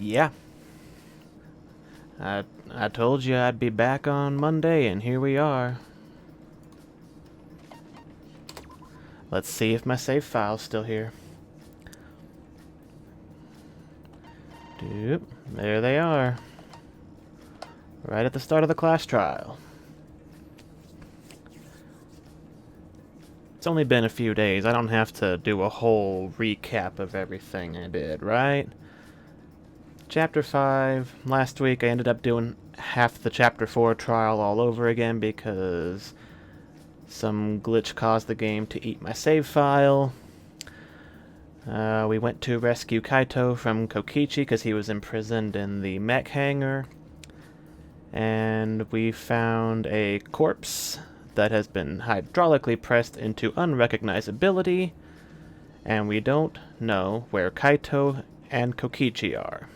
Yeah. I told you I'd be back on Monday, and here we are. Let's see if my save file's still here. Doop. There they are. Right at the start of the class trial. It's only been a few days. I don't have to do a whole recap of everything I did, right? Chapter 5. Last week I ended up doing half the Chapter 4 trial all over again because some glitch caused the game to eat my save file. We went to rescue Kaito from Kokichi because he was imprisoned in the mech hangar. And we found a corpse that has been hydraulically pressed into unrecognizability. And we don't know where Kaito and Kokichi are.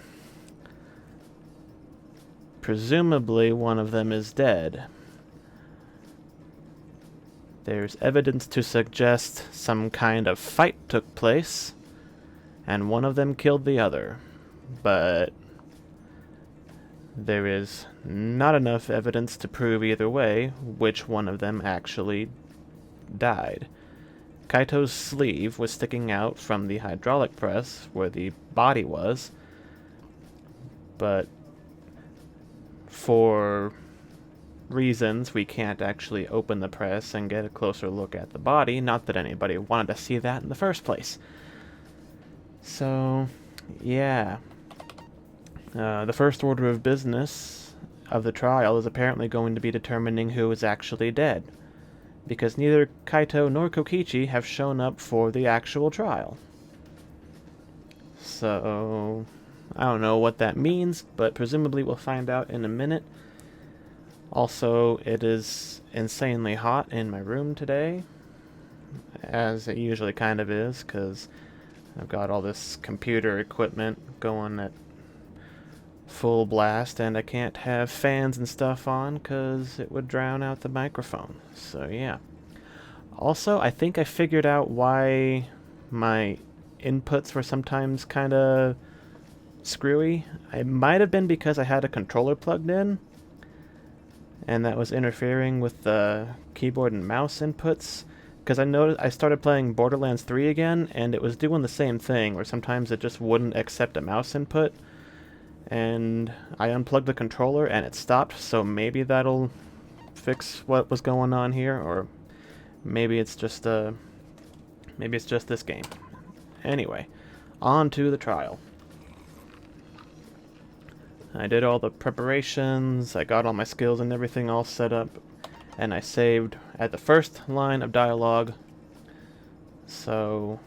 Presumably one of them is dead. There's evidence to suggest some kind of fight took place, and one of them killed the other. But there is not enough evidence to prove either way which one of them actually died. Kaito's sleeve was sticking out from the hydraulic press where the body was, but for reasons we can't actually open the press and get a closer look at the body. Not that anybody wanted to see that in the first place. So, yeah. The first order of business of the trial is apparently going to be determining who is actually dead, because neither Kaito nor Kokichi have shown up for the actual trial. So, I don't know what that means, but presumably we'll find out in a minute. Also, it is insanely hot in my room today, as it usually kind of is, because I've got all this computer equipment going at full blast, and I can't have fans and stuff on because it would drown out the microphone. So yeah. Also, I think I figured out why my inputs were sometimes kind of screwy. It might have been because I had a controller plugged in, and that was interfering with the keyboard and mouse inputs. Because I noticed I started playing Borderlands 3 again, and it was doing the same thing, where sometimes it just wouldn't accept a mouse input. And I unplugged the controller and it stopped, so maybe that'll fix what was going on here, or maybe it's just this game. Anyway, on to the trial. I did all the preparations, I got all my skills and everything all set up, and I saved at the first line of dialogue. So,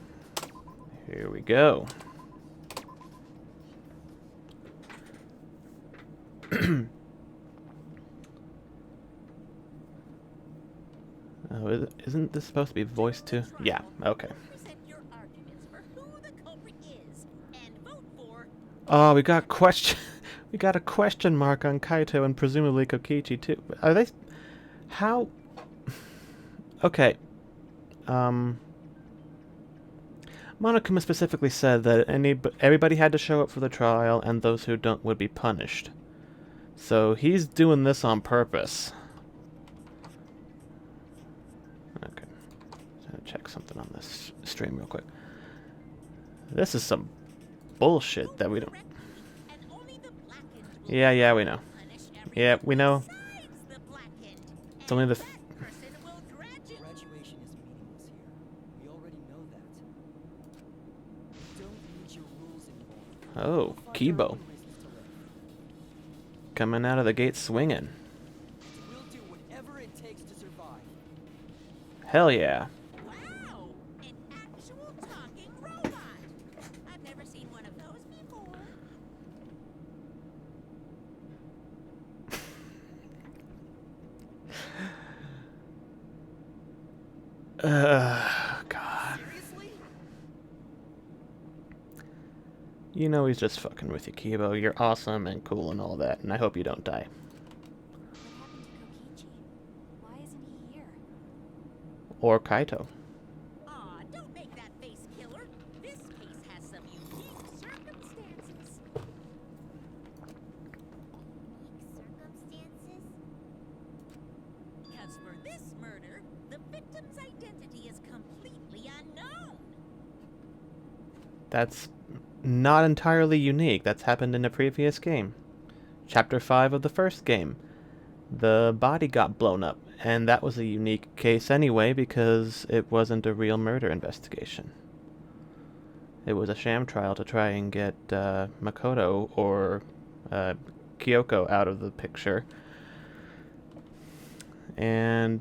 here we go. Oh, isn't this supposed to be voiced too? Yeah, okay. Oh, we got we got a question mark on Kaito and presumably Kokichi too. Are they? How? Okay. Monokuma specifically said that everybody had to show up for the trial, and those who don't would be punished. So he's doing this on purpose. Okay. Just gonna check something on this stream real quick. This is some bullshit that we don't... Yeah, we know. Yeah, we know. It's only the... Oh, Kibo. Coming out of the gate swinging. We'll do whatever it takes to survive. Hell yeah. Wow! An actual talking robot! I've never seen one of those before. God. Seriously? You know he's just fucking with you, Kibo. You're awesome and cool and all that, and I hope you don't die. What happened to Kokichi? Why isn't he here? Or Kaito. Aw, don't make that face, killer. This case has some unique circumstances. that's not entirely unique. That's happened in a previous game. Chapter 5 of the first game. The body got blown up, and that was a unique case anyway because it wasn't a real murder investigation. It was a sham trial to try and get Makoto or Kyoko out of the picture. And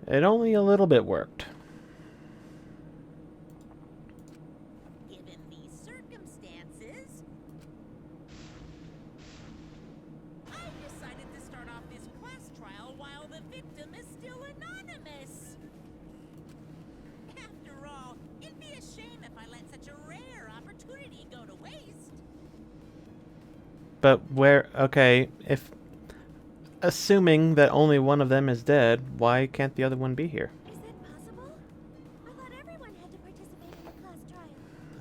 it only a little bit worked. Given these circumstances, I've decided to start off this class trial while the victim is still anonymous. After all, it'd be a shame if I let such a rare opportunity go to waste. But where... Okay, if... Assuming that only one of them is dead, why can't the other one be here? Is that possible? I thought everyone had to participate in the class trial.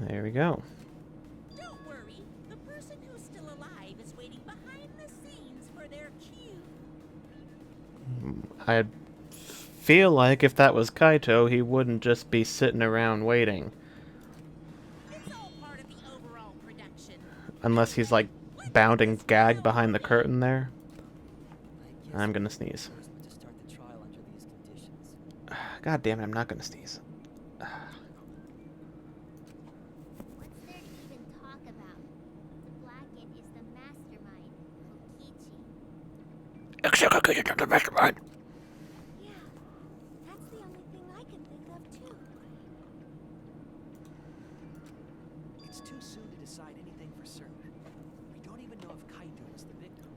There we go. Don't worry, the person who's still alive is waiting behind the scenes for their cue. I feel like if that was Kaito, he wouldn't just be sitting around waiting. It's all part of the overall production. Unless he's like bounding gag behind the curtain there. I'm gonna sneeze. To start the trial under these conditions. God damn it, I'm not gonna sneeze. What's there to even talk about? The Blackett is the mastermind, Kokichi. Yeah, that's the only thing I can think of too. It's too soon to decide anything for certain. We don't even know if Kaito is the victim.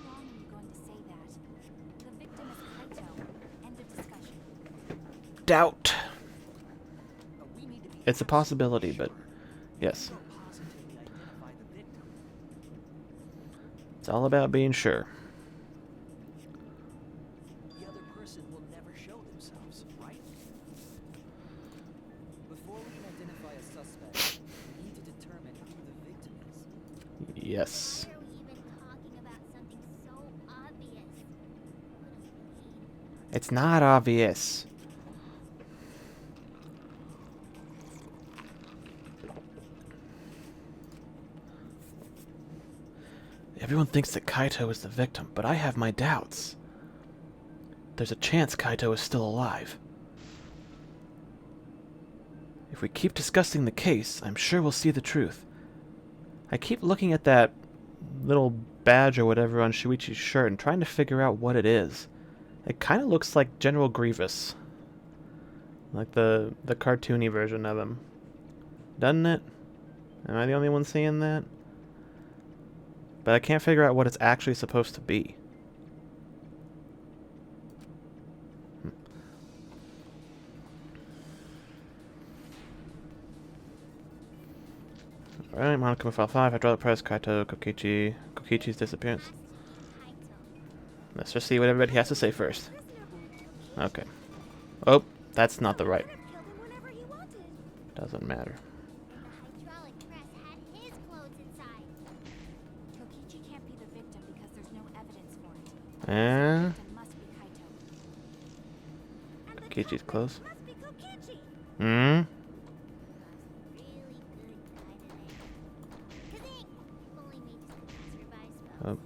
Wrong are you going to say that? The victim is Kaito. End of discussion. Doubt. But we need to be It's a possibility, but yes. so positively identify the victim. It's all about being sure. The other person will never show themselves, right? Before we can identify a suspect, we need to determine who the victim is. Yes. Why are we even talking about something so obvious? What a pain. It's not obvious. Everyone thinks that Kaito is the victim, but I have my doubts. There's a chance Kaito is still alive. If we keep discussing the case, I'm sure we'll see the truth. I keep looking at that little badge or whatever on Shuichi's shirt and trying to figure out what it is. It kind of looks like General Grievous. Like the cartoony version of him. Doesn't it? Am I the only one seeing that? But I can't figure out what it's actually supposed to be. Alright, Monokumo File 5, Hydraulic Press, Kaito, Kokichi's disappearance. Let's just see what everybody has to say first. Okay. Oh, that's not the right. Could have killed him whenever he wanted. Doesn't matter. The hydraulic press had his clothes inside. Kokichi can't be the victim because there's no evidence for it. Eh? The victim must be Kaito. And the Kokichi's culprit close. must be Kokichi. Hmm? Really good guy today. Kazing! If only we just could survive spells. Oh.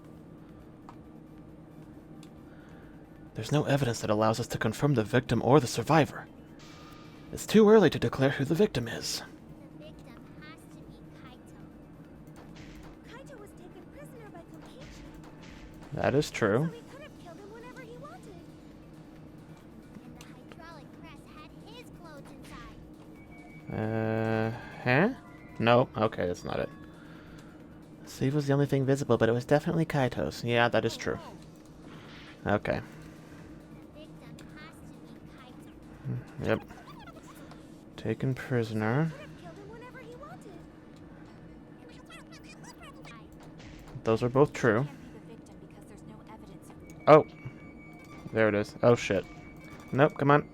There's no evidence that allows us to confirm the victim or the survivor. It's too early to declare who the victim is. The victim has to be Kaito. Kaito was taken prisoner by Kokichi. That is So true. he could have killed him whenever he wanted. And the hydraulic press had his clothes inside. Huh? Nope. Okay, that's not it. The sleeve was the only thing visible, but it was definitely Kaito's. Yeah, that is true. Okay. The victim has to be Kaito. Yep. Taken prisoner. Could have killed him whenever he wanted. Those are both true. Can't be the victim because there's no evidence of it. Oh. There it is. Oh, shit. Nope, come on.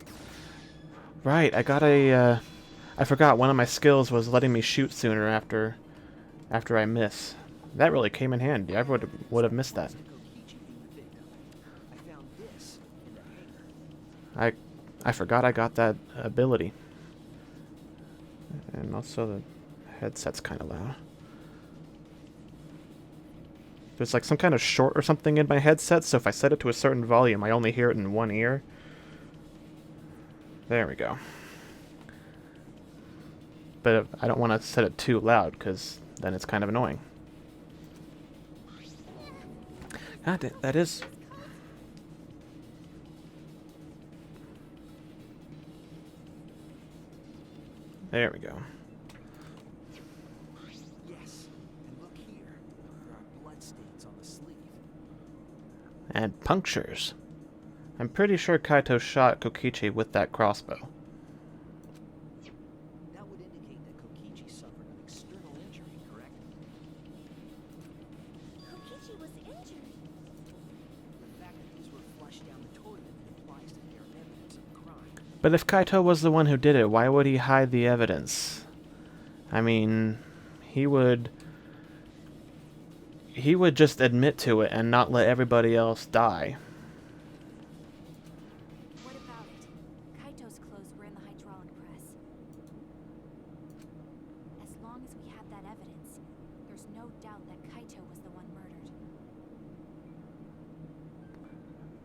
Right, I got a, I forgot one of my skills was letting me shoot sooner after I miss. That really came in handy. I would have missed that. Kokichi being the victim. I found this in the hangar. I forgot I got that ability. And also the headset's kind of loud. There's like some kind of short or something in my headset, so if I set it to a certain volume, I only hear it in one ear. There we go. But I don't want to set it too loud, because then it's kind of annoying. God, that is... There we go. Yes, and look here. There are bloodstains on the sleeve. And punctures. I'm pretty sure Kaito shot Kokichi with that crossbow. That would indicate that Kokichi suffered an external injury, correct? Kokichi was injured. The fact that these were flushed down the toilet implies that they are evidence of a crime. But if Kaito was the one who did it, why would he hide the evidence? I mean, he would just admit to it and not let everybody else die. What about it? Kaito's clothes were in the hydraulic press. As long as we have that evidence, there's no doubt that Kaito was the one murdered.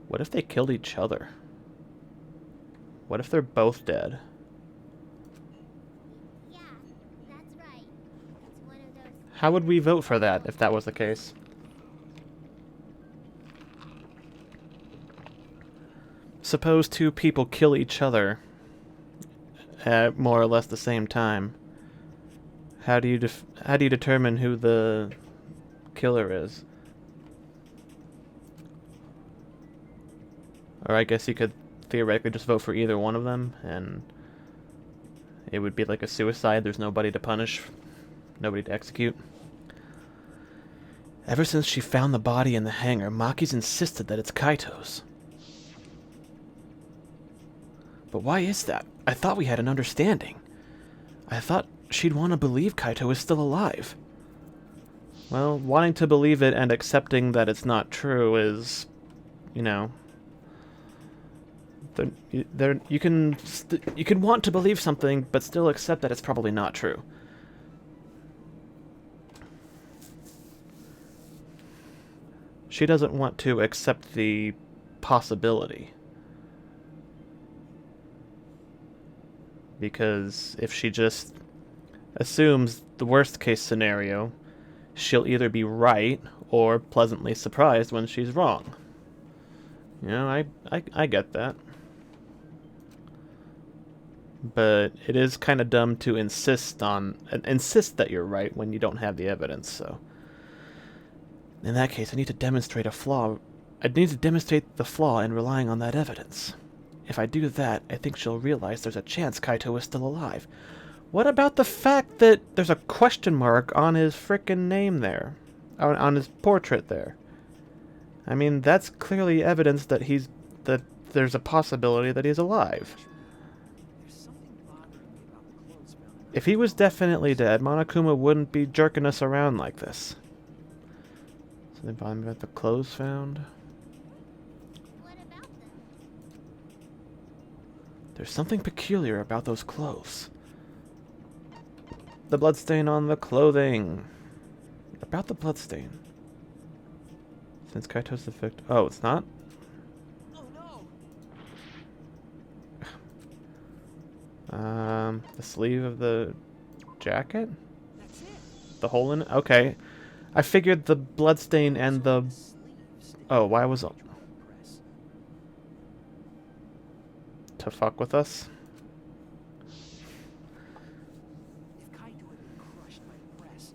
What if they killed each other? What if they're both dead? Yeah, that's right. It's one of those. How would we vote for that if that was the case? Suppose two people kill each other at more or less the same time. How do you determine who the killer is? Or I guess you could theoretically just vote for either one of them, and it would be like a suicide. There's nobody to punish, nobody to execute. Ever since she found the body in the hangar, Maki's insisted that it's Kaito's. But why is that? I thought we had an understanding. I thought she'd want to believe Kaito is still alive. Well, wanting to believe it and accepting that it's not true is, you know... You can want to believe something, but still accept that it's probably not true. She doesn't want to accept the possibility. Because if she just assumes the worst case scenario, she'll either be right or pleasantly surprised when she's wrong. You know, I get that. But it is kind of dumb to insist that you're right when you don't have the evidence, so... In that case, I need to demonstrate a flaw. I need to demonstrate the flaw in relying on that evidence. If I do that, I think she'll realize there's a chance Kaito is still alive. What about the fact that there's a question mark on his frickin' name there? On his portrait there? I mean, that's clearly evidence that there's a possibility that he's alive. There's something bothering me about the clothes found in If he was definitely dead, Monokuma wouldn't be jerking us around like this. Something bothering me about the clothes found? What about them? There's something peculiar about those clothes. The bloodstain on the clothing. About the bloodstain. Since Kaito's the victim. Oh, it's not? Oh no! The sleeve of the jacket? That's it. The hole in it? Okay. I figured the bloodstain and the... Oh, why was it... Press. To fuck with us? If Kaito had been crushed by the press,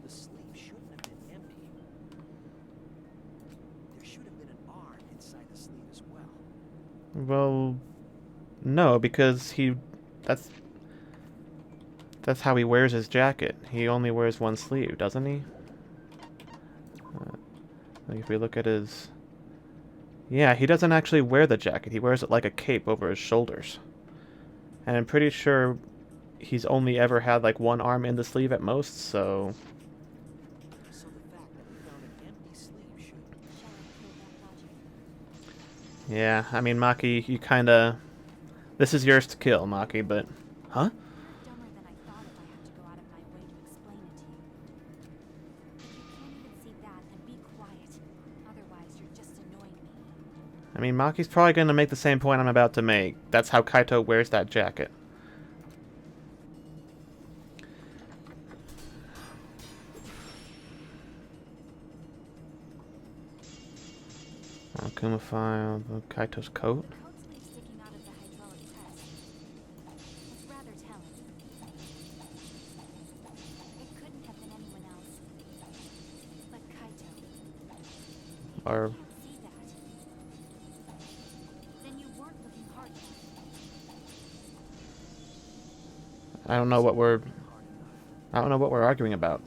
the sleeve shouldn't have been empty. There should have been an arm inside the sleeve as well. Well... No, because that's how he wears his jacket. He only wears one sleeve, doesn't he? Like if we look at his... Yeah, he doesn't actually wear the jacket. He wears it like a cape over his shoulders. And I'm pretty sure he's only ever had like one arm in the sleeve at most, so... So the fact that we found an empty sleeve should... Shall I kill that logic? Yeah, I mean, Maki, you kinda... This is yours to kill, Maki, but... Huh? Dumber than I thought it I mean, Maki's probably going to make the same point I'm about to make. That's how Kaito wears that jacket. Kuma file, Kaito's coat. The coat sleeve sticking out of the hydraulic press. It's rather telling. It couldn't have been anyone else. But Kaito. Or I can't see that. Then you weren't looking hard enough. I don't know what we're arguing about.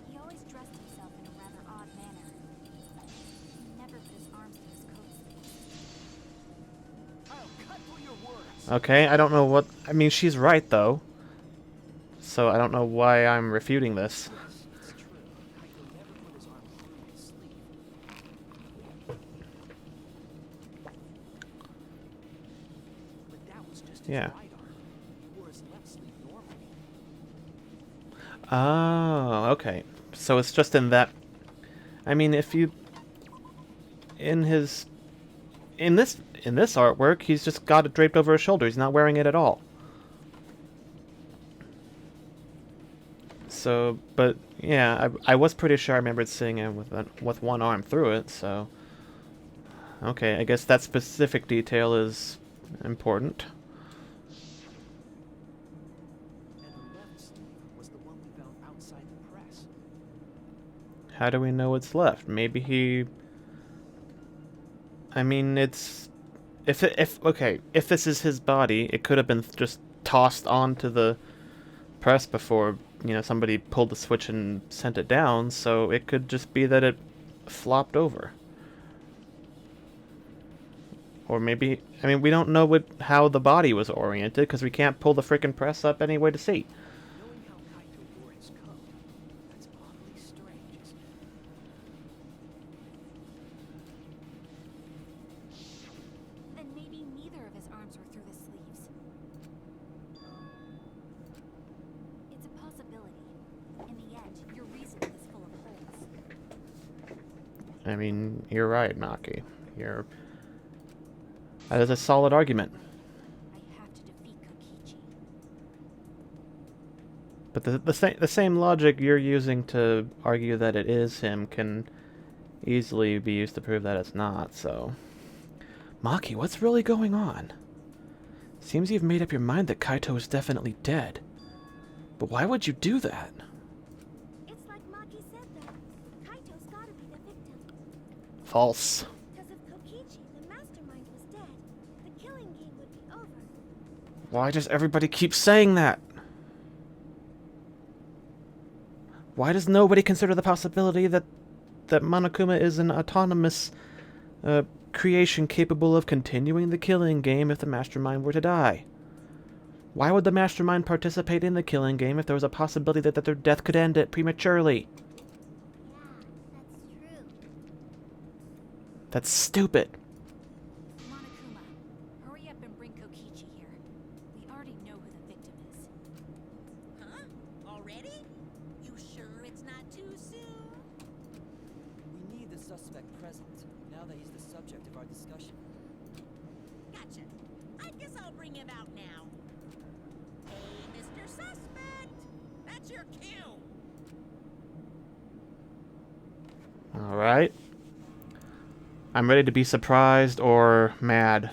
He always dressed himself in a rather odd manner. He never put his arms in his coat sleeves. Kyle, cut through your words. Okay, I don't know what... I mean, she's right, though. So I don't know why I'm refuting this. Yes, it's true. Kaito never put his arm through his sleeve. But that was just his Yeah. right arm. He wore his left sleeve normally. Oh, okay. So it's just in that... I mean, if you... In his... In this artwork, he's just got it draped over his shoulder. He's not wearing it at all. So, but yeah, I was pretty sure I remembered seeing him with one arm through it. So, okay, I guess that specific detail is important. And the left sleeve was the one we found outside the press. How do we know what's left? Maybe he... I mean, it's... If this is his body, it could have been just tossed onto the press before, you know, somebody pulled the switch and sent it down, so it could just be that it flopped over. Or maybe... I mean, we don't know how the body was oriented, because we can't pull the frickin' press up anyway to see. Knowing how Kaito wore his coat, that's oddly strange, isn't it? Then maybe neither of his arms were through the sleeves. It's a possibility. In the end, your reasoning is full of holes. I mean, you're right, Maki. That is a solid argument. I have to defeat Kokichi. But the same logic you're using to argue that it is him can easily be used to prove that it's not, so... Maki, what's really going on? Seems you've made up your mind that Kaito is definitely dead. But why would you do that? It's like Maki said though. Kaito's gotta be the victim. False. Because if Kokichi, the mastermind, was dead, the killing game would be over. Why does everybody keep saying that? Why does nobody consider the possibility that Monokuma is an autonomous creation capable of continuing the killing game if the mastermind were to die? Why would the mastermind participate in the killing game if there was a possibility that their death could end it prematurely? Yeah, that's true. That's stupid. Monokuma, hurry up and bring Kokichi here. We already know who the victim is. Huh? Already? You sure it's not too soon? We need the suspect present, now that he's the subject of our discussion. Gotcha. I guess I'll bring him out now. Hey, Mr. Suspect! That's your cue! Alright. I'm ready to be surprised or mad.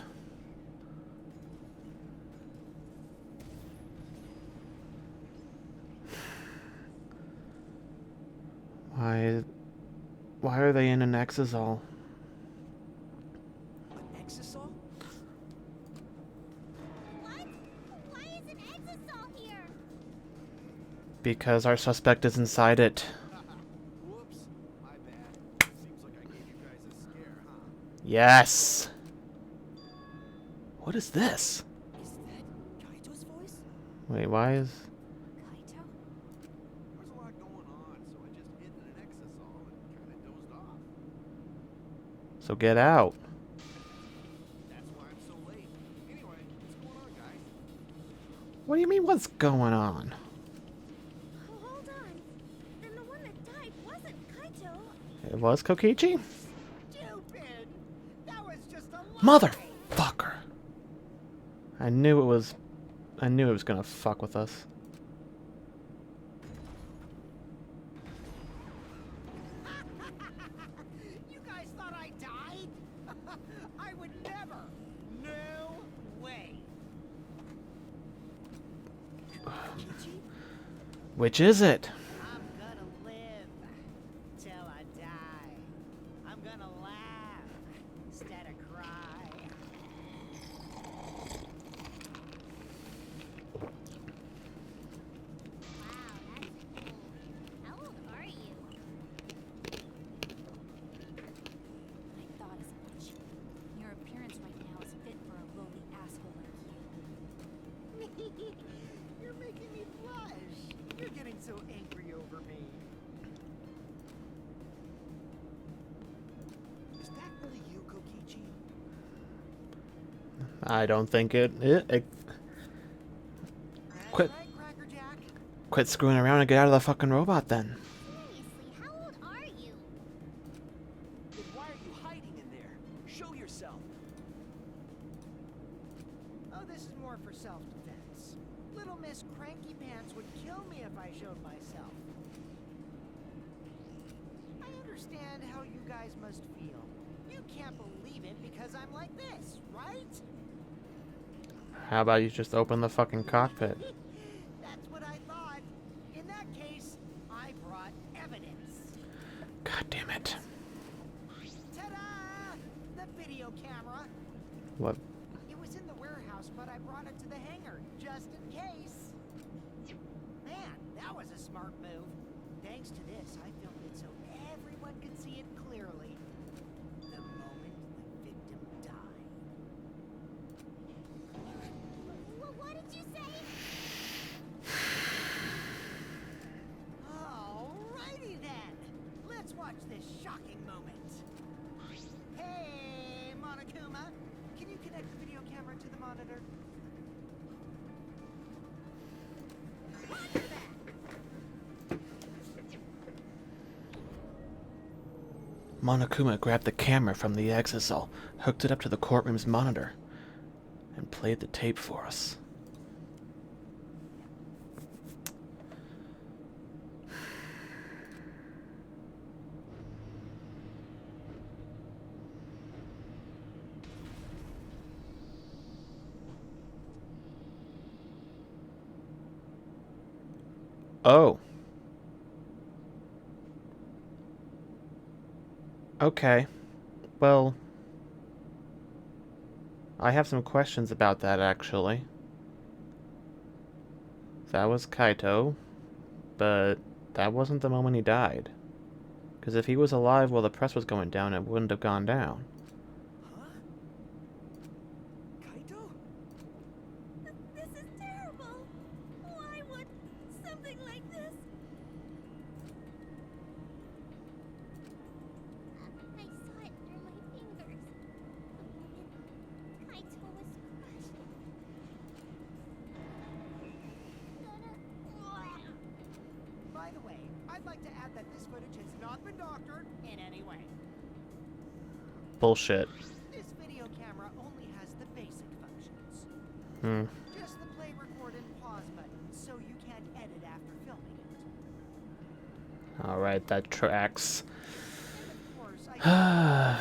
Why are they in an exisal? An exisal? What? Why is an exisal here? Because our suspect is inside it. Whoops, my bad. Seems like I gave you guys a scare, huh? Yes. What is this? Is that Kaito's voice? Wait, why is... Kaito? There's a lot going on, so I just hid in an exisal and kind of dozed off. So get out. That's why I'm so late. Anyway, what's going on, guys? What do you mean, what's going on? Oh, hold on. Then the one that died wasn't Kaito. It was Kokichi? Stupid! Motherfucker! I knew it was gonna fuck with us. You guys thought I died? I would never. No way. Kichi, Which is it? I'm gonna live till I die. I'm gonna laugh instead of cry. Wow, that's cool. How old are you? I thought as much. Your appearance right now is fit for a lowly asshole like you. You're making me blush. You're getting so angry over me. Is that really you, Kokichi? I don't think it. That's Quit. right, Crackerjack. Quit screwing around and get out of the fucking robot then. Seriously, how old are you? Then why are you hiding in there? Show yourself. Oh, this is more for self-defense. Little Miss Cranky Pants would kill me if I showed myself. I understand how you guys must feel. You can't believe it because I'm like this, right? How about you just open the fucking cockpit? That's what I thought. In that case, I brought evidence. God damn it. Ta-da! The video camera. What? It was in the warehouse, but I brought it to the hangar, just in case. Man, that was a smart move. Thanks to this, I filmed it so everyone could see it clearly. The moment the victim died. What did you say? Alrighty then. Let's watch this shocking moment. Hey, Monokuma. Can you connect the video camera to the monitor? Roger that. Monokuma grabbed the camera from the exisal, hooked it up to the courtroom's monitor, and played the tape for us. Oh. Okay. Well, I have some questions about that, actually. That was Kaito, but that wasn't the moment he died. Because if he was alive while the press was going down, it wouldn't have gone down. Huh? Kaito? This is terrible. Why would something like this? I saw it through my fingers. The moment Kaito was crushed. By the way, I'd like to add that this footage has not been doctored in any way. Bullshit. This video camera only has the basic functions. Hmm. Just the play, record, and pause button, so you can't edit after filming it. Alright, that tracks. And of course, I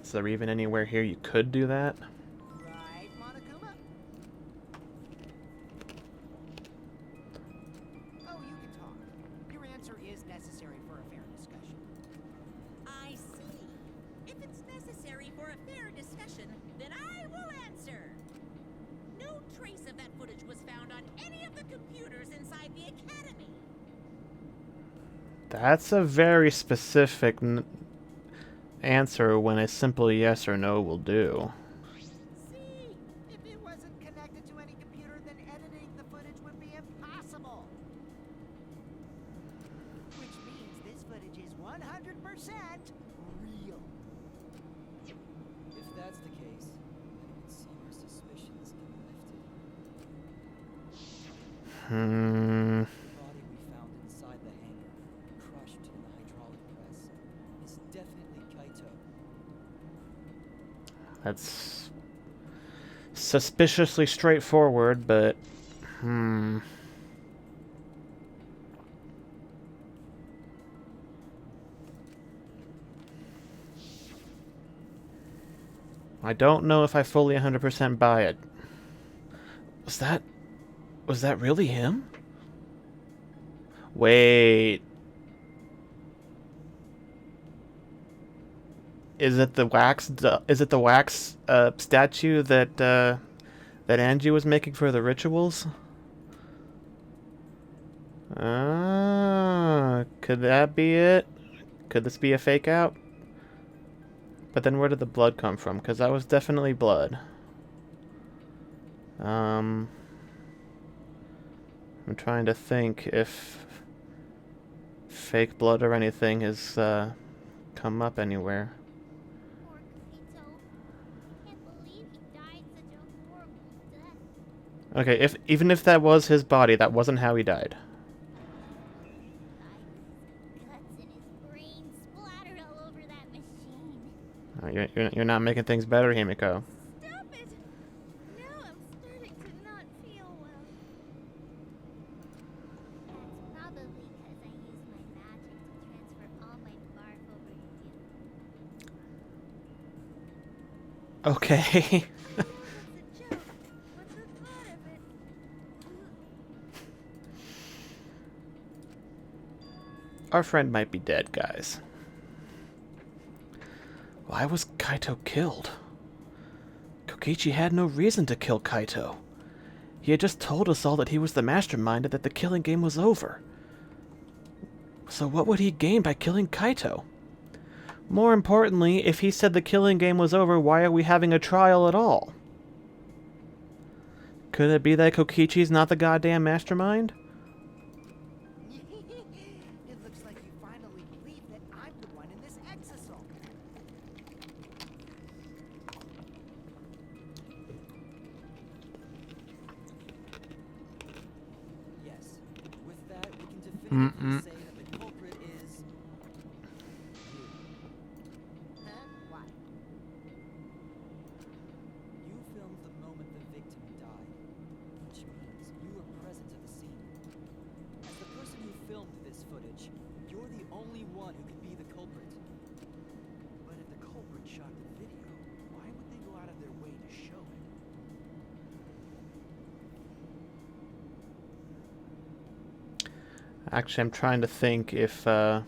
Is there even anywhere here you could do that? Right, Monokuma? Oh, you can talk. Your answer is necessary for a fair discussion. I see. If it's necessary for a fair discussion, then I will answer. No trace of that footage was found on any of the computers inside the academy. That's a very specific answer when a simple yes or no will do. See, if it wasn't connected to any computer, then editing the footage would be impossible. Which means this footage is 100% real. If that's the case, then it would seem our suspicions get lifted. Hmm. The body we found inside the hangar, crushed in the hydraulic That's suspiciously straightforward, but I don't know if I fully 100% buy it. Was that really him? Wait. Is it the wax statue that that Angie was making for the rituals? Ah, could that be it? Could this be a fake out? But then where did the blood come from? Because that was definitely blood. I'm trying to think if fake blood or anything has come up anywhere. Poor Kaito. Can't believe he died such a horrible death. Okay, even if that was his body, that wasn't how he died. Guts and his brain splattered all over that machine. You're not making things better, Himiko. Stop it! Now I'm starting to not feel well. That's probably because I used my magic to transfer all my barf over to you. Okay. It's a joke, but the thought of it... Our friend might be dead, guys. Why was Kaito killed? Kokichi had no reason to kill Kaito. He had just told us all that he was the mastermind and that the killing game was over. So what would he gain by killing Kaito? More importantly, if he said the killing game was over, why are we having a trial at all? Could it be that Kokichi's not the goddamn mastermind? It looks like you finally believe that I'm the one in this exasol. Yes. With that, we can definitively say that the culprit is you. Huh? Why? You filmed the moment the victim died, which means you were present at the scene. As the person who filmed this footage, you're the only one who could be the culprit. But if the culprit shot the video, why would they go out of their way to show it? Actually, I'm trying to think if the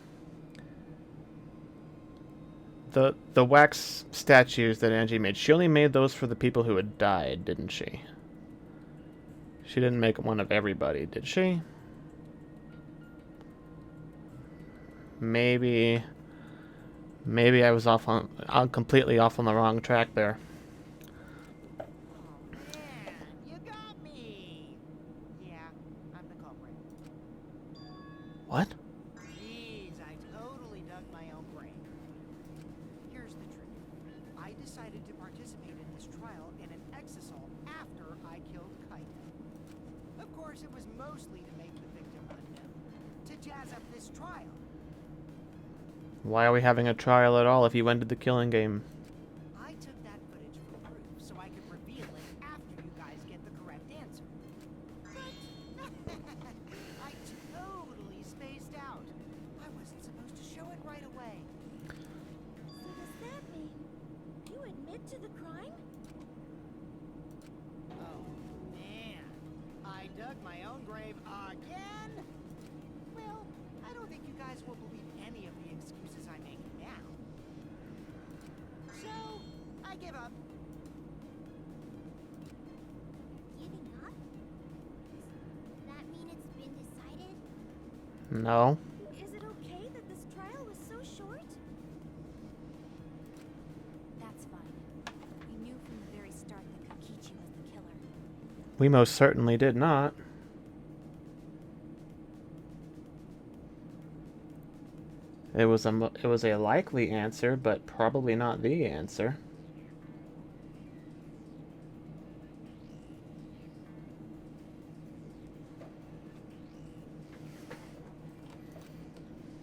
wax statues that Angie made, she only made those for the people who had died, didn't she? She didn't make one of everybody, did she? Maybe I was I'm completely off on the wrong track there. Oh man, you got me. Yeah, I'm the culprit. What? Jeez, I totally dug my own grave. Here's the truth. I decided to participate in this trial in an exasol after I killed Kaito. Of course, it was mostly to make the victim unknown, to jazz up this trial. Why are we having a trial at all if you ended the killing game? I took that footage for proof so I could reveal it after you guys get the correct answer. I totally spaced out. I wasn't supposed to show it right away. So does that mean you admit to the crime? Oh, man. I dug my own grave again? Well, I don't think you guys will believe any of the excuses I make now. So, I give up. Giving up? Does that mean it's been decided? No. Is it okay that this trial was so short? That's fine. We knew from the very start that Kokichi was the killer. We most certainly did not. It was a likely answer, but probably not the answer.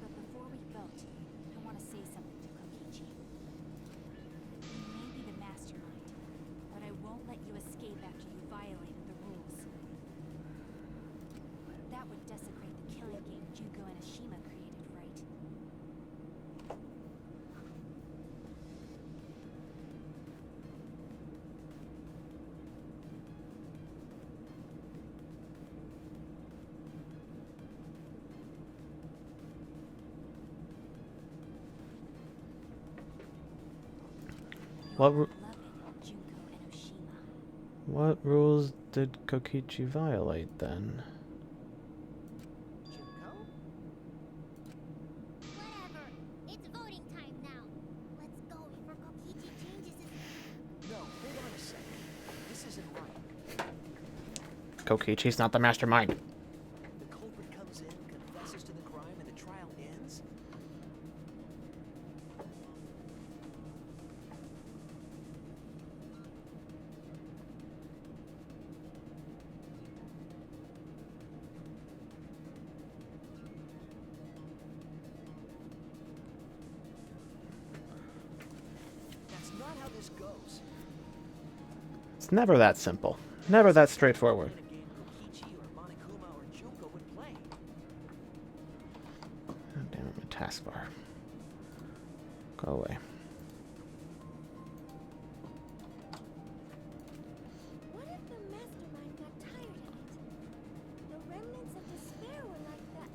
But before we vote, I want to say something to Kokichi. He may be the mastermind, What beloved Junko Enoshima. what rules did Kokichi violate then? Junko? Whatever. It's voting time now. Let's go before Kokichi changes his. No, hold on a second. This isn't right. Kokichi's not the mastermind. The culprit comes in, confesses to the crime, and the trial ends? That's not how this goes. It's never that simple. Never that straightforward. In a game Kokichi or Monokuma or Junko would play. Oh, damn it, my taskbar. Go away. What if the mastermind got tired of it? The remnants of despair were like that.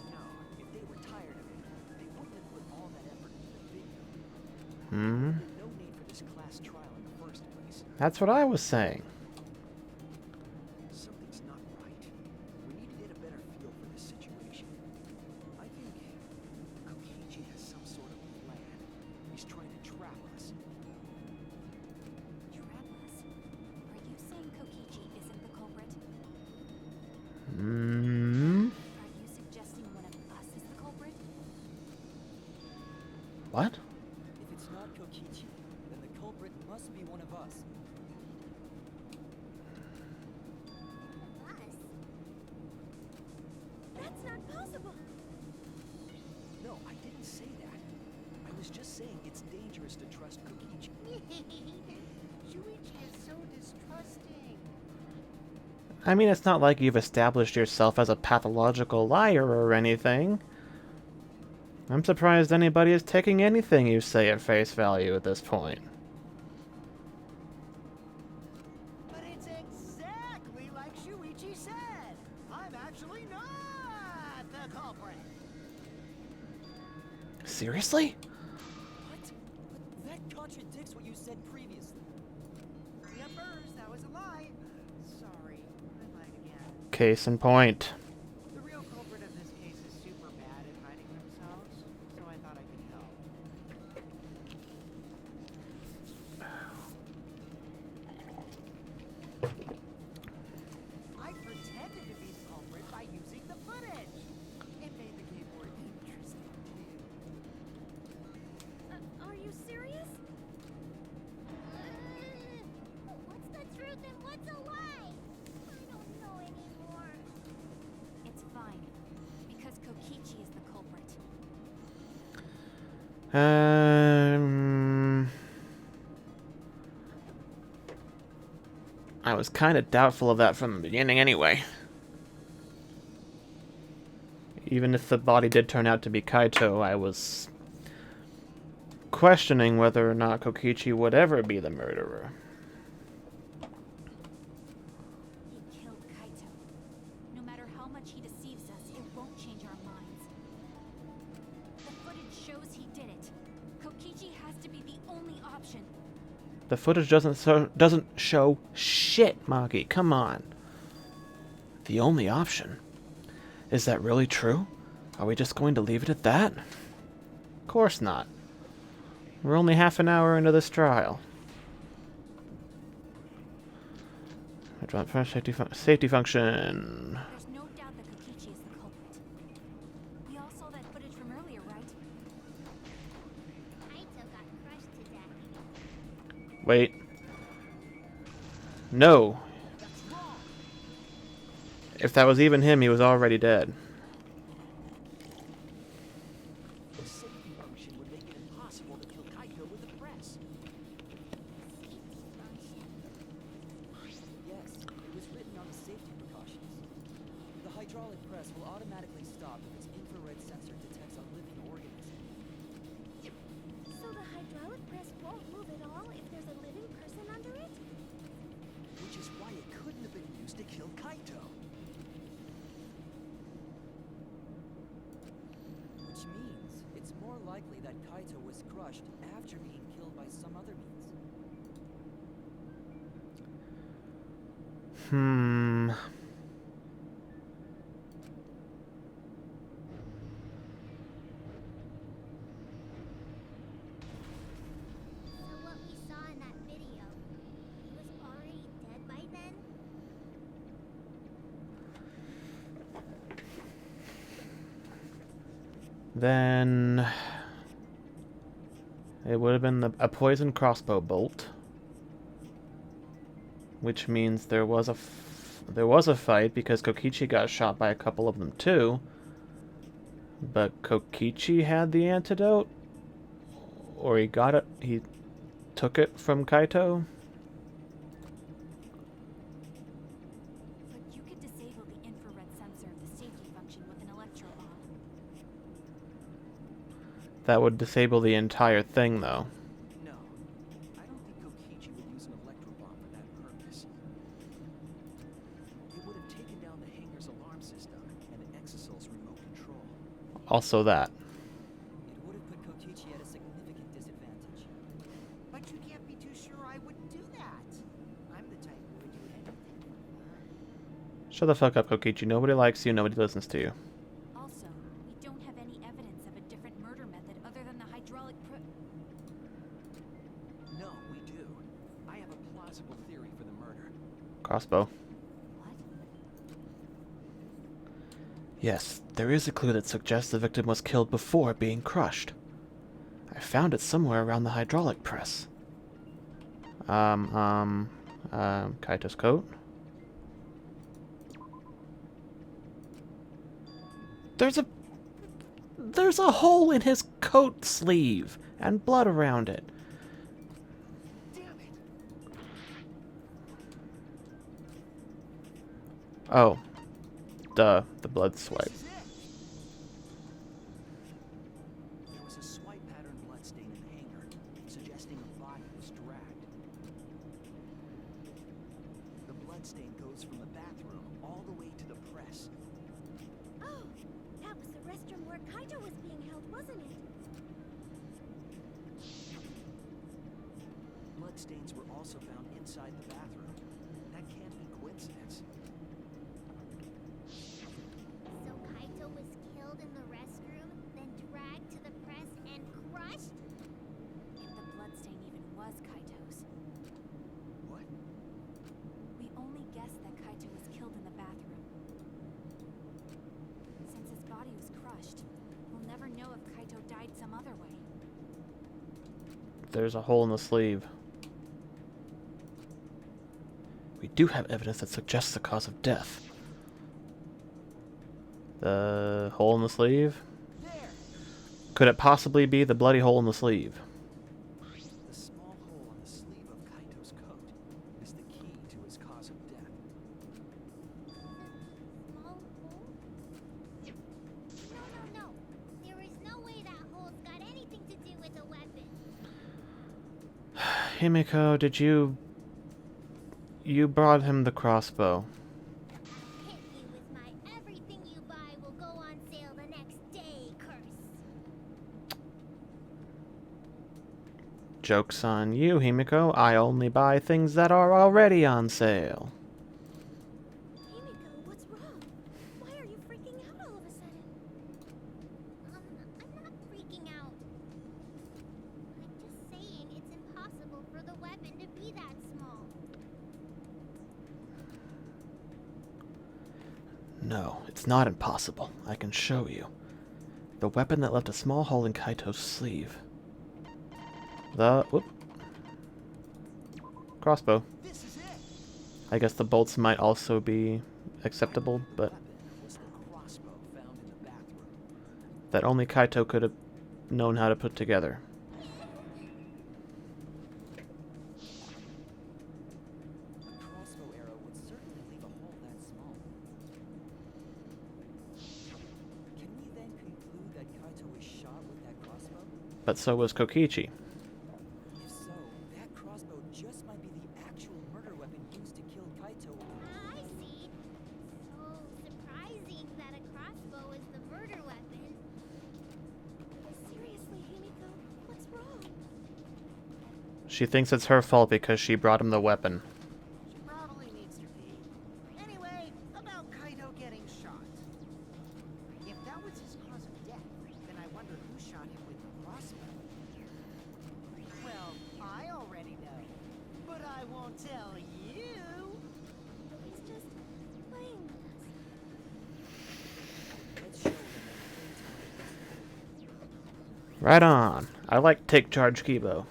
No, if they were tired of it, they wouldn't have put all that effort into the video. Hmm? There's no need for this class trial in the first place. That's what I was saying. Something's not right. We need to get a better feel for this situation. I think Kokichi has some sort of plan. He's trying to trap us. Trap us? Are you saying Kokichi isn't the culprit? Hmm? Are you suggesting one of us is the culprit? What? If it's not Kokichi, then the culprit must be one of us. Us. That's not possible. No, I didn't say that. I was just saying it's dangerous to trust Kokichi. Shuichi is so distrusting. I mean, it's not like you've established yourself as a pathological liar or anything. I'm surprised anybody is taking anything you say at face value at this point. But it's exactly like Shuichi said. I'm actually not the culprit. Seriously? What? But that contradicts what you said previously. Yuppers, that was a lie. Sorry, I lied again. Case in point. The real culprit of this case is super bad at hiding themselves, so I thought I could help. I pretended to be the culprit by using the footage. It made the game more interesting, too. Are you serious? What's the truth and what's a lie? I don't know anymore. It's fine. Because Kokichi is the culprit. I was kind of doubtful of that from the beginning anyway. Even if the body did turn out to be Kaito, I was questioning whether or not Kokichi would ever be the murderer. He killed Kaito. No matter how much he deceives us, it won't change our minds. The footage shows he did it. Kokichi has to be the only option. The footage doesn't show shit, Maki. Come on. The only option? Is that really true? Are we just going to leave it at that? Of course not. We're only half an hour into this trial. Safety function. There's no doubt that Kokichi is the culprit. We all saw that footage from earlier, right? Kaito got crushed to death. Wait. No. If that was even him, he was already dead. The safety function would make it impossible to kill Kaito with the press. Safety function. Yes, it was written on the safety precautions. The hydraulic press will automatically stop if its infrared sensor detects a living organism. So the hydraulic press won't move at all if there's a living person under it? Which is why it couldn't have been used to kill Kaito. Which means it's more likely that Kaito was crushed after being killed by some other means. So what we saw in that video, he was already dead by then? Then it would have been a poison crossbow bolt, which means there was a fight because Kokichi got shot by a couple of them too. But Kokichi had the antidote, or he took it from Kaito. But you could disable the infrared sensor of the safety function with an electro bomb. That would disable the entire thing, though. No, I don't think Kokichi would use an electrobomb for that purpose. It would have taken down the hangar's alarm system and Exosol's remote control. Also that. It would have put Kokichi at a significant disadvantage. But you can't be too sure I wouldn't do that. I'm the type who would do anything for fun. Shut the fuck up, Kokichi. Nobody likes you, nobody listens to you. Also, we don't have any evidence of a different murder method other than the hydraulic No, we do. I have a plausible theory for the murder. Crossbow. What? Yes, there is a clue that suggests the victim was killed before being crushed. I found it somewhere around the hydraulic press. Kaito's coat. There's a hole in his coat sleeve and blood around it. Damn it! Oh, duh, the blood swipe. This is it. There was a swipe pattern bloodstain in the hangar, suggesting a body was dragged. The bloodstain goes from the bathroom all the way to the press. Oh, that was the restroom where Kaito was being held, wasn't it? Bloodstains were also found inside the bathroom. That can't be coincidence. So Kaito was killed in the restroom, then dragged to the press and crushed? If the bloodstain even was Kaito's. What? We only guess that Kaito was killed in the bathroom. Since his body was crushed, we'll never know if Kaito died some other way. There's a hole in the sleeve. We do have evidence that suggests the cause of death. The hole in the sleeve? There! Could it possibly be the bloody hole in the sleeve? The small hole on the sleeve of Kaito's coat is the key to his cause of death. Small hole? No. There is no way that hole's got anything to do with a weapon. Himiko, did you brought him the crossbow. Hit you with my everything you buy will go on sale the next day curse. Joke's on you, Himiko. I only buy things that are already on sale. Himiko, what's wrong? Why are you freaking out all of a sudden? I'm not freaking out. I'm just saying it's impossible for the weapon to be that small. No, it's not impossible. I can show you. The weapon that left a small hole in Kaito's sleeve. Whoop. Crossbow. This is it! I guess the bolts might also be acceptable, but The weapon was the crossbow found in the bathroom. that only Kaito could have known how to put together. A crossbow arrow would certainly leave a hole that small. Can we then conclude that Kaito was shot with that crossbow? But so was Kokichi. If so, that crossbow just might be the actual murder weapon used to kill Kaito. I see. So surprising that a crossbow is the murder weapon. Seriously, She thinks it's her fault because she brought him the weapon. She probably needs to be. Anyway, about Kaito getting shot. If that was his cause of death, then I wonder who shot him with the crossbow. Well, I already know, but I won't tell you. He's just playing with us. Let's show him that Right on. I like Take Charge Kibo.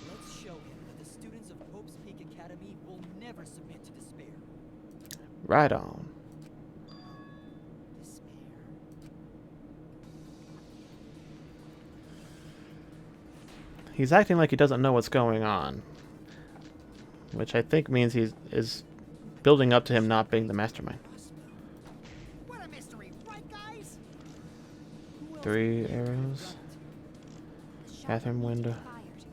Let's show him that the students of Hope's Peak Academy will never submit to despair. Right on. Despair. He's acting like he doesn't know what's going on, which I think means he is building up to him not being the mastermind. What a mystery, right, guys? 3 arrows. The shot Bathroom would need to window. be fired.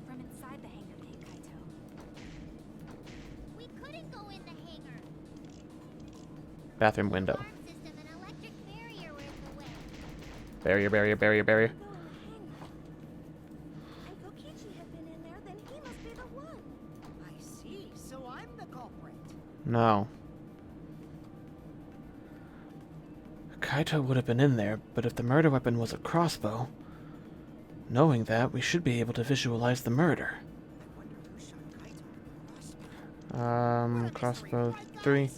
From inside the hangar pit, Kaito. We couldn't go in the hangar. Bathroom window. Alarm system and electric barrier were in the way. Barrier, barrier, barrier, barrier. Go in the hangar. And Kokichi had been in there, then he must be the one. I see, so I'm the culprit. No. Kaito would have been in there, but if the murder weapon was a crossbow, knowing that, we should be able to visualize the murder. I wonder who shot Kaito with the crossbow. Crossbow,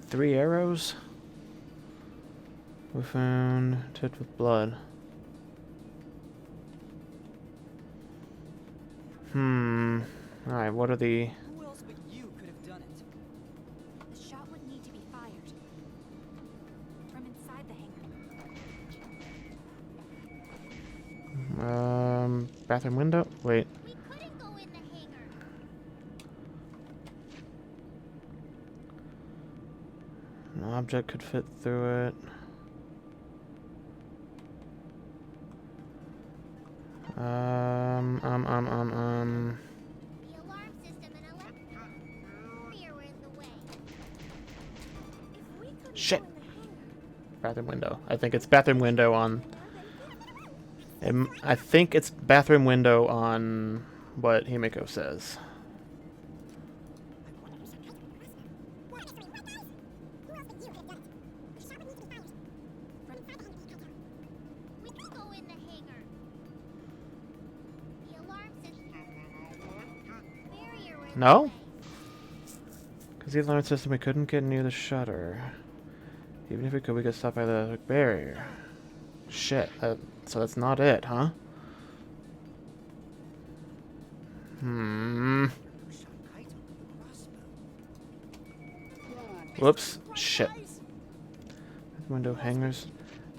3 arrows. We found tipped with blood. Alright, what are the... Who else but you could have done it? The shot would need to be fired. From inside the hangar. Bathroom window? Wait. We couldn't go in the hangar. An object could fit through it. The alarm system and electric barrier were in the way. If we couldn't Shit. go in the hangar, Bathroom window. I think it's bathroom window on... I think it's bathroom window on what Himiko says. We could go in the hangar. The alarm system barrier were in No? the way. Because the alarm system, we couldn't get near the shutter. Even if we could stop by the barrier. Shit. So that's not it, huh? Who shot Kaito with the crossbow? Whoops. Right, Shit. guys? Window, hangers.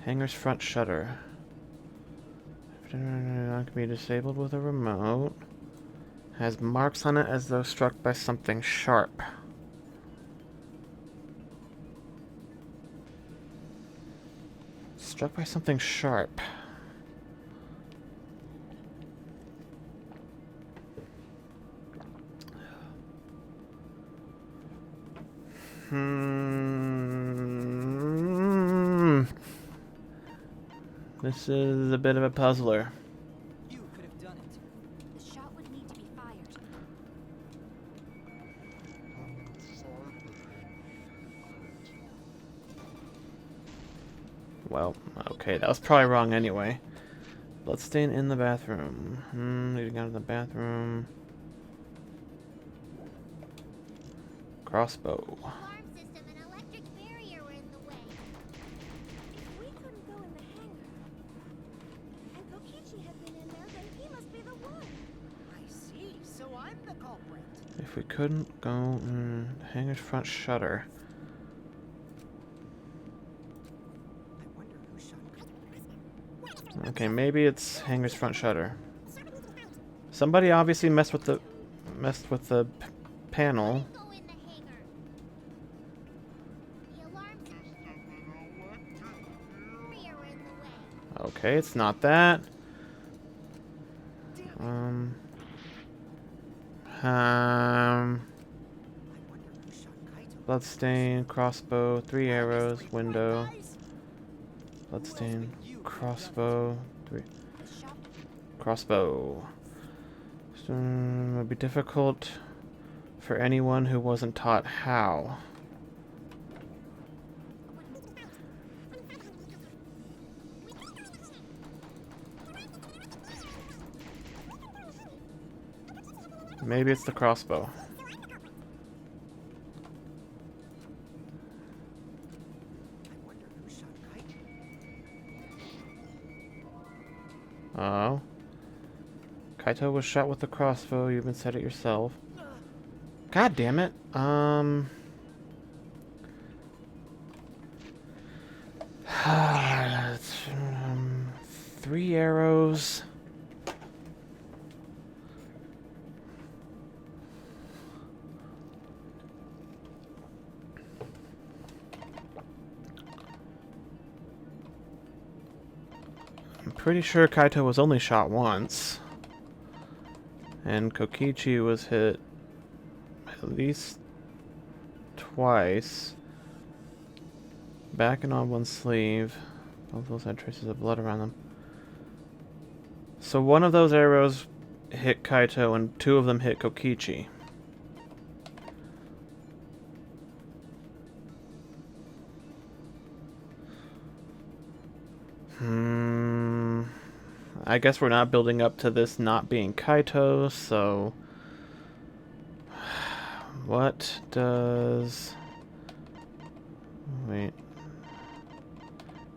Hangers front shutter. Can be disabled with a remote. Has marks on it as though struck by something sharp. Struck by something sharp. This is a bit of a puzzler. You could have done it. the shot would need to be fired. Well, okay, that was probably wrong anyway. Bloodstain in the bathroom. Leading out of the bathroom. Crossbow. Alarm system and electric barrier were in the way. If we couldn't go in the hangar, And Kokichi had been in there, then he must be the one. I see, so I'm the culprit. If we couldn't go, hangar's front shutter. I wonder who shot Kaito. Okay, maybe it's hangar's front shutter. Somebody obviously messed with the panel. Go in the hangar. The alarm system barrier were in the way. Okay, it's not that. I wonder who shot Kaito. Bloodstain, crossbow, 3 arrows, Mystery, window. right, guys? Bloodstain, crossbow, 3. the shot Crossbow. would be difficult for anyone who wasn't taught how. Maybe it's the crossbow. I wonder who shot Kaito. Oh. Kaito was shot with the crossbow. You even said it yourself. God damn it. It's, 3 arrows. I'm pretty sure Kaito was only shot once. And Kokichi was hit at least twice. Back and on one sleeve. Both those had traces of blood around them. So one of those arrows hit Kaito and 2 of them hit Kokichi. I guess we're not building up to this not being Kaito, so... What does... Wait.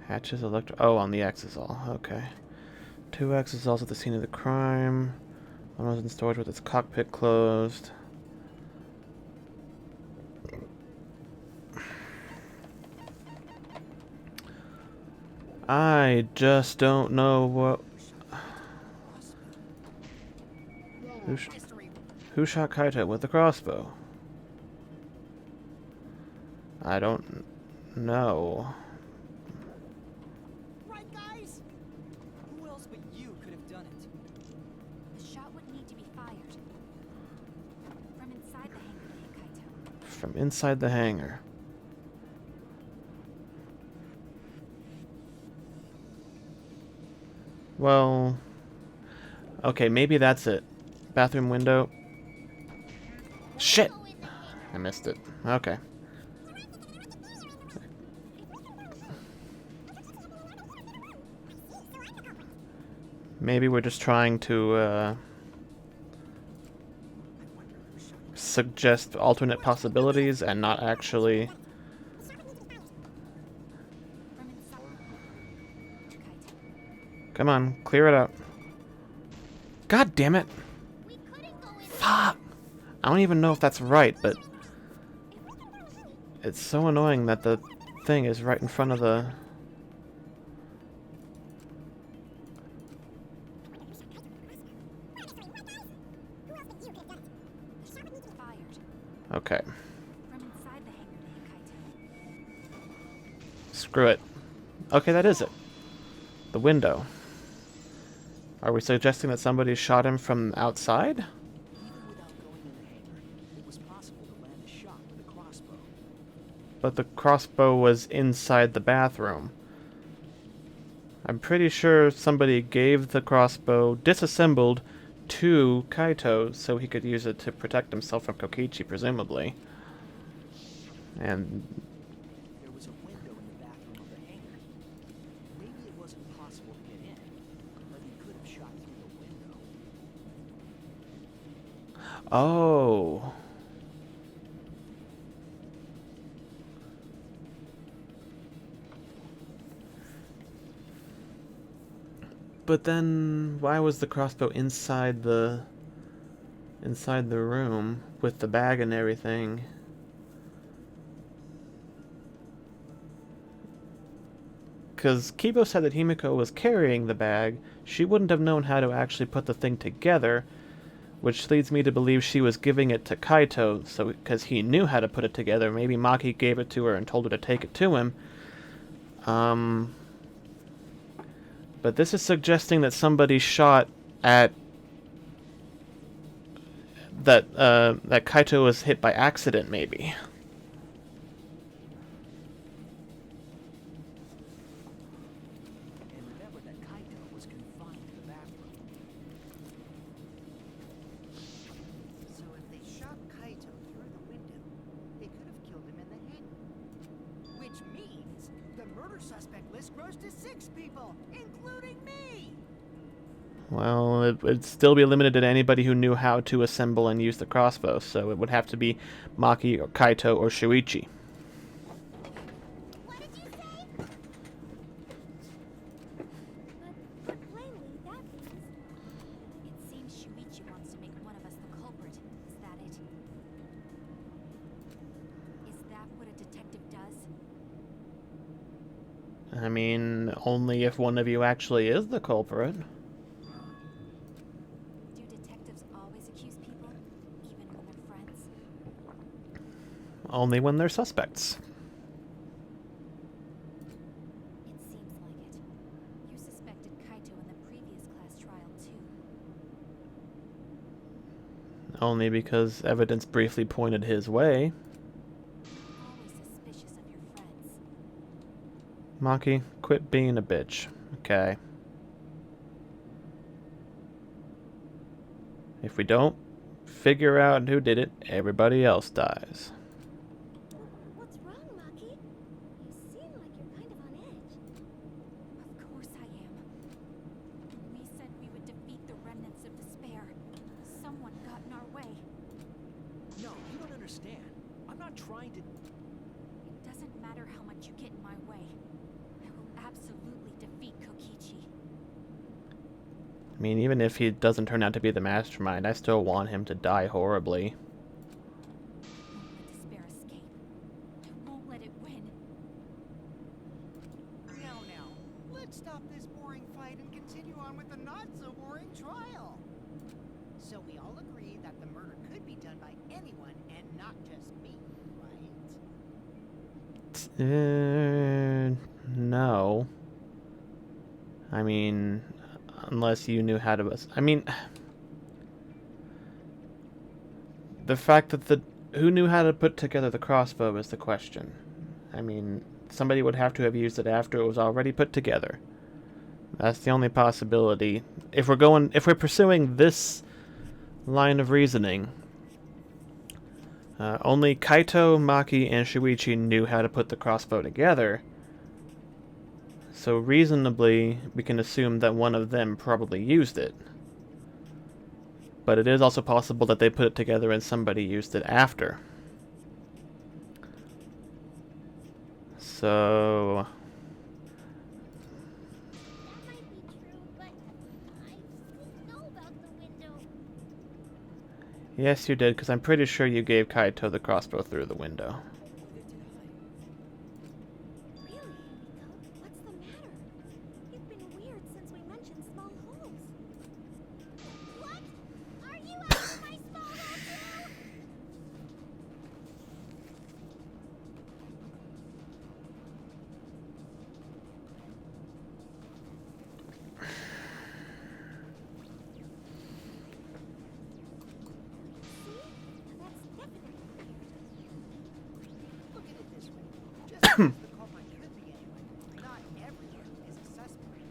Hatches electro... Oh, on the exisal. Okay. 2 exisals at the scene of the crime. One was in storage with its cockpit closed. I just don't know what... Who shot Kaito with the crossbow? I don't know. Right, guys? Who else but you could have done it? The shot would need to be fired. From inside the hangar to hit Kaito. From inside the hangar. Well... Okay, maybe that's it. Bathroom window. Shit! I missed it. Okay. Maybe we're just trying to suggest alternate possibilities and not actually... From inside to Kaito. Come on, clear it out. God damn it! We couldn't go in. Fuck! I don't even know if that's right, but... It's so annoying that the thing is right in front of the... Fired. Okay. From inside the hangar to hit Kaito. Screw it. Okay, that is it. The window. Are we suggesting that somebody shot him from outside? Even without going in the hangar, it was possible to land a shot with a crossbow. But the crossbow was inside the bathroom. I'm pretty sure somebody gave the crossbow, disassembled, to Kaito so he could use it to protect himself from Kokichi, presumably. And There was a window in the bathroom of the hangar. Maybe it wasn't possible to get in, but he could have shot through the window. oh. But then why was the crossbow inside the room with the bag and everything? Because Kibo said that Himiko was carrying the bag. She wouldn't have known how to actually put the thing together, which leads me to believe she was giving it to Kaito, so because he knew how to put it together. Maybe Maki gave it to her and told her to take it to him. But this is suggesting that somebody shot at... that Kaito was hit by accident, maybe. And remember that Kaito was confined to the bathroom. suspect list grows to 6 people, including me. Well, it would still be limited to anybody who knew how to assemble and use the crossbow, so it would have to be Maki or Kaito or Shuichi. What did you say? But plainly, that means... It seems Shuichi wants to make one of us the culprit. Is that it? Is that what a detective does? I mean, only if one of you actually is the culprit. Do detectives always accuse people, even when they're friends? Only when they're suspects. It seems like it. You suspected Kaito in the previous class trial, too. Only because evidence briefly pointed his way. Always suspicious of your friends. Maki, quit being a bitch. Okay. If we don't figure out who did it, everybody else dies. What's wrong, Maki? You seem like you're kind of on edge. Of course I am. When we said we would defeat the remnants of despair, someone got in our way. No, you don't understand. I'm not trying to... It doesn't matter how much you get in my way. I will absolutely defeat Kokichi. I mean, even if he doesn't turn out to be the mastermind, I still want him to die horribly. I won't let despair escape. I won't let it win. Now, let's stop this boring fight and continue on with the not-so-boring trial. So we all agree that the murder could be done by anyone and not just me, right? No. I mean, unless you knew how to... I mean... The fact that who knew how to put together the crossbow is the question. I mean, somebody would have to have used it after it was already put together. That's the only possibility. If we're pursuing this line of reasoning, only Kaito, Maki, and Shuichi knew how to put the crossbow together. So reasonably, we can assume that one of them probably used it. But it is also possible that they put it together and somebody used it after. So... That might be true, but I didn't know about the window. Yes, you did, because I'm pretty sure you gave Kaito the crossbow through the window. Really, Himiko? What's the matter? You've been weird since we mentioned small holes. What? Are you after my small hole too? See? That's definitely weird. Look at it this way. Just because the culprit could be anyone, not everyone is a suspect.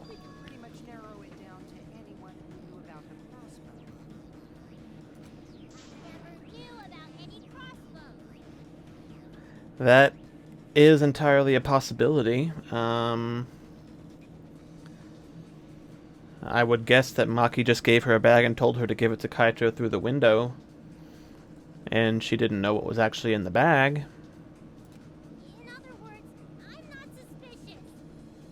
We can pretty much narrow it down to anyone who knew about the crossbow. Never knew about any crossbows. That is entirely a possibility. I would guess that Maki just gave her a bag and told her to give it to Kaito through the window. And she didn't know what was actually in the bag. In other words, I'm not suspicious.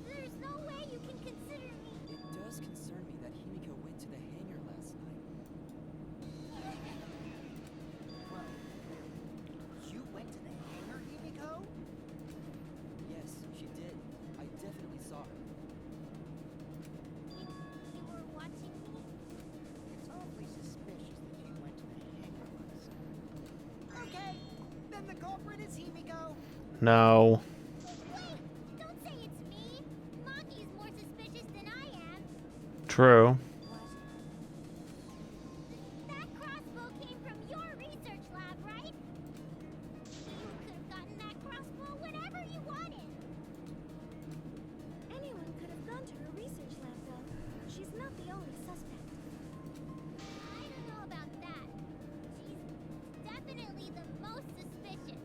There's no way you can consider me. It does concern me that Himiko went to the hangar last night. Well, you went to the hangar, Himiko? Yes, she did. I definitely saw her. You were watching me? It's awfully suspicious that you went to the hangar last night. Okay, then the culprit is Himiko. No. Wait! Don't say it's me! Maki's more suspicious than I am. True. That crossbow came from your research lab, right? You could have gotten that crossbow whenever you wanted. Anyone could have gone to her research lab, though. She's not the only suspect. I don't know about that. She's definitely the most suspicious.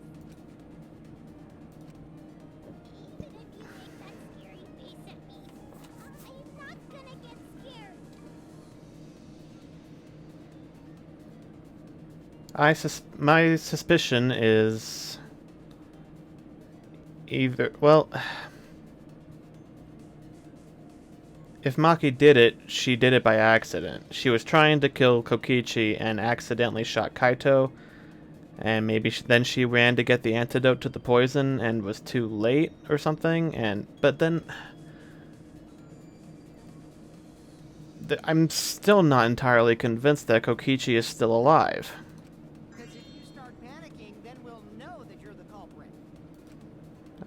My suspicion is either, well, if Maki did it, she did it by accident. She was trying to kill Kokichi and accidentally shot Kaito, and maybe then she ran to get the antidote to the poison and was too late or something, but then I'm still not entirely convinced that Kokichi is still alive. Because if you start panicking, then we'll know that you're the culprit.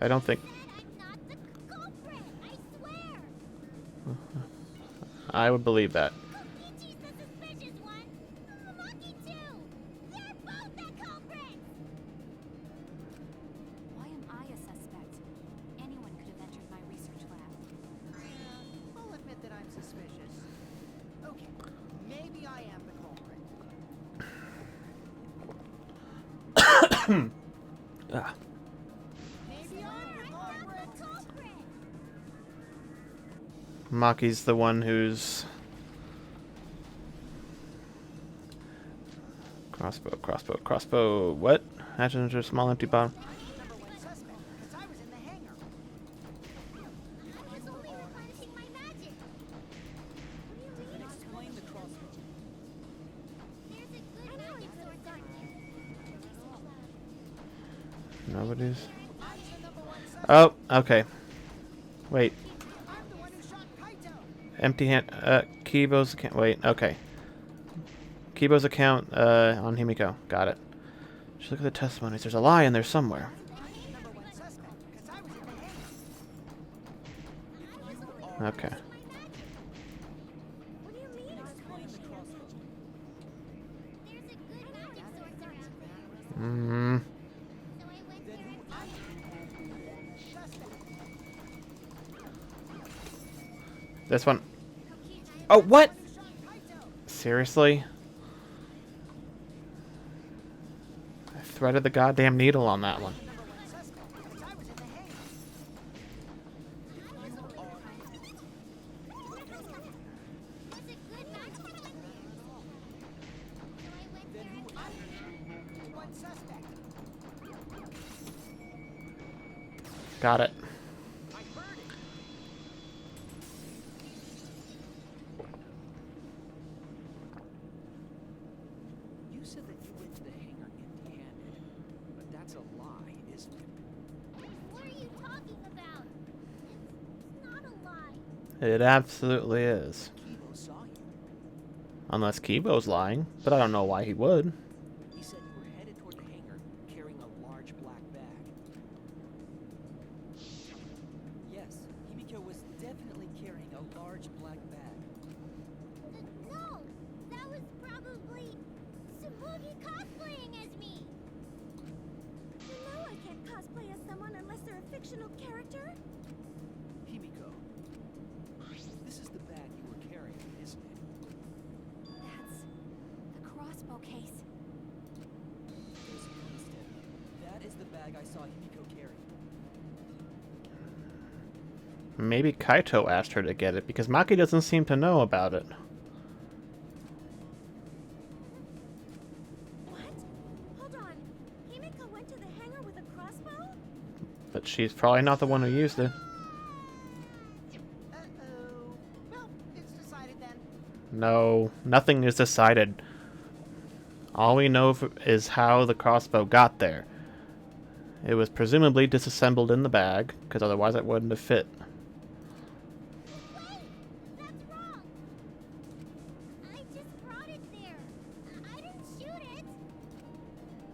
I don't think... I'm not the culprit, I swear! I would believe that. Kokichi's the suspicious one! Maki too! They're both the culprits! Why am I a suspect? Anyone could have entered my research lab. Yeah, I'll admit that I'm suspicious. Okay, maybe I am the culprit. Ah. Maybe I'm the culprit. Maki's the one who's... Crossbow. What? Hatch into a small empty bottle. Number one suspect, because I was in the hangar. I was only replenishing my magic! What do you mean? Explain the crossbow. There's a good magic source out here. Nobody's... I was the number one suspect. Oh, okay. Wait. I'm the one who shot Kaito. Empty hand... Kibo's account... Wait, okay. Kibo's account, on Himiko. Got it. Just look at the testimonies. There's a lie in there somewhere. Number one suspect, because I was in the hangar. Okay. What do you mean? Explain the crossbow. There's a good magic source around here. Mm-hmm. So I went there and Suspect. This one. Oh, what? Who shot Kaito? Seriously? I threaded the goddamn needle on that one. Number one suspect, because I was in the hangar. there's a good magic source there. So I went there and One suspect. Got it. I heard it. You said that you went to the hangar empty-handed, but that's a lie, isn't it? what are you talking about? It's not a lie. It absolutely is. Kibo saw you. Unless Kibo's lying, but I don't know why he would. He said you were headed toward the hangar carrying a large black bag. Yes, Himiko was definitely carrying a large black bag. No, that was probably Samugi cosplaying as me. You know I can't cosplay as someone unless they're a fictional character. Himiko, this is the bag you were carrying, isn't it? That's the crossbow case. There's one step. That is the bag I saw Himiko carry. Maybe Kaito asked her to get it, because Maki doesn't seem to know about it. What? Hold on. Himiko went to the hangar with a crossbow? But she's probably not the one who used it. Uh-oh. Well, it's decided then. No, nothing is decided. All we know is how the crossbow got there. It was presumably disassembled in the bag, because otherwise it wouldn't have fit. Wait, that's wrong. I just brought it there. I didn't shoot it.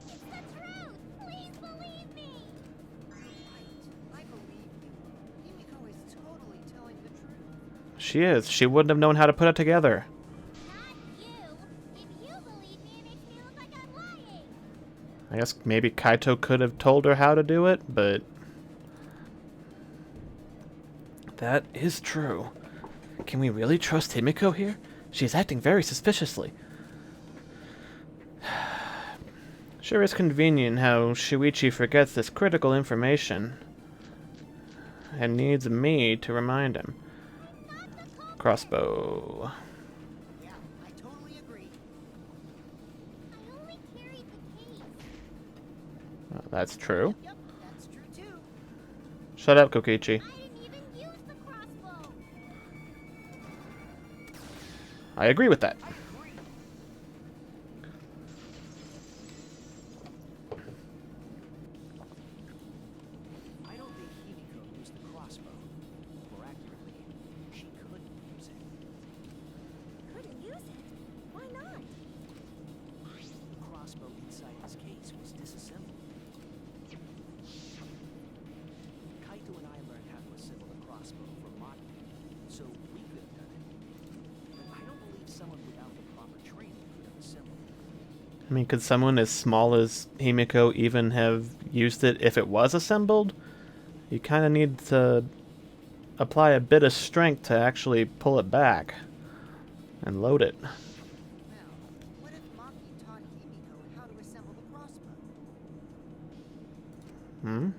It's the truth. Please believe me. I believe you. Himiko is totally telling the truth. She is. She wouldn't have known how to put it together. Not you. If you believe me, it makes me look like I'm lying. I guess maybe Kaito could have told her how to do it, but... That is true. Can we really trust Himiko here? She is acting very suspiciously. Sure is convenient how Shuichi forgets this critical information and needs me to remind him. Crossbow. Yeah, I totally agree. I only carried That's true. Yep, that's true too. Shut up, Kokichi. I didn't even use the crossbow. I agree with that. I agree. I don't think Himiko used the crossbow. More accurately, she couldn't use it. Couldn't use it. Why not? The crossbow inside his case was disassembled. Kaito and I learned how to assemble the crossbow from Maki, so we could have done it. But I don't believe someone without the proper training could have assembled it. I mean, could someone as small as Himiko even have used it if it was assembled? You kind of need to apply a bit of strength to actually pull it back and load it. Now, what if Maki taught Himiko how to assemble the crossbow? Hmm?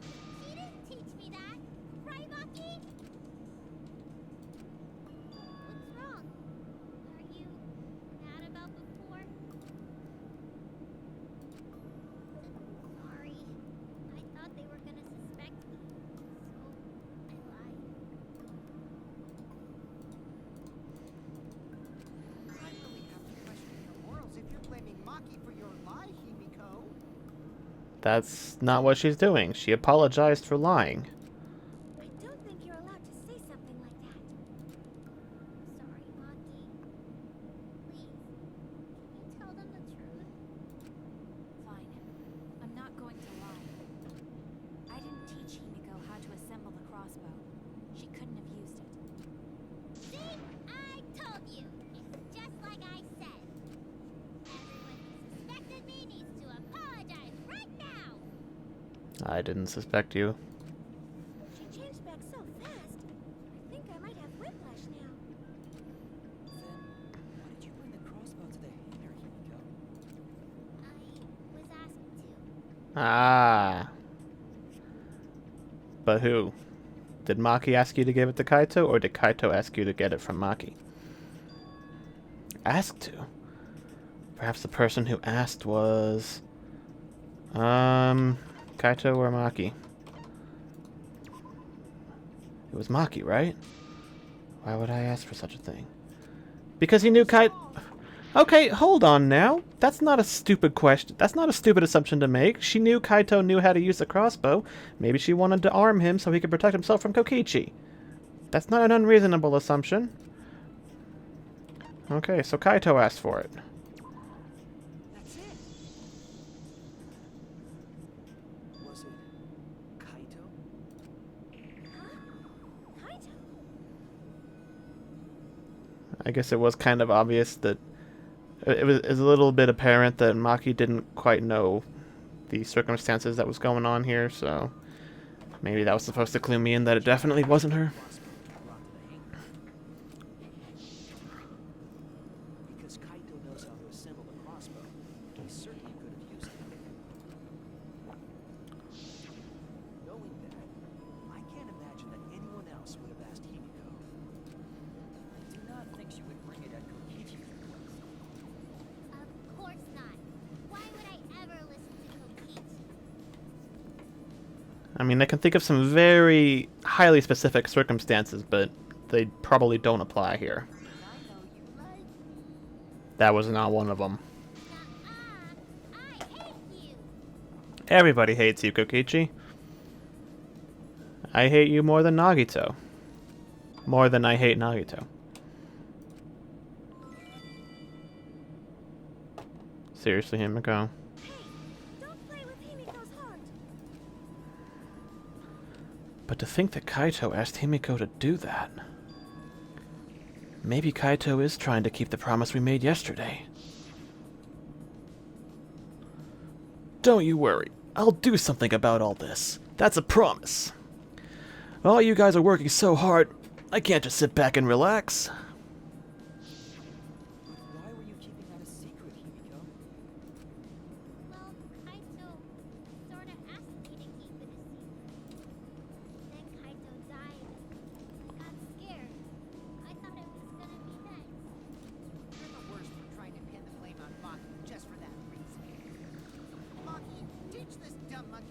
She didn't teach me that. Right, Maki? What's wrong? Are you mad about before? Sorry. I thought they were gonna suspect me. So, I lied. I really have to question your morals if you're blaming Maki for your lie, Himiko. That's not what she's doing. She apologized for lying. I don't think you're allowed to say something like that. Sorry, Maki. Please, can you tell them the truth? Fine. I'm not going to lie. I didn't teach Himiko how to assemble the crossbow. She couldn't have used it. See? I told you. It's just like I said. Everyone who suspected me needs to apologize right now. I didn't suspect you. She changed back so fast. I think I might have whiplash now. Then, why did you bring the crossbow to the hangar, Himiko? I was asked to. Ah. But who? Did Maki ask you to give it to Kaito, or did Kaito ask you to get it from Maki? Asked to? Perhaps the person who asked was... Kaito or Maki? It was Maki, right? Why would I ask for such a thing? Because he knew Kaito... Okay, hold on now. That's not a stupid question. That's not a stupid assumption to make. She knew Kaito knew how to use the crossbow. Maybe she wanted to arm him so he could protect himself from Kokichi. That's not an unreasonable assumption. Okay, so Kaito asked for it. That's it. Was it Kaito? Kaito? I guess it was kind of obvious that it was a little bit apparent that Maki didn't quite know the circumstances that was going on here, so maybe that was supposed to clue me in that it definitely wasn't her. Because Kaito knows how to assemble the crossbow, he certainly could have used it. Knowing that, I can't imagine that anyone else would have asked Himiko. I do not think she would bring it at Kokichi's request. Of course not. Why would I ever listen to Kokichi? I mean, I can think of some very highly specific circumstances, but they probably don't apply here. I know you like me. That was not one of them. Nuh-uh. I hate you. Everybody hates you, Kokichi. I hate you more than Nagito. More than I hate Nagito. Seriously, Himiko. Hey, don't play with Himiko's heart. But to think that Kaito asked Himiko to do that. Maybe Kaito is trying to keep the promise we made yesterday. Don't you worry. I'll do something about all this. That's a promise. All you guys are working so hard, I can't just sit back and relax. Why were you keeping that a secret, Himiko? Well, Kaito sorta asked me to keep it a secret. Then Kaito died. I got scared. I thought it was gonna be next. You're the worst for trying to pin the blame on Maki just for that reason. Maki, teach this dumb monkey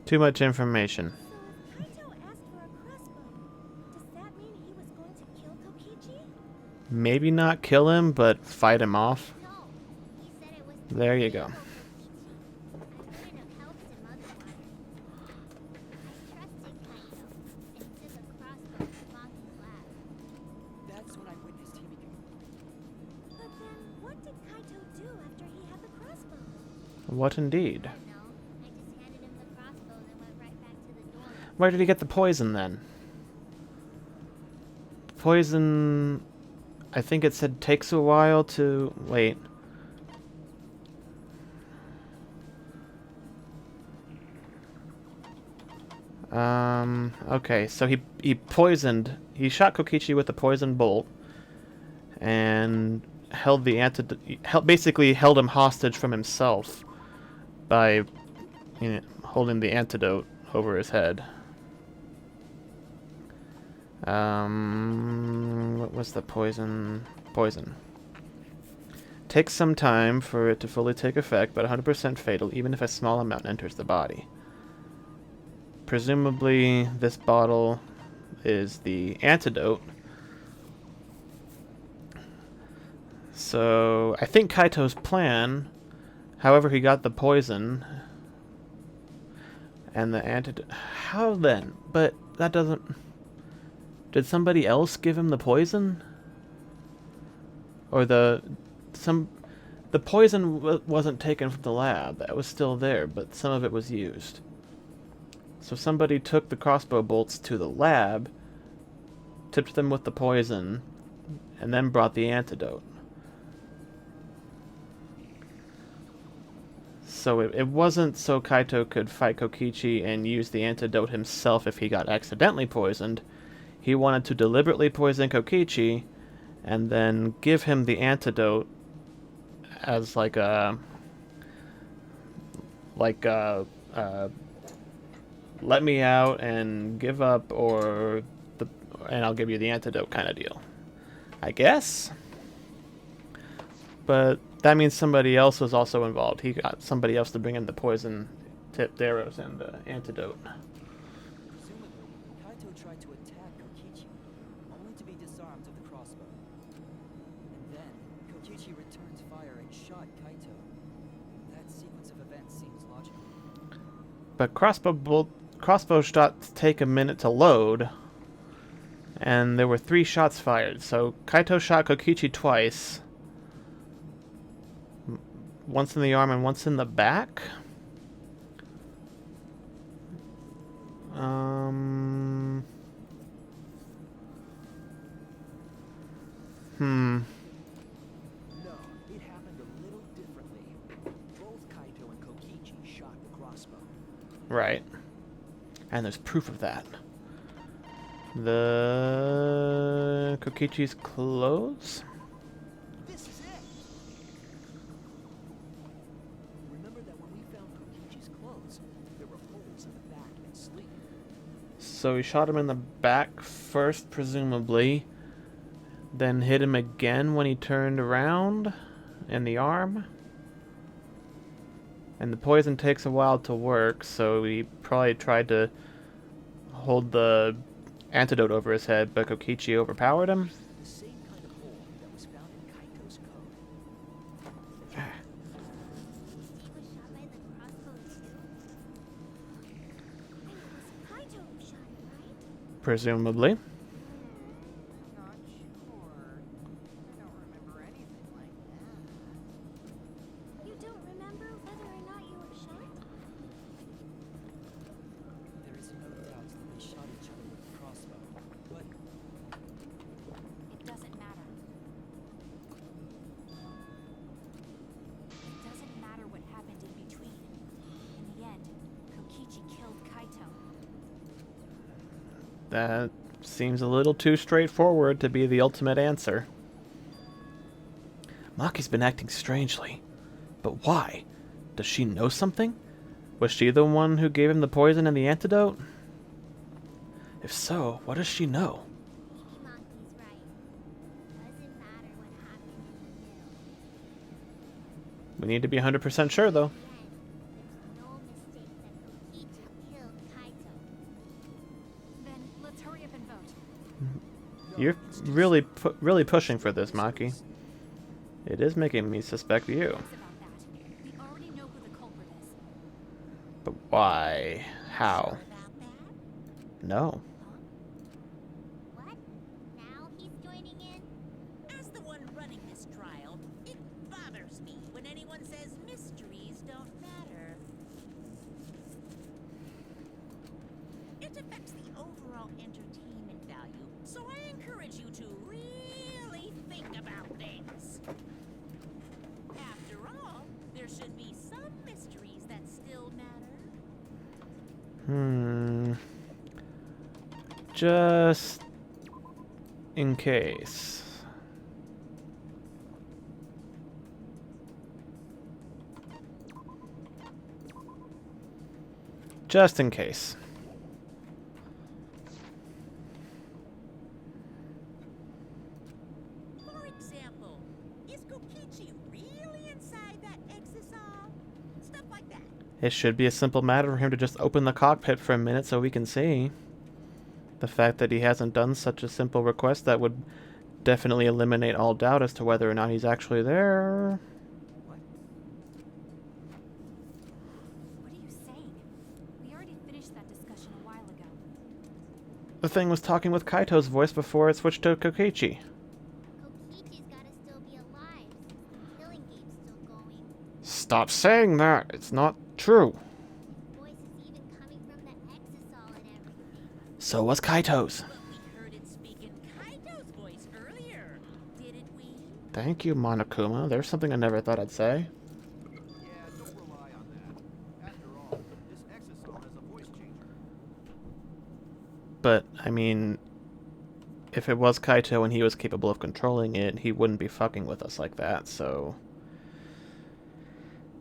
Too much information. So if Kaito asked for a crossbow, does that mean he was going to kill Kokichi? Maybe not kill him, but fight him off. No, he said it was to There you kill go. Kokichi. I wouldn't have helped him otherwise. I trusted Kaito and took a crossbow to Maki's lab. That's when I witnessed Hibiki. But then, what did Kaito do after he had the crossbow? What indeed? I don't know. I just handed him the crossbow and went right back to the door. Where did he get the poison then? Poison, I think it said takes a while to... Wait. Okay, so he poisoned... He shot Kokichi with a poison bolt and held the antidote... Basically held him hostage from himself by holding the antidote over his head. What was the poison? Poison. Takes some time for it to fully take effect, but 100% fatal, even if a small amount enters the body. Presumably, this bottle is the antidote. So, I think Kaito's plan, however he got the poison, and the antidote... How then? But that doesn't... Did somebody else give him the poison? Or the poison wasn't taken from the lab. That was still there, but some of it was used. So somebody took the crossbow bolts to the lab, tipped them with the poison, and then brought the antidote. So it wasn't so Kaito could fight Kokichi and use the antidote himself if he got accidentally poisoned. He wanted to deliberately poison Kokichi and then give him the antidote as like a let me out and give up, and I'll give you the antidote kind of deal, I guess. But that means somebody else was also involved. He got somebody else to bring in the poison tipped arrows and the antidote. Presumably, Kaito tried to attack Kokichi, only to be disarmed with the crossbow. And then, Kokichi returned fire and shot Kaito. That sequence of events seems logical. But crossbow shots take a minute to load, and there were 3 shots fired. So Kaito shot Kokichi twice. Once in the arm and once in the back. No, it happened a little differently. Both Kaito and Kokichi shot the crossbow. Right. And there's proof of that. The Kokichi's clothes? This is it! Remember that when we found Kokichi's clothes, there were holes in the back and sleeve. So he shot him in the back first, presumably. Then hit him again when he turned around in the arm. And the poison takes a while to work, so he probably tried to hold the antidote over his head, but Kokichi overpowered him. The same kind of hole that was found in Kaito's coat. He was shot by the crossbow too? And it was Kaito who shot him, right? Presumably. Not sure. I don't remember anything like that. You don't remember whether or not you were shot? There is no doubt that they shot each other with the crossbow. But It doesn't matter. It doesn't matter what happened in between. In the end, Kokichi killed Kaito. That seems a little too straightforward to be the ultimate answer. Maki's been acting strangely. But why? Does she know something? Was she the one who gave him the poison and the antidote? If so, what does she know? Maybe Monkey's right. Doesn't matter what happened in the middle. We need to be 100% sure, though. Again, there's no mistake that Kokichi killed You're really pushing for this, Maki. It is making me suspect you. About that. We already know who the culprit is. But why? How? About that? No. What? Now he's joining in? As the one running this trial, it bothers me when anyone says mysteries don't matter. It affects the overall entertainment value, so I encourage you to really think about things. After all, there should be some mysteries that still matter. Just in case. Just in case. For example, is Kokichi really inside that exisal? Stuff like that. It should be a simple matter for him to just open the cockpit for a minute so we can see. The fact that he hasn't done such a simple request, that would definitely eliminate all doubt as to whether or not he's actually there. What? What are you saying? We already finished that discussion a while ago. The thing was talking with Kaito's voice before it switched to Kokichi. Kokichi's gotta still be alive since the killing game's still going. Stop saying that! It's not true. His voice is even coming from the exisal and everything. So was Kaito's. But we heard it speak in Kaito's voice earlier, didn't we? Thank you, Monokuma. There's something I never thought I'd say. Yeah, don't rely on that. After all, this exisal has a voice changer. But, I mean, if it was Kaito and he was capable of controlling it, he wouldn't be fucking with us like that, so...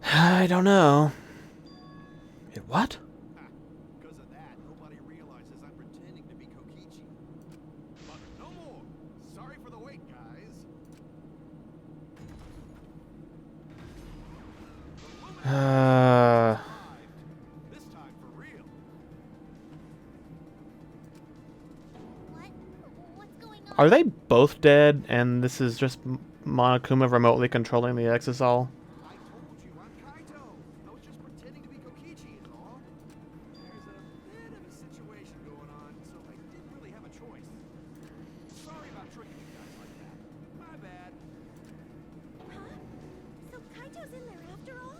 I don't know. What? Because of that, nobody realizes I'm pretending to be Kokichi. But no more. Sorry for the wait, guys. This time for real. What? What's going on? Are they both dead, and this is just Monokuma remotely controlling the Exisal? I told you I'm Kaito. I was just pretending to be Kokichi is all. There's a bit of a situation going on, so I didn't really have a choice. Sorry about tricking you guys like that. My bad. Huh? So Kaito's in there after all?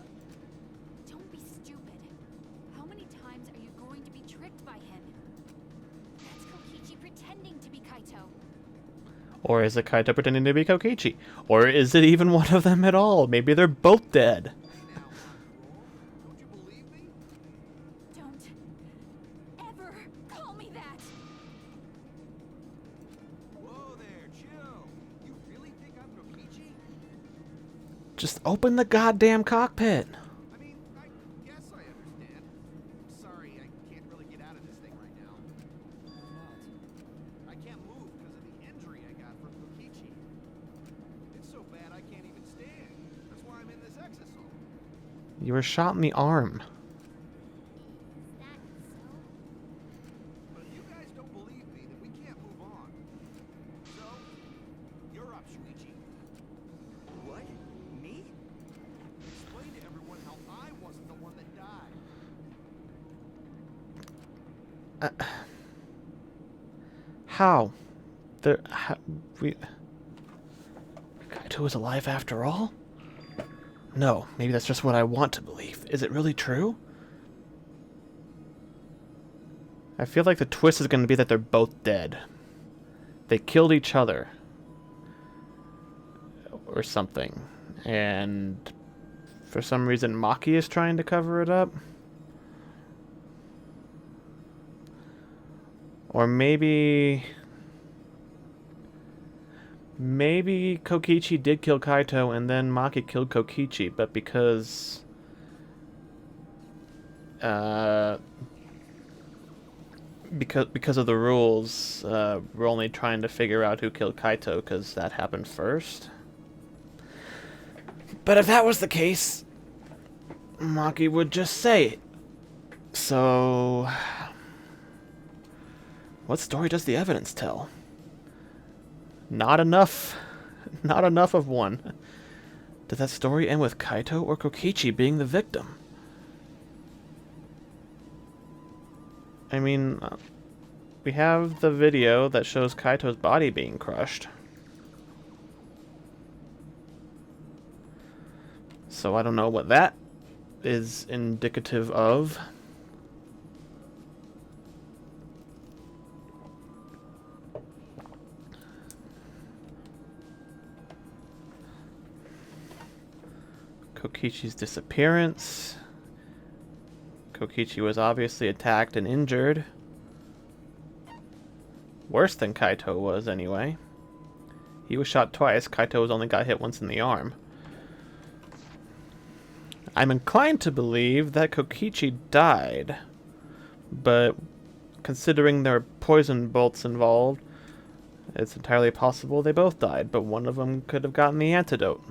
Don't be stupid. How many times are you going to be tricked by him? That's Kokichi pretending to be Kaito. Or is it Kaito pretending to be Kokichi? Or is it even one of them at all? Maybe they're both dead. Hey now, Roll. Don't you believe me? Don't ever call me that! Whoa there, chill. You really think I'm Kokichi? Just open the goddamn cockpit. I mean, I guess I understand. Sorry, I can't really get out of this thing right now. I can't move because of the injury I got from Kokichi. It's so bad I can't even stand. That's why I'm in this exisal. You were shot in the arm. Is that so? But if you guys don't believe me, then we can't move on. So, you're up, Shuichi. What? Me? Explain to everyone how I wasn't the one that died. How? Kaito was alive after all? No, maybe that's just what I want to believe. Is it really true? I feel like the twist is going to be that they're both dead. They killed each other. Or something. And for some reason Maki is trying to cover it up. Or maybe Kokichi did kill Kaito and then Maki killed Kokichi, but because of the rules, we're only trying to figure out who killed Kaito because that happened first. But if that was the case, Maki would just say it. So what story does the evidence tell? Not enough. Not enough of one. Did that story end with Kaito or Kokichi being the victim? I mean, we have the video that shows Kaito's body being crushed. So I don't know what that is indicative of. Kokichi's disappearance. Kokichi was obviously attacked and injured. Worse than Kaito was, anyway. He was shot twice. Kaito only got hit once in the arm. I'm inclined to believe that Kokichi died. But considering there are poison bolts involved, it's entirely possible they both died, but one of them could have gotten the antidote.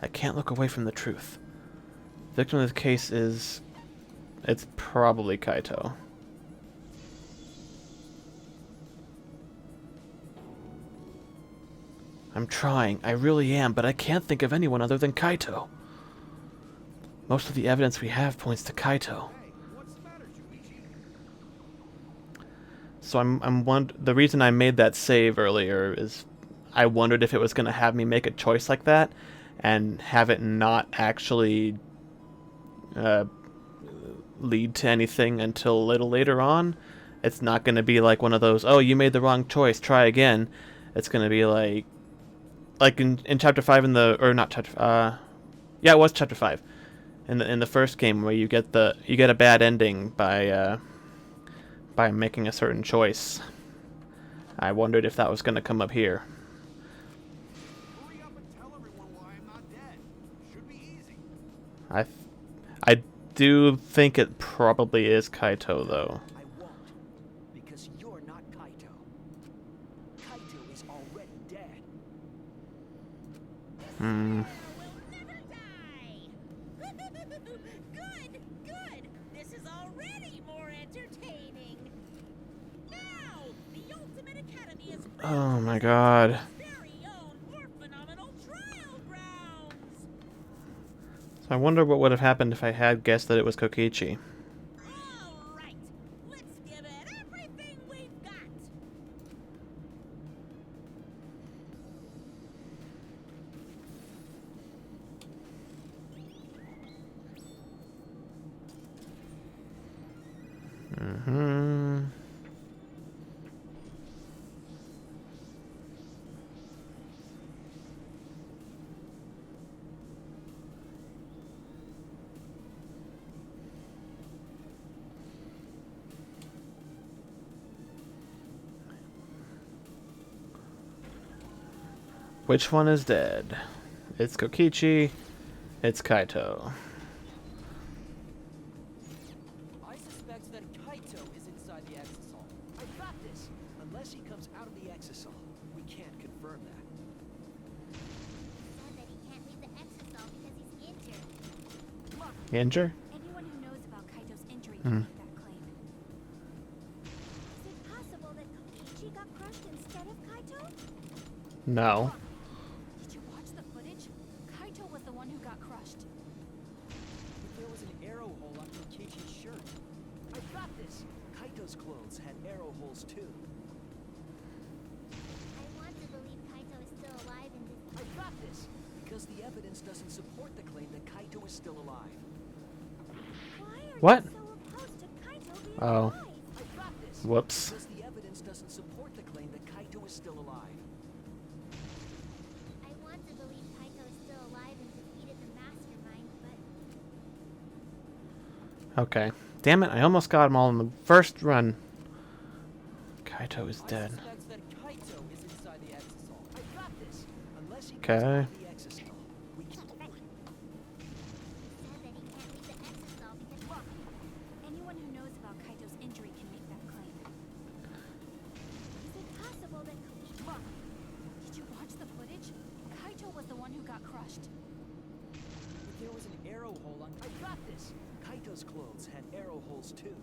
I can't look away from the truth. The victim of this case is... it's probably Kaito. I'm trying, I really am, but I can't think of anyone other than Kaito. Most of the evidence we have points to Kaito. Hey, what's the matter, Juichi? So the reason I made that save earlier is I wondered if it was going to have me make a choice like that and have it not actually lead to anything until a little later on. It's not going to be like one of those, oh, you made the wrong choice, try again. It's going to be like in chapter 5 in the, or not chapter, yeah, it was chapter 5 in the first game where you get a bad ending by making a certain choice. I wondered if that was going to come up here. Hurry up and tell everyone why I'm not dead. Should be easy. I do think it probably is Kaito, though. I won't, because you're not Kaito. Kaito is already dead. Hmm. Will never die. Good, good. This is already more entertaining. Now, the Ultimate Academy is Oh my god. its very own more phenomenal trial grounds. So I wonder what would have happened if I had guessed that it was Kokichi. All right, let's give it everything we've got. Mm-hmm. Which one is dead? It's Kokichi. It's Kaito. I suspect that Kaito is inside the exisal. I got this. Unless he comes out of the exisal, we can't confirm that. Said that he can't leave the exisal because he's injured. Injure? Anyone who knows about Kaito's injury can make that claim. Is it possible that Kokichi got crushed instead of Kaito? No. Did you watch the footage? Kaito was the one who got crushed. But there was an arrow hole on Kokichi's shirt. I got this. Kaito's clothes had arrow holes too. I want to believe Kaito is still alive in this. I got this. Because the evidence doesn't support the claim that Kaito is still alive. Why are What? you so opposed to Kaito being Oh. alive? I got this. Whoops. Because the evidence doesn't support the claim that Kaito is still alive. I want to believe Kaito is still alive and defeated the mastermind, but Okay. Damn it, I almost got them all in the first run. Kaito is I dead. suspect that Kaito is inside the exisal. I got this. Unless he Okay. comes out of the exisal, we can't. said that he can't leave the exisal because Anyone who knows about Kaito's injury can make that claim. is it possible that Kokichi... Did you watch the footage? Kaito was the one who got crushed. But there was an arrow hole on. I got this. Kaito's clothes had arrow holes too.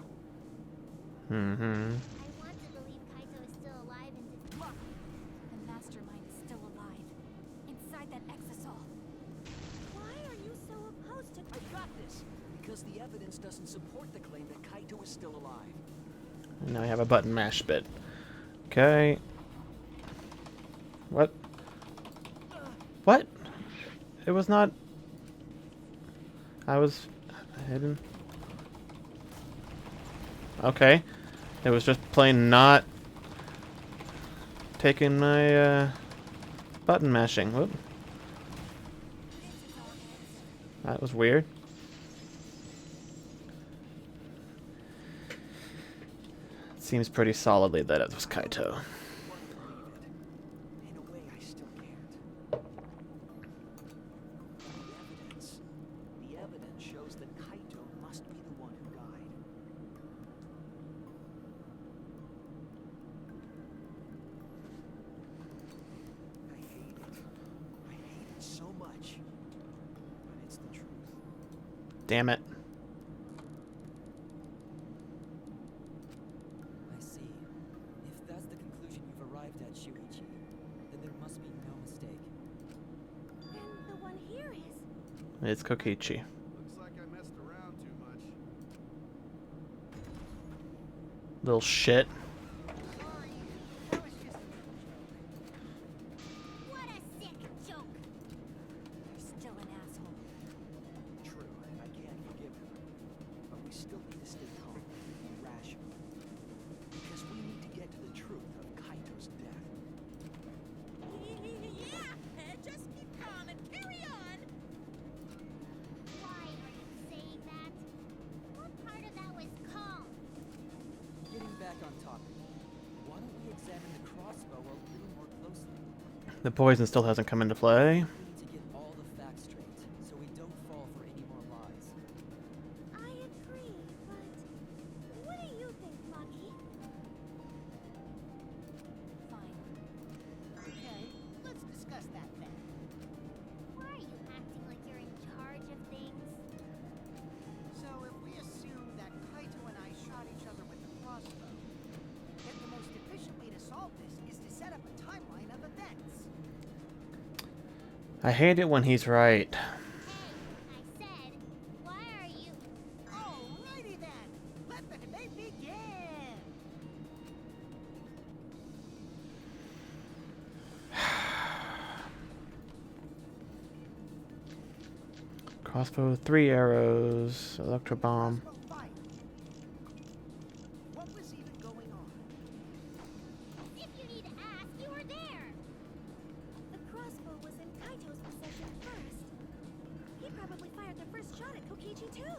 Mm-hmm. I want to believe Kaito is still alive and than Exisol. Why are you so opposed to... I got this! Because the evidence doesn't support the claim that Kaito is still alive. And now I have a button mash bit. Okay. What? What? It was not... I was hidden. Okay. It was just plain not taking my button mashing. Whoop. That was weird. Seems pretty solidly that it was Kaito. In a way, I still can't. The evidence shows that Kaito must be the one who died. I hate it. I hate it so much. But it's the truth. Damn it. I see. If that's the conclusion you've arrived at, Shuichi, then there must be no mistake. Then the one here is... It's Kokichi. Looks like I messed around too much. Little shit. Sorry, that was just a little joke. What a sick joke! You're still an asshole. True, I can't forgive him. But we still need to stay calm and be rational. Because we need to get to the truth of Kaito's death. Yeah, just keep calm and carry on. Why are you saying that? What part of that was calm? Getting back on topic, why don't we examine the crossbow a little more closely? The poison still hasn't come into play. We need to get all the facts straight, so we don't fall for any more lies. I agree, but what do you think, Maki? Fine. Okay, let's discuss that then. Why are you acting like you're in charge of things? So if we assume that Kaito and I shot each other with the crossbow, then the most efficient way to solve this is to set up a timeline of events. I hate it when he's right. Hey, I said, why are you... Alrighty then, let the debate begin. Crossbow, 3 arrows, electro bomb. Crossbow fight. What was even going on? If you need to ask, you were there! The crossbow was in Kaito's possession first. He probably fired the first shot at Kokichi too.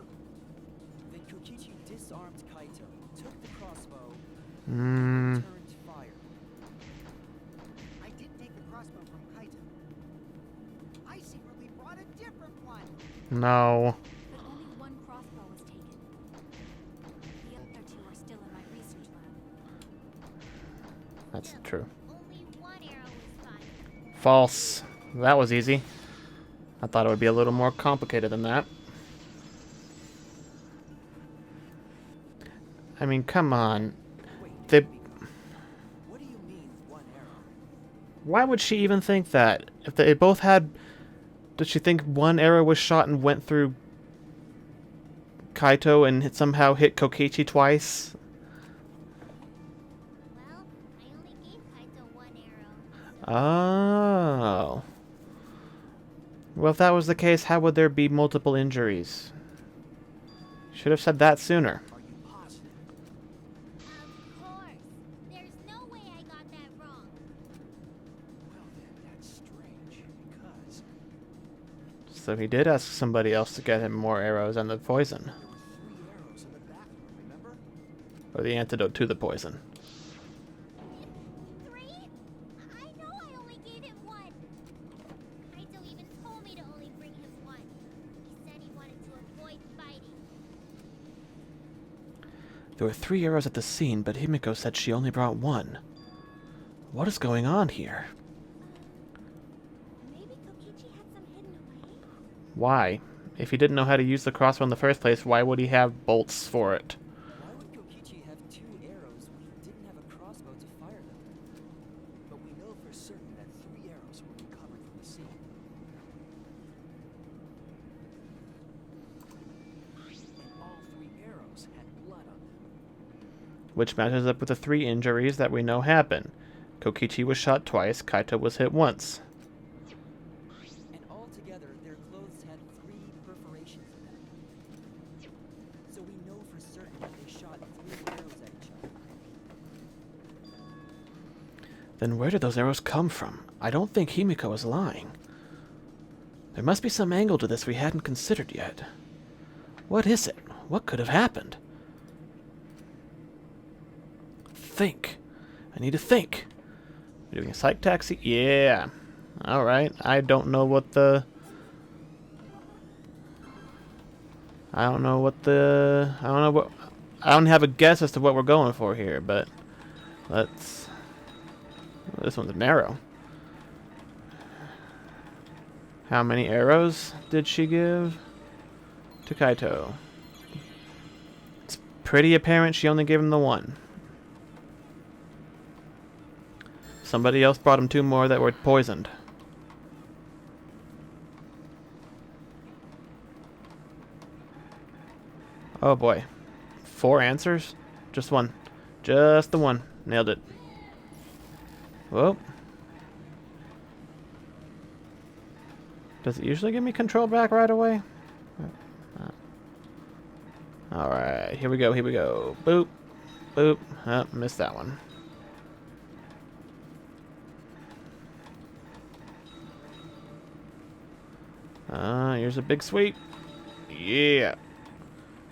Then Kokichi disarmed Kaito, took the crossbow, Hmm. turned fire. I didn't take the crossbow from Kaito. I secretly brought a different one. No. But only one crossbow was taken. The other two are still in my research lab. That's true. Only one arrow was fired. False. That was easy. I thought it would be a little more complicated than that. I mean, come on. Wait, They... what do you mean, one arrow? Why would she even think that? If they both had... Did she think one arrow was shot and went through Kaito and somehow hit Kokichi twice? Well, I only gave Kaito one arrow. Oh. Well, if that was the case, how would there be multiple injuries? Should have said that sooner. Are you positive? Of course. There's no way I got that wrong. Well then, that's strange, because So he did ask somebody else to get him more arrows and the poison. there were 3 arrows in the bathroom, remember? Or the antidote to the poison. 3? I know I only gave him one. Kaito even told me to only bring him one. He said he wanted to avoid fighting. There were 3 arrows at the scene, but Himiko said she only brought 1. What is going on here? Maybe Kokichi had some hidden away? Why? If he didn't know how to use the crossbow in the first place, why would he have bolts for it? Why would Kokichi have 2 arrows when he didn't have a crossbow to fire them? But we know for certain that 3 arrows were recovered from the scene. which matches up with the 3 injuries that we know happen. Kokichi was shot twice, Kaito was hit once. And altogether, their clothes had 3 perforations in them. So we know for certain that they shot 3 arrows at each other. Then where did those arrows come from? I don't think Himiko is lying. There must be some angle to this we hadn't considered yet. What is it? What could have happened? Think. I need to think. We're doing a psych taxi? Yeah. Alright. I don't know what the... I don't know what... I don't have a guess as to what we're going for here, but... Let's... This one's an arrow. How many arrows did she give to Kaito? It's pretty apparent she only gave him the 1. Somebody else brought him 2 more that were poisoned. Oh boy. 4 answers? Just 1. Just the 1. Nailed it. Whoa. Does it usually give me control back right away? Alright, here we go, here we go. Boop. Boop. Oh, missed that one. Here's a big sweep. Yeah.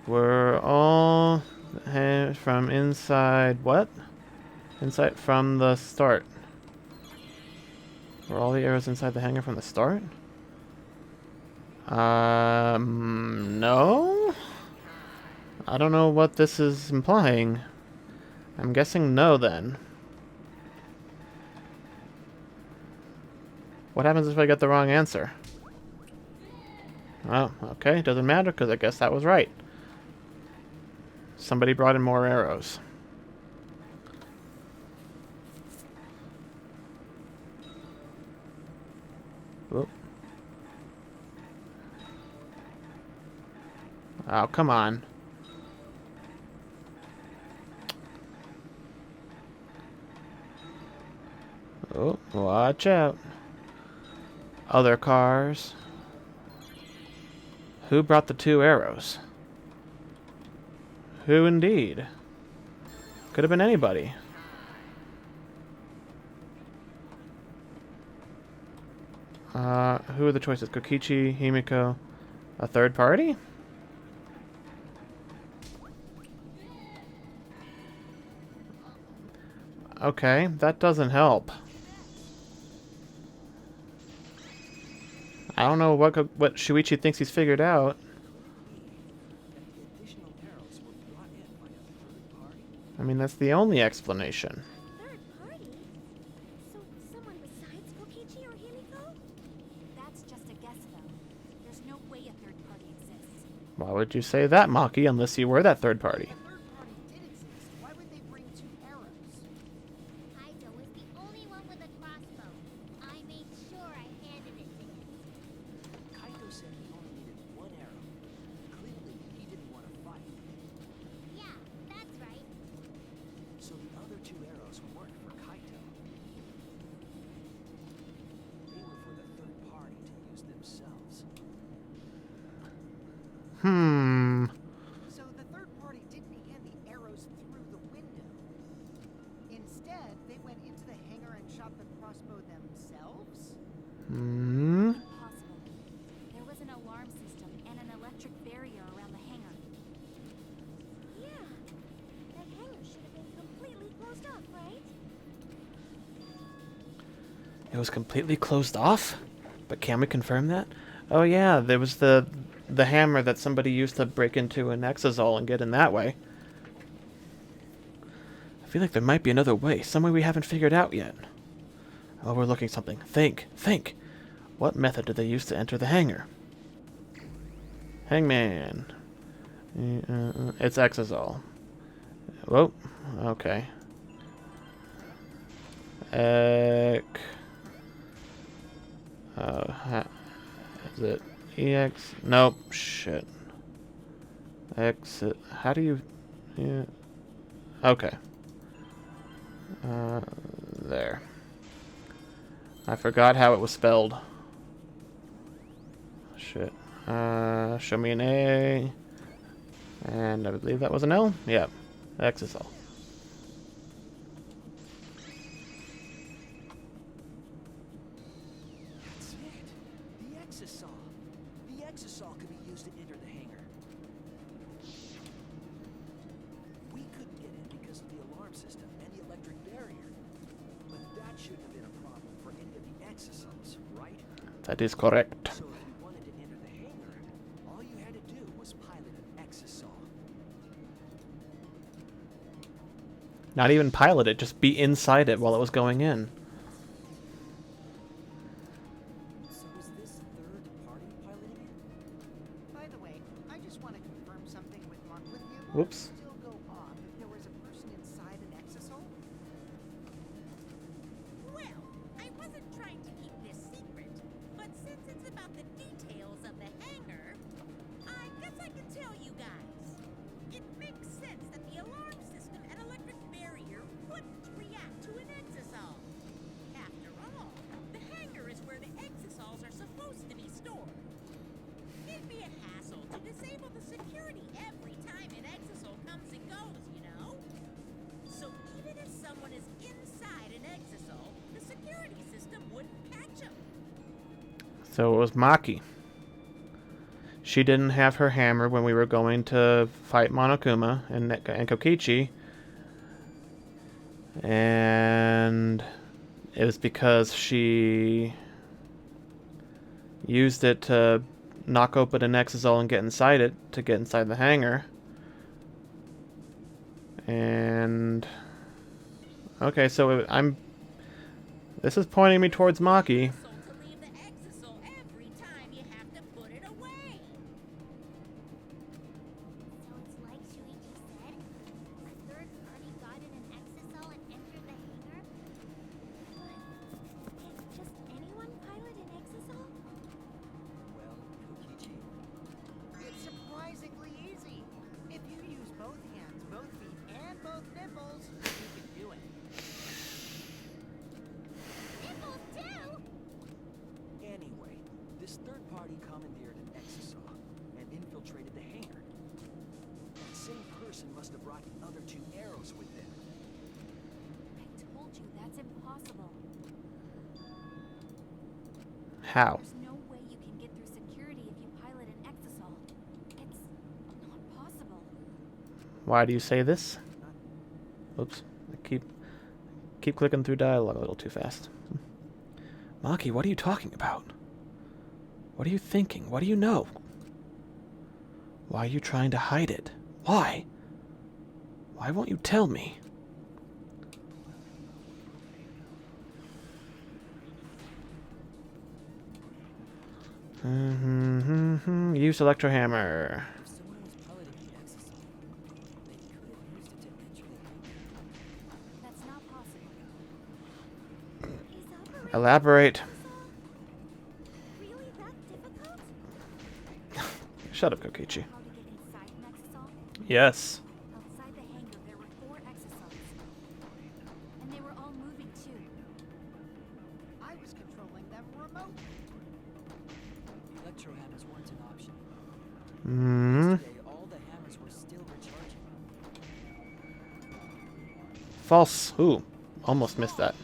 We're all from inside what? Inside from the start. Were all the arrows inside the hangar from the start? No? I don't know what this is implying. I'm guessing no then. What happens if I get the wrong answer? Oh, okay, doesn't matter because I guess that was right. Somebody brought in more arrows. Whoop. Oh, come on. Oh, watch out. Other cars. Who brought the 2 arrows? Who indeed? Could have been anybody. Who are the choices? Kokichi, Himiko, a third party? Okay, that doesn't help. I don't know what Shuichi thinks he's figured out. The additional arrows were brought in by a third party. I mean, that's the only explanation. Third party? So someone besides Kokichi or Himiko? That's just a guess, though. There's no way a third party exists. Why would you say that, Maki, unless you were that third party? If a third party did exist, why would they bring 2 arrows? Kaito was the only one with a crossbow. I made sure I handed it to him. Kaito said he only needed 1 arrow. Clearly, he didn't want to fight. Yeah, that's right. So the other 2 arrows weren't for Kaito. They were for the third party to use themselves. So the third party didn't hand the arrows through the window. Instead, they went into the hangar and shot the crossbow themselves? Impossible. There was an alarm system and an electric barrier around the hangar. Yeah. That hangar should have been completely closed off, right? It was completely closed off? But can we confirm that? Oh yeah, there was the hammer that somebody used to break into an exazole and get in that way. I feel like there might be another way, some way we haven't figured out yet. Oh, we're looking something. Think! What method did they use to enter the hangar? Hangman. It's exazole. Whoa. Okay. Is it EX? Nope. Shit. Exit. How do you... Yeah. Okay. There. I forgot how it was spelled. Shit. Show me an A. And I believe that was an L? Yep. Exisal. That's it. The exisal. The exisal could be used to enter the hangar. We couldn't get in because of the alarm system and the electric barrier. But that shouldn't have been a problem for any of the exisals, right? That is correct. So if you wanted to enter the hangar, all you had to do was pilot an exisal. Not even pilot it, just be inside it while it was going in. So is this third party piloting it? By the way, I just want to confirm something with Mark. Would the alarm Whoops. still go off if there was a person inside an exisal? Well, I wasn't trying to keep this secret, but since it's about the details of the hangar, I guess I can tell you guys. It makes sense that the alarm system and electric barrier wouldn't react to an exisal. After all, the hangar is where the exisals are supposed to be stored. It'd be a hassle to disable the security every time an exisal comes and goes, you know? So even if someone is inside an exisal, the security system wouldn't catch them. So it was Maki. She didn't have her hammer when we were going to fight Monokuma and Kokichi. And it was because she used it to knock open an exisal and get inside it, to get inside the hangar. And... okay, so this is pointing me towards Maki. So to leave the exisal every time you have to put it away. So it's like Shuichi said? A third party got in an exisal and entered the hangar? But can just anyone pilot an exisal? Well, Kokichi. It's surprisingly easy. If you use both hands, both feet, and both nipples, you can do it. Nipples too! Anyway, this third party commandeered an exisal and infiltrated the hangar. That same person must have brought the other two arrows with them. I told you that's impossible. How? There's no way you can get through security if you pilot an exisal. It's not possible. Why do you say this? Oops. I keep clicking through dialogue a little too fast. Maki, what are you talking about? What are you thinking? What do you know? Why are you trying to hide it? Why? Why won't you tell me? Use electro hammer. If someone was piloting the exisal, they could have used it to enter the hangar. That's not possible. Is operating Elaborate. an exisal really that difficult? Shut up, Kokichi. How to get inside an exisal? Yes. Outside the hangar, there were 4 exisals. And they were all moving too. I was controlling them remotely. The electro hammers weren't an option. Hmm. Today, all the hammers were still recharging. False. Ooh. Almost missed that.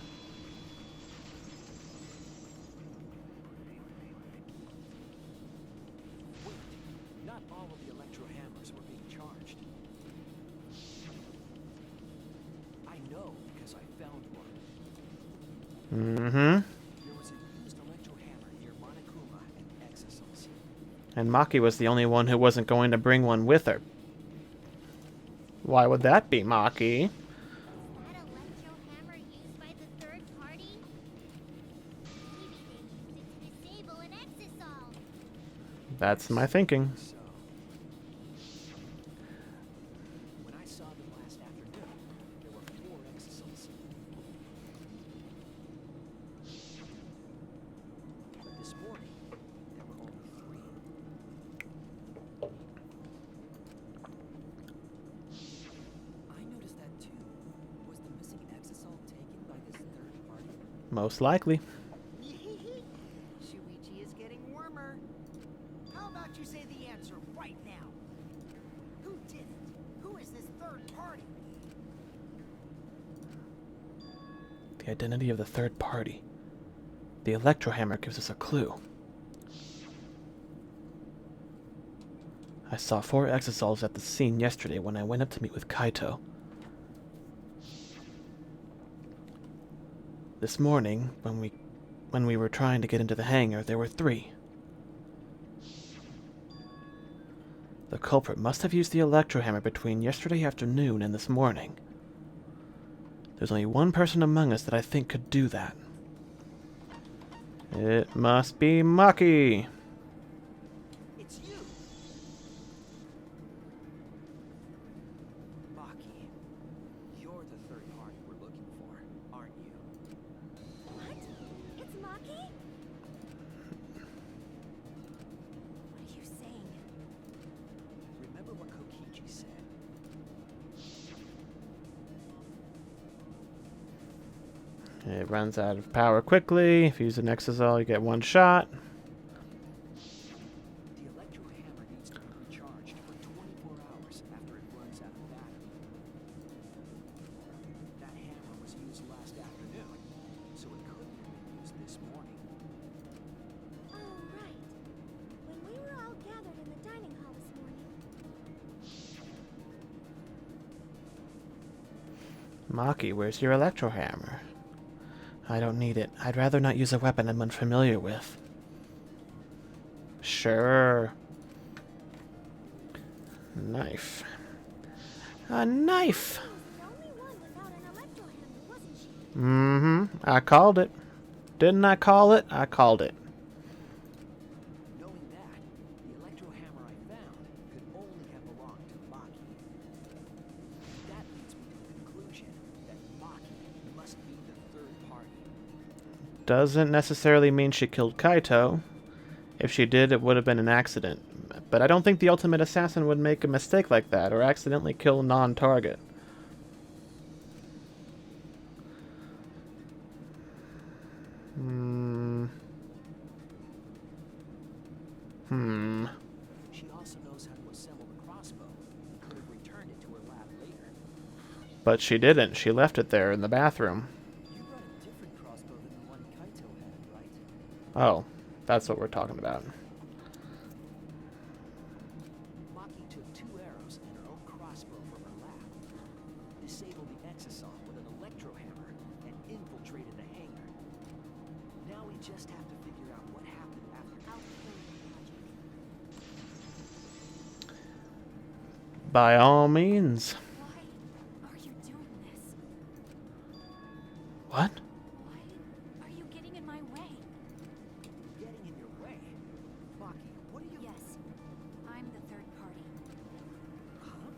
Wait, not all of the electro hammers were being charged. I know because I found one. Mm-hmm. There was a used electro hammer near Monokuma and exisals. And Maki was the only one who wasn't going to bring one with her. Why would that be, Maki? Is that electro hammer used by the third party? Maybe they used it to disable an exisal. That's my thinking. So, when I saw them last afternoon, there were 4 exisals. But this morning, there were only 3. I noticed that too. Most likely. Shuichi is getting warmer. How about you say the answer right now? Who did it? Who is this third party? The identity of the third party. The electrohammer gives us a clue. I saw 4 exosols at the scene yesterday when I went up to meet with Kaito. This morning, when we were trying to get into the hangar, there were 3. The culprit must have used the electrohammer between yesterday afternoon and this morning. There's only one person among us that I think could do that. It must be Maki. It's you! Maki, you're the third party we're looking for, aren't you? What? It's Maki? What are you saying? Remember what Kokichi said? It runs out of power quickly. If you use an exosol, you get 1 shot. The electrohammer needs to be recharged for 24 hours after it runs out of battery. That hammer was used last afternoon, so it couldn't have been used this morning. Oh, right. When we were all gathered in the dining hall this morning. Maki, where's your electrohammer? I don't need it. I'd rather not use a weapon I'm unfamiliar with. Sure. Knife. A knife! She was the only one without an electrohammer, wasn't she? Mm-hmm. I called it. Didn't I call it? I called it. Knowing that, the electrohammer I found could only have belonged to Maki. That leads me to the conclusion that Maki must be the third party. Doesn't necessarily mean she killed Kaito. If she did, it would have been an accident. But I don't think the ultimate assassin would make a mistake like that or accidentally kill a non-target. She also knows how to assemble the crossbow and could have returned it to her lab later. But she didn't. She left it there in the bathroom. You brought a different crossbow than the one Kaito had, right? Oh, that's what we're talking about. Maki took 2 arrows and her own crossbow from her lab, disabled the exosome with an electrohammer, and infiltrated the hangar. Now we just have to figure out what happened after. I'll kill your logic. By all means. Why are you doing this? What? Why are you getting in my way? Getting in your way. Maki, what are you... Yes, I'm the third party. Huh?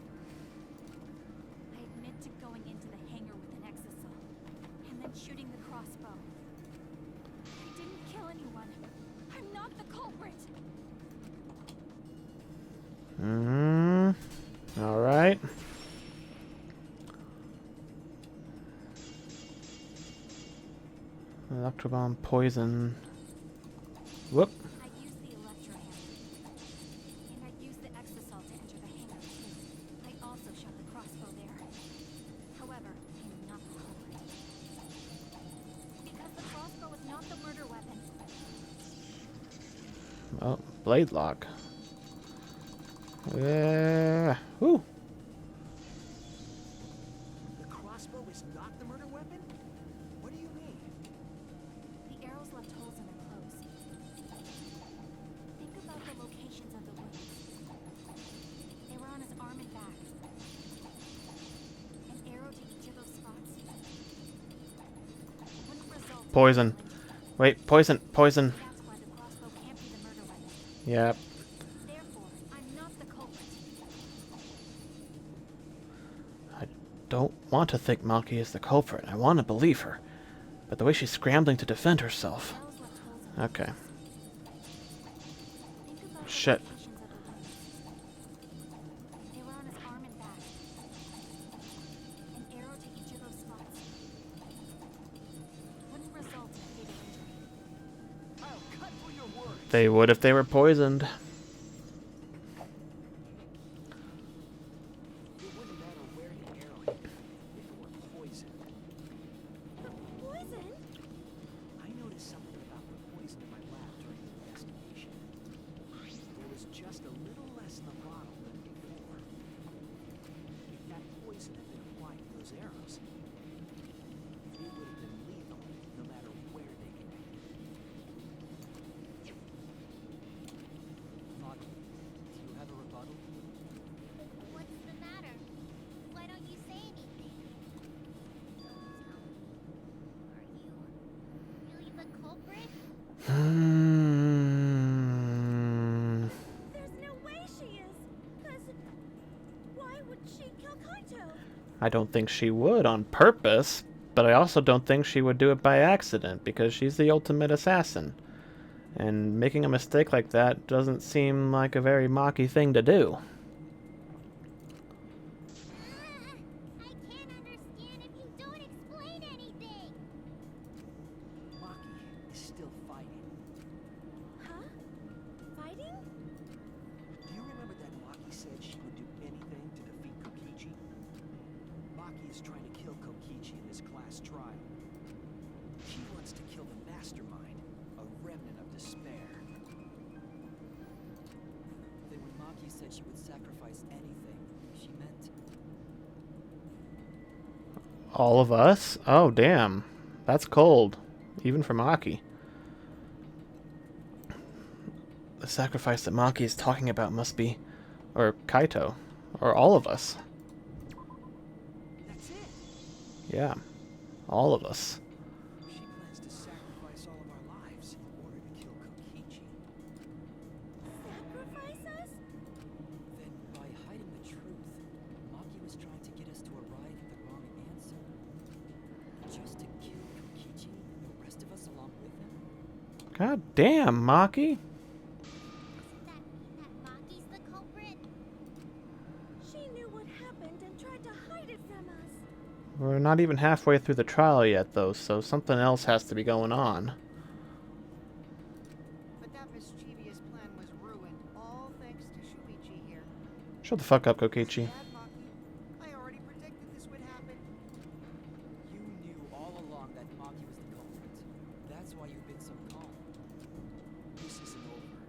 I admit to going into the hangar with an exosol, and then shooting the crossbow. I didn't kill anyone. I'm not the culprit. Alright. Electrobomb poison. Whoop. I used the electrohammer. And I used the exosol to enter the hangar too. I also shot the crossbow there. However, I'm not the culprit. Because the crossbow is not the murder weapon. Oh, blade lock. Whew. The crossbow is not the murder weapon? What do you mean? The arrows left holes in their clothes. Think about the locations of the wounds. They were on his arm and back. An arrow to each of those spots. Wouldn't result in Poison. Wait, poison, poison. That's why the crossbow can't be the murder weapon. Yep. Therefore, I'm not the culprit. I don't want to think Maki is the culprit. I want to believe her. But the way she's scrambling to defend herself. Arrows left holes in their Okay. clothes. Think about the Shit. locations of the wounds. They were on his arm and back. An arrow to each of those spots. Wouldn't result in They would if they were poisoned. It wouldn't matter where you arrow it if it were poison. Poison? I noticed something about the poison in my lab during the investigation. There was just a little less in the bottle than before. If that poison had been applied to those arrows, it would have been lethal no matter where they connected. Maki, do you have a rebuttal? What's the matter? Why don't you say anything? Don't tell me. Are you really the culprit? There's no way she is. 'Cause why would she kill Kaito? I don't think she would on purpose, but I also don't think she would do it by accident, because she's the ultimate assassin. And making a mistake like that doesn't seem like a very Maki thing to do. I can't understand if you don't explain anything. Maki is still fighting. Huh? Fighting? Do you remember that Maki said she would do anything to defeat Kokichi? Maki is trying to kill Kokichi in his class trial. She wants to kill the mastermind, a remnant of despair. Then when Maki said she would sacrifice anything, she meant... All of us? Oh, damn. That's cold. Even for Maki. The sacrifice that Maki is talking about must be... Or Kaito. Or all of us. That's it. Yeah. All of us. She plans to sacrifice all of our lives in order to kill Kokichi. Sacrifice us? Then, by hiding the truth, Maki was trying to get us to arrive at the wrong answer. Just to kill Kokichi and the rest of us along with him? God damn, Maki. Doesn't that mean that Maki's the culprit? She knew what happened and tried to hide it from us. We're not even halfway through the trial yet, though, so something else has to be going on. But that mischievous plan was ruined, all thanks to Shuichi here. Shut the fuck up, Kokichi. Bad, Maki. I already predicted this would happen. You knew all along that Maki was the culprit. That's why you've been so calm. This isn't over.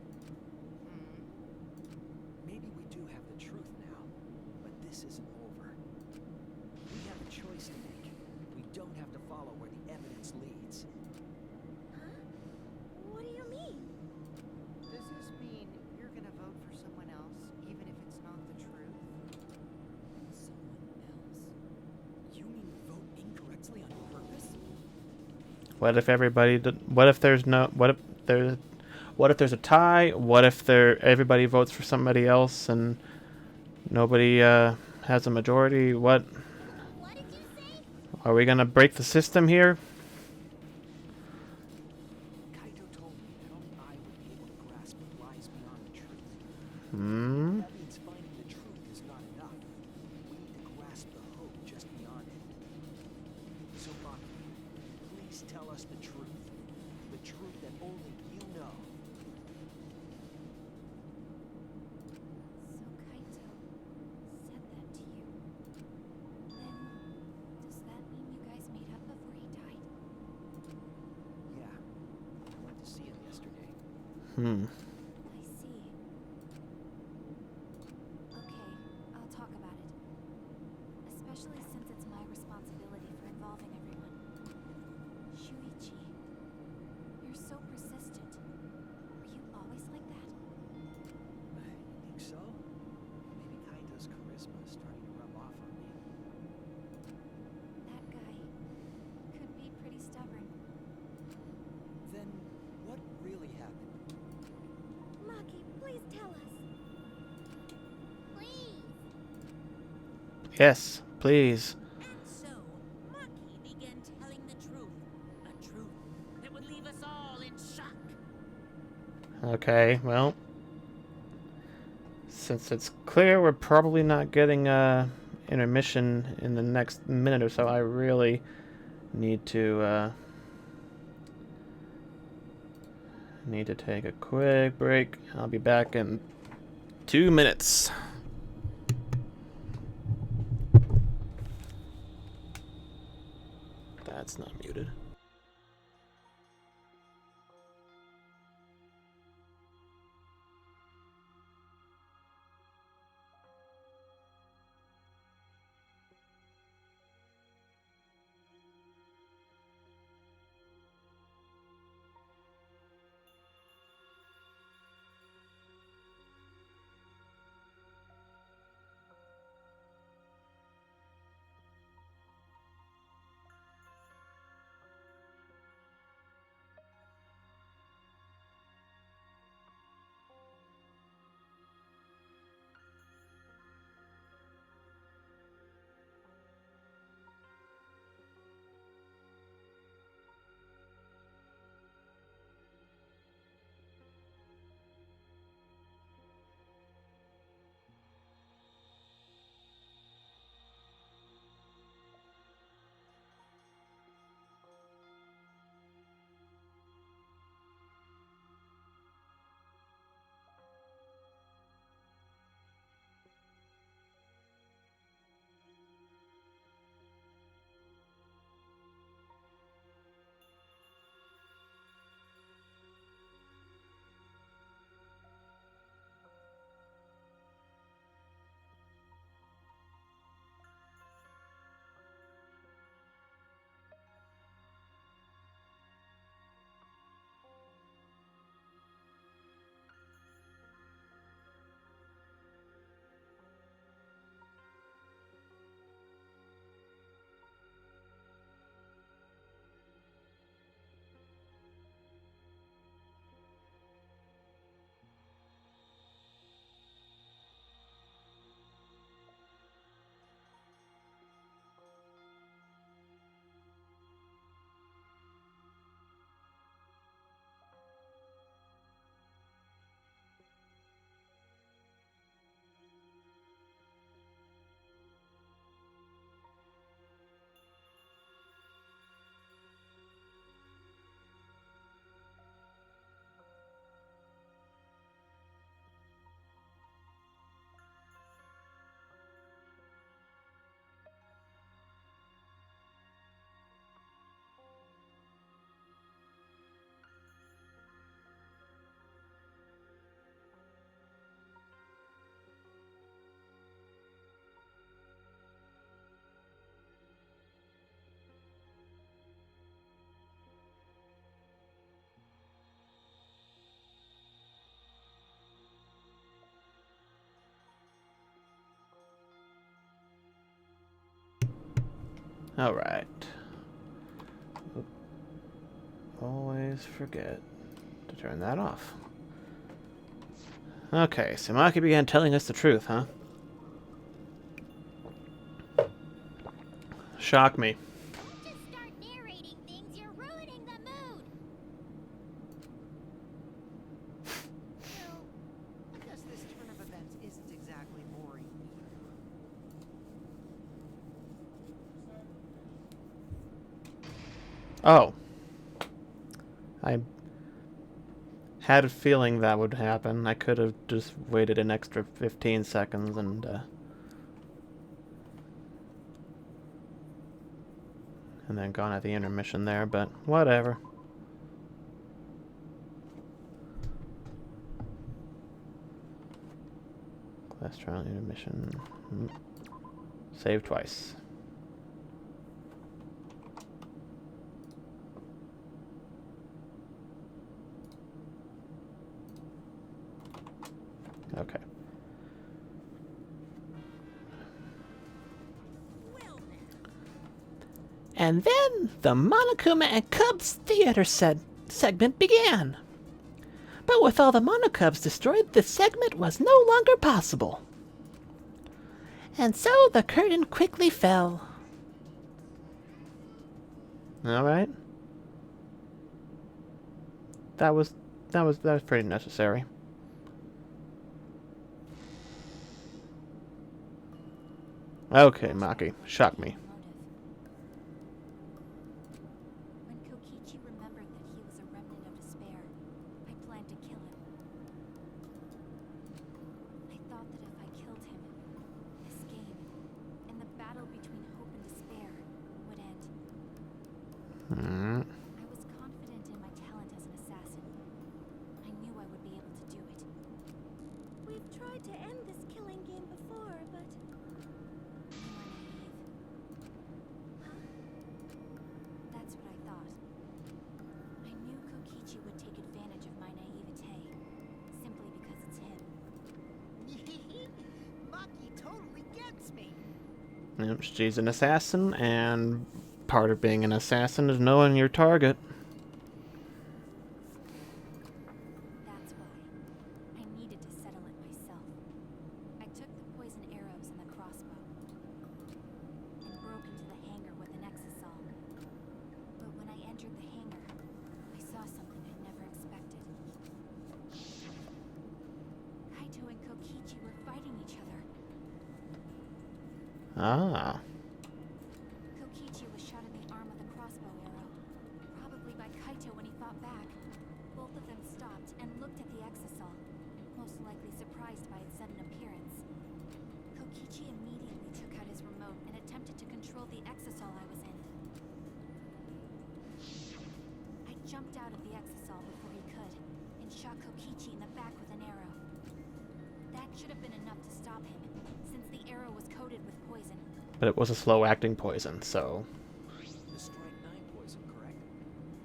Maybe we do have the truth now, but this isn't over. We have a choice to make. We don't have to follow where the evidence leads. Huh? What do you mean? Does this mean you're gonna vote for someone else, even if it's not the truth? Someone else? You mean vote incorrectly on purpose? What if everybody... What if there's no... What if there's a tie? What if everybody votes for somebody else and nobody has a majority? What... What did you say? Are we gonna break the system here? Kaito told me that only I would be able to grasp what lies beyond the truth. Hmm? That means finding the truth is not enough. We need to grasp the hope just beyond it. So, Maki, please tell us the truth. The truth that only you know. So Kaito said that to you. Then, does that mean you guys made up before he died? Yeah. I went to see him yesterday. Hmm. I see. Okay, I'll talk about it. Especially since it's my responsibility for involving everyone. Shuichi, you're so persistent. Were you always like that? You think so? Maybe Kaito's charisma is starting to rub off on me. That guy could be pretty stubborn. Then, what really happened? Maki, please tell us. Please. Yes, please. And so, Maki began telling the truth. A truth that would leave us all in shock. Okay, well... Since it's clear we're probably not getting intermission in the next minute or so, I really need to Need to take a quick break. I'll be back in 2 minutes. That's not muted. Alright. Always forget to turn that off. Okay, so Maki began telling us the truth, huh? Shock me. Don't just start narrating things, you're ruining the mood. Well, I guess this turn of events isn't exactly boring either. Oh. I had a feeling that would happen. I could have just waited an extra 15 seconds and then gone at the intermission there, but whatever. Class trial intermission. Save twice. Okay. Well then. And then the Monokuma and Cubs theater segment began. But with all the Monokubs destroyed, the segment was no longer possible. And so the curtain quickly fell. All right. That was pretty necessary. Okay, Maki, shock me. When Kokichi remembered that he was a remnant of despair, I tried to end this killing game before, but You were naive. huh? That's what I thought. I knew Kokichi would take advantage of my naivete, simply because it's him. Maki totally gets me. Yep, she's an assassin, and part of being an assassin is knowing your target. That's why. I needed to settle it myself. I took the poison arrows and the crossbow, and broke into the hangar with an exisal. But when I entered the hangar, I saw something I'd never expected. Kaito and Kokichi were fighting each other. Ah. Kokichi was shot in the arm with a crossbow arrow, probably by Kaito when he fought back. Both of them stopped and looked at the exisal, most likely surprised by its sudden appearance. Kokichi immediately took out his remote and attempted to control the exisal I was in. I jumped out of the exisal before he could, and shot Kokichi in the back with an arrow. That should have been enough to stop him, since the arrow was coated with poison. But it was a slow-acting poison, so... The strike 9 poison, correct?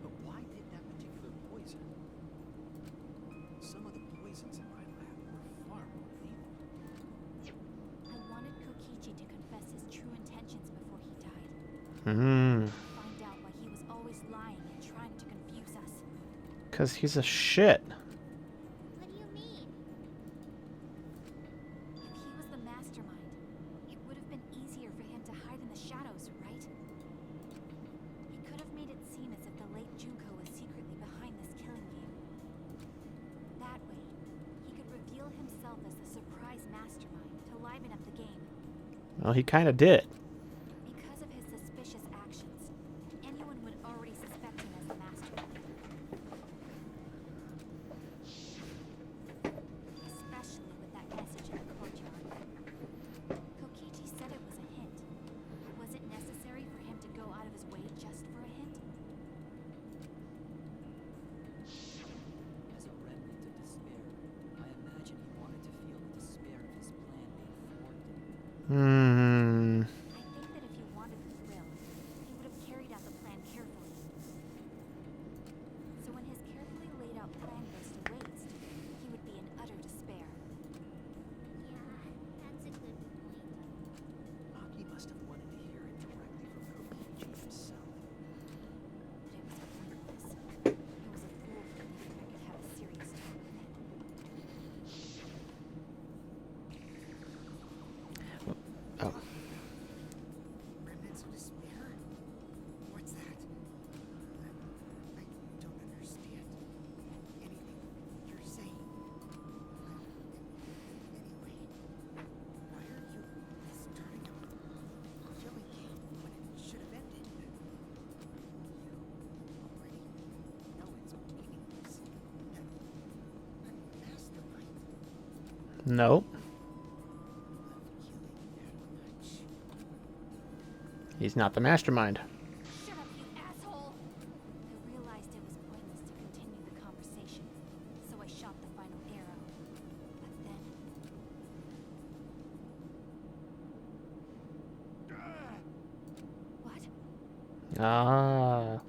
But why did that particular poison? Some of the poisons in my lab were far more lethal. I wanted Kokichi to confess his true intentions before he died. Find out why he was always lying and trying to confuse us. 'Cause he's a shit. What do you mean? If he was the mastermind, it would have been easier for him to hide in the shadows, right? He could have made it seem as if the late Junko was secretly behind this killing game. That way, he could reveal himself as the surprise mastermind to liven up the game. Well, he kind of did. Because of his suspicious actions, anyone would already suspect him as the mastermind. Especially with that message in the courtyard. Kokichi said it was a hint. Was it necessary for him to go out of his way just for a hint? As a remnant of despair, I imagine he wanted to feel the despair of his plan being thwarted. Hmm. I think that if he wanted the thrill, he would have carried out the plan carefully. So when his carefully laid out plan goes to waste, he would be in utter despair. Yeah, that's a good point. Maki must have wanted to hear it directly from Kokichi himself. But it was pointless. He was a fool for thinking I could have a serious talk with him. Oh. Remnants of despair? What's that? I don't understand anything you're saying. Anyway, why are you starting a killing game when it should have ended? You already know it's meaningless. I'm mastermind. No. Love killing that much. He's not the mastermind. Shut up, you asshole! I realized it was pointless to continue the conversation, so I shot the final arrow. But then, what? Ah.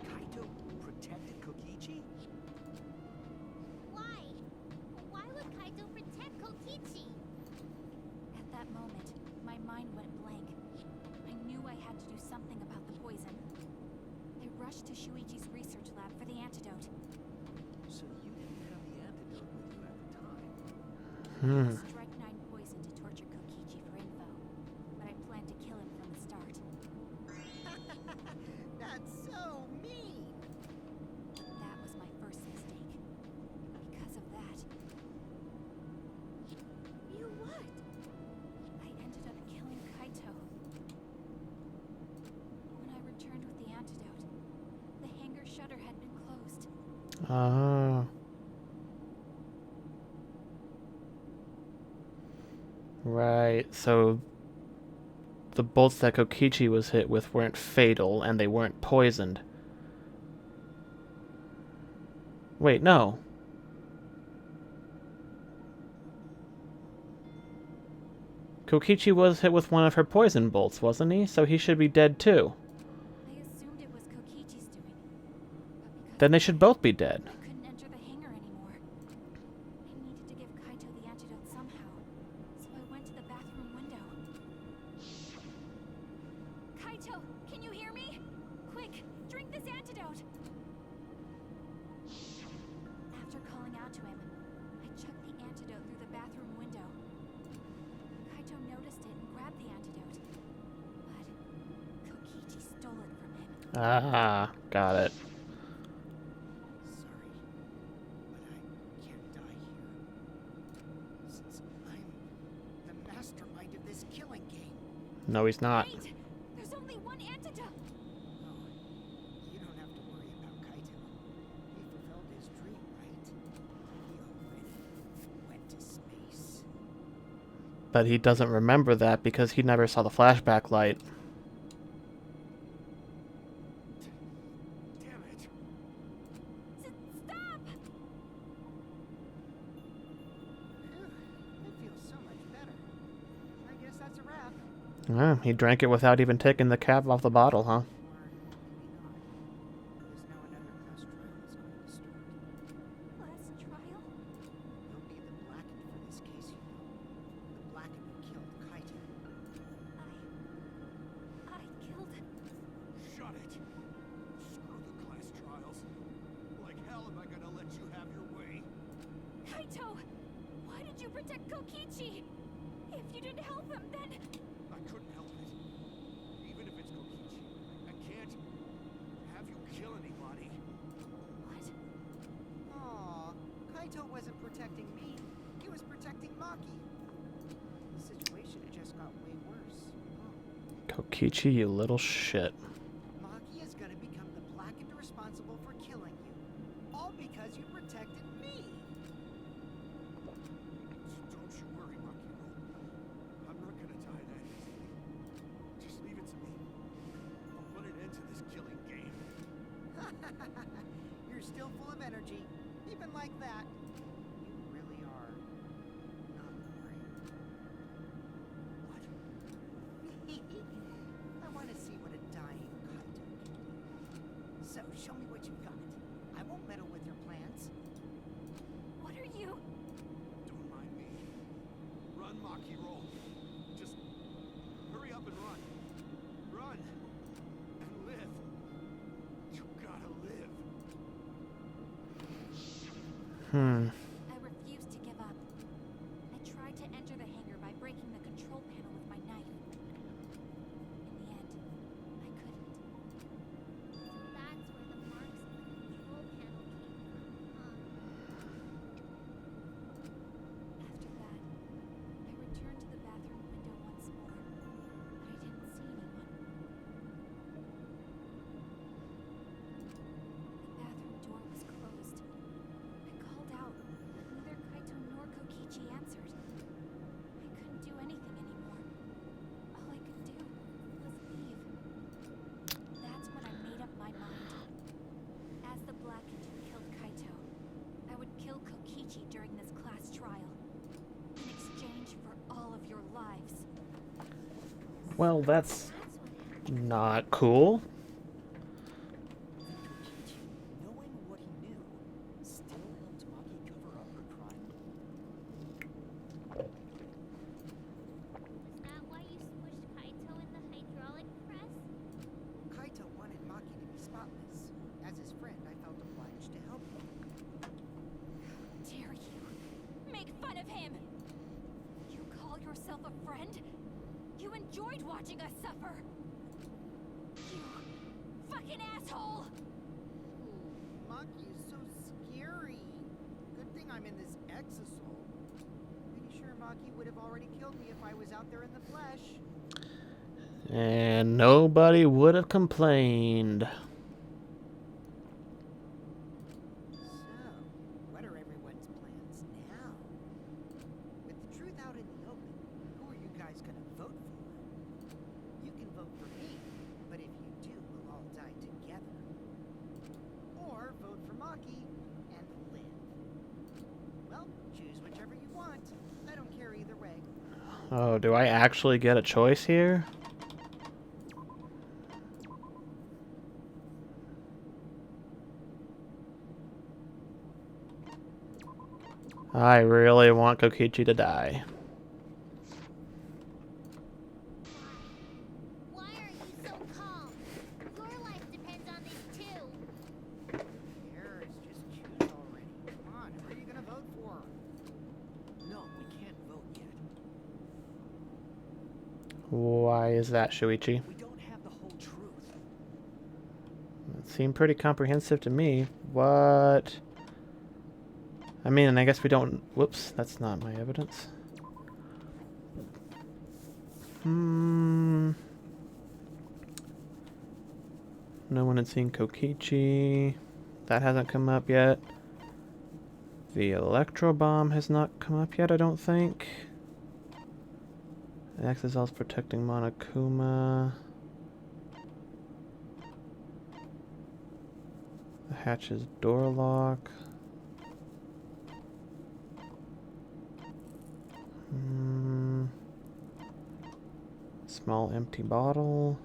Kaito protected Kokichi? Why? Why would Kaito protect Kokichi? At that moment, my mind went blank. I knew I had to do something about the poison. I rushed to Shuichi's research lab for the antidote. So you didn't have the antidote with you at the time. Hmm. Strike 9 poison to torture Kokichi for info, but I planned to kill him from the start. That's so mean. That was my first mistake. Because of that, You what? I ended up killing Kaito. When I returned with the antidote, the hangar shutter had been closed. Ah. Right, so the bolts that Kokichi was hit with weren't fatal, and they weren't poisoned. Wait, no. Kokichi was hit with one of her poison bolts, wasn't he? So he should be dead too. I assumed it was Kokichi's doing. But because Then they should both be dead. I couldn't enter the hangar anymore. I needed to give Kaito the antidote somehow, so I went to the bathroom window. Kaito, can you hear me? Quick, drink this antidote! After calling out to him, I chucked the antidote through the bathroom window. Kaito noticed it and grabbed the antidote. But Kokichi stole it from him. Ah, got it. Sorry, but I can't die here. Since I'm the mastermind of this killing game. No, he's not. Wait! There's only one antidote! Oh, you don't have to worry about Kaito. He fulfilled his dream, right? He already went to space. But he doesn't remember that because he never saw the flashback light. Damn it! Stop! Phew, it feels so much better. I guess that's a wrap. Ah, he drank it without even taking the cap off the bottle, huh? Or maybe not. Because now another class trial is going to start. Last trial? You'll be the Blackened for this case, you know. The Blackened who killed Kaito. I killed... Shut it! Screw the class trials. Like hell am I gonna let you have your way? Kaito! Why did you protect Kokichi? If you didn't help him, then... I couldn't help it. Even if it's Kokichi, I can't have you kill anybody. What? Aw, Kaito wasn't protecting me. He was protecting Maki. The situation just got way worse. Kokichi, you little shit. Maki is gonna become the Blackened responsible for killing you. All because you protected me. Don't you worry, Makiro. I'm not gonna die that easily. Just leave it to me. I'll put an end to this killing game. You're still full of energy. Even like that. You really are not boring. What? I want to see what a dying Kaito can do. So, show me what you've got. I won't meddle with your plans. What are you... Don't mind me. Run, Makiro. Just hurry up and run. Run and live. You gotta live. I refused to give up. I tried to enter the hangar by breaking the control panel with my knife. In the end, I couldn't. So that's where the marks in the control panel came from, huh? After that, I returned to the bathroom window once more, but I didn't see anyone. The bathroom door was closed. I called out, but neither Kaito nor Kokichi answered. I couldn't do anything anymore. All I could do was leave. That's when I made up my mind. As the Blackened who killed Kaito, I would kill Kokichi during this class trial. In exchange for all of your lives. Well, that's That's what happened. not cool. Kokichi, knowing what he knew, still helped Maki cover up her crime? Is that why you smushed Kaito in the hydraulic press? Kaito wanted Maki to be spotless. As his friend, I felt obliged to help him. Dare you make fun of him? You call yourself a friend? You enjoyed watching us suffer. You fucking asshole! Maki is so scary. Good thing I'm in this exosoul. Pretty sure Maki would have already killed me if I was out there in the flesh. And nobody would have complained. So, what are everyone's plans now? With the truth out in the open, who are you guys gonna vote for? You can vote for me, but if you do, we'll all die together. Or vote for Maki and live. Well, choose whichever you want. I don't care either way. Oh, do I actually get a choice here? I really want Kokichi to die. Why are you so calm? Your life depends on this too. Harris, just choose already. Come on, who are you gonna vote for? No, we can't vote yet. Why is that, Shuichi? We don't have the whole truth. It seemed pretty comprehensive to me. What? I mean, and I guess we don't... Whoops, that's not my evidence. No one had seen Kokichi. That hasn't come up yet. The electro bomb has not come up yet, I don't think. The Exozel's protecting Monokuma. The hatch's door lock. Small empty bottle.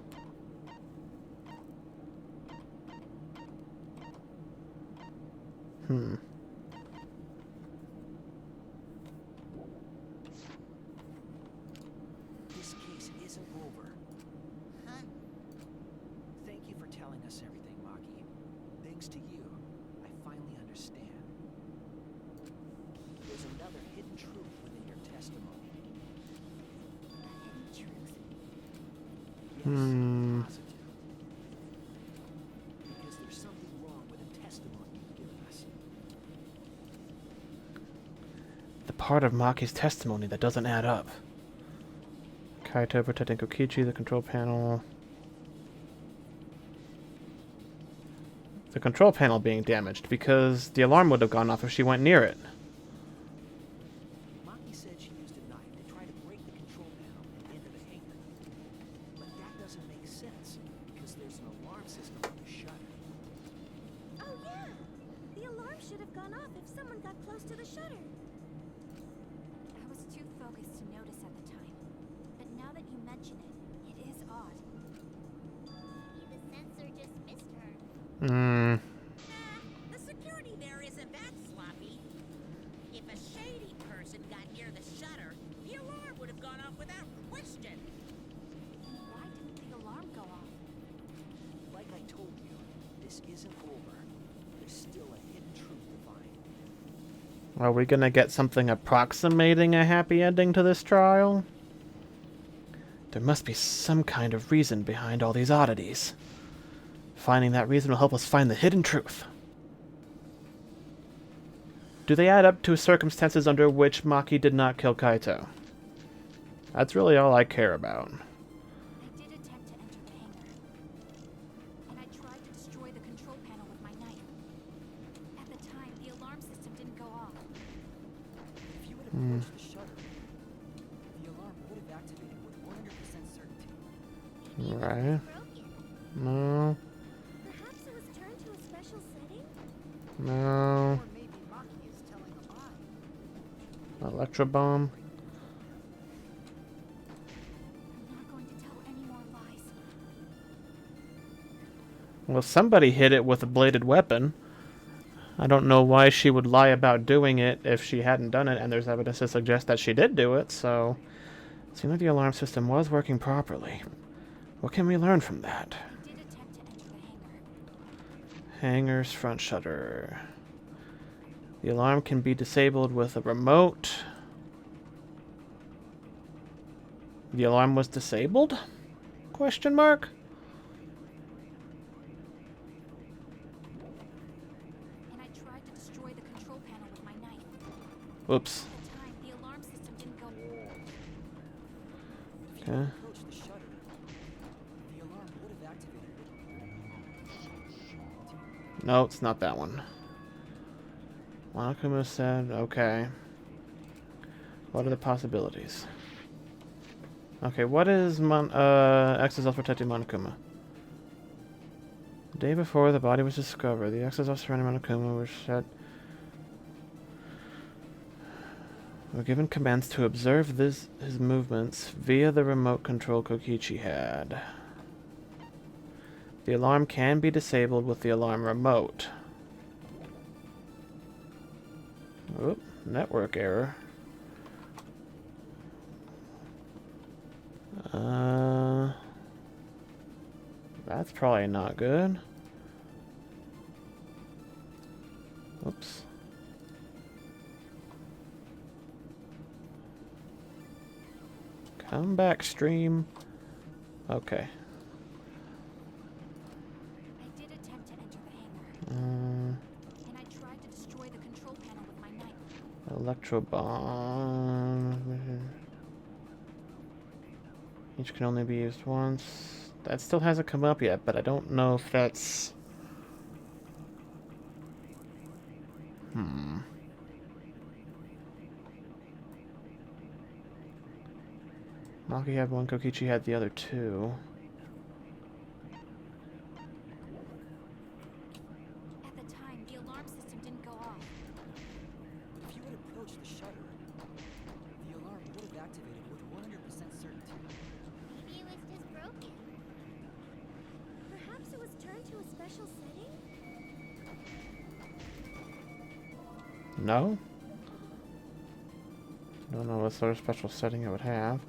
This case isn't over. Huh? Thank you for telling us everything, Maki. Thanks to you, I finally understand. There's another hidden truth within your testimony. A hidden truth. Yes, positive. Because there's something wrong with the testimony you've given us. The part of Maki's testimony that doesn't add up. Kaito protecting Kokichi, the control panel. The control panel being damaged because the alarm would have gone off if she went near it. Maki said she used a knife to try to break the control panel and enter the hangar. But that doesn't make sense, because there's an alarm system on the shutter. Oh yeah! The alarm should have gone off if someone got close to the shutter. I was too focused to notice at the time. But now that you mention it, it is odd. Maybe the sensor just missed her. Nah, the security there isn't that sloppy. If a shady person got near the shutter, the alarm would have gone off without question. Why didn't the alarm go off? Like I told you, this isn't over. There's still a hidden truth to find. Are we gonna get something approximating a happy ending to this trial? There must be some kind of reason behind all these oddities. Finding that reason will help us find the hidden truth. Do they add up to circumstances under which Maki did not kill Kaito? That's really all I care about. I did attempt to enter the hangar. And I tried to destroy the control panel with my knife. At the time, the alarm system didn't go off. If you had approached the shutter, the alarm would have activated with 100% certainty. Right. Broken. No. Perhaps it was turned to a special setting? No. Or maybe Maki is telling a lie. Electro bomb. I'm not going to tell any more lies. Well, somebody hit it with a bladed weapon. I don't know why she would lie about doing it if she hadn't done it, and there's evidence to suggest that she did do it, so... It seemed like the alarm system was working properly. What can we learn from that? I did attempt to enter the hangar. Hangar's front shutter. The alarm can be disabled with a remote. The alarm was disabled? Question mark? And I tried to destroy the control panel with my knife. Oops. At the time, the alarm system didn't go off. If you Okay. had approached the shutter, the alarm would have activated with No, it's not that one. Monokuma said, okay. What are the possibilities? Okay, what is Exozel's protecting Monokuma? The day before the body was discovered, the Exozel surrounding Monokuma were set. We're given commands to observe his movements via the remote control Kokichi had. The alarm can be disabled with the alarm remote. Oop, network error. That's probably not good. Oops. Come back, stream. Okay. I did attempt to enter the hangar. And I tried to destroy the control panel with my knife. Electro bomb. Each can only be used once. That still hasn't come up yet, but I don't know if that's... Maki had one, Kokichi had the other two. At the time, the alarm system didn't go off. If you had approached the shutter, the alarm would have activated with 100% certainty. Maybe it was just broken. Perhaps it was turned to a special setting? No? Don't know what sort of special setting it would have.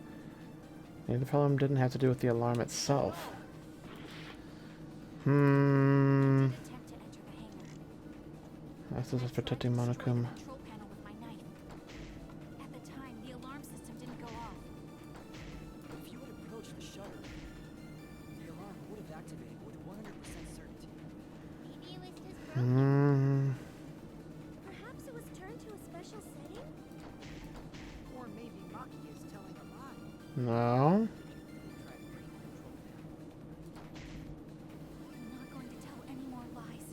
Maybe the problem didn't have to do with the alarm itself. I did attempt to enter the hangar. This is protecting I tried to Monokuma. destroy the control panel with my knife. At the time, the alarm system didn't go off. If you had approached the shutter, the alarm would have activated with 100% certainty. Maybe it was just broken. Hmm. Perhaps it was turned to a special setting? Or maybe Maki is telling a lie. No. I'm not going to tell any more lies.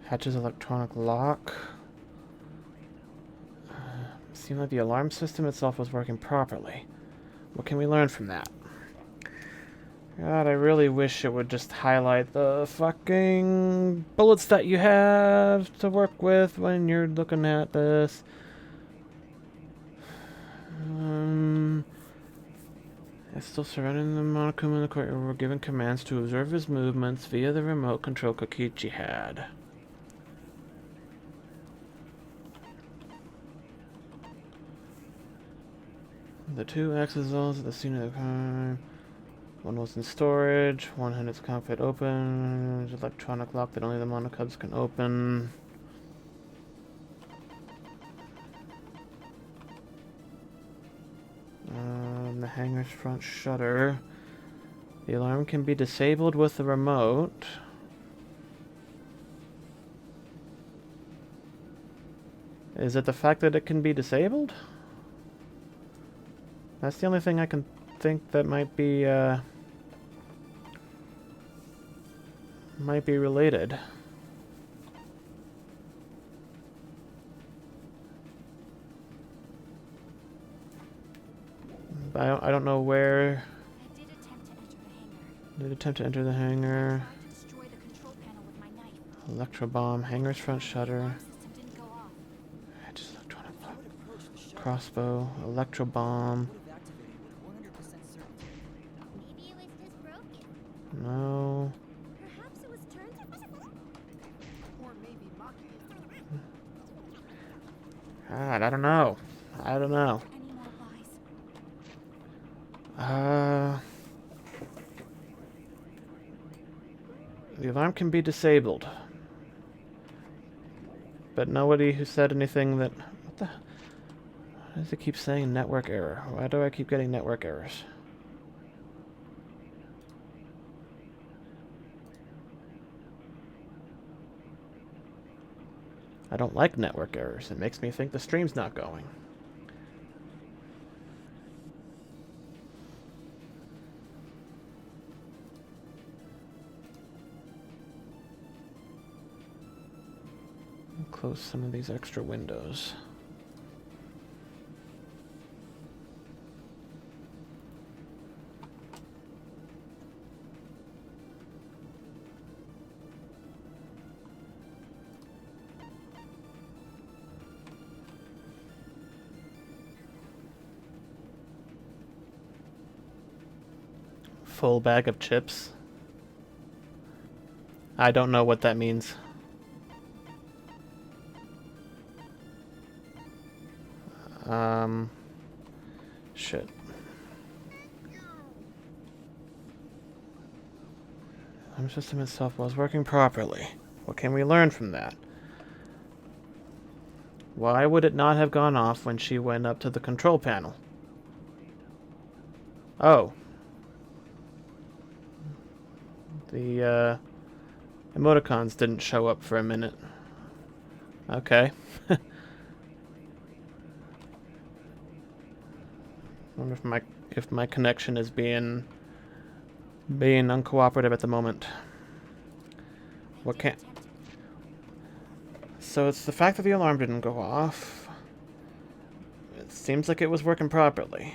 Hatch's electronic lock. Seemed like the alarm system itself was working properly. What can we learn from that? God, I really wish it would just highlight the fucking bullets that you have to work with when you're looking at this. It's still surrounding the Monokuma in the courtyard. We're given commands to observe his movements via the remote control Kokichi had. The two exosols at the scene of the crime. One was in storage, one had its cockpit open, there's an electronic lock that only the monocubs can open. The hangar's front shutter. The alarm can be disabled with the remote. Is it the fact that it can be disabled? That's the only thing I can think that might be related. But I don't know where. I did attempt to enter the hangar. Did attempt to enter the hangar. I tried to destroy the control panel with my knife. Electro bomb. Hangar's front The shutter. alarm system didn't go off. Just electronic If you lock. had approached the shutter, Crossbow. Electro bomb. would have activated with 100% certainty. Maybe it was just broken. No. Perhaps it was turned to... Or maybe Maki is telling a lie. God, I don't know. I don't know. Any more lies? The alarm can be disabled. But nobody who said anything that... What the... Why does it keep saying network error? Why do I keep getting network errors? I don't like network errors. It makes me think the stream's not going. Close some of these extra windows. full bag of chips. I don't know what that means. Shit. The alarm system itself was working properly. What can we learn from that? Why would it not have gone off when she went up to the control panel? Oh. The, emoticons didn't show up for a minute. Okay. Wonder if my connection is being uncooperative at the moment. What can't... So it's the fact that the alarm didn't go off. It seems like it was working properly.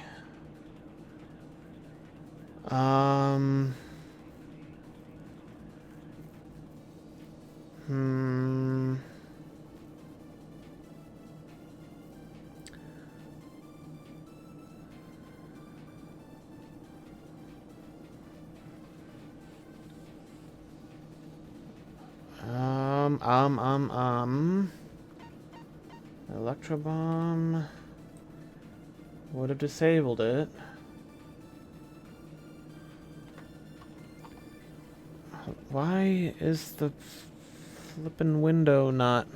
Electrobomb would have disabled it. Why is the flippin' window not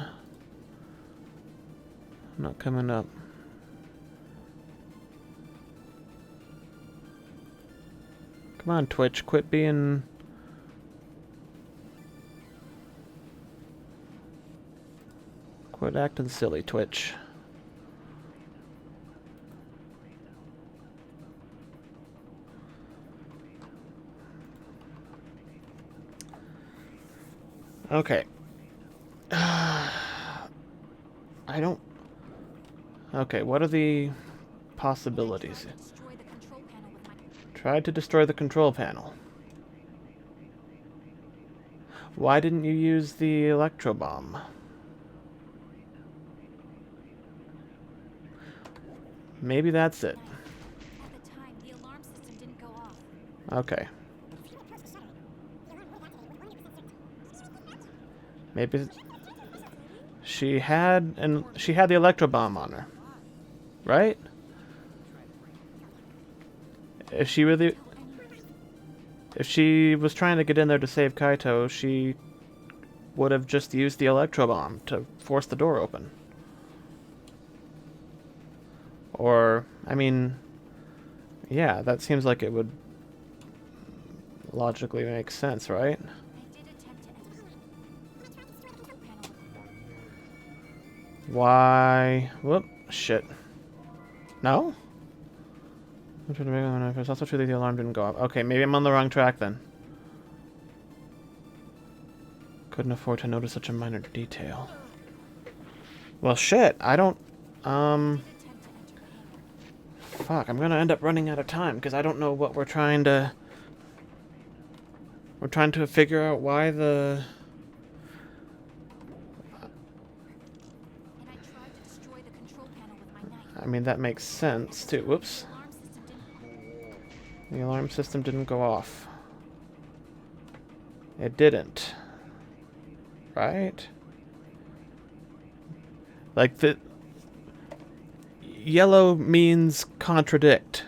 coming up? Come on, Twitch, quit being... Quit acting silly, Twitch. Okay. I don't... Okay, what are the possibilities? Tried to destroy the control panel. Why didn't you use the electro bomb? Maybe that's it. At the time, the alarm system didn't go off. Okay. Maybe she had the electro bomb on her, right? If she was trying to get in there to save Kaito, she would have just used the electro bomb to force the door open. Or, I mean, yeah, that seems like it would logically make sense, right? Why? Whoop, shit. No? It's also true that the alarm didn't go off. Okay, maybe I'm on the wrong track then. Couldn't afford to notice such a minor detail. Well, shit, I don't... Fuck, I'm gonna end up running out of time, because I don't know what we're trying to... We're trying to figure out why the... I mean, that makes sense, too. Whoops. The alarm system didn't go off. It didn't. Right? Like, the... Yellow means contradict.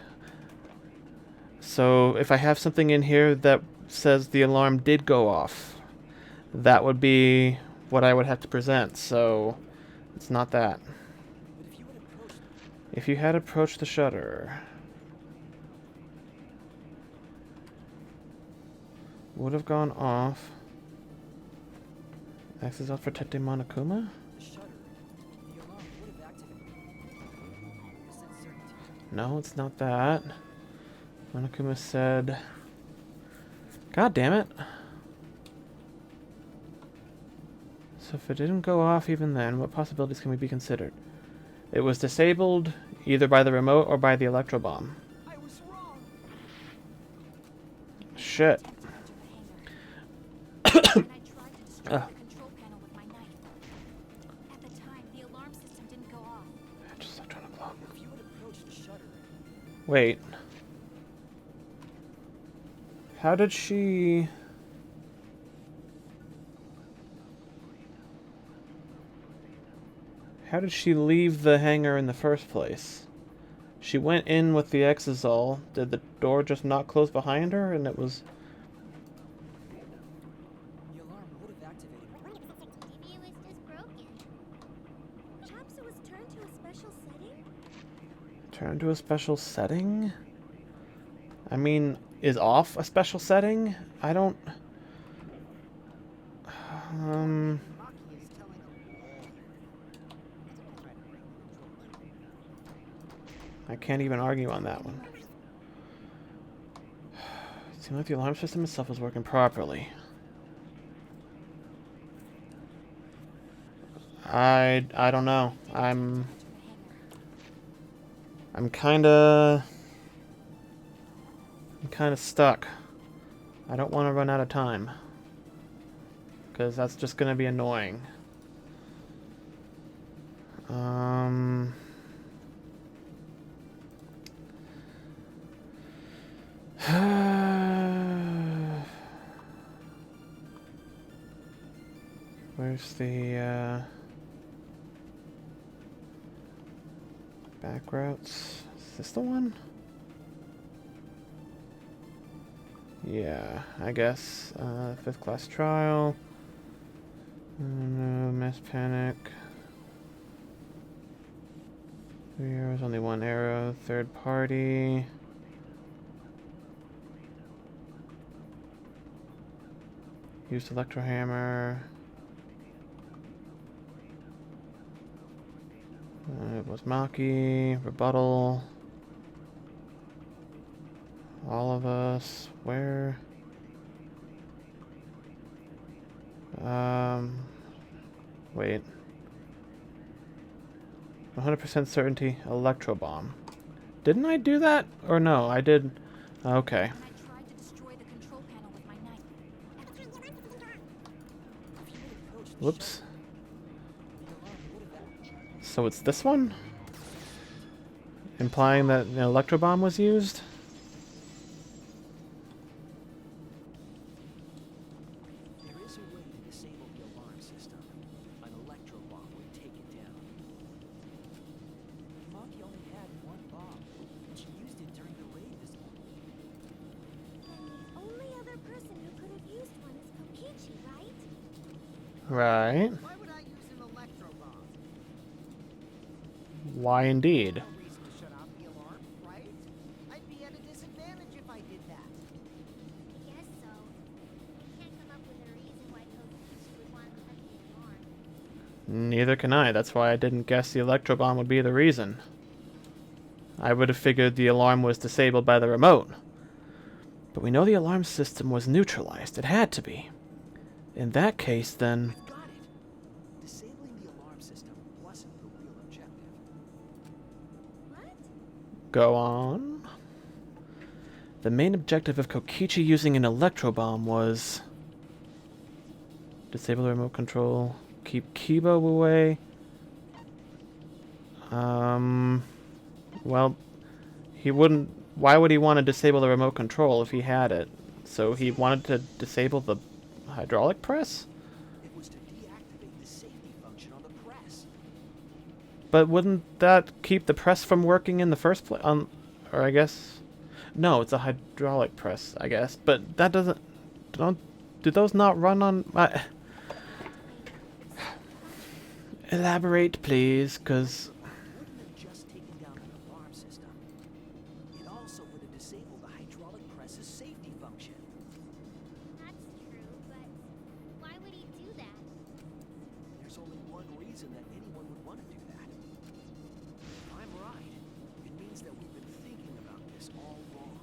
So, if I have something in here that says the alarm did go off, that would be what I would have to present, so... It's not that. If you had approached the shutter, would have gone off. Access out for Tete Monokuma? No, it's not that. Monokuma said... God damn it. So if it didn't go off even then, what possibilities can we be considered? It was disabled either by the remote or by the electro bomb. I was wrong. Shit. Wait. How did she... How did she leave the hangar in the first place? She went in with the Exisal. Did the door just not close behind her and it was... The alarm would have activated. Maybe it was just broken. Perhaps it was turned to a special setting? Turn to a special setting? I mean, is off a special setting? I don't... Maki is telling a I can't even argue on that one. It seemed like the alarm system itself was working properly. I don't know. I'm kinda stuck. I don't want to run out of time, because that's just gonna be annoying. Where's the back routes? Is this the one? Yeah, I guess. 5th class trial. No, mass panic. 3 arrows, only 1 arrow. Third party. Used electro hammer. It was Maki. Rebuttal. All of us. Where? Wait. 100% certainty. Electro bomb. Didn't I do that? Or no, I did. Okay. And I tried to destroy the control panel with my knife. If you had approached the Whoops. shuttle, the alarm would have activated. So it's this one? Implying that an electro bomb was used? There is a way to disable the alarm system. An electro bomb would take it down. Maki only had 1 bomb, and she used it during the raid this morning. Then the only other person who could have used one is Kokichi, right? Right. Why would I use an electro bomb? Why indeed? No reason to shut off the alarm, right? I'd be at a disadvantage if I did that. I guess so. I can't come up with a reason why Kokichi would want to cut the alarm. Neither can I. That's why I didn't guess the electro bomb would be the reason. I would have figured the alarm was disabled by the remote. But we know the alarm system was neutralized. It had to be. In that case, then... I've got it! Disabling the alarm system wasn't the real objective. What? Go on. The main objective of Kokichi using an electro bomb was... disable the remote control, keep Kibo away. Well, he wouldn't... Why would he want to disable the remote control if he had it? So he wanted to disable the hydraulic press? It was to deactivate the safety function on the press. But wouldn't that keep the press from working in the first place? Or I guess... No, it's a hydraulic press, I guess. But that doesn't... Do those not run on... Elaborate, please, because... Wouldn't have just taken down an alarm system. It also would have disabled the hydraulic press's safety function. That's true, but why would he do that? There's only one reason that anyone would want to do that. If I'm right, it means that we've been thinking about this all wrong.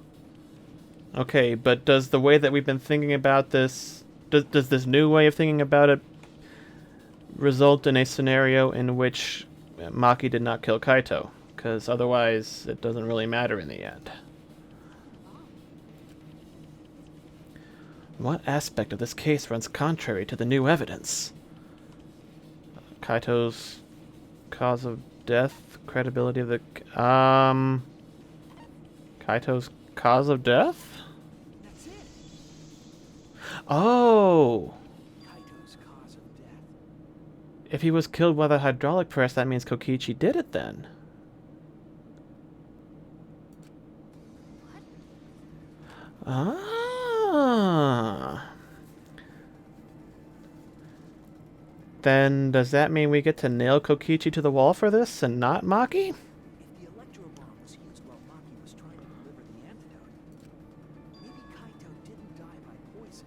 Okay, but does the way that we've been thinking about this... Does this new way of thinking about it result in a scenario in which Maki did not kill Kaito? Because otherwise, it doesn't really matter in the end. What aspect of this case runs contrary to the new evidence? Kaito's cause of death, credibility of the... Kaito's cause of death? That's it. Oh! Kaito's cause of death. If he was killed by the hydraulic press, that means Kokichi did it then. Ah. Then does that mean we get to nail Kokichi to the wall for this and not Maki? If the electro bomb was used while Maki was trying to deliver the antidote, maybe Kaito didn't die by poison.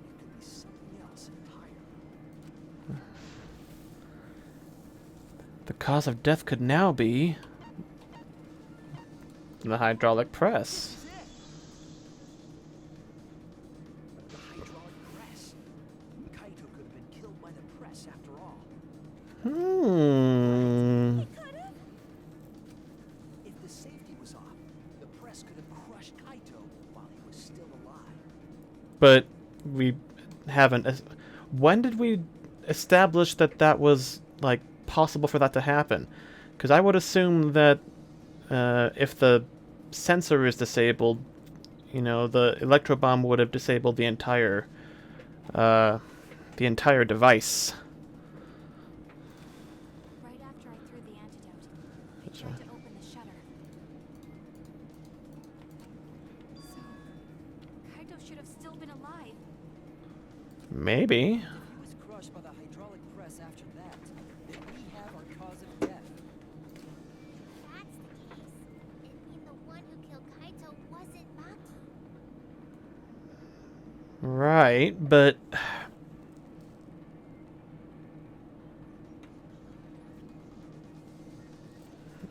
It could be something else entirely. The cause of death could now be the hydraulic press. This is it. The hydraulic press. Kaito could have been killed by the press after all. If the safety was off, the press could have crushed Kaito while he was still alive. But we haven't. When did we establish that that was, like, possible for that to happen? Because I would assume that if the sensor is disabled, you know, the electro bomb would have disabled the entire device. Right after I threw the antidote, I tried to open the shutter. So, Kaito should have still been alive. Maybe. If he was crushed by the hydraulic press after that, then we have our cause of death. That's the case. It'd mean the one who killed Kaito wasn't Maki. Right, but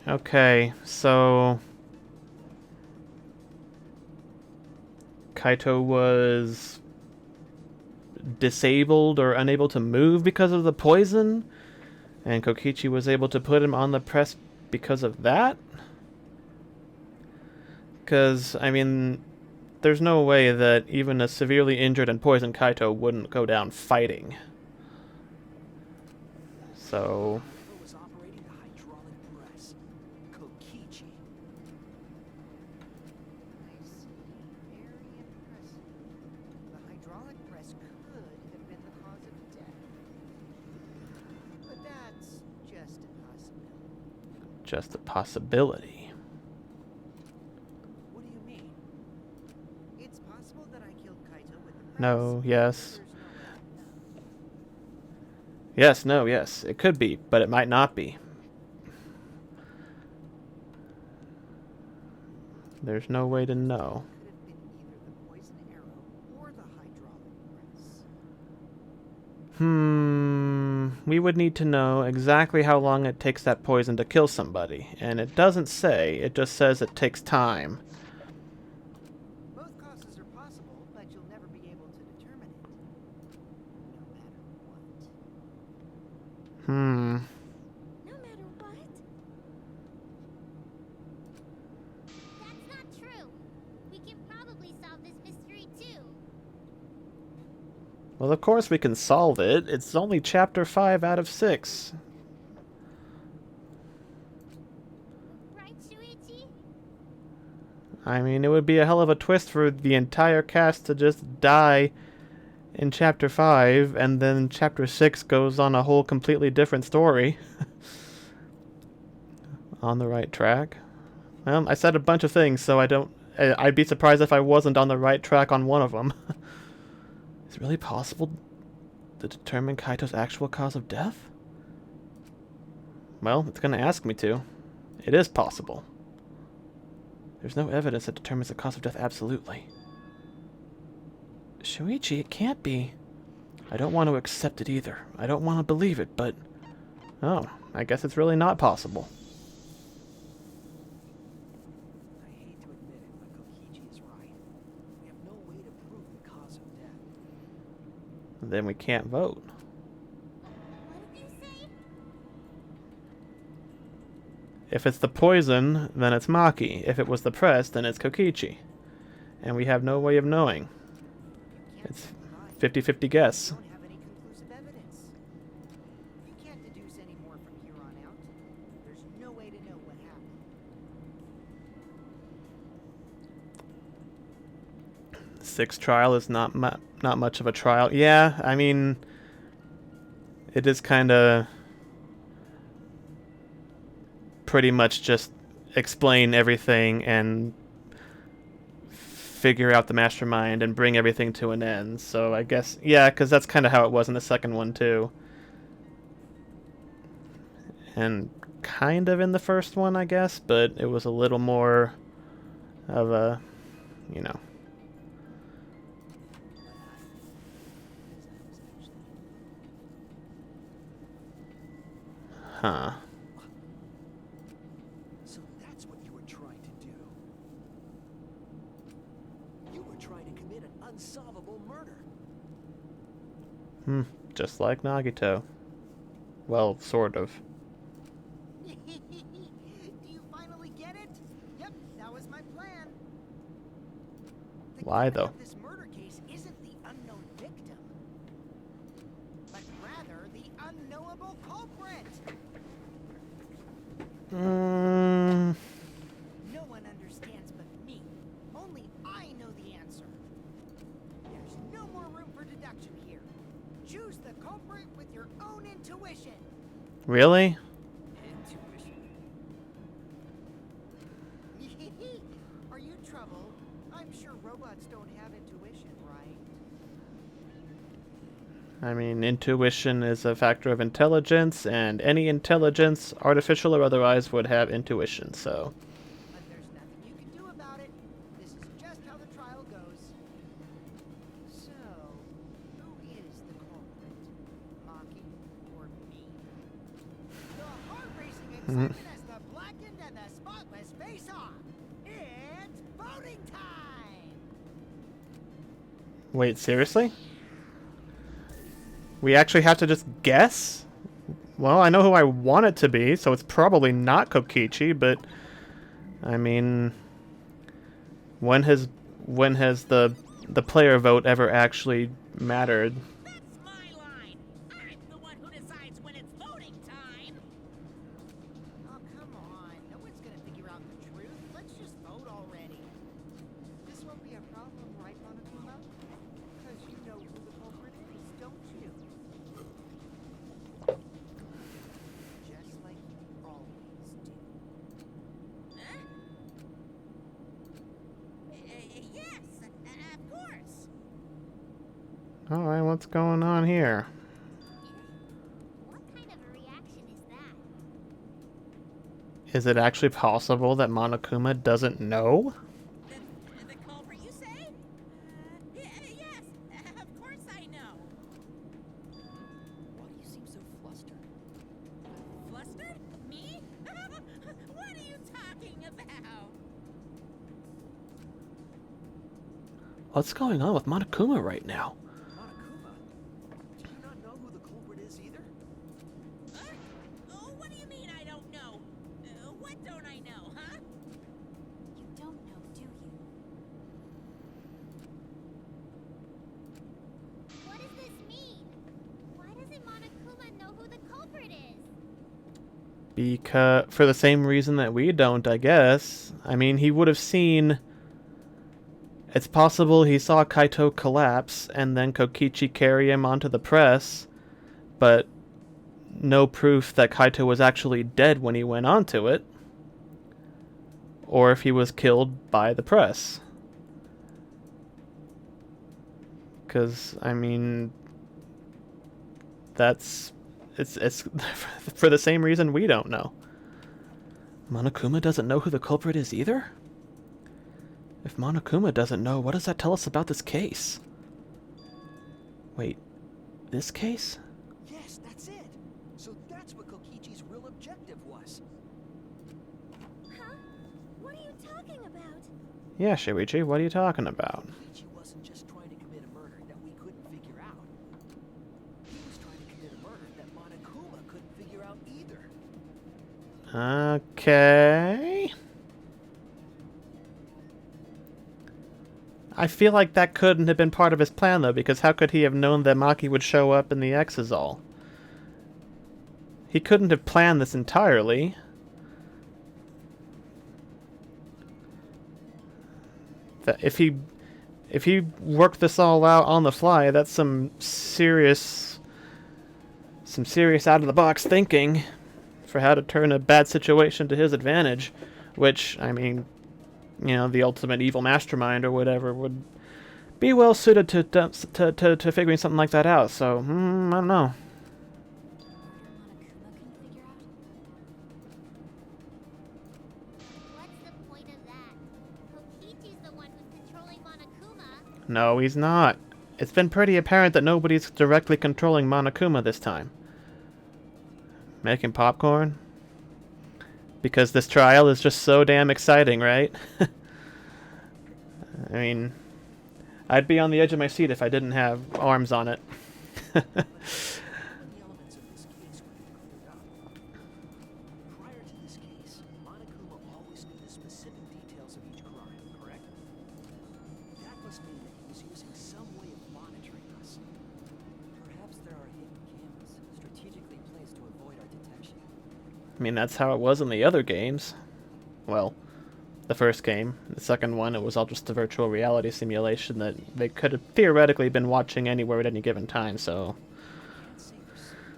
okay, so Kaito was disabled or unable to move because of the poison, and Kokichi was able to put him on the press because of that? Because, I mean, there's no way that even a severely injured and poisoned Kaito wouldn't go down fighting. So Whoever was operating the hydraulic press, Kokichi. I see. Very impressive. The hydraulic press could have been the cause of death. But that's just a possibility. just a possibility. What do you mean? It's possible that I killed Kaito with the press. No, yes. There's no way to know. Yes, no, yes. It could be, but it might not be. There's no way to know. Could have been either the poison arrow or the hydraulic press. We would need to know exactly how long it takes that poison to kill somebody. And it doesn't say, it just says it takes time. Both causes are possible, but you'll never be able to determine it. No matter what. No matter what? That's not true. We can probably solve this mystery too. Well, of course we can solve it. It's only chapter 5 out of 6. Right, Shuichi? I mean, it would be a hell of a twist for the entire cast to just die in chapter 5, and then chapter 6 goes on a whole completely different story. On the right track. Well, I said a bunch of things, so I'd be surprised if I wasn't on the right track on one of them. Is it really possible to determine Kaito's actual cause of death? Well, it's going to ask me to. It is possible. There's no evidence that determines the cause of death absolutely. Shuichi, it can't be. I don't want to accept it either. I don't want to believe it, but... Oh, I guess it's really not possible. I hate to admit it, but Kokichi is right. We have no way to prove the cause of death. Then we can't vote. What did you say? If it's the poison, then it's Maki. If it was the press, then it's Kokichi. And we have no way of knowing. You can't It's deny 50-50 guess. you don't have any conclusive evidence. You can't deduce any more from here on out. There's no way to know what happened. Sixth trial is not much of a trial. Yeah, I mean, it is kind of pretty much just explain everything and figure out the mastermind and bring everything to an end. So I guess, yeah, because that's kind of how it was in the second one too. And kind of in the first one, I guess, but it was a little more of a, you know. Huh. So that's what you were trying to do. You were trying to commit an unsolvable murder. Just like Nagito. Well, sort of. Do you finally get it? Yep, that was my plan. The Why, killer though? of this murder case isn't the unknown victim, but rather the unknowable culprit. Mm, No one understands but me. Only I know the answer. There's no more room for deduction here. Choose the culprit with your own intuition. really? Intuition. Are you troubled? I'm sure robots don't have intuition, right? I mean, intuition is a factor of intelligence, and any intelligence, artificial or otherwise, would have intuition, so. But there's nothing you can do about it. This is just how the trial goes. So, who is the culprit? Maki or me? The heart-racing excitement as the blackened and the spotless face off. It's voting time! Wait, seriously? We actually have to just guess? Well, I know who I want it to be, so it's probably not Kokichi, but I mean, when has the player vote ever actually mattered? That's my line. I'm the one who decides when it's voting time. Oh, come on. No one's gonna figure out the truth. Let's just vote already. This won't be a problem, right, Monokuma? Because you know who the culprit is, don't you? Just like you always do. Huh? Yes, of course. Alright, what's going on here? What kind of a reaction is that? Is it actually possible that Monokuma doesn't know? The culprit, you say? Yes, of course I know. Why do you seem so flustered? Flustered? Me? What are you talking about? What's going on with Monokuma right now? Monokuma, do you not know who the culprit is either? Oh, what do you mean I don't know? What don't I know, huh? You don't know, do you? What does this mean? Why doesn't Monokuma know who the culprit is? Because for the same reason that we don't, I guess. I mean, he would have seen. It's possible he saw Kaito collapse and then Kokichi carry him onto the press, but no proof that Kaito was actually dead when he went onto it, or if he was killed by the press. Because, I mean, it's for the same reason we don't know. Monokuma doesn't know who the culprit is either? If Monokuma doesn't know, what does that tell us about this case? Wait, this case? Yes, that's it. So that's what Kokichi's real objective was. Huh? What are you talking about? Yeah, Shuichi, what are you talking about? Kokichi wasn't just trying to commit a murder that we couldn't figure out. He was trying to commit a murder that Monokuma couldn't figure out either. Okay. I feel like that couldn't have been part of his plan, though, because how could he have known that Maki would show up in the Exisal? He couldn't have planned this entirely. That if If he worked this all out on the fly, that's some serious out of the box thinking for how to turn a bad situation to his advantage, which, I mean, you know, the ultimate evil mastermind or whatever would be well suited to figuring something like that out. So, I don't know. What's the point of that? Kokichi's the one who's controlling Monokuma. No, he's not. It's been pretty apparent that nobody's directly controlling Monokuma this time. Making popcorn? Because this trial is just so damn exciting, right? I mean, I'd be on the edge of my seat if I didn't have arms on it. The elements of this case were cleared up. Prior to this case, Monokuma always knew the specific details of each crime, correct? That must mean that he was using some way of monitoring us. Perhaps there are hidden cameras strategically placed to avoid our detection. I mean, that's how it was in the other games. Well, the first game. The second one, it was all just a virtual reality simulation that they could have theoretically been watching anywhere at any given time, so... Can't say for certain.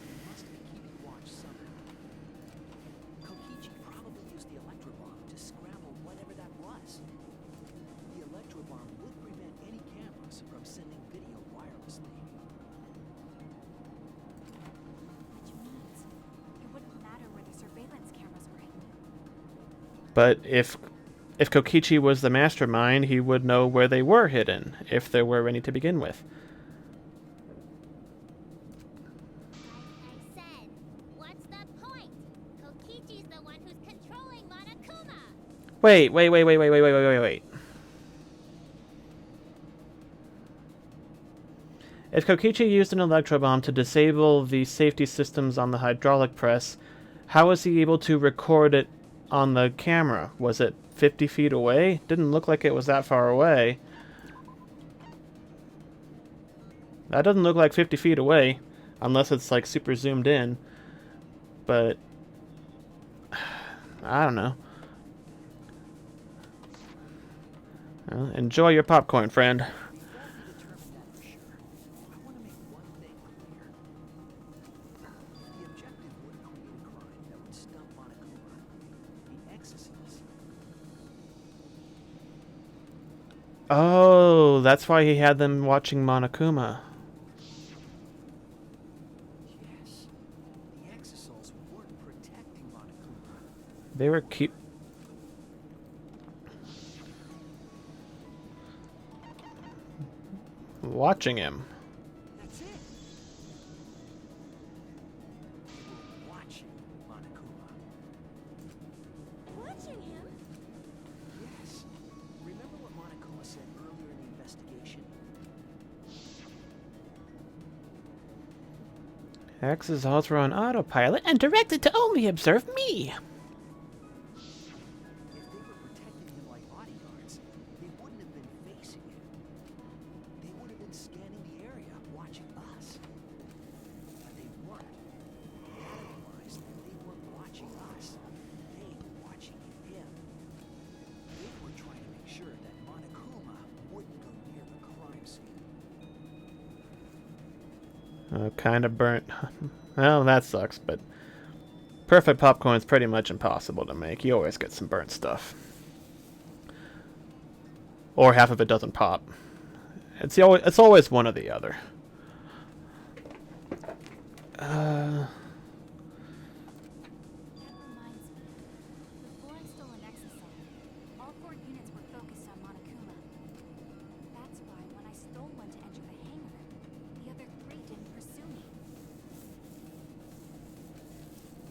He must be keeping watch somehow. Kokichi probably used the electrobomb to scramble whatever that was. The electrobomb would prevent any cameras from sending video wirelessly. Which means it wouldn't matter where the surveillance cameras were hidden. But if Kokichi was the mastermind, he would know where they were hidden, if there were any to begin with. Like I said, what's the point? Kokichi's the one who's controlling Monokuma. Wait. If Kokichi used an electrobomb to disable the safety systems on the hydraulic press, how was he able to record it on the camera? Was it 50 feet away? Didn't look like it was that far away. That doesn't look like 50 feet away, unless it's like super zoomed in. But I don't know. Well, enjoy your popcorn, friend. Before we determine that for sure, I want to make one thing clear. The objective would create a crime that would stump Monokuma. The exorcist. Oh, that's why he had them watching Monokuma. Yes. The exorcists weren't protecting Monokuma. They were keep. Watching him. That's it. They were watching Monokuma. Watching him? Yes. Remember what Monokuma said earlier in the investigation? Exosols were on autopilot and directed to only observe me. If they were protecting him like bodyguards, they wouldn't have been facing him. They would have been scanning the area, watching us. But they weren't. That implies that they weren't watching us. They were watching him. They were trying to make sure that Monokuma wouldn't go near the crime scene. Kind of burnt. Well, that sucks, but perfect popcorn is pretty much impossible to make. You always get some burnt stuff. Or half of it doesn't pop. It's always one or the other. That reminds me. Before I stole an exosome, all 4 units were focused on Monokuma. That's why when I stole one to enter the hangar, the other 3 didn't pursue me.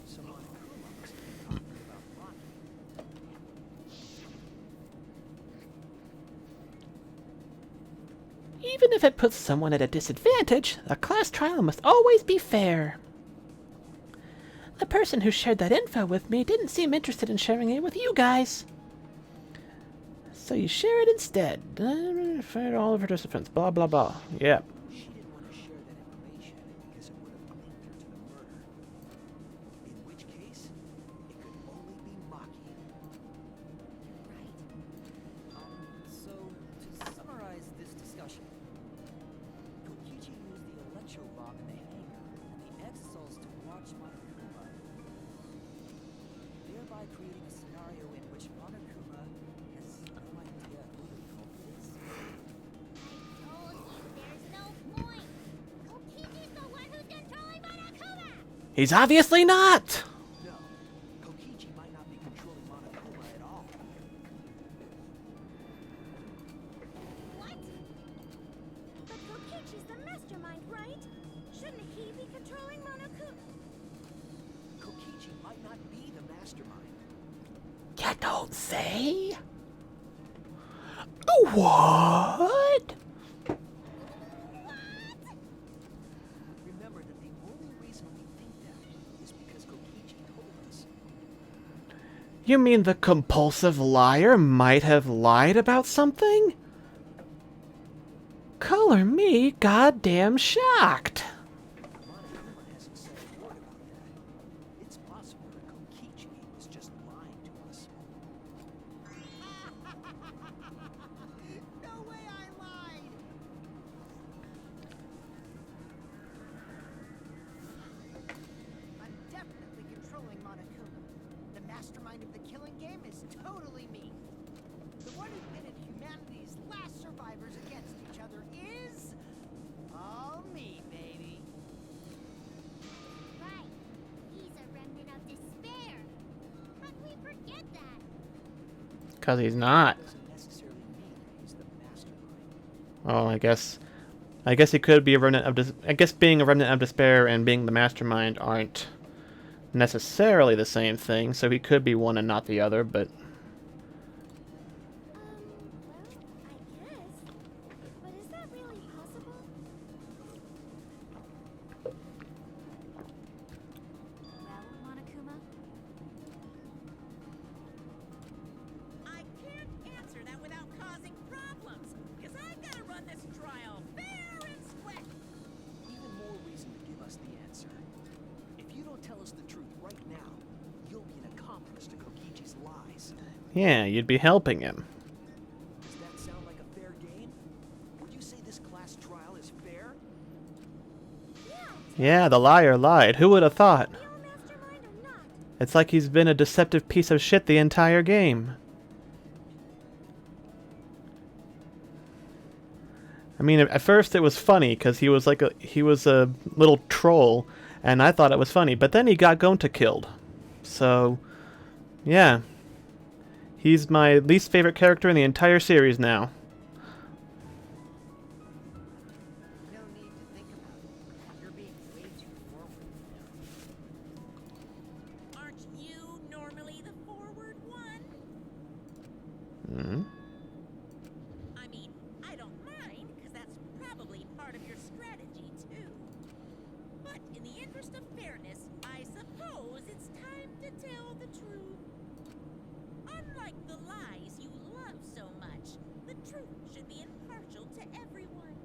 So Monokuma must have been talking about Rocky. Even if it puts someone at a disadvantage, a class trial must always be fair. The person who shared that info with me didn't seem interested in sharing it with you guys. So you share it instead. Fair to all of her participants. Blah, blah, blah. Yep. She didn't want to share that information because it would have linked her to the murder. In which case, it could only be Maki. So, to summarize try creating a scenario in which Monokuma has no idea who the culprit is? I told you there's no point. Kokichi's the one who's controlling Monokuma! He's obviously not! No, Kokichi might not be controlling Monokuma at all. What? But Kokichi's the mastermind, right? Shouldn't he be controlling Monokuma? Kokichi might not be the mastermind. You don't say? What? Remember that the only reason we think that is because Kokichi told us. You mean the compulsive liar might have lied about something? Color me goddamn shocked. Monokuma hasn't said a word about that. It's possible that Kokichi is just lying to us. No way I lied! I'm definitely controlling Monokuma. The mastermind of the killing game is totally me. The one who pitted humanity's last survivors against each other is... all me, baby. Right. He's a remnant of despair. How can we forget that? Because he's not. Doesn't necessarily mean he's the mastermind. Oh, I guess he could be a remnant of I guess being a remnant of despair and being the mastermind aren't necessarily the same thing, so he could be one and not the other, but Well, I guess. But is that really possible? Well, Monokuma? I can't answer that without causing problems, because I've got to run this trial fair and square. Even more reason to give us the answer. If you don't tell us the truth right now, you'll be an accomplice to Kokichi's lies. yeah, you'd be helping him. Does that sound like a fair game? Would you say this class trial is fair? Yeah, the liar lied. Who would have thought? Real mastermind or not? It's like he's been a deceptive piece of shit the entire game. I mean, at first it was funny because he was a little troll, and I thought it was funny. But then he got Gonta killed, so yeah, he's my least favorite character in the entire series now. No need to think about it. You're being way too forward now. Aren't you normally the forward one? Hmm. I mean, I don't mind, because that's probably part of your strategy, too. But in the interest of fairness, I suppose it's time to tell the truth. Unlike the lies you love so much, the truth should be impartial to everyone.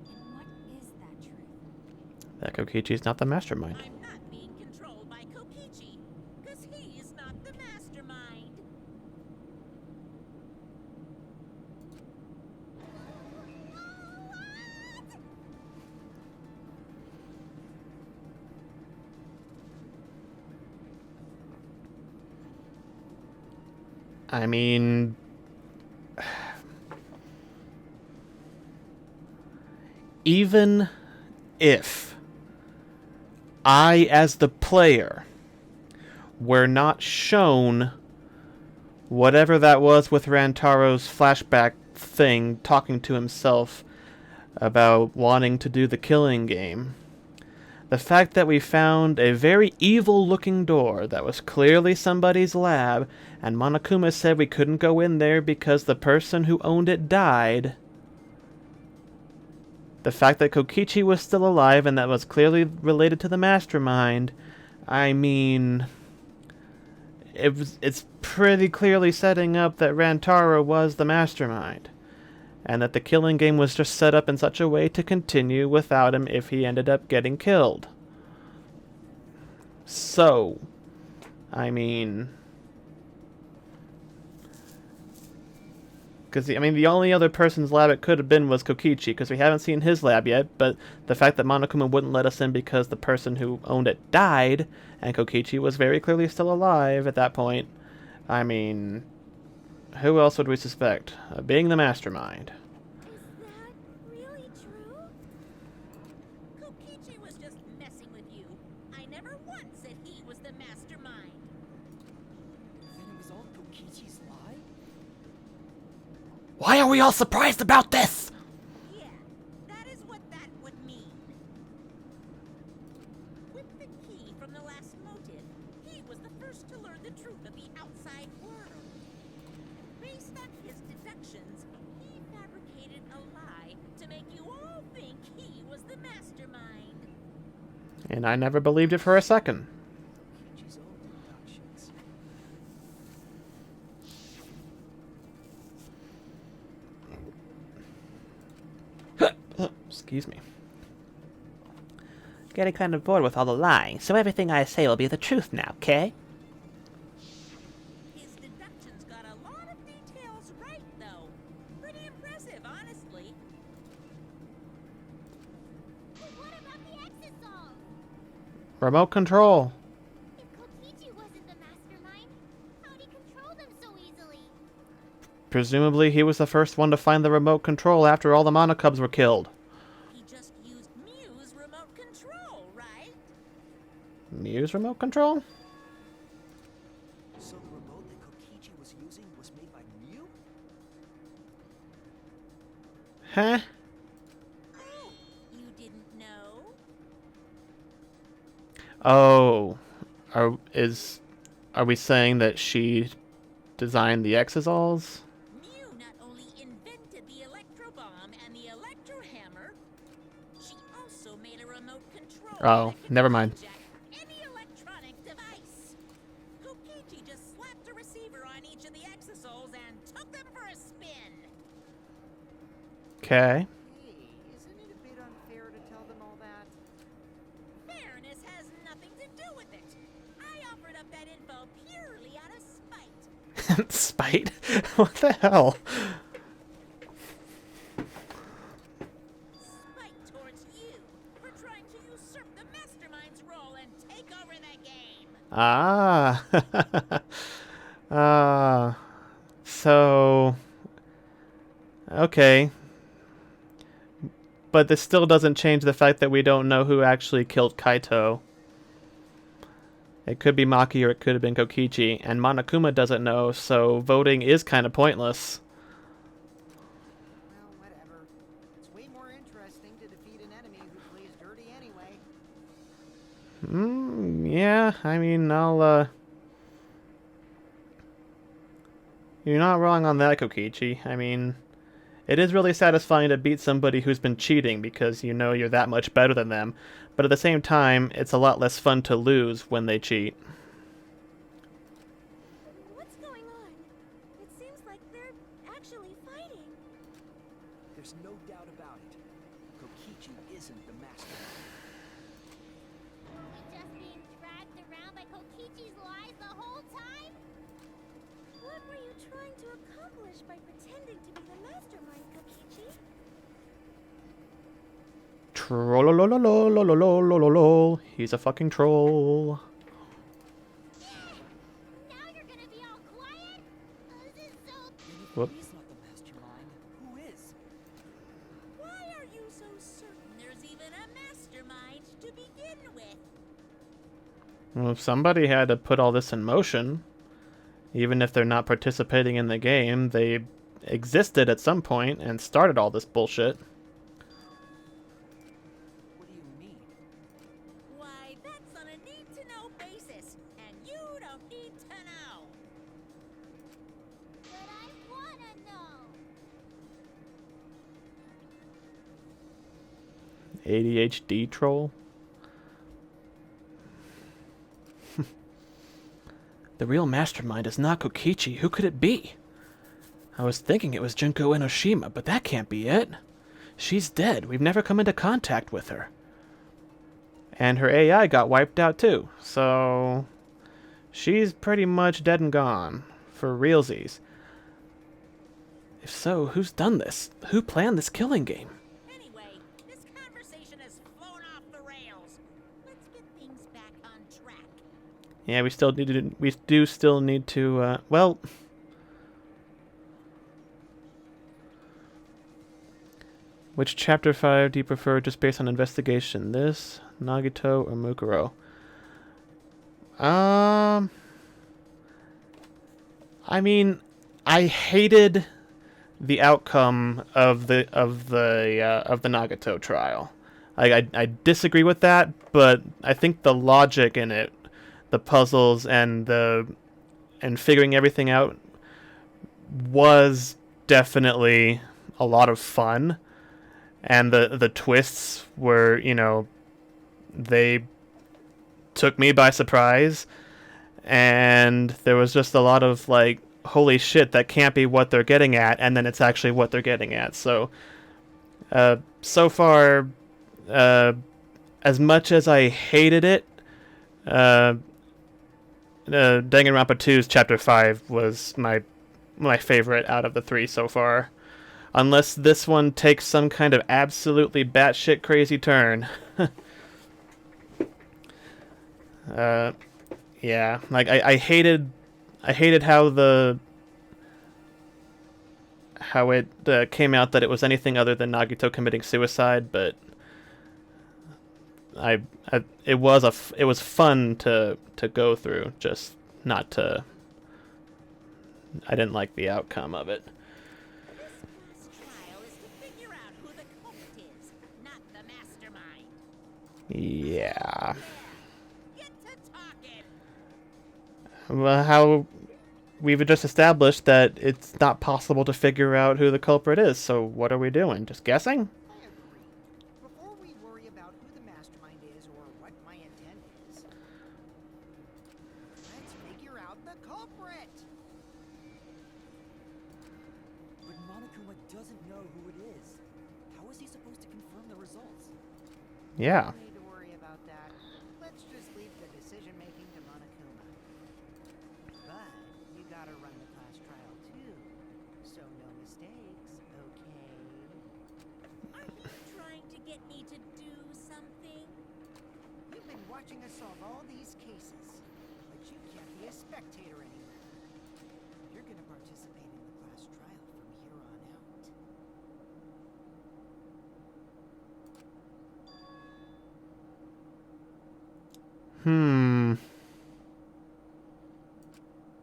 And what is that truth? That Kokichi's not the mastermind. I'm not being controlled by Kokichi, because he's not the mastermind. I mean, even if I, as the player, were not shown whatever that was with Rantaro's flashback thing, talking to himself about wanting to do the killing game, the fact that we found a very evil-looking door that was clearly somebody's lab, and Monokuma said we couldn't go in there because the person who owned it died. The fact that Kokichi was still alive and that was clearly related to the mastermind, I mean, it's pretty clearly setting up that Rantaro was the mastermind, and that the killing game was just set up in such a way to continue without him if he ended up getting killed. So, I mean, Because, I mean, the only other person's lab it could have been was Kokichi, because we haven't seen his lab yet, but the fact that Monokuma wouldn't let us in because the person who owned it died, and Kokichi was very clearly still alive at that point, I mean, who else would we suspect? Being the mastermind. Is that really true? Kokichi was just messing with you. I never once said he was the mastermind. Then it was all Kokichi's lie? Why are we all surprised about this? Yeah, that is what that would mean. With the key from the last motive, he was the first to learn the truth of the outside world. Based on his deductions, he fabricated a lie to make you all think he was the mastermind. And I never believed it for a second. Kokichi's own deductions. Excuse me. Getting kind of bored with all the lying, so everything I say will be the truth now, okay? His deductions got a lot of details right, though. Pretty impressive, honestly. But what about the exisol? Remote control. If Kokichi wasn't the mastermind, how'd he control them so easily? Presumably he was the first one to find the remote control after all the Monokubs were killed. He just used Mew's remote control, right? Mew's remote control? So the remote that Kokichi was using was made by Mew? Huh? Oh, you didn't know? Oh. Are we saying that she designed the Exosols? Mew not only invented the electro bomb and the electro hammer, she also made a remote control. Oh, that could never mind. hijack any electronic device. Kokichi just slapped a receiver on each of the exosols and took them for a spin. Okay. Hey, isn't it a bit unfair to tell them all that? Fairness has nothing to do with it. I offered up that info purely out of spite. Spite? What the hell? Spite towards you for trying to usurp the mastermind's role and take over the game. Ah. So. Okay. But this still doesn't change the fact that we don't know who actually killed Kaito. It could be Maki or it could have been Kokichi, and Monokuma doesn't know, so voting is kind of pointless. Well, whatever. It's way more interesting to defeat an enemy who plays dirty anyway. Yeah, I mean, You're not wrong on that, Kokichi. I mean, it is really satisfying to beat somebody who's been cheating because you know you're that much better than them, but at the same time, it's a lot less fun to lose when they cheat. What's going on? It seems like they're actually fighting. There's no doubt about it. Kokichi isn't the mastermind. Were we just being dragged around by Kokichi's lies the whole time? What were you trying to accomplish by pretending to be the mastermind, Kokichi? Trollololololololololol. He's a fucking troll. Now you're gonna be all quiet? This is so... Whoop. He's not the mastermind. Who is? Why are you so certain there's even a mastermind to begin with? Well, somebody had to put all this in motion. Even if they're not participating in the game, they existed at some point and started all this bullshit. What do you mean? Why, that's on a need-to-know basis, and you don't need to know. But I wanna know. ADHD troll? The real mastermind is not Kokichi. Who could it be? I was thinking it was Junko Enoshima, but that can't be it. She's dead. We've never come into contact with her. And her AI got wiped out too, so she's pretty much dead and gone. For realsies. If so, who's done this? Who planned this killing game? Anyway, this conversation has flown off the rails. Let's get things back on track. Yeah, we do still need to, well... Which chapter 5 do you prefer just based on investigation? This, Nagito, or Mukuro? I mean, I hated the outcome of the Nagato trial. I disagree with that, but I think the logic in it, the puzzles and figuring everything out was definitely a lot of fun, and the twists were, you know, they took me by surprise, and there was just a lot of like, holy shit, that can't be what they're getting at, and then it's actually what they're getting at. So, so far, as much as I hated it, Danganronpa 2's Chapter 5 was my favorite out of the three so far. Unless this one takes some kind of absolutely batshit crazy turn. Yeah, like I hated how it came out that it was anything other than Nagito committing suicide, but it was fun to go through, just not to. I didn't like the outcome of it. This class trial is to figure out who the culprit is, not the mastermind. Yeah. Get to talking. Well, how we've just established that it's not possible to figure out who the culprit is, so what are we doing? Just guessing? I agree. Before we worry about who the mastermind is or what my intent is, let's figure out the culprit. But Monokuma doesn't know who it is. How is he supposed to confirm the results? Yeah. No need to worry about that. Let's just leave the decision making to Monokuma. But you gotta run the class trial too, so no mistakes, okay? Are you trying to get me to do something? You've been watching us solve all these cases, but you can't be a spectator anymore. You're gonna participate in the class trial from here on out.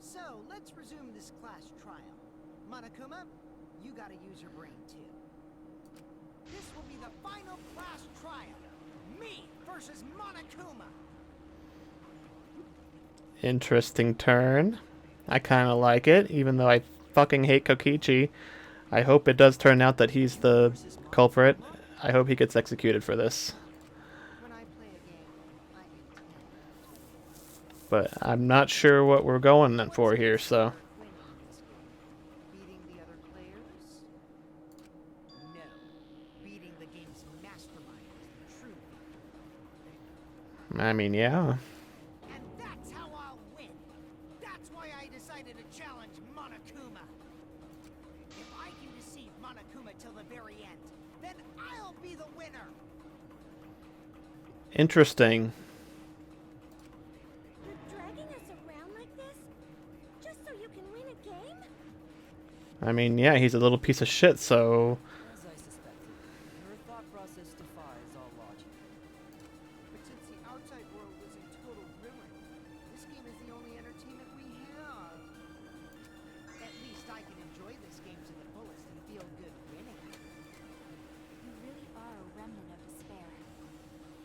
So, let's resume this class trial. Monokuma, you gotta use your brain too. This will be the final class trial. Me versus Monokuma. Interesting turn. I kind of like it, even though I fucking hate Kokichi. I hope it does turn out that he's the culprit. I hope he gets executed for this. When I play a game, I intend. But I'm not sure what we're going for here, so... Winning this game. Beating the other players? No. Beating the game's mastermind is the true victory. I mean, yeah. And that's how I'll win. That's why I decided to challenge Monokuma. If I can deceive Monokuma till the very end, then I'll be the winner. Interesting. You're dragging us around like this? Just so you can win a game? I mean, yeah, he's a little piece of shit, so... As I suspected, your thought process defies all logic. But since the outside world is in total ruin, this game is the only entertainment we have. At least I can enjoy this game to the fullest and feel good winning. You really are a remnant of despair.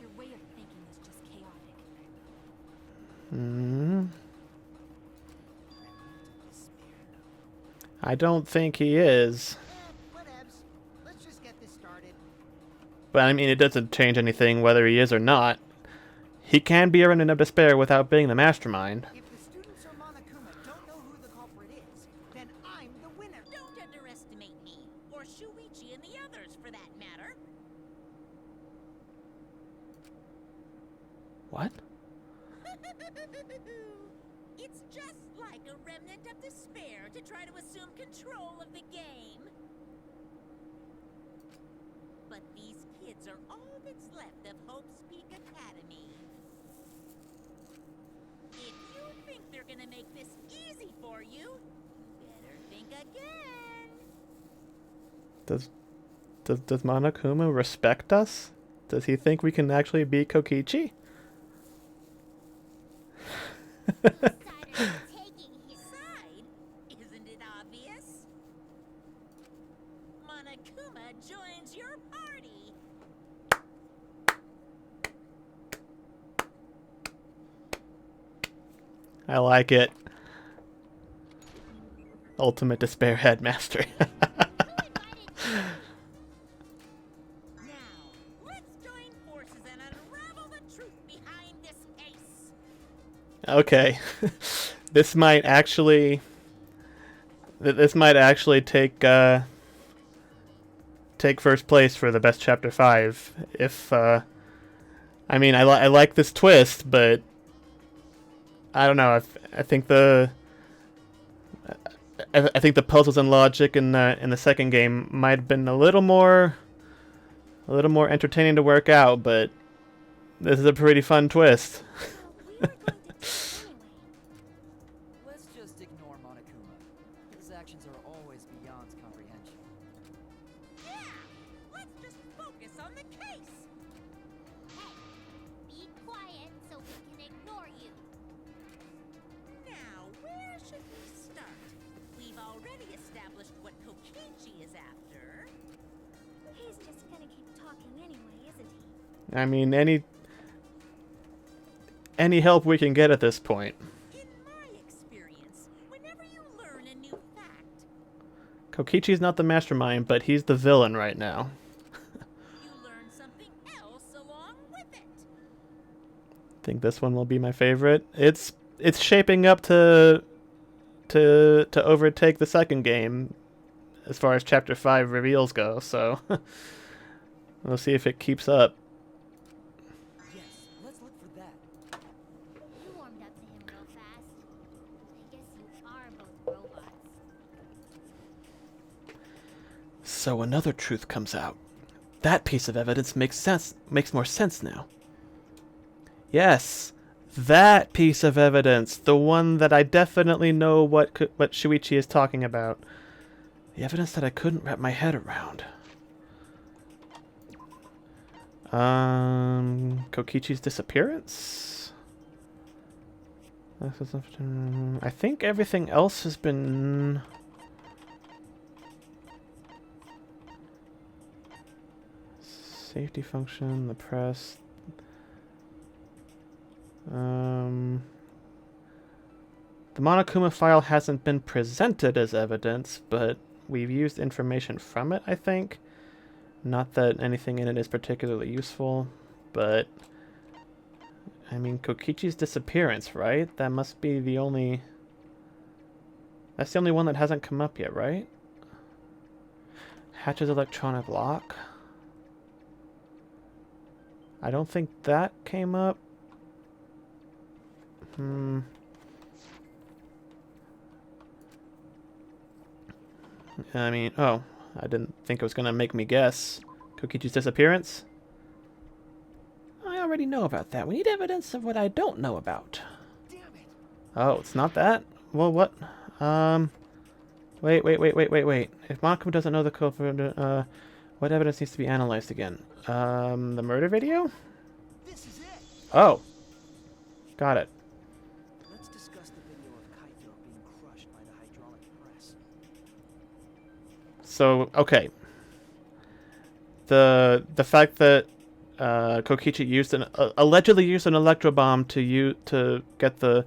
Your way of thinking is just chaotic. Hmm. Remnant of despair. I don't think he is. Whatevs. Let's just get this started. But I mean, it doesn't change anything whether he is or not. He can be a remnant of despair without being the mastermind. If the students or Monokuma don't know who the culprit is, then I'm the winner. Don't underestimate me, or Shuichi and the others, for that matter. What? It's just like a remnant of despair to try to assume control of the game. But these kids are all that's left of Hope's Peak Academy. If you think they're gonna make this easy for you, better think again. Does Monokuma respect us? Does he think we can actually beat Kokichi? Side? Isn't it obvious? Monokuma joins your party. I like it. Ultimate Despair Headmaster. Now, let's join forces and unravel the truth behind this case. Okay. This might actually take first place for the best chapter 5 if I mean I like this twist, but I don't know. I think the puzzles and logic in the second game might have been a little more entertaining to work out, but this is a pretty fun twist. Let's just ignore Monokuma. His actions are always beyond comprehension. Yeah, let's just focus on the case. Hey, be quiet so we can ignore you. Now, where should we start? We've already established what Kokichi is after. He's just gonna keep talking anyway, isn't he? I mean, any help we can get at this point. In my experience, whenever you learn a new fact, Kokichi's not the mastermind, but he's the villain right now. you learn something else along with it. I think this one will be my favorite. It's shaping up to overtake the second game as far as chapter 5 reveals go, so we'll see if it keeps up. Yes, let's look for that. You warmed up to him real fast. I guess you are both robots. So another truth comes out. That piece of evidence makes more sense now. Yes, that piece of evidence, the one that I definitely know what Shuichi is talking about. The evidence that I couldn't wrap my head around. Kokichi's disappearance? I think everything else has been... Safety function, the press... The Monokuma file hasn't been presented as evidence, but we've used information from it, I think. Not that anything in it is particularly useful, but... I mean, Kokichi's disappearance, right? That must be the only... That's the only one that hasn't come up yet, right? Hatch's electronic lock. I don't think that came up. I mean, oh, I didn't think it was going to make me guess. Kokichi's disappearance? I already know about that. We need evidence of what I don't know about. Damn it! Oh, it's not that? Well, what? Wait. If Monokuma doesn't know the culprit, what evidence needs to be analyzed again? The murder video? This is it! Oh. Got it. Let's discuss the video of Kaito being crushed by the hydraulic press. So, okay. The fact that Kokichi used allegedly used an electro bomb to get the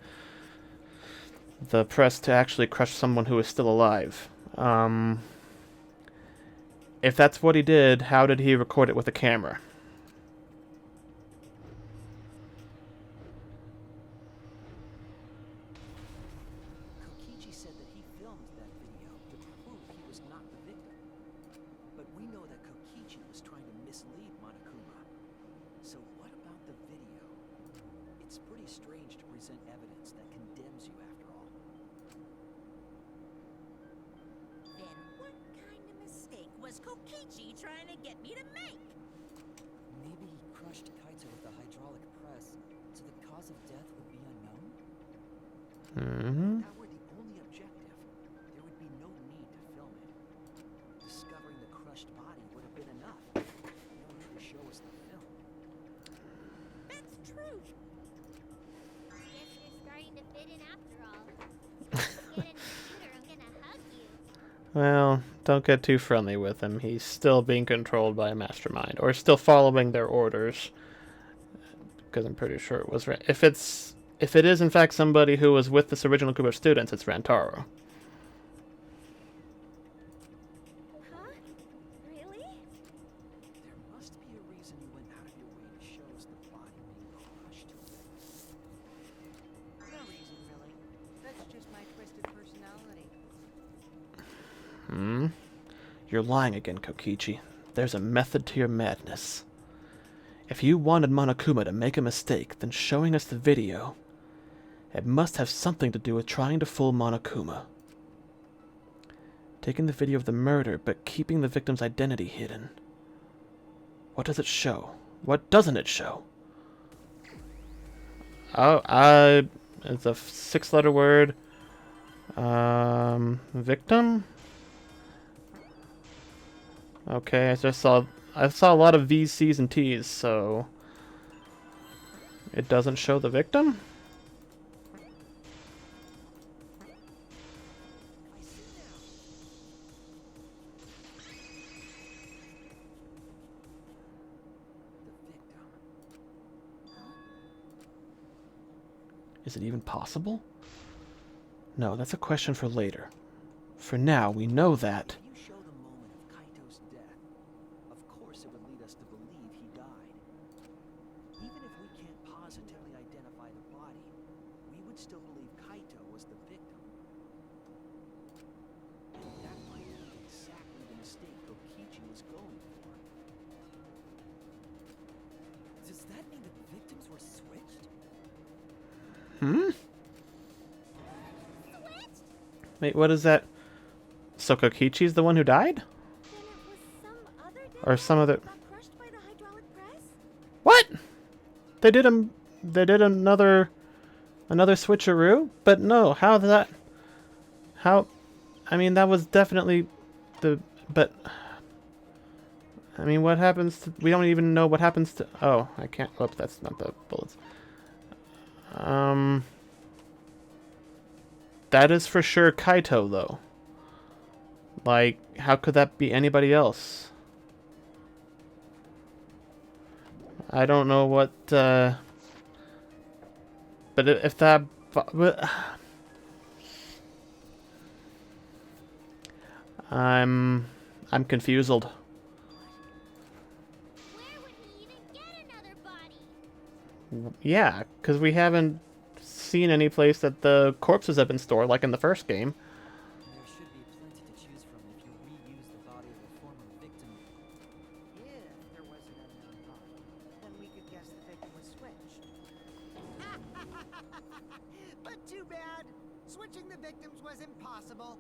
press to actually crush someone who is still alive. If that's what he did, how did he record it with a camera? Kokichi said that he filmed that video to prove he was not the victim. But we know that Kokichi was trying to mislead Monokuma. So what about the video? It's pretty strange to present evidence that condemns you was Kokichi trying to get me to make. Maybe he crushed Kaito with a hydraulic press, so the cause of death would be unknown? Mm-hmm. If that were the only objective, there would be no need to film it. Discovering the crushed body would have been enough. No need to show us the film. That's true. Guess you're starting to fit in after all. Get in the computer, I'm gonna hug you. Well, don't get too friendly with him. He's still being controlled by a mastermind, or still following their orders. Because I'm pretty sure it was if it is in fact somebody who was with this original group of students, it's Rantaro. Huh? Really? There must be a reason you went out of your way to show us the body being crushed. No reason, really. That's just my twisted personality. Hmm? You're lying again, Kokichi. There's a method to your madness. If you wanted Monokuma to make a mistake, then showing us the video, it must have something to do with trying to fool Monokuma. Taking the video of the murder, but keeping the victim's identity hidden. What does it show? What doesn't it show? Oh, it's a 6-letter word. Victim? Okay, I saw a lot of V's, C's, and T's, so it doesn't show the victim? I see now. The victim. Is it even possible? No, that's a question for later. For now, we know that. If you show the moment of Kaito's death, of course it would lead us to believe he died. Even if we can't positively identify the body, we would still believe Kaito was the victim. And that might be exactly the mistake Kokichi was going for. Does that mean the victims were switched? Hmm? Wait, what is that? So Kokichi's the one who died? Then it was some other dead Or some body other... that got crushed by the hydraulic press? What? They did another switcheroo? But no, how that... How... I mean, that was definitely but... I mean, what happens to... We don't even know what happens to... Oh, I can't... Oops, that's not the bullets. That is for sure Kaito, though. Like, how could that be anybody else? I don't know what, But if that... I'm confused. Where would he even get another body? Yeah, because we haven't seen any place that the corpses have been stored, like in the first game. There should be plenty to choose from if you reuse the body of a former victim. If there was an unknown body, then we could guess the victim was switched. But too bad. Switching the victims was impossible.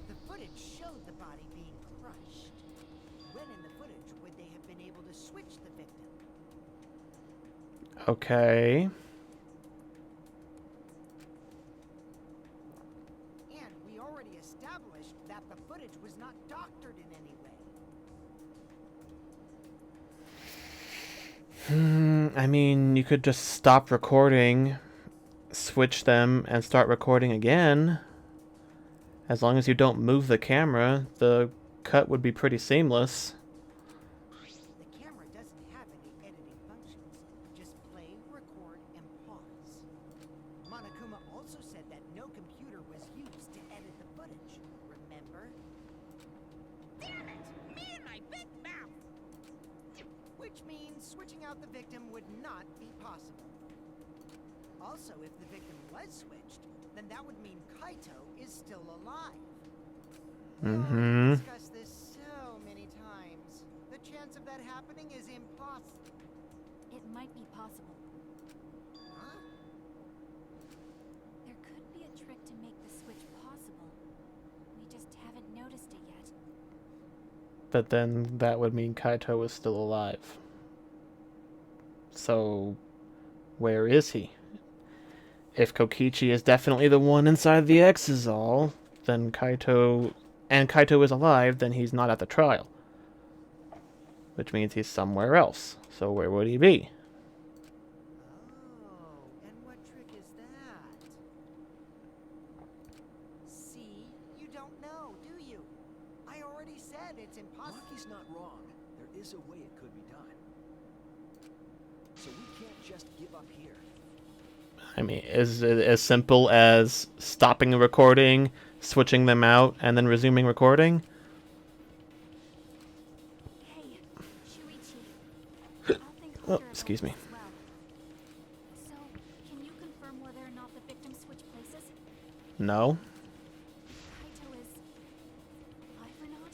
The footage showed the body being crushed. When in the footage would they have been able to switch the victim? Okay. And we already established that the footage was not doctored in any way. I mean, you could just stop recording, switch them, and start recording again. As long as you don't move the camera, the cut would be pretty seamless. The camera doesn't have any editing functions. Just play, record, and pause. Monokuma also said that no computer was used to edit the footage. Remember? Damn it! Me and my big mouth! Which means switching out the victim would not be possible. Also, if the victim was switched, then that would mean Kaito is still alive. Mm-hmm. We've discussed this so many times. The chance of that happening is impossible. It might be possible. Huh? trick to make the switch possible. We just haven't noticed it yet. But then that would mean Kaito is still alive. So, where is he? If Kokichi is definitely the one inside the Exisal, then Kaito is alive, then he's not at the trial. Which means he's somewhere else. So where would he be? Oh, and what trick is that? See, you don't know, do you? I already said it's impossible. Rocky's not wrong. There is a way it could be done. So we can't just give up here. I mean, is it as simple as stopping the recording, switching them out, and then resuming recording? Hey, Shuichi. I'll think harder about Excuse me. this as well. So, can you confirm whether or not the victims switch places? No. Kaito is alive or not?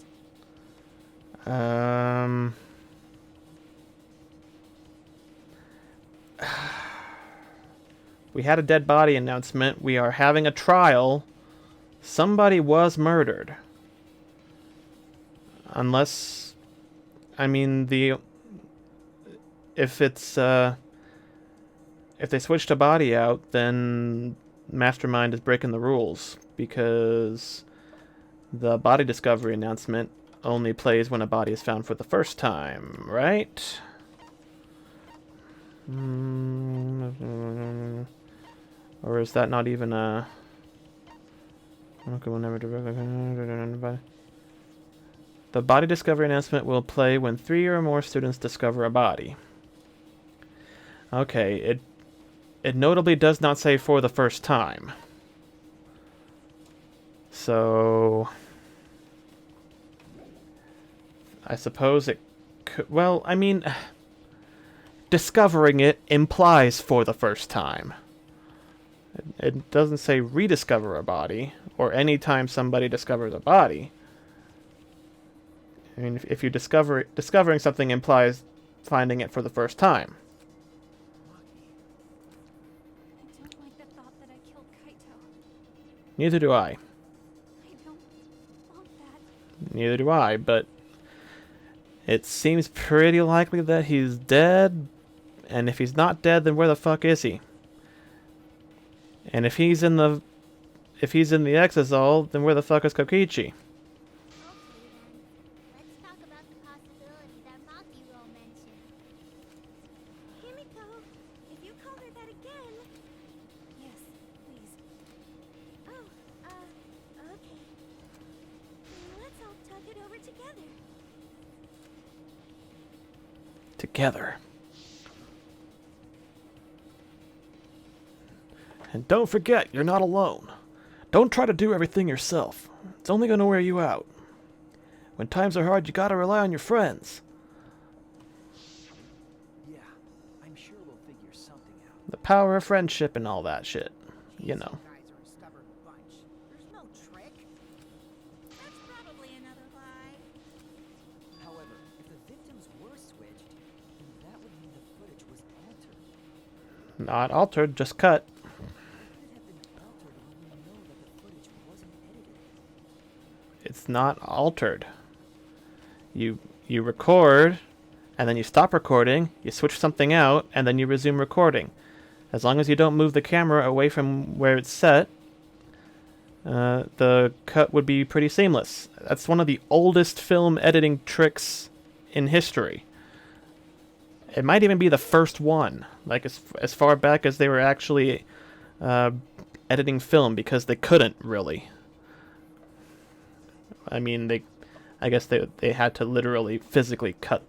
We had a dead body announcement. We are having a trial. Somebody was murdered. Unless, I mean, if they switched a body out, then Mastermind is breaking the rules, because the body discovery announcement only plays when a body is found for the first time, right? Or is that not even a... Okay, we'll never directly... The body discovery announcement will play when 3 or more students discover a body. Okay, it notably does not say for the first time. So... I suppose it could... Well, I mean... Discovering it implies for the first time. It doesn't say rediscover a body, or anytime somebody discovers a body. I mean, if you discovering something implies finding it for the first time. I don't like the thought that I killed Kaito. Neither do I. I don't want that. Neither do I, but it seems pretty likely that he's dead, and if he's not dead, then where the fuck is he? And if he's in the Exisal, then where the fuck is Kokichi? Okay then. Let's talk about the possibility that Makiro mentioned. Himiko, if you call her that again... Yes, please. Oh, okay. Let's all talk it over together. Together. And don't forget, you're not alone. Don't try to do everything yourself. It's only going to wear you out. When times are hard, you gotta rely on your friends. Yeah, I'm sure we'll figure something out. The power of friendship and all that shit. You know. You guys are a stubborn bunch. There's no trick. That's probably another lie. However, if the victims were switched, then that would mean the footage was altered. Not altered, just cut. How could it have been altered when we know that the footage wasn't edited? It's not altered. You record, and then you stop recording, you switch something out, and then you resume recording. As long as you don't move the camera away from where it's set, the cut would be pretty seamless. That's one of the oldest film editing tricks in history. It might even be the first one, like as far back as they were actually editing film, because they couldn't really. I mean, I guess they had to literally physically cut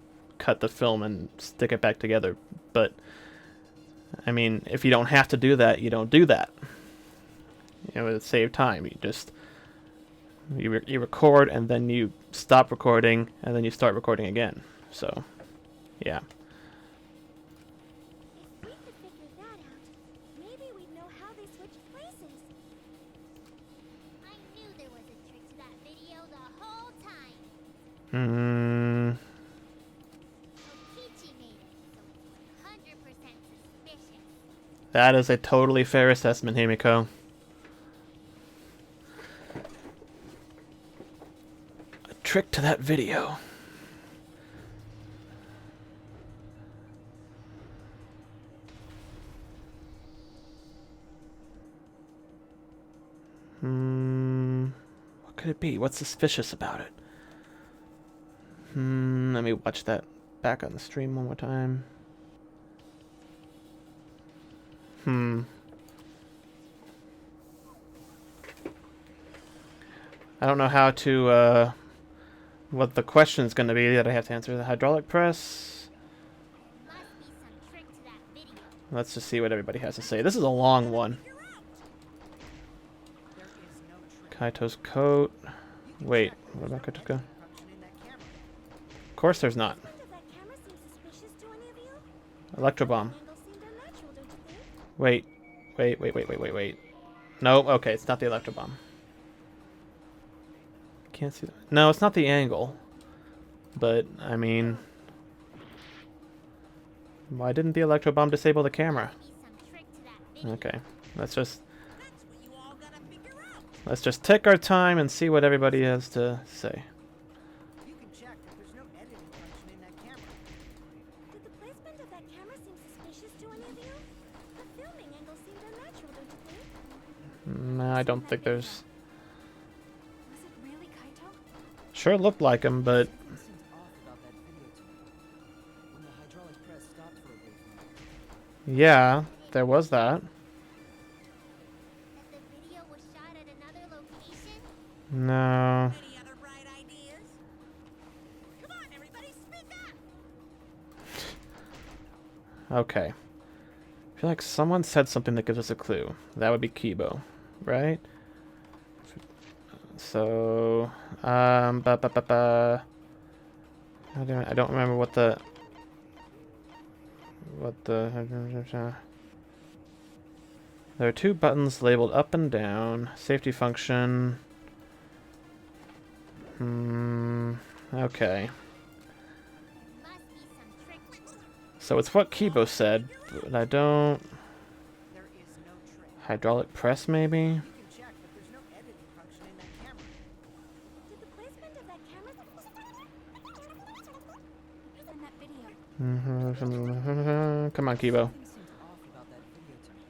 the film and stick it back together. But I mean, if you don't have to do that, you don't do that. You know, it save time. You record, and then you stop recording, and then you start recording again. So, yeah. If we could figure that out, maybe we'd know how they switched places. I knew there was a trick to that video the whole time. Kokichi made it, so it's 100% suspicious. That is a totally fair assessment, Himiko. trick to that video? What could it be? What's suspicious about it? Let me watch that back on the stream one more time. I don't know how to, what the question's going to be that I have to answer. The hydraulic press. Must be some trick to that video. Let's just see what everybody has to say. This is a long one. There is no trick. Kaito's coat. Wait, what about Kaito's coat? Function in that camera. Of course there's not. Does that camera seem suspicious to any of you? Electro bomb. Angle seemed unnatural, don't you think? Wait. No, okay, it's not the electro bomb. Can't see that. No, it's not the angle. But, I mean... why didn't the electro bomb disable the camera? Must be some trick to that video. Okay, let's just... That's what you all gotta figure out. let's just take our time and see what everybody has to say. You can check that there's no editing function in that camera. Did the placement of that camera seem suspicious to any of you? The filming angle seemed unnatural, don't you think? I don't think there's... Was it really Kaito? sure looked like him, but... Something seems off about that video to me. When the hydraulic press stopped for a brief moment. yeah, there was that. That the video was shot at another location? No. Any other bright ideas? Come on, everybody, speak up! Okay. I feel like someone said something that gives us a clue. That would be Kibo, right? So, I don't remember what the there are two buttons labeled up and down. Safety function. Okay. Must be some trick. So it's what Kibo said, but I don't... There is no trick. hydraulic press, maybe? You can check that there's no editing function in that camera. Did the placement of that camera In that video. Come on, Kibo. Something seemed off about that video to me.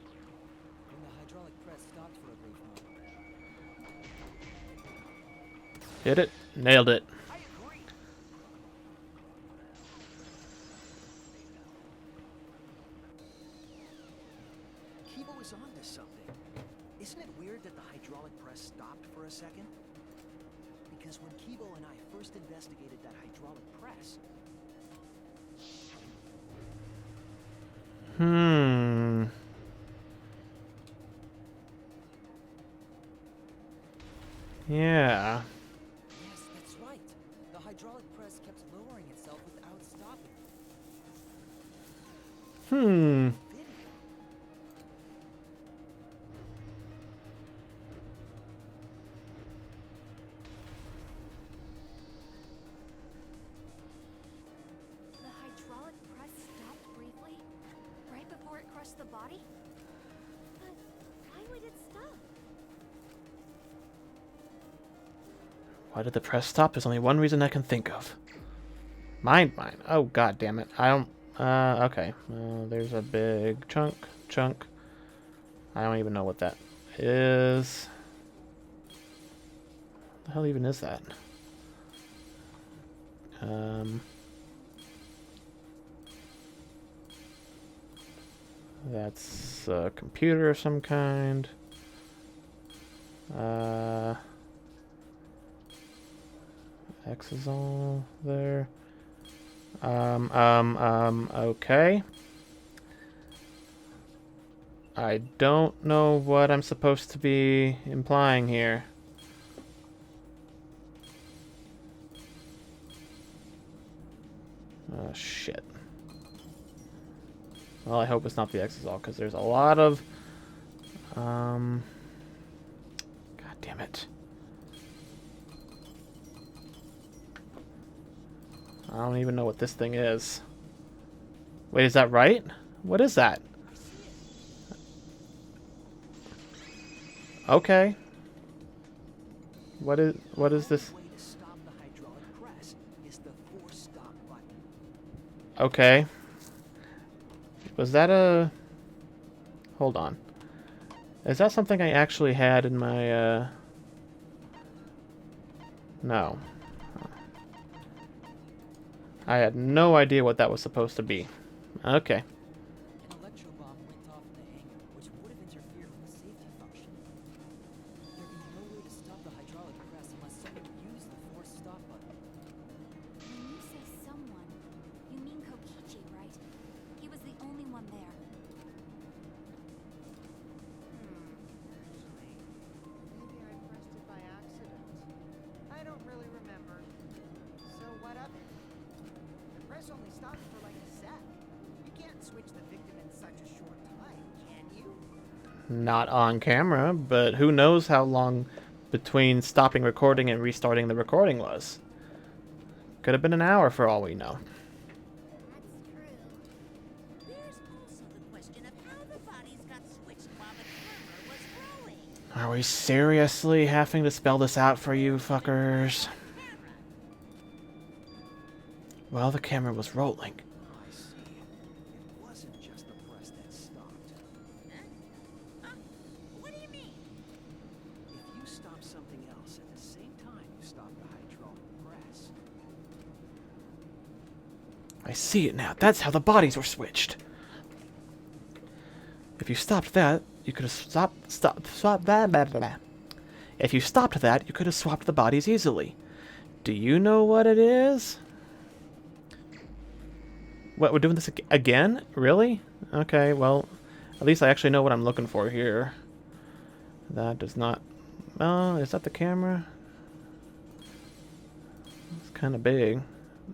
When the hydraulic press stopped for a brief moment. Hit it. Nailed it. I agree. Kibo is onto something. Isn't it weird that the hydraulic press stopped for a second? Because when Kibo and I first investigated that hydraulic press, Yeah. Yes, that's right. The hydraulic press kept lowering itself without stopping. Hmm. video. The hydraulic press stopped briefly, right before it crushed the body? But why would it stop? Why did the press stop? There's only one reason I can think of. Mine. Oh, god damn it. I don't... okay. There's a big chunk. I don't even know what that is. What the hell even is that? That's a computer of some kind. X is all there. Okay. I don't know what I'm supposed to be implying here. Oh, shit. Well, I hope it's not the Exisal, because there's a lot of... God damn it. I don't even know what this thing is. Wait, is that right? What is that? Okay. What is this? Way to stop the hydraulic Okay. Was that a... Hold on. Is that something I actually had in my, No. I had no idea what that was supposed to be. Okay. An electro bomb went off in the hangar, which would have interfered with the safety function. There'd be no way to stop the hydraulic press unless someone used the force stop button. When you say someone, you mean Kokichi, right? He was the only one there. Actually, maybe I pressed it by accident. I don't really remember. So what of it? The press only stopped for like a sec. You can't switch the victim in such a short time, can you? Not on camera, but who knows how long between stopping recording and restarting the recording was. Could have been an hour for all we know. That's true. There's also the question of how the bodies got switched while the camera was rolling. Are we seriously having to spell this out for you fuckers? Camera. Well, the camera was rolling. I see. It wasn't just the press that stopped. Huh? What do you mean? If you stop something else at the same time you stop the hydraulic press, I see it now. That's how the bodies were switched. If you stopped that, you could have swapped that. If you stopped that, you could have swapped the bodies easily. Do you know what it is? What, we're doing this again? Really? Okay, well, at least I actually know what I'm looking for here. That does not... Oh, is that the camera? It's kind of big.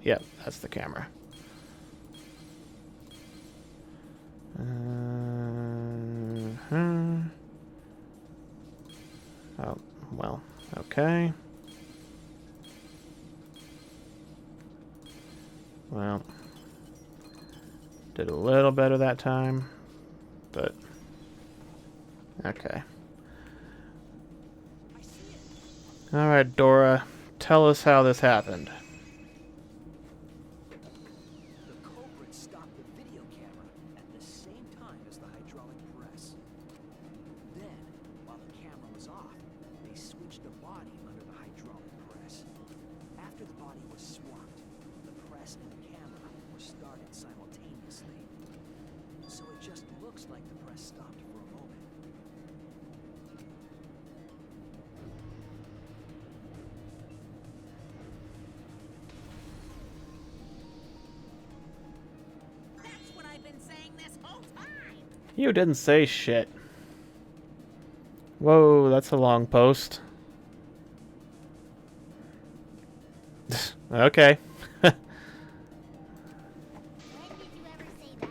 Yep, that's the camera. Oh, well, okay. Well, did a little better that time, but okay. I see it. All right, Dora, tell us how this happened. The culprit stopped the video camera at the same time as the hydraulic press. Then, while the camera was off, they switched the body under the hydraulic press. After the body was swapped, the press and the camera were started simultaneously. So it just looks like the press stopped for a moment. That's what I've been saying this whole time. You didn't say shit. Whoa, that's a long post. Okay. When did you ever say that?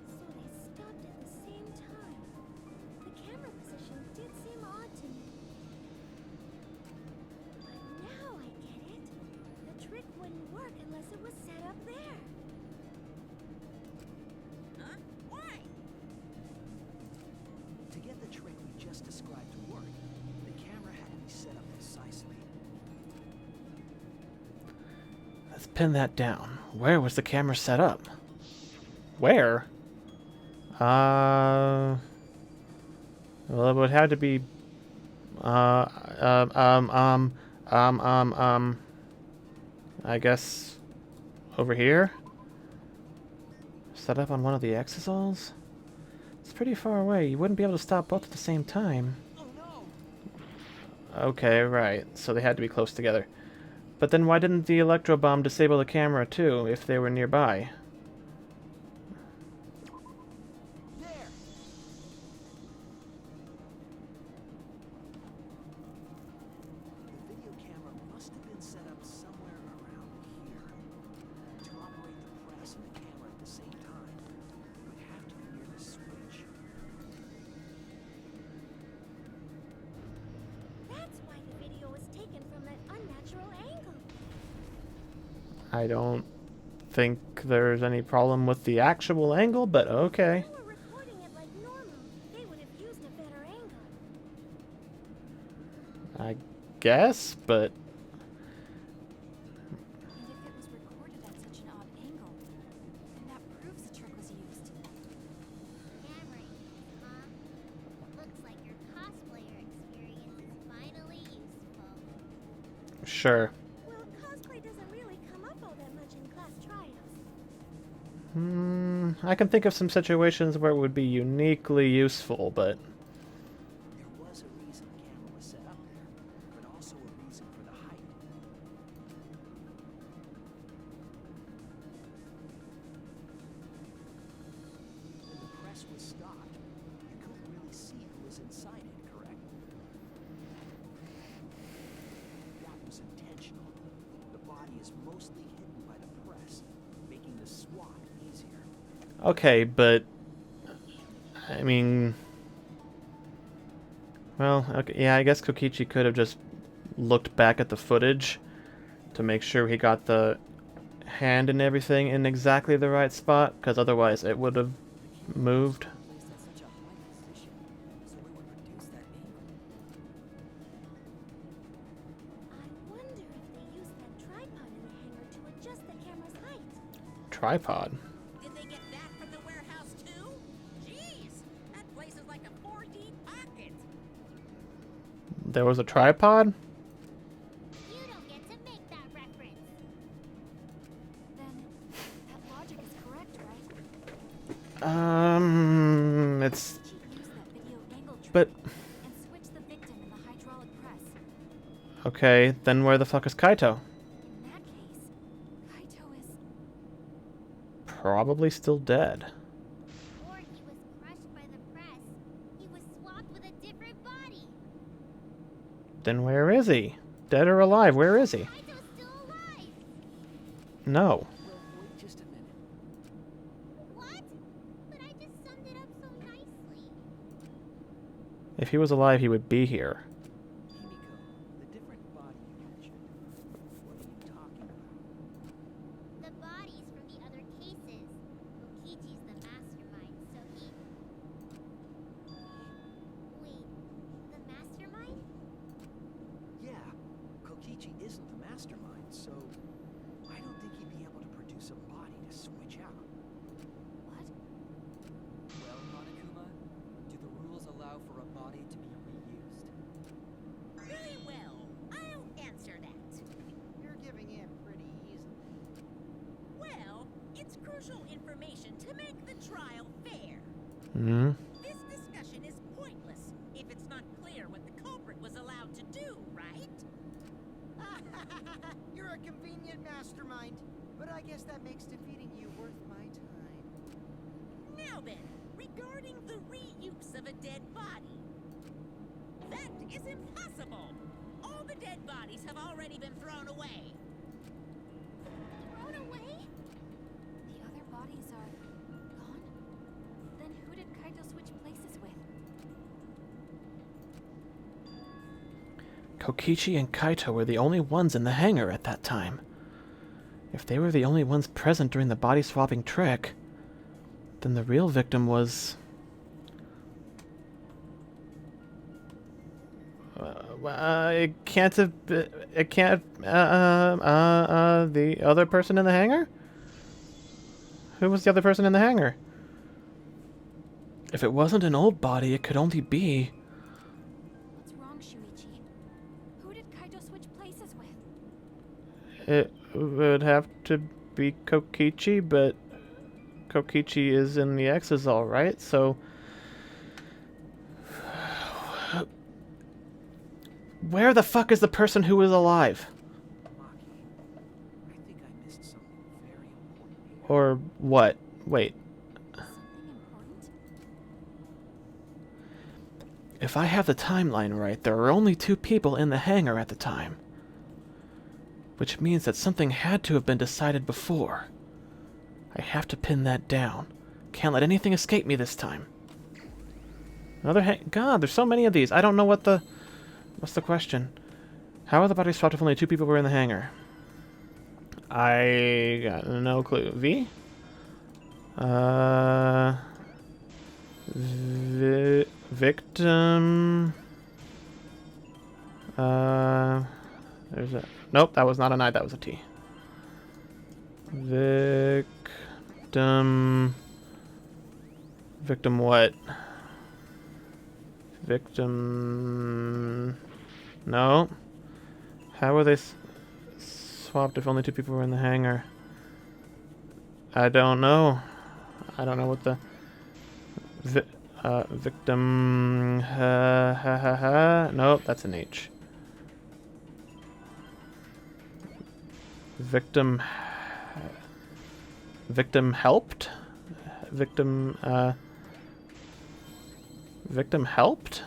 So they stopped at the same time. The camera position did seem odd to me. But now I get it. The trick wouldn't work unless it was set up there. Huh? Why? To get the trick we just described to work, the camera had to be set up precisely. Let's pin that down. Where was the camera set up? Where? Well, it would have to be, I guess over here? Set up on one of the exosols? It's pretty far away. You wouldn't be able to stop both at the same time. Oh no! Okay, right. So they had to be close together. But then why didn't the electro bomb disable the camera too, if they were nearby? There! The video camera must have been set up somewhere around here. To operate the press and the camera at the same time, it would have to be near the switch. That's why the video was taken from that unnatural angle. I don't think there's any problem with the actual angle, but okay. If they were recording it like normal, they would have used a better angle. I guess, but Sure. Well, cosplay doesn't really come up all that much in class tryouts. I can think of some situations where it would be uniquely useful, but There was a reason the camera was set up there, but also a reason for the height. When the press was stopped, you couldn't really see who was inside it, correct? That was intentional. The body is mostly hidden by the press, making the SWAT easier. okay, but I mean, well, okay, yeah, I guess Kokichi could have just looked back at the footage to make sure he got the hand and everything in exactly the right spot, because otherwise it would have moved. Placed at such a high position, so it would reduce that angle. I wonder if they used that tripod in the hangar to adjust the camera's height. Tripod. Did they get that from the warehouse too? Jeez, that place is like a 4D pocket. There was a tripod? You don't get to make that reference. Then that logic is correct, right? It's... Kokichi used that video angle trick But... and switched the victim in the hydraulic press. Okay, then where the fuck is Kaito? In that case, Kaito is... Probably still dead. Or he was crushed by the press. He was swapped with a different body. Then where is he? Dead or alive? Where is he? Kaito's still alive. No. Well, wait just a minute. What? But I just summed it up so nicely. If he was alive, he would be here. Himiko, the different body you mentioned. What are you talking about? The bodies from the other cases. Kokichi's the mastermind, so he... Wait, the mastermind? Yeah, Kokichi isn't the mastermind, so I don't think he'd be able to produce a body to switch out. What? Well, Monokuma, do the rules allow for a body to be reused? Very well, I'll answer that. You're giving in pretty easily. Well, it's crucial information to make the trial fair. Hmm? This discussion is pointless if it's not clear what the culprit was allowed to do, right? You're a convenient mastermind, but I guess that makes defeating you worth my time. Now then, regarding the reuse of a dead body. That is impossible! All the dead bodies have already been thrown away. Thrown away? The other bodies are gone? Then who did Kaito switch places with? Kokichi and Kaito were the only ones in the hangar at that time. If they were the only ones present during the body swapping trick, then the real victim was... it can't have... It can't... the other person in the hangar? Who was the other person in the hangar? If it wasn't an old body, it could only be... What's wrong, Shuichi? Who did Kaito switch places with? It would have to be Kokichi, but Kokichi is in the X's alright, so... Where the fuck is the person who was alive? Maki, I think I missed something very important here. Or what? Wait. Something important? If I have the timeline right, there were only 2 people in the hangar at the time. Which means that something had to have been decided before. I have to pin that down. Can't let anything escape me this time. Another God, there's so many of these. I don't know what the... What's the question? How are the bodies swapped if only 2 people were in the hangar? I got no clue. V? Victim... There's a... Nope, that was not an I, that was a T. Victim... Victim what? Victim... No. How were they swapped if only 2 people were in the hangar? I don't know. I don't know what the victim. Nope, that's an H. Victim. Victim helped. Victim. Victim helped.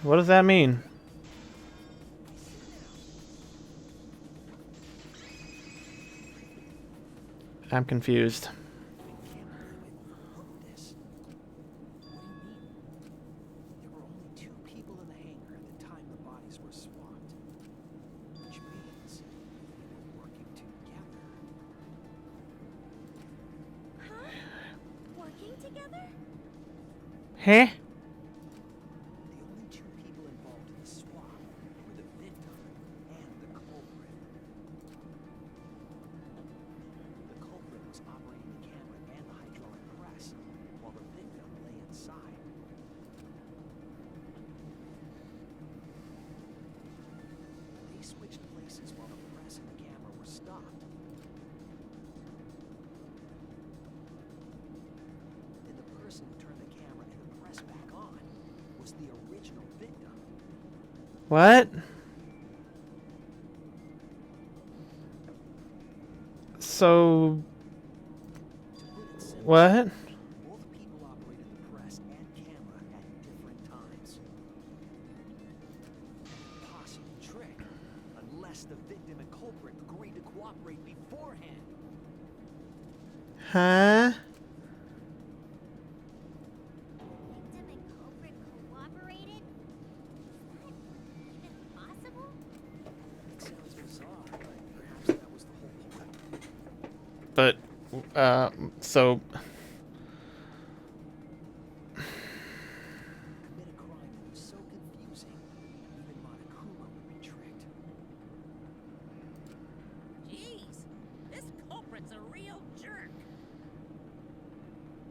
What does that mean? I'm confused. This. What do you mean? There were only 2 people in the hangar at the time the bodies were swapped. Which means they were working together. Huh? Working together? Huh? The only 2 people involved in the swap were the victim and the culprit. The culprit was operating the camera and the hydraulic press, while the victim lay inside. They switched places while the press and the camera were stopped. Then the person who turned the camera and the press back on was the original victim. What? So To put it simply, what? both people operated the press and camera at different times. An impossible trick, unless the victim and culprit agreed to cooperate beforehand. Huh? Victim and culprit cooperated? Is that even possible? It sounds bizarre, but perhaps that was the whole point. But so Commit a crime that was so confusing, even Monokuma would be tricked. Jeez, this culprit's a real jerk.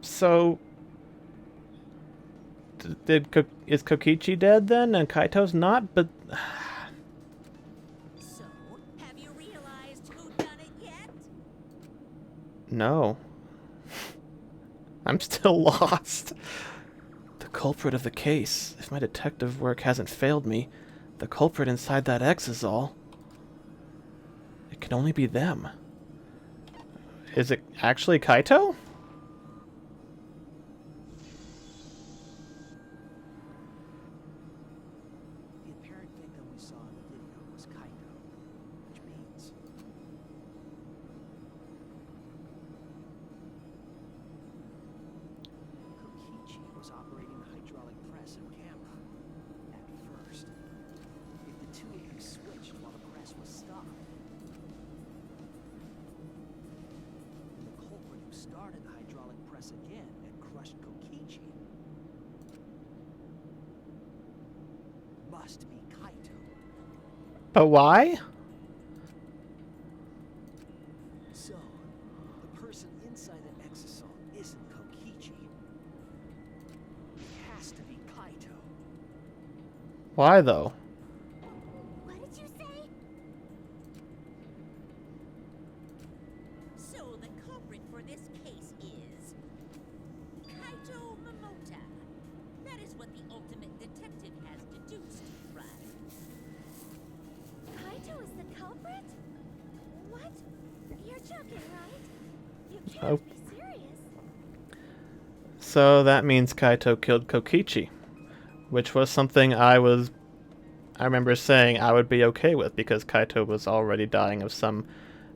so is Kokichi dead then and Kaito's not? But So, have you realized who done it yet? no. I'm still lost. The culprit of the case. If my detective work hasn't failed me, the culprit inside that exisal. It can only be them. Is it actually Kaito? The apparent victim we saw in the video was Kaito, which means Kokichi was operating the hydraulic press and camera at first. If the 2 of them switched while the press was stopped, then the culprit who started the hydraulic press again and crushed Kokichi must be Kaito. But why? So, the person inside the exisal isn't Kokichi. It has to be Kaito. Why though? What did you say? So, the culprit for this case is Kaito Momota. That is what the ultimate detective has deduced, right? Kaito is the culprit? What? You're joking, right? You can't Oh. be serious. So that means Kaito killed Kokichi, which was something I remember saying I would be okay with because Kaito was already dying of some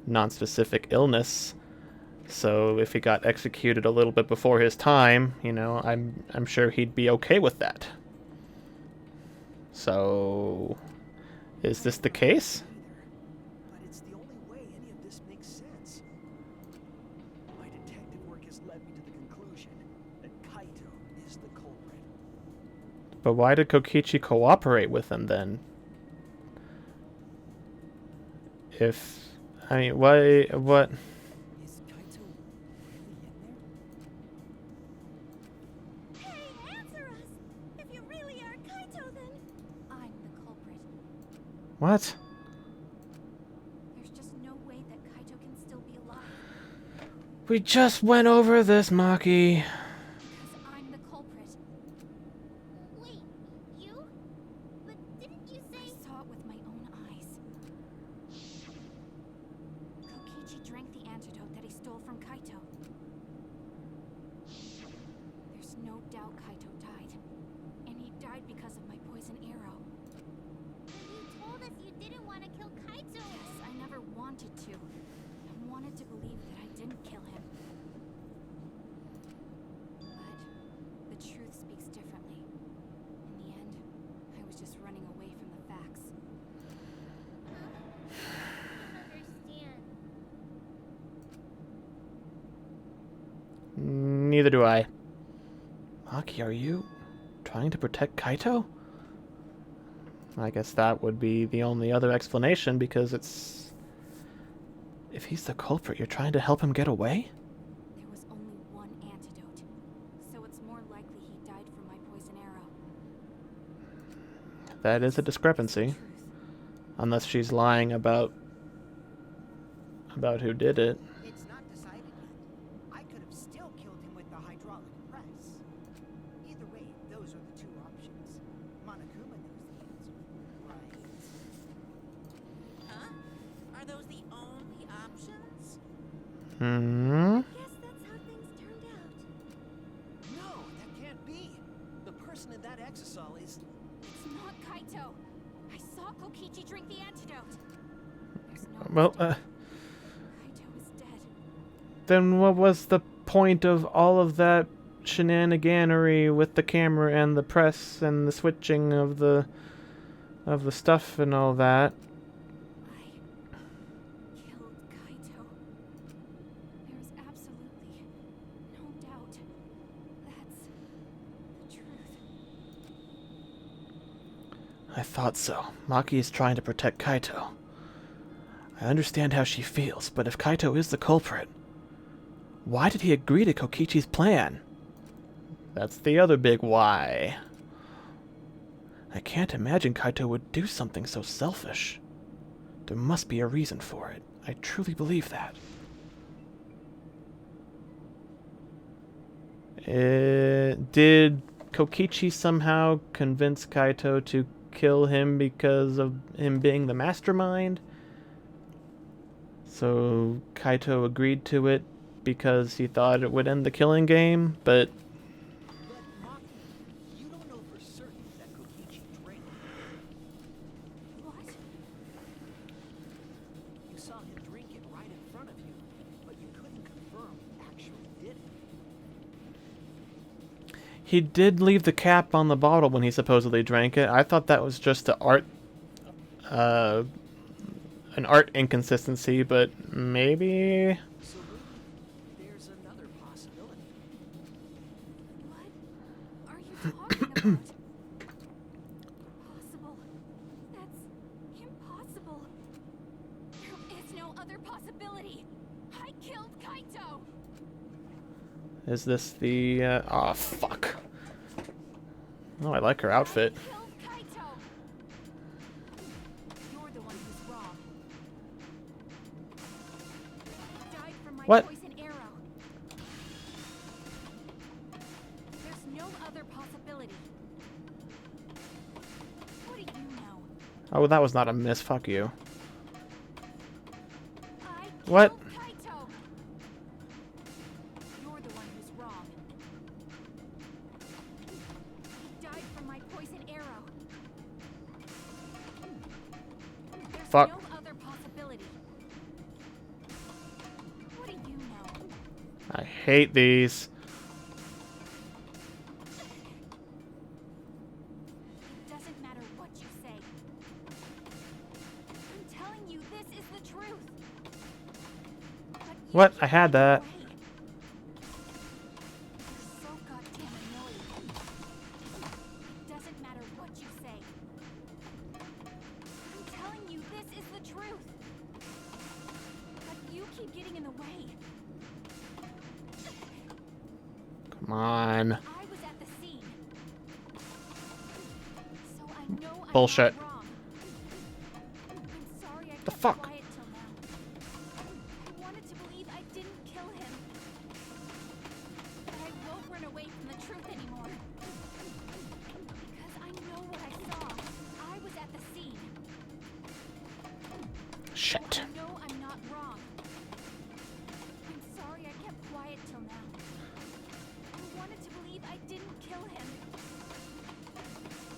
non-specific illness. So if he got executed a little bit before his time, you know, I'm sure he'd be okay with that. So is this the case? But it's the only way any of this makes sense. My detective work has led me to the conclusion that Kaito is the culprit. But why did Kokichi cooperate with him then? If I mean, what? Is Kaito really in there? Hey, answer us! If you really are Kaito, then... I'm the culprit. What? There's just no way that Kaito can still be alive. We just went over this, Maki. Because I'm the culprit. Wait, you? But didn't you I say... saw it with my own eyes. Kokichi drank the antidote that he stole from Kaito. There's no doubt Kaito died. And he died because of my poison arrow. You told us you didn't want to kill Kaito. Yes, I never wanted to. I wanted to believe that I didn't kill him. But the truth speaks differently. In the end, I was just running away from the facts. I don't understand. Neither do I. Maki, are you trying to protect Kaito? I guess that would be the only other explanation, because it's... If he's the culprit, you're trying to help him get away? There was only one antidote, so it's more likely he died from my poison arrow. That is a discrepancy. Truth. Unless she's lying about who did it. It's not decided yet. I could have still killed him with the hydraulic press. Either way, those are the two options. Monokuma knows the answer, right? Huh? Are those the only options? Hmm? Guess that's how things turned out. No, that can't be. The person in that exisal is... It's not Kaito. I saw Kokichi drink the antidote. There's no Well, mistake. Kaito is dead. then what was the point of all of that shenaniganery with the camera and the press and the switching of the stuff and all that? I killed Kaito. There's absolutely no doubt. That's the truth. I thought so. Maki is trying to protect Kaito. I understand how she feels, but if Kaito is the culprit, why did he agree to Kokichi's plan? That's the other big why. I can't imagine Kaito would do something so selfish. There must be a reason for it. I truly believe that. Did Kokichi somehow convince Kaito to kill him because of him being the mastermind? So Kaito agreed to it because he thought it would end the killing game, but But, Maki, you don't know for certain that Kokichi drank. What? You saw him drink it right in front of you, but you couldn't confirm he actually did it. he did leave the cap on the bottle when he supposedly drank it. I thought that was just an art inconsistency, but maybe... So maybe there's another possibility. What are you talking about? Possible? That's impossible. There is no other possibility. I killed Kaito. Is this the... Aw, fuck. Oh, I like her outfit. I killed Kaito. You're the one who's wrong. He died from my What? poison arrow. There's no other possibility. What do you know? Oh, that was not a miss. Fuck you. I What? killed Kaito. You're the one who's wrong. He died from my poison arrow. There's Fuck. no other possibility. What do you know? I hate these. It doesn't matter what you say. I'm telling you, this is the truth. But you What? keep I had running that. away. You're so goddamn annoying. It doesn't matter what you say. I'm telling you, this is the truth. But you keep getting in the way. Come on. I was at the scene. So I know I'm Bullshit. not wrong. Fuck. quiet till now. I wanted to believe I didn't kill him. But I won't run away from the truth anymore. Because I know what I saw. I was at the scene. Shit. I know I'm not wrong. I'm sorry I kept quiet till now. I wanted to believe I didn't kill him.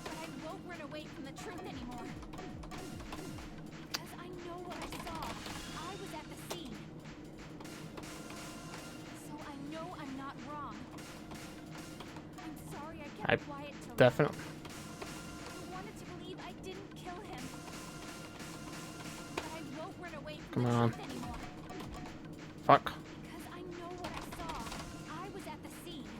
But I won't run away from the truth anymore. Because I know what I saw. I was at the scene. So I know I'm not wrong. I'm sorry I kept quiet till now. Definitely. I wanted to believe I didn't kill him. But I won't run away from Come the on. truth anymore. Fuck. Because I know what I saw. I was at the scene.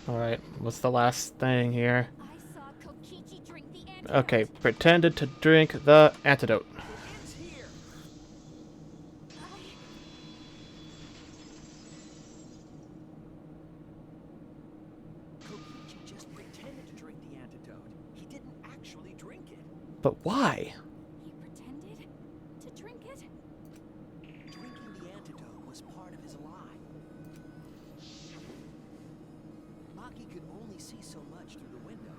Alright, what's the last thing here? I saw Kokichi drink the antidote. Okay, pretended to drink the antidote. It's here. Kokichi just pretended to drink the antidote. He didn't actually drink it. But why? He pretended to drink it? Drinking the antidote was part of his lie. Maki could only see so much through the window.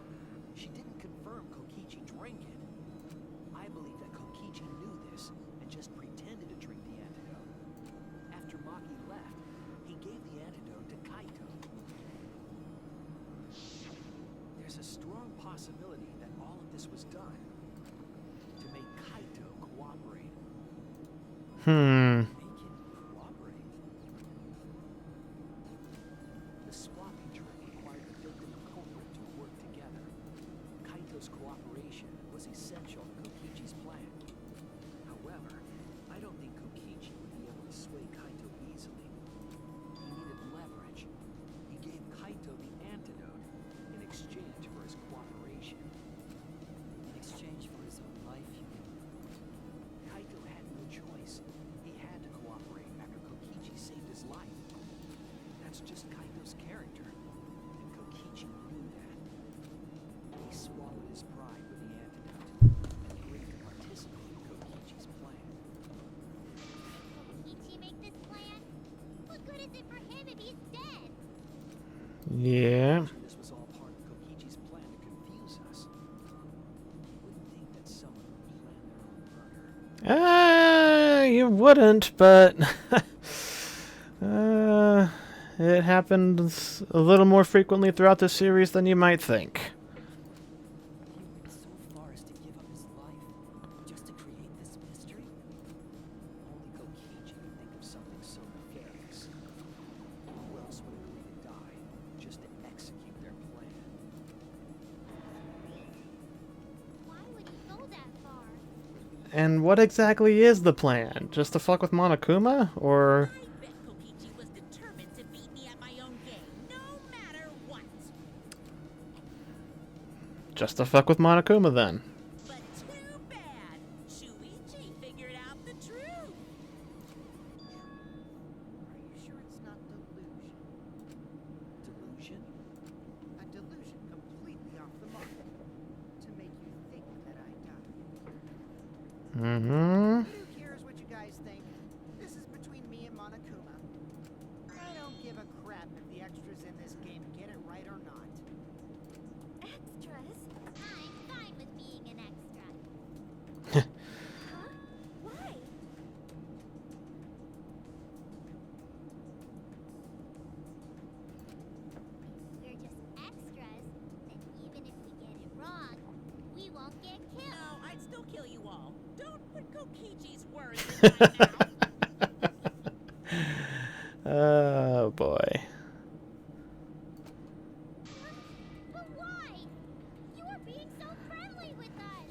She didn't confirm Kokichi drank it. I believe that Kokichi knew this and just pretended to drink the antidote. After Maki left, he gave the antidote to Kaito. There's a strong possibility that all of this was done to make Kaito cooperate. Hmm. Make him cooperate. The swapping trick required the victim and culprit to work together. Kaito's cooperation was essential to Kokichi's plan. However, I don't think Kokichi would be able to sway Kaito easily. He needed leverage. He gave Kaito the antidote in exchange for his cooperation. In exchange for his own life, you mean? Kaito had no choice. He had to cooperate after Kokichi saved his life. That's just Kaito's character, and Kokichi knew that. He swallowed his pride with the antidote and agreed to participate in Kokichi's plan. Kokichi make this plan? What good is it for him if he's dead? Yeah. This was all part of Kokichi's plan to confuse us. You wouldn't think that someone would plan their own murder. You wouldn't, but it happens a little more frequently throughout the series than you might think. He went so far as to give up his life just to create this mystery? Only Kokichi could think of something so nefarious. Who else would agree to die just to execute their plan? Why would he go that far? And what exactly is the plan? Just to fuck with Monokuma? Or... I bet Kokichi was determined to beat me at my own game, no matter what. just to fuck with Monokuma then? But too bad. Shuichi figured out the truth. Are you sure it's not delusion? Delusion? A delusion completely off the mark to make you think that I died. Mm-hmm. Who cares what you guys think? This is between me and Monokuma. I don't give a crap if the extras in this game get it right or not. Extras? I'm fine with being an extra. Huh? Why? If we're just extras, then even if we get it wrong, we won't get killed. No, I'd still kill you all. Don't put Kokichi's words in my mouth. Oh boy. But why? You are being so friendly with us.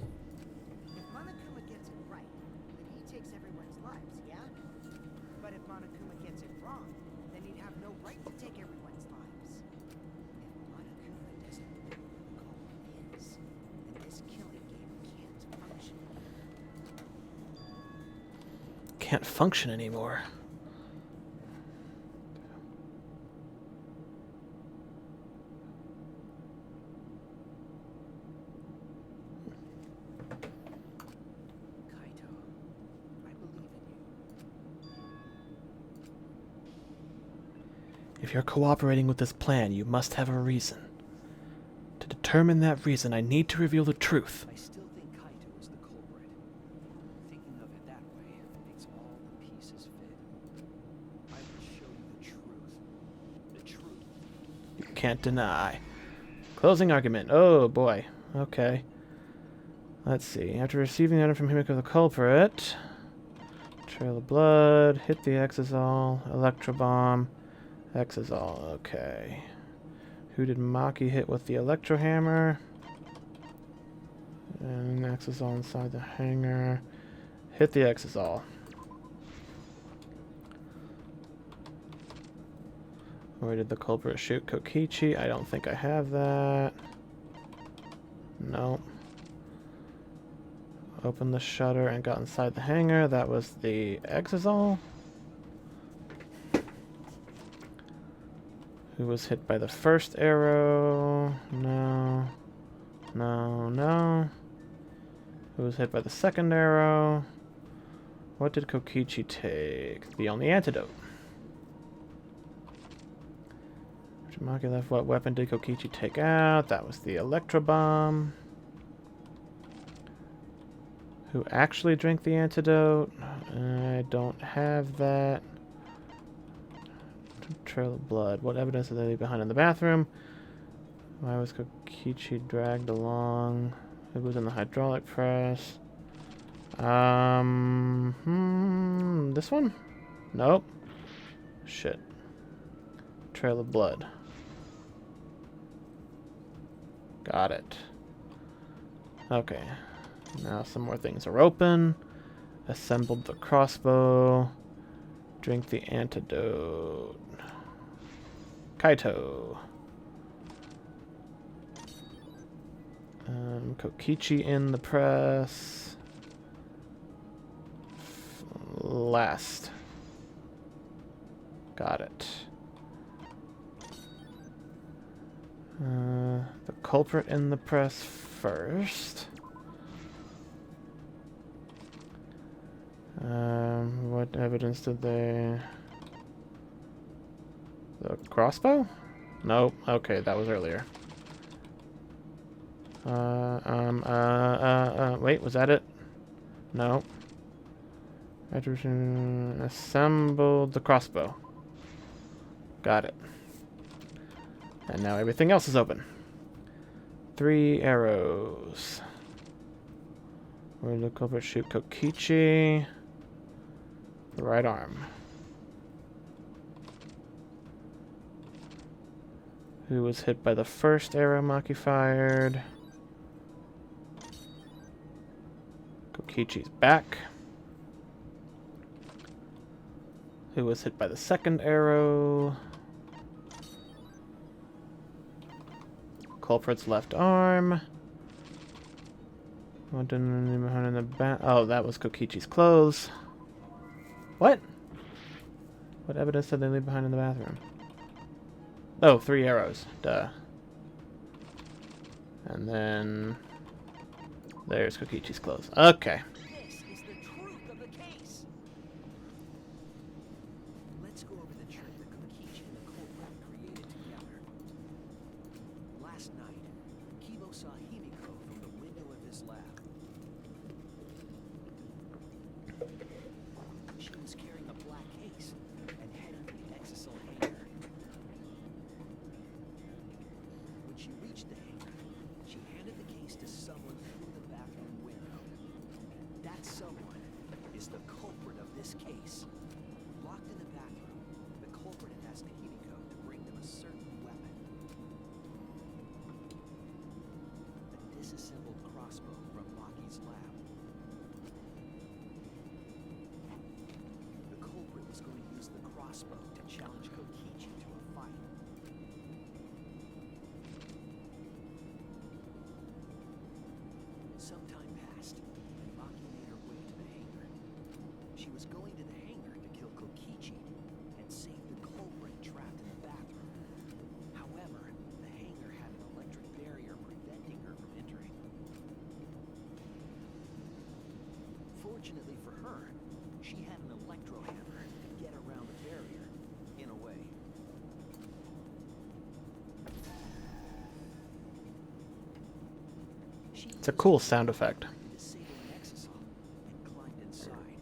If Monokuma gets it right, then he takes everyone's lives, yeah? But if Monokuma gets it wrong, then he'd have no right to take everyone's lives. If Monokuma doesn't know what the goal is, then this killing game can't function. Can't function anymore. If you're cooperating with this plan, you must have a reason. To determine that reason, I need to reveal the truth. I still think Kaito is the culprit. Thinking of it that way makes all the pieces fit. I will show you the truth. The truth. You can't deny. Closing argument. Oh, boy. Okay. Let's see. After receiving the item from Himiko the culprit... Trail of blood, hit the Exisal, Electro Bomb, Exisal, okay. Who did Maki hit with the Electro Hammer? And Exisal inside the hangar. Hit the Exisal. Where did the culprit shoot Kokichi? I don't think I have that. No. Opened the shutter and got inside the hangar. That was the Exisal. Who was hit by the first arrow? No. No, no. Who was hit by the second arrow? What did Kokichi take? The only antidote. Maki left. What weapon did Kokichi take out? That was the Electro Bomb. Who actually drank the antidote? I don't have that. Trail of blood. What evidence did they leave behind in the bathroom? Why was Kokichi dragged along? Who was in the hydraulic press? This one? Nope. Shit. Trail of blood. Got it. Okay. Now some more things are open. Assembled the crossbow. Drink the antidote. Kaito. Kokichi in the press. Last. Got it. The culprit in the press first. What evidence did they... The crossbow? Nope. Okay, that was earlier. Wait, was that it? No. Assembled the crossbow. Got it. And now everything else is open. 3 arrows. Where did the culprit shoot Kokichi? The right arm. Who was hit by the first arrow Maki fired? Kokichi's back. Who was hit by the second arrow? Culprit's left arm. What did behind in the back? Oh, that was Kokichi's clothes. What? What evidence did they leave behind in the bathroom? Oh, 3 arrows. Duh. And then... There's Kokichi's clothes. Okay. This is the truth of the case. Let's go over the trick that Kokichi and the culprit created together. Last night, Kibo saw Himiko from the window of his lab. She was carrying a black case and heading for the Exisal hangar. When she reached the hangar, she handed the case to someone through the bathroom window. That someone is the culprit of this case. Locked in the bathroom, the culprit had asked Himiko to bring them a certain weapon. A disassembled crossbow from Maki's lab. The culprit was going to use the crossbow to challenge Kokichi to a fight. Some time passed, and Maki made her way to the hangar. She was going to the hangar to kill Kokichi and save the culprit trapped in the bathroom. However, the hangar had an electric barrier preventing her from entering. Fortunately for her, she had an electro hammer to get around the barrier, in a way. It's a cool sound effect. Disabled an exisal and climbed inside.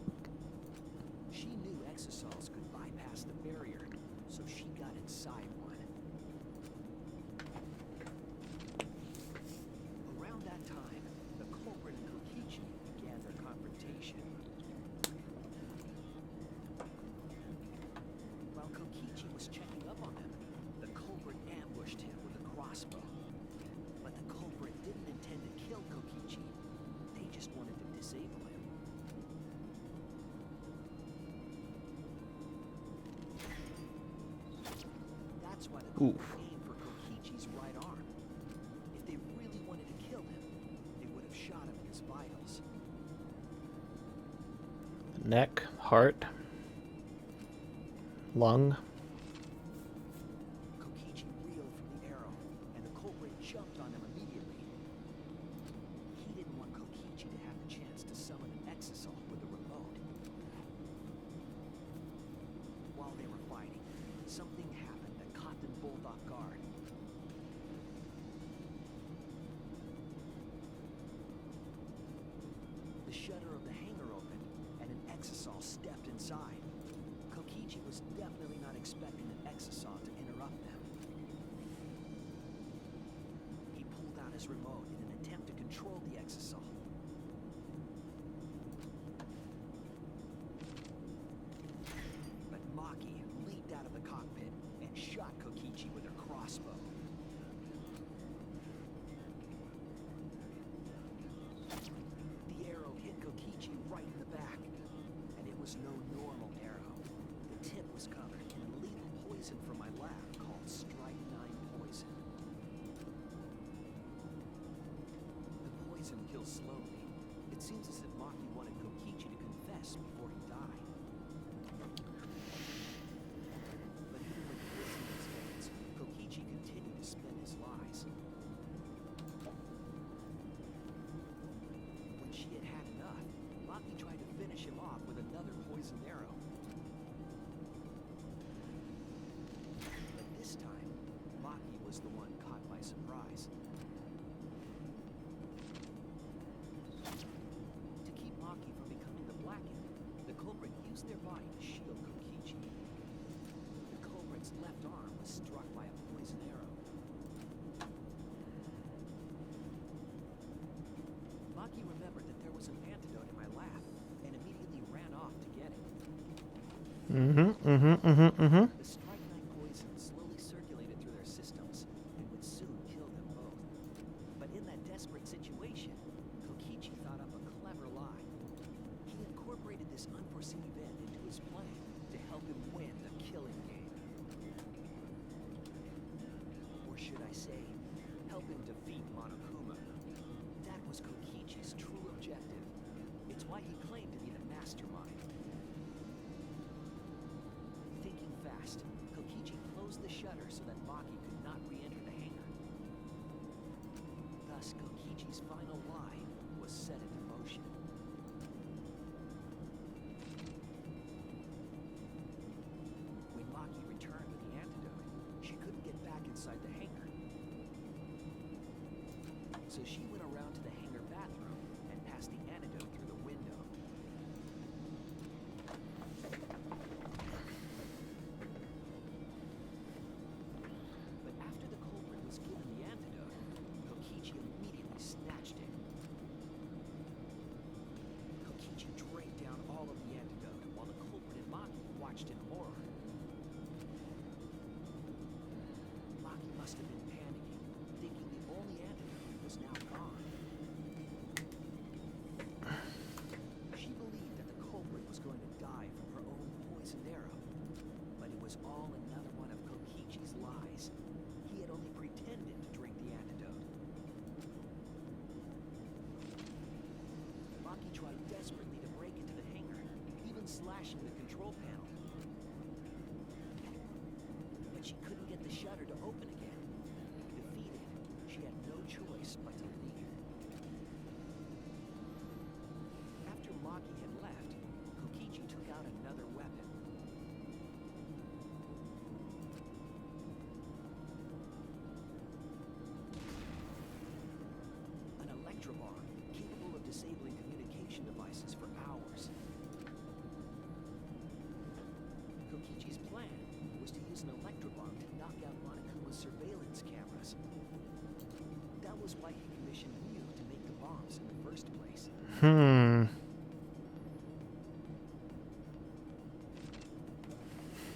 She knew exisals could bypass the barrier, so she got inside one. Around that time, the culprit and Kokichi began their confrontation. While Kokichi was checking up on them, the culprit ambushed him with a crossbow. But the culprit didn't intend to kill Kokichi. They just wanted to disable him. That's why the culprit aimed for Kokichi's right arm. If they really wanted to kill him, they would have shot him in his vitals. Neck, heart, lung. Kokichi reeled from the arrow, and the culprit jumped on him immediately. He didn't want Kokichi to have the chance to summon an exisal with a remote. While they were fighting, something happened that caught them both off guard. The shutter of the hangar opened, and an exisal stepped inside. Kokichi was definitely not expecting an exisal to interrupt them. He pulled out his remote in an attempt to control the exisal. But Maki leaped out of the cockpit and shot Kokichi with her crossbow. The arrow hit Kokichi right in the back, and it was no normal arrow. The tip was covered in a lethal poison from my lab called strychnine poison. The poison kills slowly. It seems as if Maki wanted Kokichi to confess before he died. But even with poison in his veins, Kokichi continued to spin his lies. When she had had enough, Maki tried to finish him off with another poison arrow. But this time, Maki was the one caught by surprise. To keep Maki from becoming the Blackened, the culprit used their body to shield Kokichi. The culprit's left arm was struck by a poison arrow. Maki remembered that there was an antidote in my lab and immediately ran off to get it. The strychnine poison slowly circulated through their systems and would soon kill them both. But in that desperate situation, Kokichi thought up a clever lie. He incorporated this unforeseen event into his plan to help him win the killing game. Or should I say, help him defeat Monokuma. That was Kokichi's true objective. It's why he claimed to be the mastermind. Thinking fast, Kokichi closed the shutter so that Maki could not re-enter the hangar. Thus, Kokichi's final lie was set into motion. When Maki returned with the antidote, she couldn't get back inside the hangar. So she went around to the hangar bathroom and passed the antidote through the window. But after the culprit was given the antidote, Kokichi immediately snatched it. Kokichi drank down all of the antidote while the culprit and Maki watched in horror. Maki must have been panicking, thinking the only antidote was now gone. She believed that the culprit was going to die from her own poisoned arrow, but it was all another one of Kokichi's lies. He had only pretended to drink the antidote. Maki tried desperately to break into the hangar, even slashing the control panel. But she couldn't get the shutter to open again. Defeated, she had no choice but to leave. After Maki had left, Kokichi took out another weapon. An electro Hmm.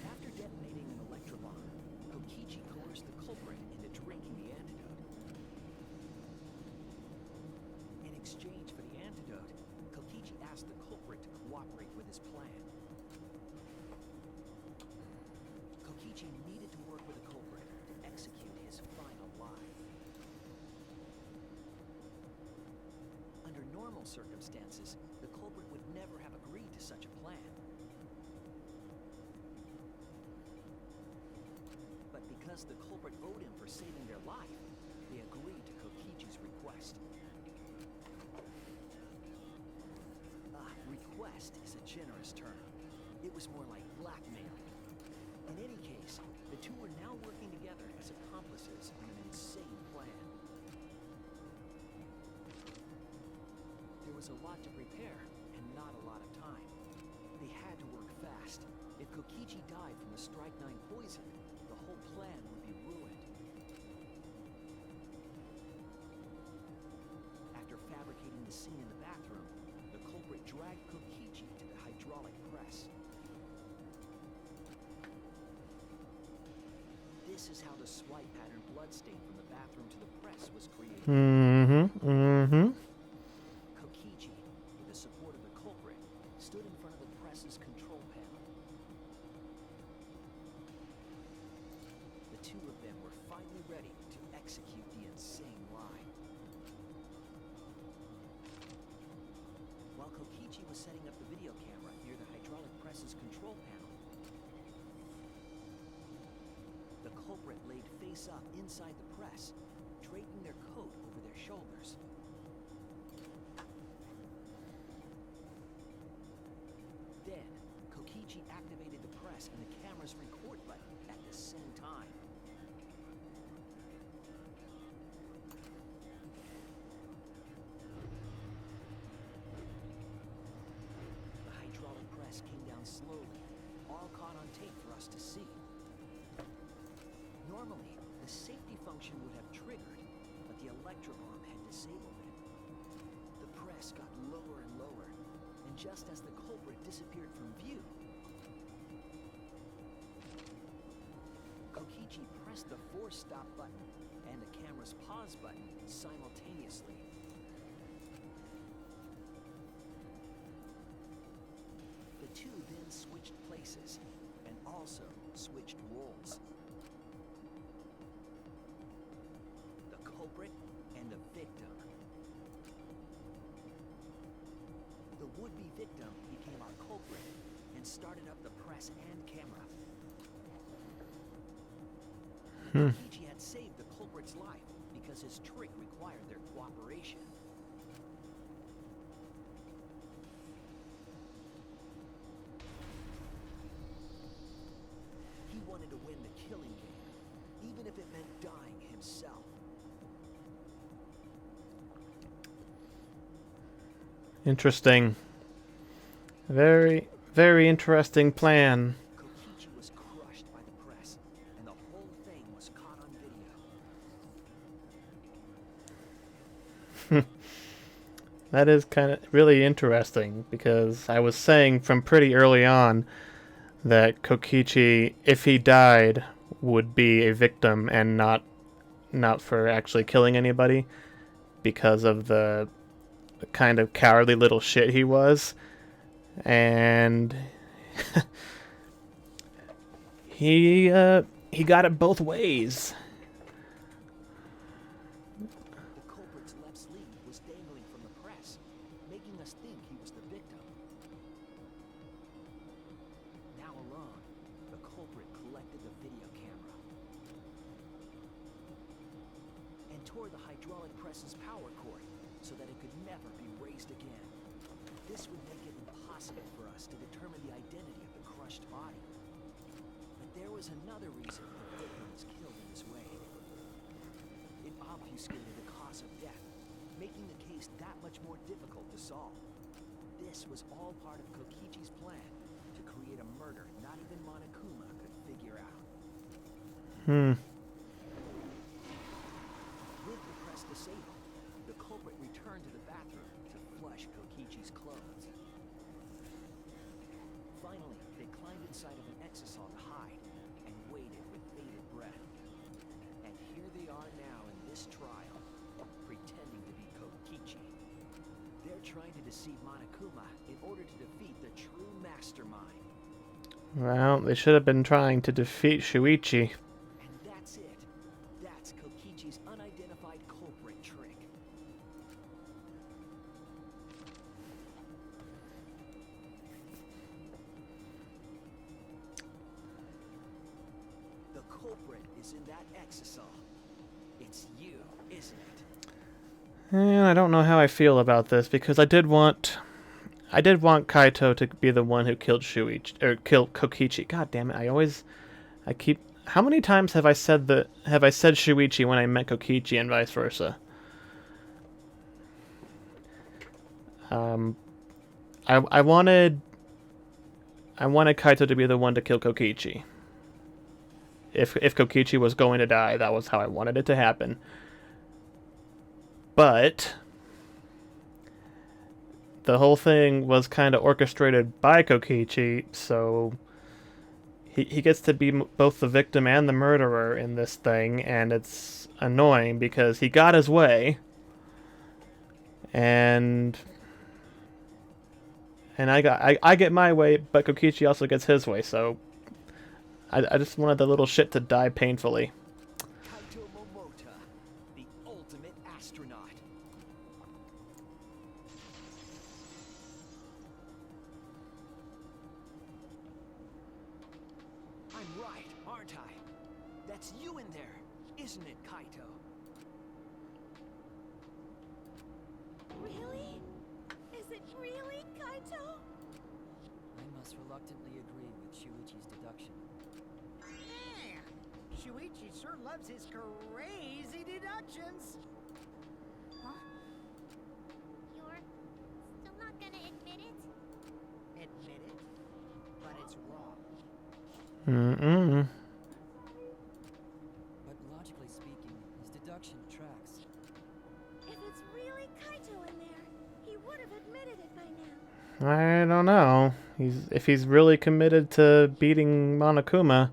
After detonating an electrobomb, Kokichi coerced the culprit into drinking the antidote. In exchange for the antidote, Kokichi asked the culprit to cooperate with his plan. Kokichi needed to work with the culprit to execute his final lie. Under normal circumstances, the culprit would never have agreed to such a plan. But because the culprit owed him for saving their life, they agreed to Kokichi's request. Request is a generous term. It was more like blackmail. In any case, the two were now working together as accomplices in an insane plan. There was a lot to prepare, and not a lot of time. They had to work fast. If Kokichi died from the strychnine poison, the whole plan would be ruined. After fabricating the scene in the bathroom, the culprit dragged Kokichi to the hydraulic press. This is how the swipe pattern bloodstain from the bathroom to the press was created. Kokichi, with the support of the culprit, stood in front of the press's control panel. The two of them were finally ready to execute the insane lie. While Kokichi was setting up the video camera near the hydraulic press's control panel, the culprit laid face up inside the press, draping their coat over their shoulders. Then, Kokichi activated the press and the camera's record button at the same time. The hydraulic press came down slowly, all caught on tape for us to see. Normally, the safety function would have triggered, but the electrobomb had disabled it. The press got lower and lower, and just as the culprit disappeared from view, Kokichi pressed the force stop button and the camera's pause button simultaneously. The two then switched places, and also switched roles. The culprit and the victim. The would-be victim became our culprit and started up the press and camera. Kokichi had saved the culprit's life because his trick required their cooperation. He wanted to win the killing game, even if it meant dying himself. Interesting. Very, very interesting plan. Kokichi was crushed by the press, and the whole thing was caught on video. That is kind of really interesting, because I was saying from pretty early on that Kokichi, if he died, would be a victim and not for actually killing anybody, because of the kind of cowardly little shit he was. And he got it both ways. The culprit's left sleeve was dangling from the press, making us think he was the victim. Now alone, the culprit collected the video camera and tore the hydraulic press's power cord so that it could never be raised again. This would make it impossible for us to determine the identity of the crushed body. But there was another reason the victim was killed in this way. It obfuscated the cause of death, making the case that much more difficult to solve. This was all part of Kokichi's plan to create a murder not even Monokuma could figure out. With the press disabled, the culprit returned to the bathroom to flush Kokichi. inside of an exisal to hide, and waited with bated breath. And here they are now in this trial, pretending to be Kokichi. They're trying to deceive Monokuma in order to defeat the true mastermind. Well, they should have been trying to defeat Shuichi. And that's it. That's Kokichi's unidentified culprit trick. The culprit is in that exisal. It's you, isn't it? And I don't know how I feel about this because I did want Kaito to be the one who killed Shuichi or killed Kokichi. God damn it! How many times have I said Shuichi when I meant Kokichi and vice versa? I wanted Kaito to be the one to kill Kokichi. If Kokichi was going to die, that was how I wanted it to happen. But the whole thing was kind of orchestrated by Kokichi, so he gets to be both the victim and the murderer in this thing, and it's annoying because he got his way, and I get my way, but Kokichi also gets his way, so I just wanted the little shit to die painfully. Kaito Momota, the ultimate astronaut. I'm right, aren't I? That's you in there, isn't it, Kaito? Really? Is it really, Kaito? I must reluctantly agree with Shuichi's deduction. Man, Shuichi sure loves his crazy deductions. Huh? You're still not gonna admit it? Admit it, but it's wrong. Mm-mm. But logically speaking, his deduction tracks. If it's really Kaito in there, he would have admitted it by now. I don't know. If he's really committed to beating Monokuma.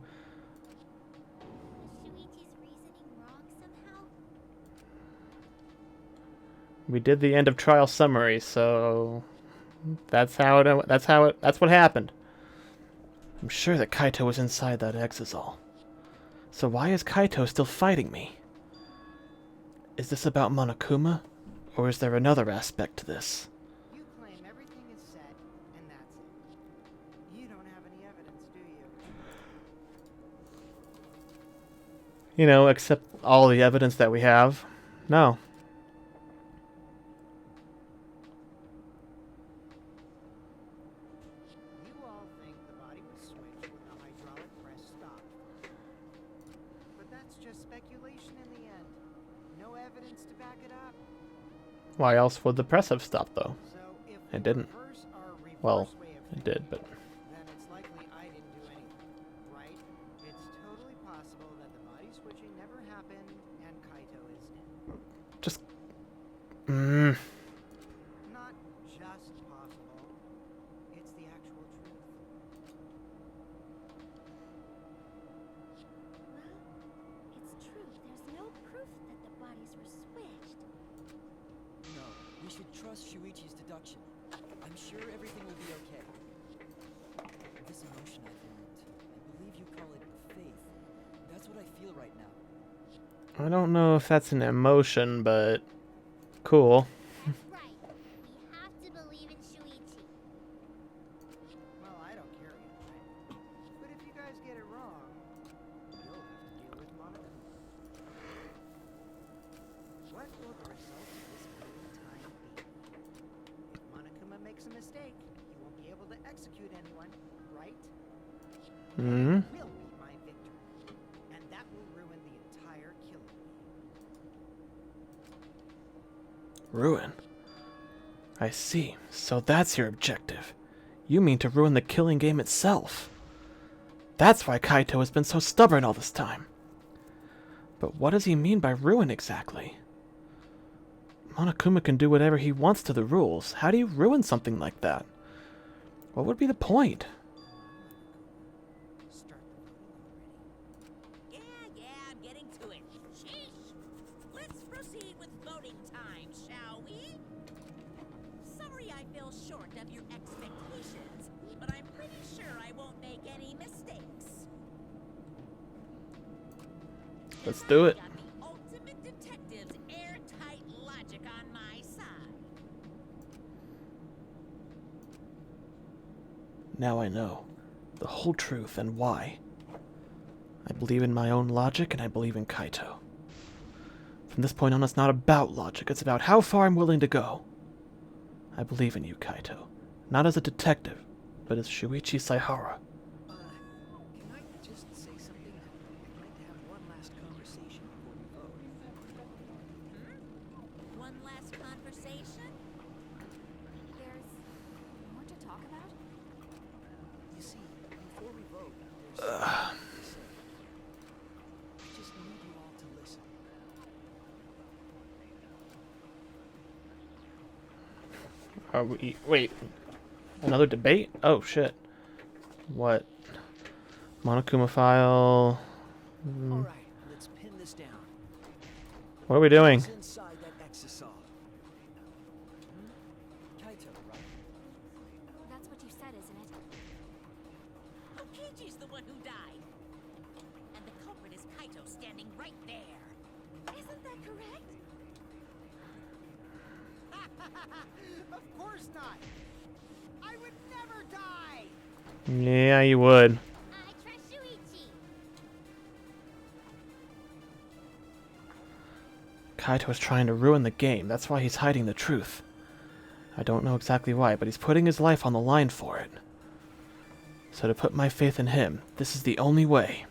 Was Shuichi's reasoning wrong somehow? We did the end of trial summary, so that's what happened. I'm sure that Kaito was inside that exisal. So why is Kaito still fighting me? Is this about Monokuma, or is there another aspect to this? You claim everything is said, and that's it. You don't have any evidence, do you? You know, except all the evidence that we have. No. You all think the body was switched when the hydraulic press stopped. But that's just speculation in the end. No evidence to back it up. Why else would the press have stopped, though? So if It we didn't. reverse our reverse Well, way of it did, thinking, but... then it's likely I didn't do anything, right? It's totally possible that the body switching never happened and Kaito is dead. Just... Not just possible. It's the actual truth. Well, it's true. There's no proof that the bodies were switched. No, we should trust Shuichi's deduction. I'm sure everything will be okay. This emotion I believe you call it faith. That's what I feel right now. I don't know if that's an emotion, but... cool. That's right. We have to believe in Shuichi. Well, I don't care either way. But if you guys get it wrong, you'll have to deal with Monica. What will the result of this waiting time be? If Monokuma makes a mistake, he won't be able to execute anyone, right? Hmm. It will be my victory, and that will ruin the entire killing. Ruin. I see. So that's your objective. You mean to ruin the killing game itself. That's why Kaito has been so stubborn all this time. But what does he mean by ruin exactly? Monokuma can do whatever he wants to the rules. How do you ruin something like that? What would be the point? short of your expectations, but I'm pretty sure I won't make any mistakes. Let's do it. Got the ultimate detective's airtight logic on my side. Now I know the whole truth and why. I believe in my own logic, and I believe in Kaito. From this point on, it's not about logic, it's about how far I'm willing to go. I believe in you, Kaito. Not as a detective, but as Shuichi Saihara. Can I just say something? I'd like to have one last conversation before we vote. One last conversation? There's more to talk about? You see, before we vote, there's something to say. I just need you all to listen. Wait. Another debate? Oh, shit. What? Monokuma file. All right, let's pin this down. What are we doing? What's inside that exisal? Kaito, right? That's what you said, isn't it? Kokichi's the one who died. And the culprit is Kaito standing right there. Isn't that correct? Of course not. I would never die. Yeah, you would. I trust Shuichi. Kaito is trying to ruin the game. That's why he's hiding the truth. I don't know exactly why, but he's putting his life on the line for it. So to put my faith in him, this is the only way.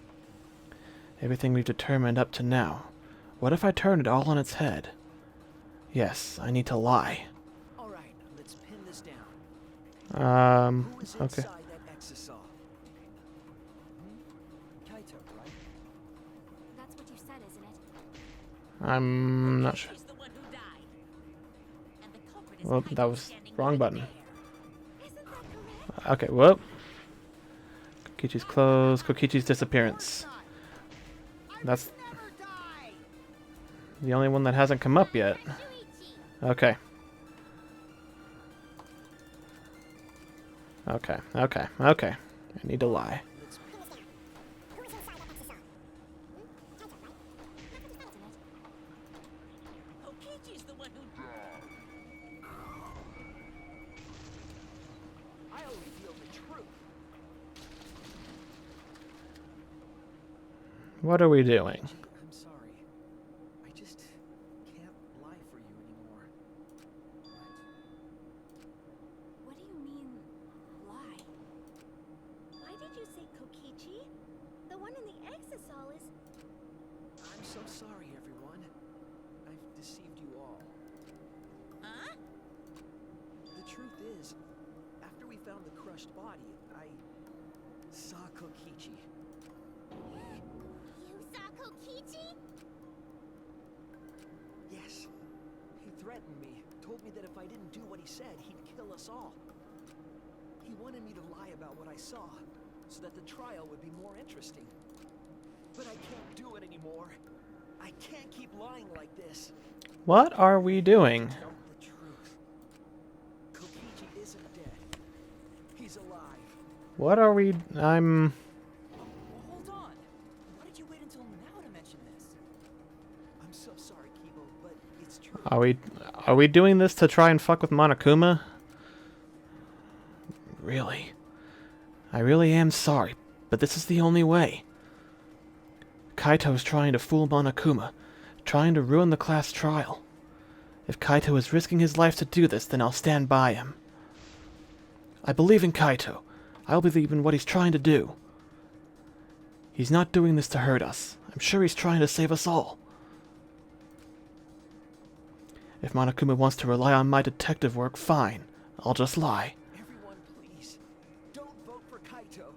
Everything we've determined up to now. What if I turn it all on its head? Yes, I need to lie. All right, let's pin this down. Who is Okay. inside that exisal? Kaito, right? That's what you said, isn't it? I'm not sure. Kokichi's the one who died. And the culprit is Well, Kaito that was standing wrong right button. there. Isn't that correct? Okay, whoop. Kokichi's clothes, Kokichi's disappearance. Not. I That's would never die. the only one that hasn't come up yet. Shuichi. Okay. Okay. I need to lie. Let's pin this down. Who is inside that exisal? Kaito, right? Kokichi's the one who died. I only feel the truth. What are we doing? I'm sorry. I just can't lie for you anymore. What do you mean, lie? Why did you say Kokichi? The one in the exisal is... I'm so sorry, everyone. I've deceived you all. Huh? The truth is, after we found the crushed body, I saw Kokichi. You saw Kokichi? Yes. He threatened me, told me that if I didn't do what he said, he'd kill us all. He wanted me to lie about what I saw, so that the trial would be more interesting. But I can't do it anymore. I can't keep lying like this. What are we doing? Tell the truth. Kokichi isn't dead. He's alive. What are we... I'm... Hold on. Why did you wait until now to mention this? I'm so sorry, Kibo, but it's true. Are we doing this to try and fuck with Monokuma? Really? I really am sorry, but this is the only way. Kaito's trying to fool Monokuma, trying to ruin the class trial. If Kaito is risking his life to do this, then I'll stand by him. I believe in Kaito. I'll believe in what he's trying to do. He's not doing this to hurt us. I'm sure he's trying to save us all. If Monokuma wants to rely on my detective work, fine. I'll just lie. Everyone, please, don't vote for Kaito.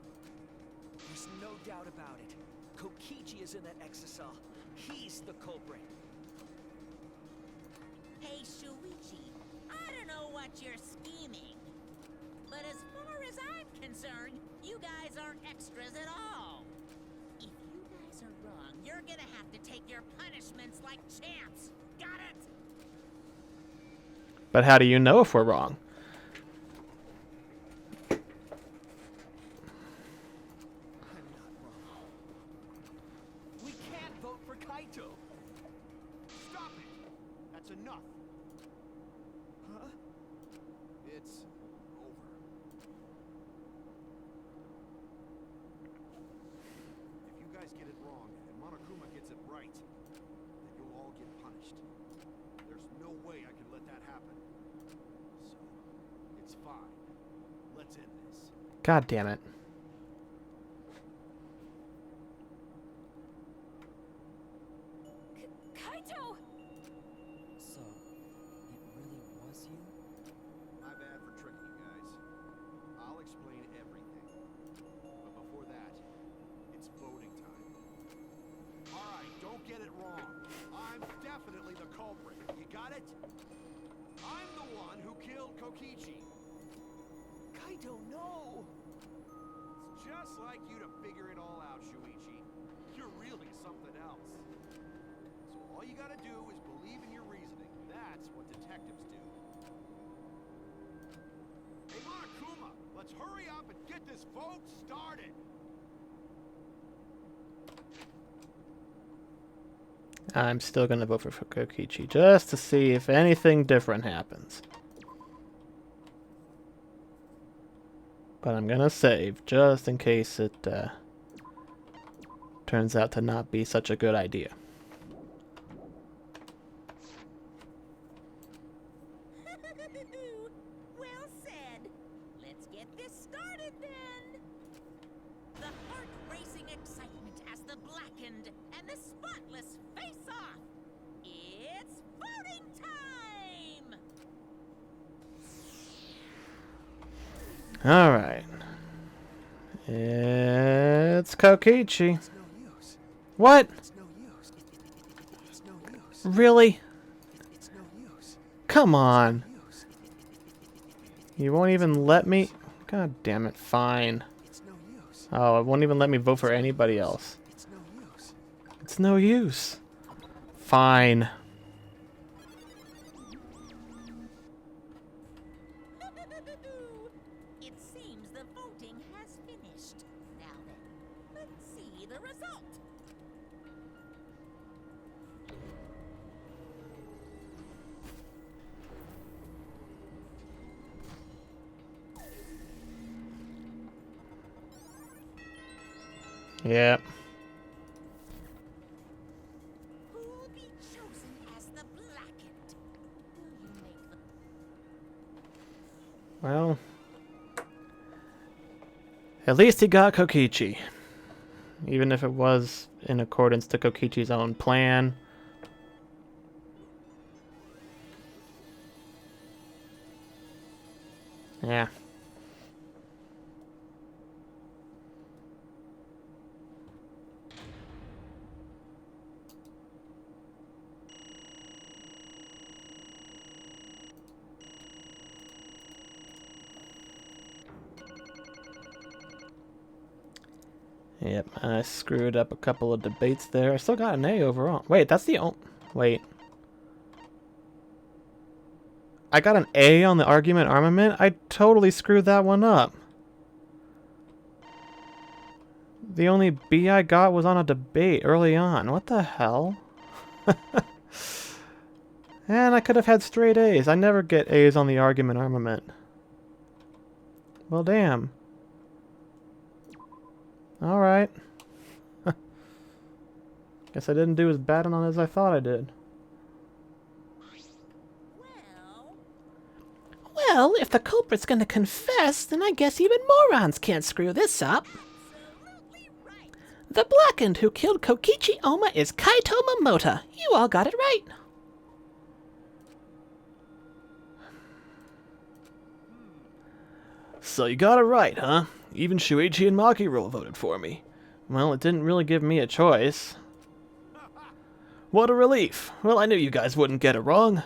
There's no doubt about it. Kokichi is in that exisal. He's the culprit. Hey, Shuichi, I don't know what you're scheming, but as far as I'm concerned, you guys aren't extras at all. If you guys are wrong, you're gonna have to take your punishments like champs. Got it? But how do you know if we're wrong? it's over. If you guys get it wrong and Monokuma gets it right, then you'll all get punished. There's no way I can let that happen. So, it's fine. Let's end this. God damn it. Kaito! So, it really was you? My bad for tricking you guys. I'll explain everything. But before that, it's voting time. Alright, don't get it wrong. I'm definitely the culprit. You got it? I'm the one who killed Kokichi. Kaito, no! It's just like you to figure it all out, Shuichi. You're really something else. So all you gotta do is believe in your reasoning. That's what detectives do. Hey, Monokuma, let's hurry up and get this vote started. I'm still gonna vote for Kokichi just to see if anything different happens. But I'm gonna save just in case it turns out to not be such a good idea. Well said. Let's get this started then. The heart-racing excitement as the blackened and the spotless face off. It's voting time. Alright. It's Kokichi. It's no use. What? It's no use. It's no use. Really? It's no use. Come on. Use. You won't even let me... God damn it. Fine. It's no use. Oh, it won't even let me vote for anybody else. It's no use. It's no use. Fine. It seems the voting has finished. Now then, let's see the result. Yep. Who'll be chosen as the blackened? Will you make the Well, at least he got Kokichi. Even if it was in accordance to Kokichi's own plan. Yeah. Yep, I screwed up a couple of debates there. I still got an A overall. Wait, that's the only... Wait. I got an A on the argument armament? I totally screwed that one up. The only B I got was on a debate early on. What the hell? And I could have had straight A's. I never get A's on the argument armament. Well, damn. Alright. Guess I didn't do as bad on it as I thought I did. well? Well, if the culprit's gonna confess, then I guess even morons can't screw this up. Absolutely right. The blackened who killed Kokichi Oma is Kaito Momota. You all got it right. So you got it right, huh? Even Shuichi and Makiro voted for me. Well, it didn't really give me a choice. What a relief. Well, I knew you guys wouldn't get it wrong.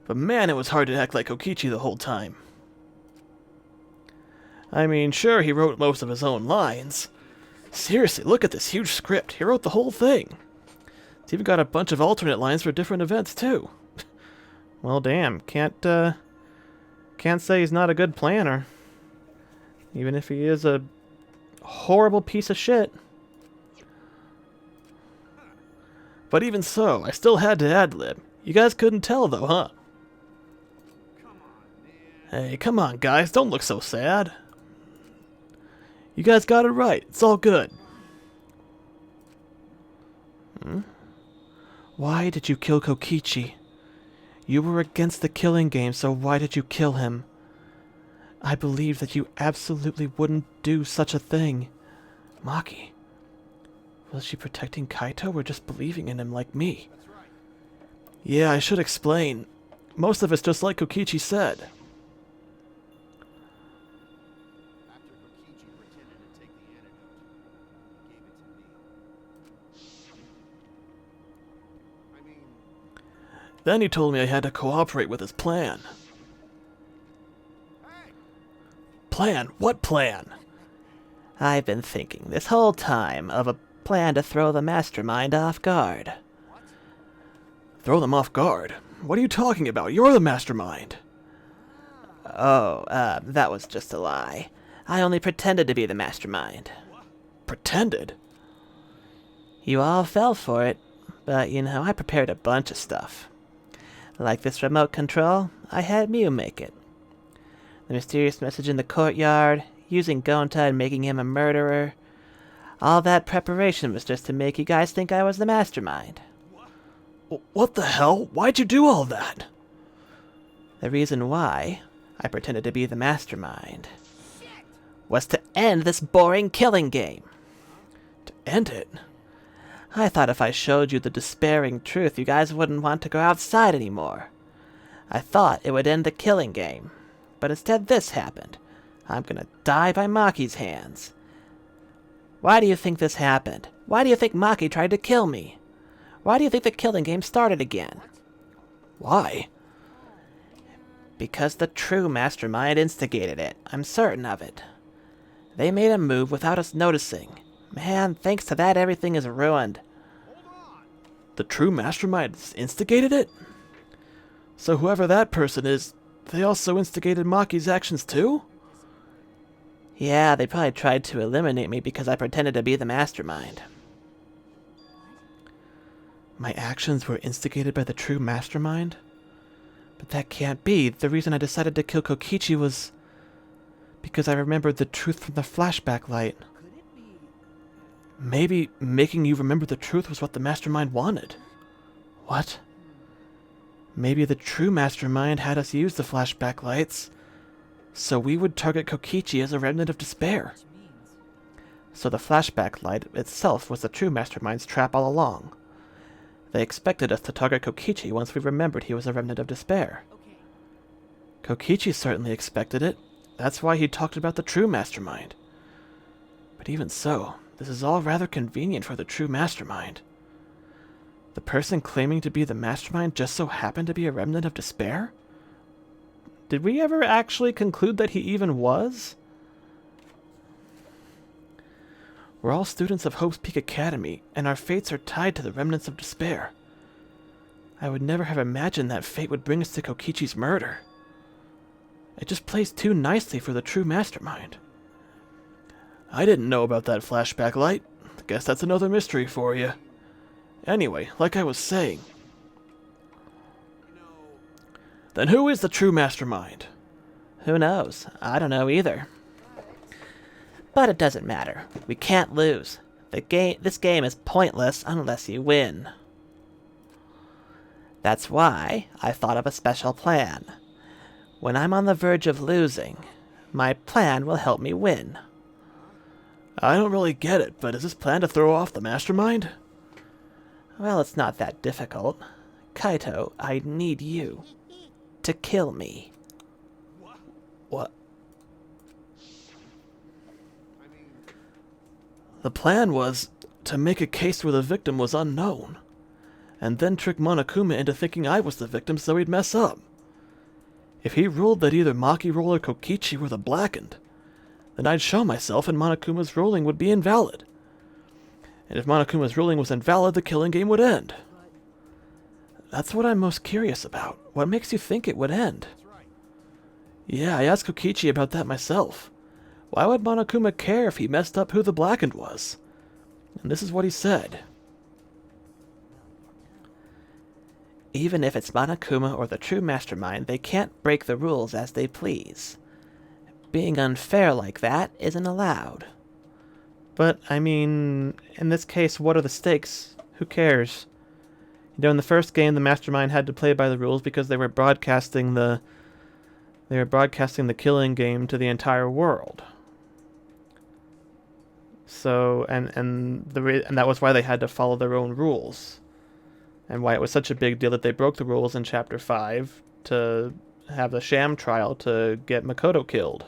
But man, it was hard to act like Kokichi the whole time. I mean, sure, he wrote most of his own lines. Seriously, look at this huge script. He wrote the whole thing. It's even got a bunch of alternate lines for different events, too. Well, damn. Can't say he's not a good planner. Even if he is a horrible piece of shit. But even so, I still had to ad-lib. You guys couldn't tell, though, huh? Hey, come on, guys. Don't look so sad. You guys got it right. It's all good. Why did you kill Kokichi? You were against the killing game, so why did you kill him? I believe that you absolutely wouldn't do such a thing. Maki, was she protecting Kaito or just believing in him like me? That's right. Yeah, I should explain. Most of it's just like Kokichi said. After Kokichi pretended to take the antidote, he gave it to me. I mean, Then he told me I had to cooperate with his plan. hey! Plan? What plan? I've been thinking this whole time of a plan to throw the mastermind off guard. Throw them off guard? What are you talking about? You're the mastermind. Oh, that was just a lie. I only pretended to be the mastermind. Pretended? You all fell for it, but I prepared a bunch of stuff. Like this remote control, I had Mew make it. The mysterious message in the courtyard, using Gonta and making him a murderer. All that preparation was just to make you guys think I was the mastermind. What the hell? Why'd you do all that? The reason why I pretended to be the mastermind was to end this boring killing game. To end it? I thought if I showed you the despairing truth, you guys wouldn't want to go outside anymore. I thought it would end the killing game, but instead this happened. I'm gonna die by Maki's hands. Why do you think this happened? Why do you think Maki tried to kill me? Why do you think the killing game started again? Why? Because the true mastermind instigated it. I'm certain of it. They made a move without us noticing. Man, thanks to that, everything is ruined. The true mastermind instigated it? So whoever that person is, they also instigated Maki's actions too? Yeah, they probably tried to eliminate me because I pretended to be the mastermind. My actions were instigated by the true mastermind? But that can't be. The reason I decided to kill Kokichi was because I remembered the truth from the flashback light. Could it be? Maybe making you remember the truth was what the mastermind wanted. What? Maybe the true mastermind had us use the flashback lights, so we would target Kokichi as a remnant of despair. Which means So the flashback light itself was the true mastermind's trap all along. They expected us to target Kokichi once we remembered he was a remnant of despair. okay. Kokichi certainly expected it. That's why he talked about the true mastermind. But even so, this is all rather convenient for the true mastermind. The person claiming to be the mastermind just so happened to be a remnant of despair? Did we ever actually conclude that he even was? We're all students of Hope's Peak Academy, and our fates are tied to the remnants of despair. I would never have imagined that fate would bring us to Kokichi's murder. It just plays too nicely for the true mastermind. I didn't know about that flashback light. Guess that's another mystery for you. Anyway, like I was saying. Then who is the true mastermind? Who knows? I don't know either. But it doesn't matter. We can't lose. This game is pointless unless you win. That's why I thought of a special plan. When I'm on the verge of losing, my plan will help me win. I don't really get it, but is this plan to throw off the mastermind? Well, it's not that difficult. Kaito, I need you to kill me. What? The plan was to make a case where the victim was unknown, and then trick Monokuma into thinking I was the victim so he'd mess up. If he ruled that either Maki Roll or Kokichi were the blackened, then I'd show myself and Monokuma's ruling would be invalid. And if Monokuma's ruling was invalid, the killing game would end. That's what I'm most curious about. What makes you think it would end? Yeah, I asked Kokichi about that myself. Why would Monokuma care if he messed up who the blackened was? And this is what he said. Even if it's Monokuma or the true mastermind, they can't break the rules as they please. Being unfair like that isn't allowed. But, I mean, in this case, what are the stakes? Who cares? You know, in the first game, the mastermind had to play by the rules because they were broadcasting the killing game to the entire world. So, and that was why they had to follow their own rules. And why it was such a big deal that they broke the rules in Chapter 5 to have the sham trial to get Makoto killed.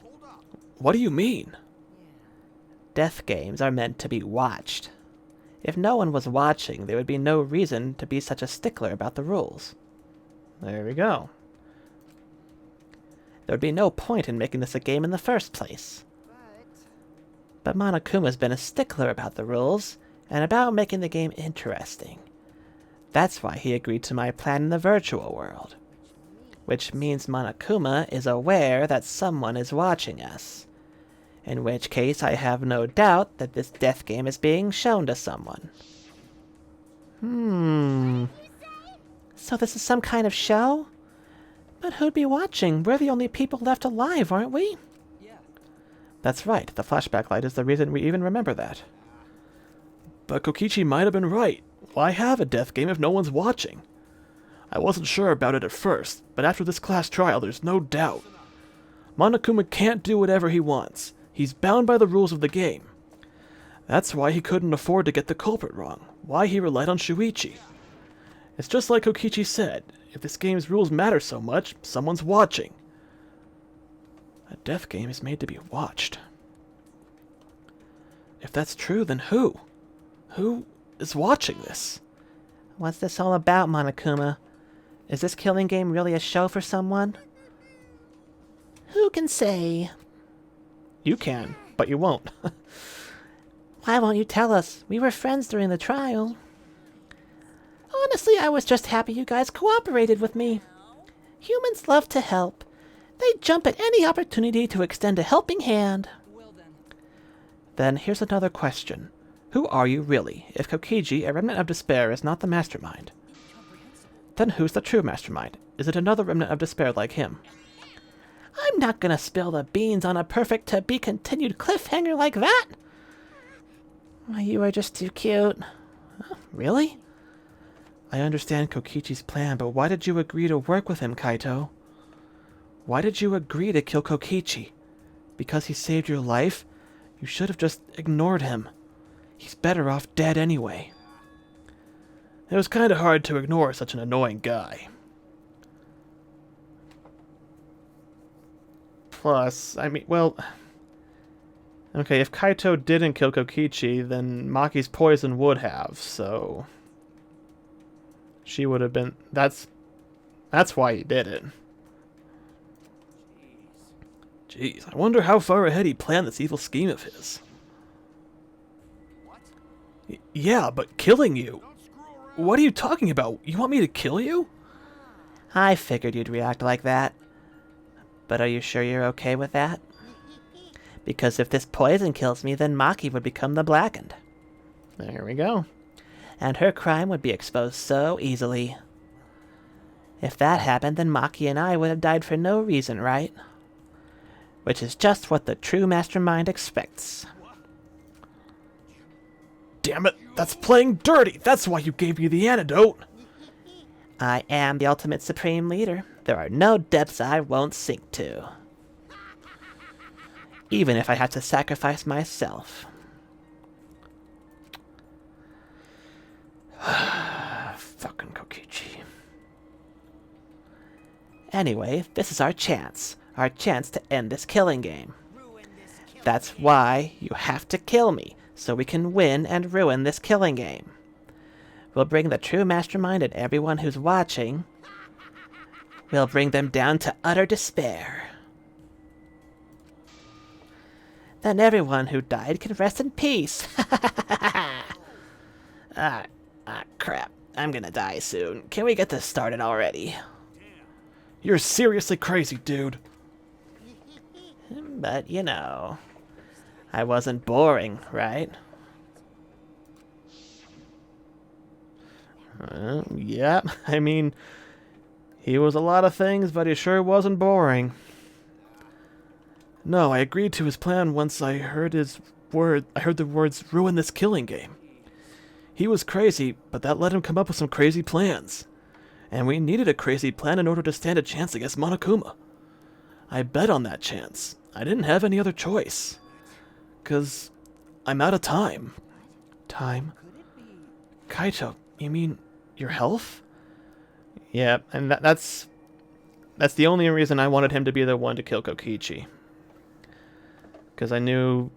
Hold up. What do you mean? Death games are meant to be watched. If no one was watching, there would be no reason to be such a stickler about the rules. There we go. There would be no point in making this a game in the first place. But Monokuma's been a stickler about the rules, and about making the game interesting. That's why he agreed to my plan in the virtual world. Which means Monokuma is aware that someone is watching us. In which case I have no doubt that this death game is being shown to someone. So this is some kind of show? But who'd be watching? We're the only people left alive, aren't we? Yeah. That's right, the flashback light is the reason we even remember that. But Kokichi might have been right. Why have a death game if no one's watching? I wasn't sure about it at first, but after this class trial there's no doubt. Monokuma can't do whatever he wants. He's bound by the rules of the game. That's why he couldn't afford to get the culprit wrong, why he relied on Shuichi. It's just like Kokichi said, if this game's rules matter so much, someone's watching. A death game is made to be watched. If that's true, then who? Who is watching this? What's this all about, Monokuma? Is this killing game really a show for someone? Who can say? You can, but you won't. Why won't you tell us? We were friends during the trial. Honestly, I was just happy you guys cooperated with me. Humans love to help. They jump at any opportunity to extend a helping hand. Well then. Then here's another question. Who are you really, if Kokiji, a remnant of despair, is not the mastermind? Then who's the true mastermind? Is it another remnant of despair like him? I'm not gonna spill the beans on a perfect to-be-continued cliffhanger like that. Why, you are just too cute. Really? I understand Kokichi's plan, but why did you agree to work with him, Kaito? Why did you agree to kill Kokichi? Because he saved your life? You should have just ignored him. He's better off dead anyway. It was kind of hard to ignore such an annoying guy. Plus, I mean, well... Okay, if Kaito didn't kill Kokichi, then Maki's poison would have, so... She would have been... That's why he did it. Jeez, I wonder how far ahead he planned this evil scheme of his. What? Yeah, but killing you? Don't screw around. What are you talking about? You want me to kill you? I figured you'd react like that. But are you sure you're okay with that? Because if this poison kills me, then Maki would become the Blackened. There we go. And her crime would be exposed so easily. If that happened, then Maki and I would have died for no reason, right? Which is just what the true mastermind expects. Damn it, that's playing dirty! That's why you gave me the antidote! I am the ultimate supreme leader. There are no depths I won't sink to. Even if I have to sacrifice myself. Fucking Kokichi. Anyway, this is our chance. Our chance to end this killing game. That's why you have to kill me, so we can win and ruin this killing game. We'll bring the true mastermind and everyone who's watching. We'll bring them down to utter despair. Then everyone who died can rest in peace. Crap. I'm gonna die soon. Can we get this started already? You're seriously crazy, dude. But, you know, I wasn't boring, right? Yeah, I mean, he was a lot of things, but he sure wasn't boring. No, I agreed to his plan once I heard the words ruin this killing game. He was crazy, but that let him come up with some crazy plans. And we needed a crazy plan in order to stand a chance against Monokuma. I bet on that chance. I didn't have any other choice. 'Cause I'm out of time. Time? Kaito, you mean your health? Yeah, and that's the only reason I wanted him to be the one to kill Kokichi. Because I knew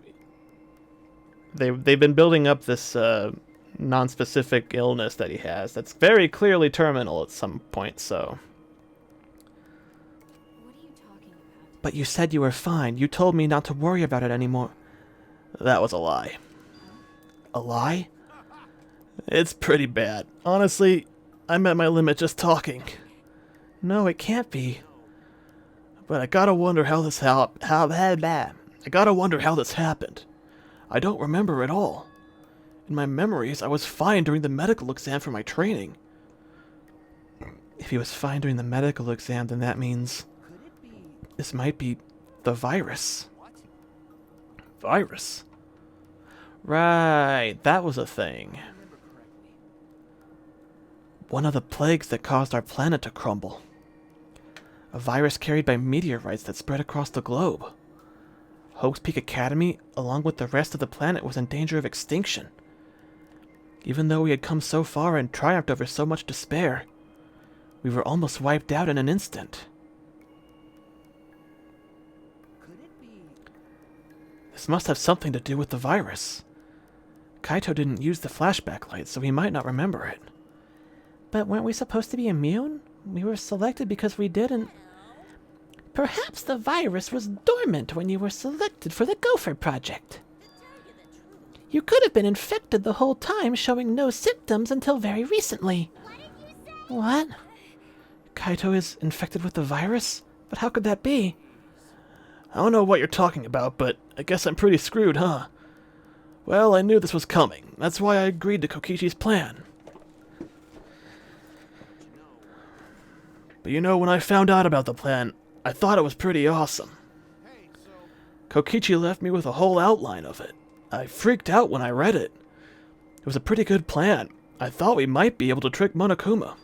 they've been building up this non-specific illness that he has that's very clearly terminal at some point, so... What are you talking about? But you said you were fine. You told me not to worry about it anymore. That was a lie. A lie? It's pretty bad. Honestly, I'm at my limit just talking. No, it can't be. But I gotta wonder how this I gotta wonder how this happened. I don't remember at all. In my memories, I was fine during the medical exam for my training. If he was fine during the medical exam, then that means this might be the virus. Virus? Right, that was a thing. One of the plagues that caused our planet to crumble. A virus carried by meteorites that spread across the globe. Hope's Peak Academy, along with the rest of the planet, was in danger of extinction. Even though we had come so far and triumphed over so much despair, we were almost wiped out in an instant. This must have something to do with the virus. Kaito didn't use the flashback light, so he might not remember it. But weren't we supposed to be immune? We were selected because we didn't. Perhaps the virus was dormant when you were selected for the Gopher Project. You could have been infected the whole time, showing no symptoms until very recently. What did you say? What? Kaito is infected with the virus? But how could that be? I don't know what you're talking about, but I guess I'm pretty screwed, huh? Well, I knew this was coming. That's why I agreed to Kokichi's plan. But you know, when I found out about the plan, I thought it was pretty awesome. Kokichi left me with a whole outline of it. I freaked out when I read it. It was a pretty good plan. I thought we might be able to trick Monokuma.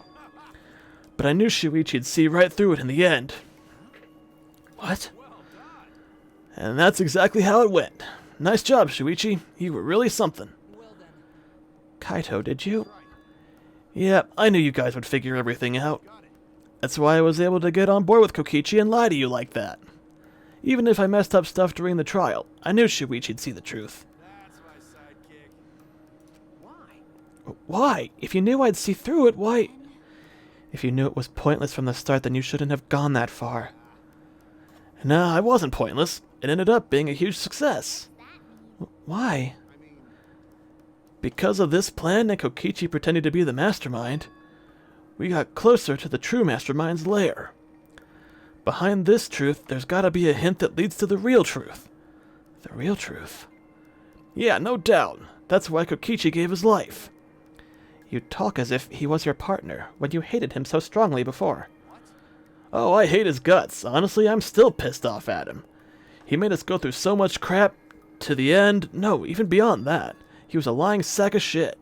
But I knew Shuichi'd see right through it in the end. What? And that's exactly how it went. Nice job, Shuichi. You were really something. Kaito, did you? Yeah, I knew you guys would figure everything out. That's why I was able to get on board with Kokichi and lie to you like that. Even if I messed up stuff during the trial, I knew Shuichi'd see the truth. That's my sidekick. Why? Why? If you knew I'd see through it, why? If you knew it was pointless from the start, then you shouldn't have gone that far. Nah, I wasn't pointless. It ended up being a huge success. Why? Because of this plan and Kokichi pretending to be the mastermind, we got closer to the true mastermind's lair. Behind this truth, there's gotta be a hint that leads to the real truth. The real truth? Yeah, no doubt. That's why Kokichi gave his life. You talk as if he was your partner, when you hated him so strongly before. Oh, I hate his guts. Honestly, I'm still pissed off at him. He made us go through so much crap. To the end, no, even beyond that. He was a lying sack of shit.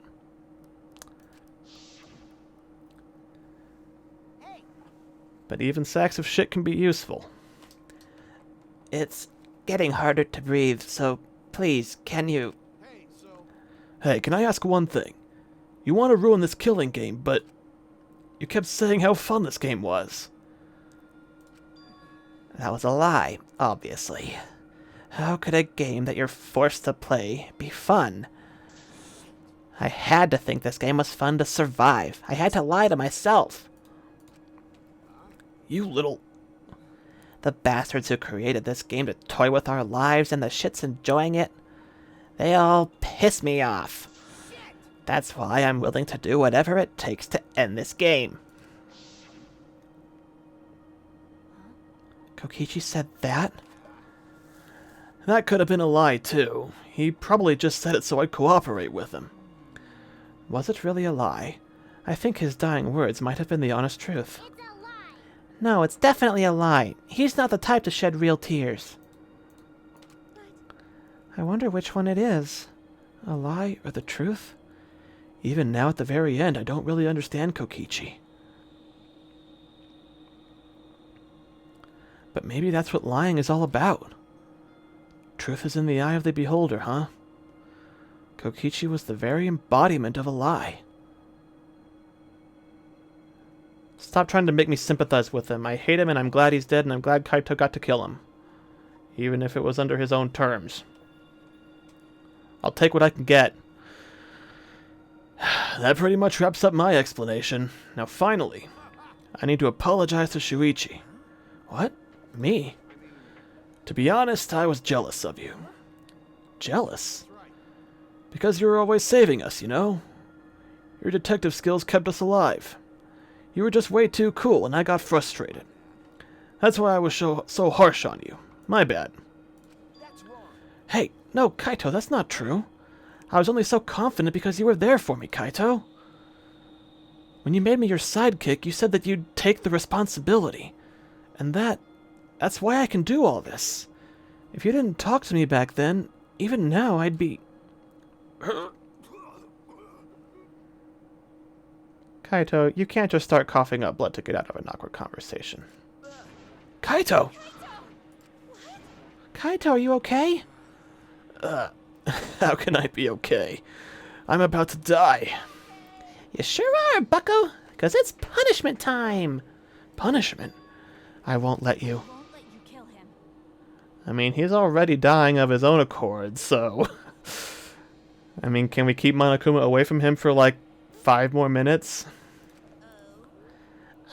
But even sacks of shit can be useful. It's getting harder to breathe, so please, can you... Hey, can I ask one thing? You want to ruin this killing game, but you kept saying how fun this game was. That was a lie, obviously. How could a game that you're forced to play be fun? I had to think this game was fun to survive. I had to lie to myself. You little... The bastards who created this game to toy with our lives and the shits enjoying it, they all piss me off. That's why I'm willing to do whatever it takes to end this game. Kokichi said that? That could have been a lie, too. He probably just said it so I'd cooperate with him. Was it really a lie? I think his dying words might have been the honest truth. It's a lie. No, it's definitely a lie. He's not the type to shed real tears. I wonder which one it is. A lie or the truth? Even now at the very end, I don't really understand Kokichi. But maybe that's what lying is all about. Truth is in the eye of the beholder, huh? Kokichi was the very embodiment of a lie. Stop trying to make me sympathize with him. I hate him and I'm glad he's dead and I'm glad Kaito got to kill him. Even if it was under his own terms. I'll take what I can get. That pretty much wraps up my explanation. Now finally, I need to apologize to Shuichi. What? Me? To be honest, I was jealous of you. Jealous? Because you were always saving us, you know? Your detective skills kept us alive. You were just way too cool and I got frustrated. That's why I was so harsh on you. My bad. Hey, no, Kaito, that's not true. I was only so confident because you were there for me, Kaito. When you made me your sidekick, you said that you'd take the responsibility. And that's why I can do all this. If you didn't talk to me back then, even now I'd be... Kaito, you can't just start coughing up blood to get out of an awkward conversation. Kaito! Kaito, are you okay? How can I be okay? I'm about to die. You sure are, bucko, because it's punishment time. Punishment? I won't let you. I won't let you kill him. I mean, he's already dying of his own accord, so... I mean, can we keep Monokuma away from him for, like, 5 more minutes?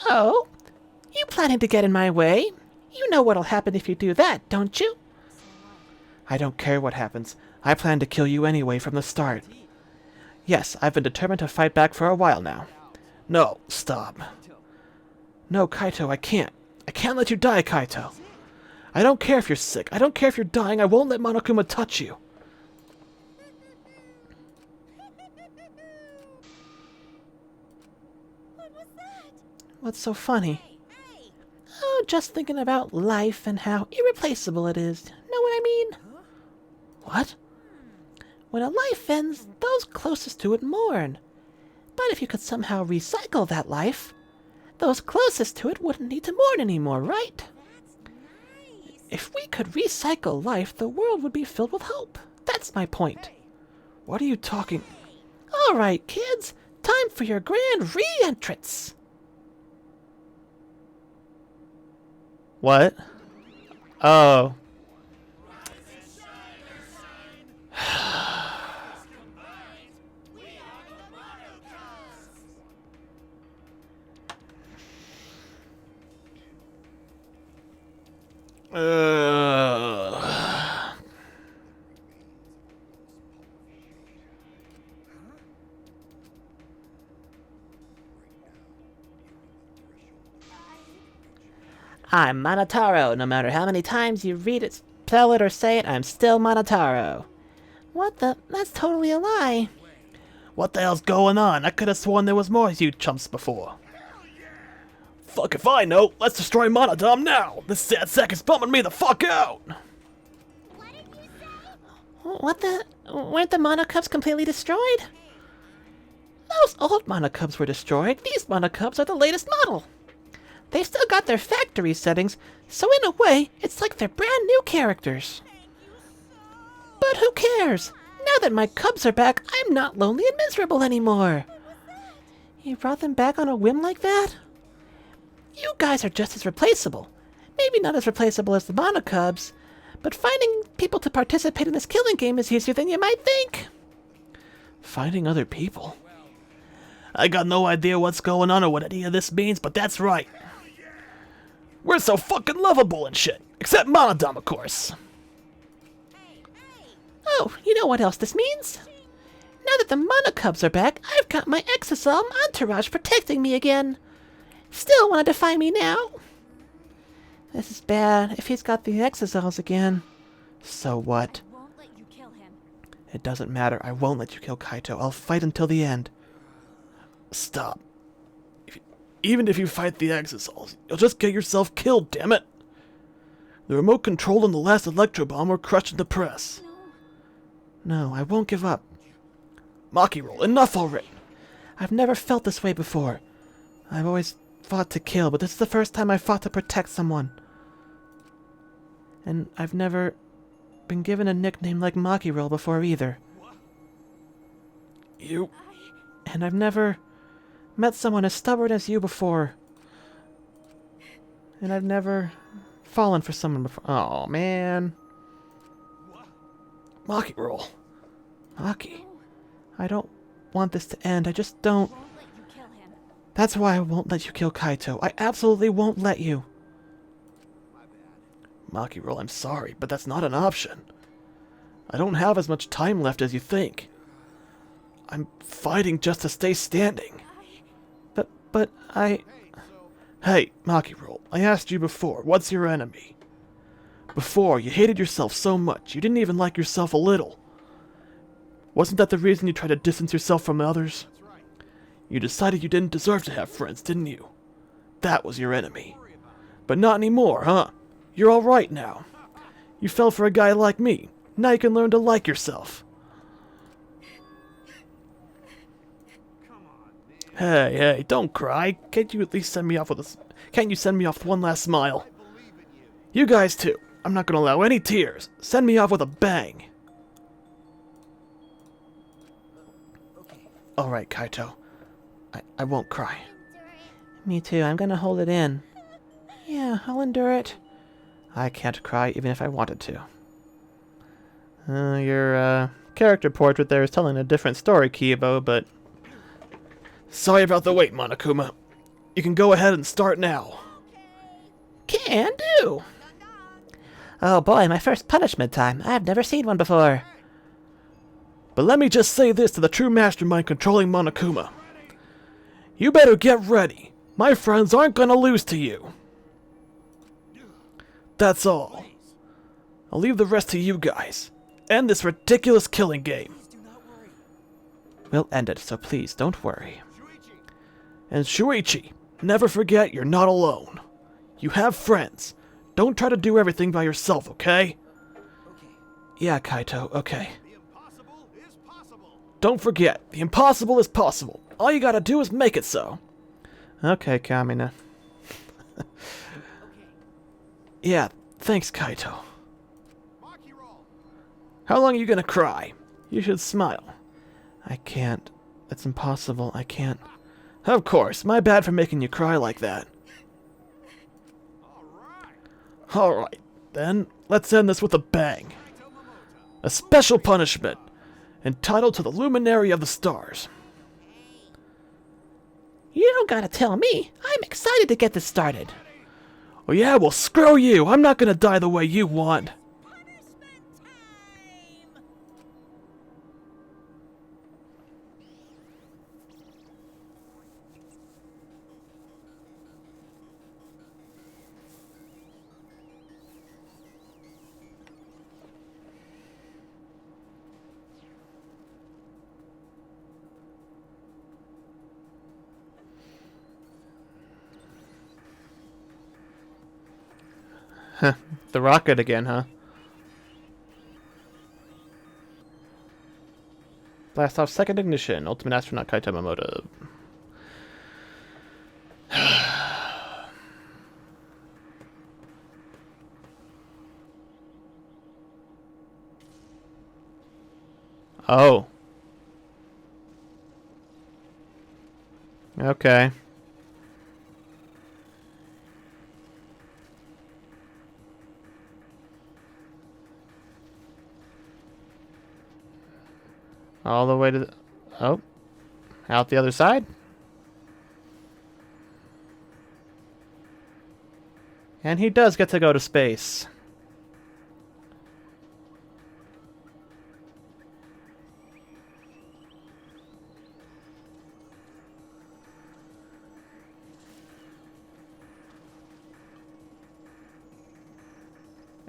Oh? You planning to get in my way? You know what'll happen if you do that, don't you? I don't care what happens. I plan to kill you anyway from the start. Yes, I've been determined to fight back for a while now. No, stop. No, Kaito, I can't. I can't let you die, Kaito. I don't care if you're sick. I don't care if you're dying. I won't let Monokuma touch you. What was that? What's so funny? Hey! Oh, just thinking about life and how irreplaceable it is. Know what I mean? What? When a life ends, those closest to it mourn. But if you could somehow recycle that life, those closest to it wouldn't need to mourn anymore, right? That's nice. If we could recycle life, the world would be filled with hope. That's my point. What are you talking... All right, kids, time for your grand re-entrance. What? Oh. I'm Monotaro. No matter how many times you read it, spell it, or say it, I'm still Monotaro. What the? That's totally a lie. What the hell's going on? I could have sworn there was more you chumps before. Fuck if I know. Let's destroy Monodom now. This sad sack is bumming me the fuck out. What did you say? What the? Weren't the Monocubs completely destroyed? Those old Monocubs were destroyed. These Monocubs are the latest model. They've still got their factory settings, so in a way, it's like they're brand new characters. But who cares? Now that my cubs are back, I'm not lonely and miserable anymore. You brought them back on a whim like that? You guys are just as replaceable. Maybe not as replaceable as the Monocubs, but finding people to participate in this killing game is easier than you might think. Finding other people? I got no idea what's going on or what any of this means, but that's right. We're so fucking lovable and shit. Except Monodom, of course. Oh, you know what else this means? Now that the Monocubs are back, I've got my exosome entourage protecting me again. Still want to defy me now? This is bad. If he's got the exosomes again. So what? I won't let you kill him. It doesn't matter. I won't let you kill Kaito. I'll fight until the end. Stop. Even if you fight the Exosols, you'll just get yourself killed, damn it! The remote control and the last electro bomb were crushed in the press. No, I won't give up. Maki roll, enough already! I've never felt this way before. I've always fought to kill, but this is the first time I fought to protect someone. And I've never been given a nickname like Maki roll before either. You... And I've never met someone as stubborn as you before. And I've never fallen for someone before. Oh man. Maki roll. Maki. I don't want this to end. I just don't. Won't let you kill him. That's why I won't let you kill Kaito. I absolutely won't let you. Maki roll, I'm sorry, but that's not an option. I don't have as much time left as you think. I'm fighting just to stay standing. But I... Hey, Maki roll, I asked you before, what's your enemy? Before, you hated yourself so much, you didn't even like yourself a little. Wasn't that the reason you tried to distance yourself from others? You decided you didn't deserve to have friends, didn't you? That was your enemy. But not anymore, huh? You're alright now. You fell for a guy like me. Now you can learn to like yourself. Hey, don't cry. Can't you at least send me off with a... Can't you send me off with one last smile? You guys too. I'm not gonna allow any tears. Send me off with a bang. Alright, Kaito. I won't cry. Me too. I'm gonna hold it in. Yeah, I'll endure it. I can't cry even if I wanted to. Your character portrait there is telling a different story, Kiibo, but... Sorry about the wait, Monokuma. You can go ahead and start now. Can do! Oh boy, my first punishment time. I've never seen one before. But let me just say this to the true mastermind controlling Monokuma. You better get ready. My friends aren't gonna lose to you. That's all. I'll leave the rest to you guys. End this ridiculous killing game. We'll end it, so please don't worry. And Shuichi, never forget you're not alone. You have friends. Don't try to do everything by yourself, okay? Yeah, Kaito, okay. Don't forget, the impossible is possible. All you gotta do is make it so. Okay, Kamina. Yeah, thanks, Kaito. How long are you gonna cry? You should smile. I can't. It's impossible. I can't. Of course, my bad for making you cry like that. Alright, then, let's end this with a bang. A special punishment, entitled to the Luminary of the Stars. You don't gotta tell me. I'm excited to get this started. Oh yeah, well screw you. I'm not gonna die the way you want. The rocket again, huh? Blast off second ignition. Ultimate astronaut Kaito Momoda. Oh. Okay. All the way to the... Oh. Out the other side? And he does get to go to space.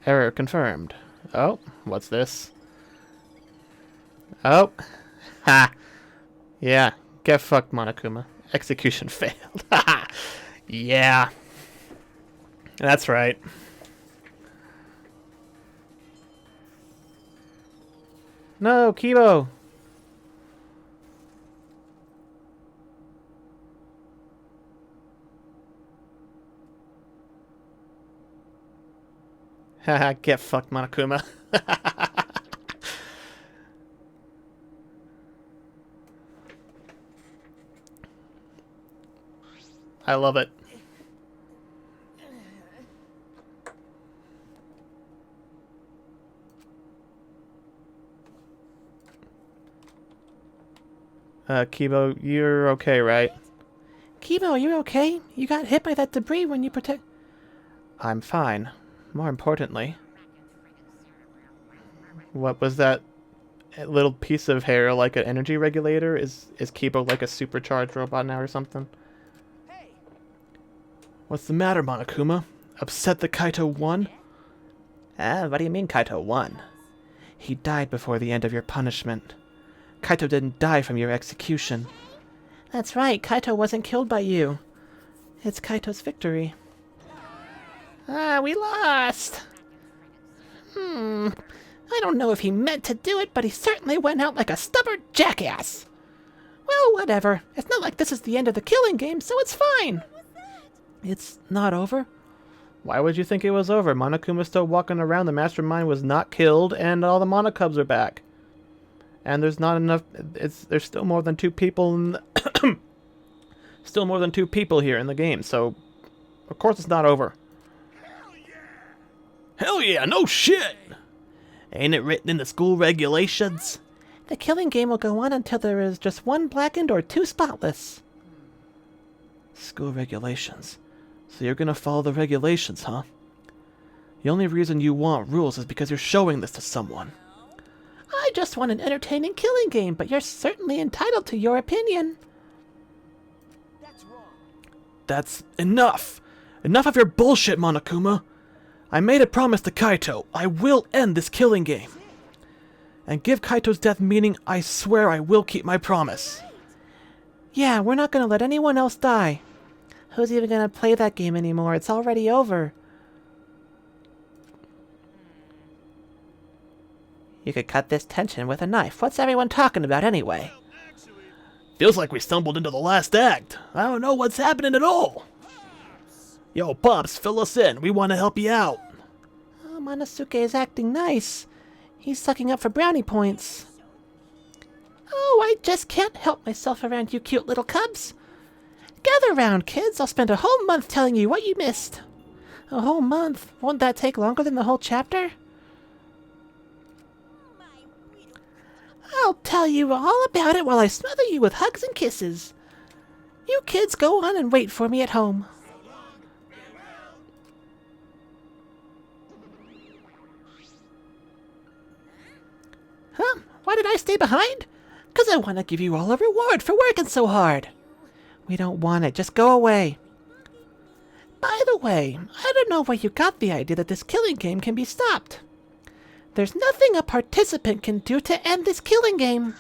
Error confirmed. Oh, what's this? Oh. Ha! Yeah, get fucked, Monokuma. Execution failed. Yeah. That's right. No, Kibo! Haha, get fucked, Monokuma. I love it. Kibo, you're okay, right? Kibo, are you okay? You got hit by that debris when you protect... I'm fine. More importantly... What was that little piece of hair, like an energy regulator? Is Kibo like a supercharged robot now or something? Hey, What's the matter, Monokuma? Upset that Kaito won? What do you mean Kaito won? He died before the end of your punishment. Kaito didn't die from your execution. That's right, Kaito wasn't killed by you. It's Kaito's victory. We lost! I don't know if he meant to do it, but he certainly went out like a stubborn jackass. Well, whatever. It's not like this is the end of the killing game, so it's fine. It's not over. Why would you think it was over? Monokuma's still walking around, the mastermind was not killed, and all the Monokubs are back. And there's not enough... There's still more than 2 people in the still more than 2 people here in the game, so... Of course it's not over. Hell yeah, no shit! Ain't it written in the school regulations? The killing game will go on until there is just 1 blackened or 2 spotless. School regulations. So you're gonna follow the regulations, huh? The only reason you want rules is because you're showing this to someone. I just want an entertaining killing game, but you're certainly entitled to your opinion. that's wrong. That's enough! Enough of your bullshit, Monokuma! I made a promise to Kaito. I will end this killing game. And give Kaito's death meaning I swear I will keep my promise. Yeah, we're not gonna let anyone else die. Who's even gonna play that game anymore? It's already over. You could cut this tension with a knife. What's everyone talking about anyway? Feels like we stumbled into the last act. I don't know what's happening at all. Yo, Pops, fill us in. We want to help you out. Oh, Monosuke is acting nice. He's sucking up for brownie points. Oh, I just can't help myself around you cute little cubs. Gather round, kids. I'll spend a whole month telling you what you missed. A whole month? Won't that take longer than the whole chapter? I'll tell you all about it while I smother you with hugs and kisses. You kids go on and wait for me at home. Huh? Why did I stay behind? 'Cause I want to give you all a reward for working so hard. We don't want it. Just go away. By the way, I don't know where you got the idea that this killing game can be stopped. There's nothing a participant can do to end this killing game.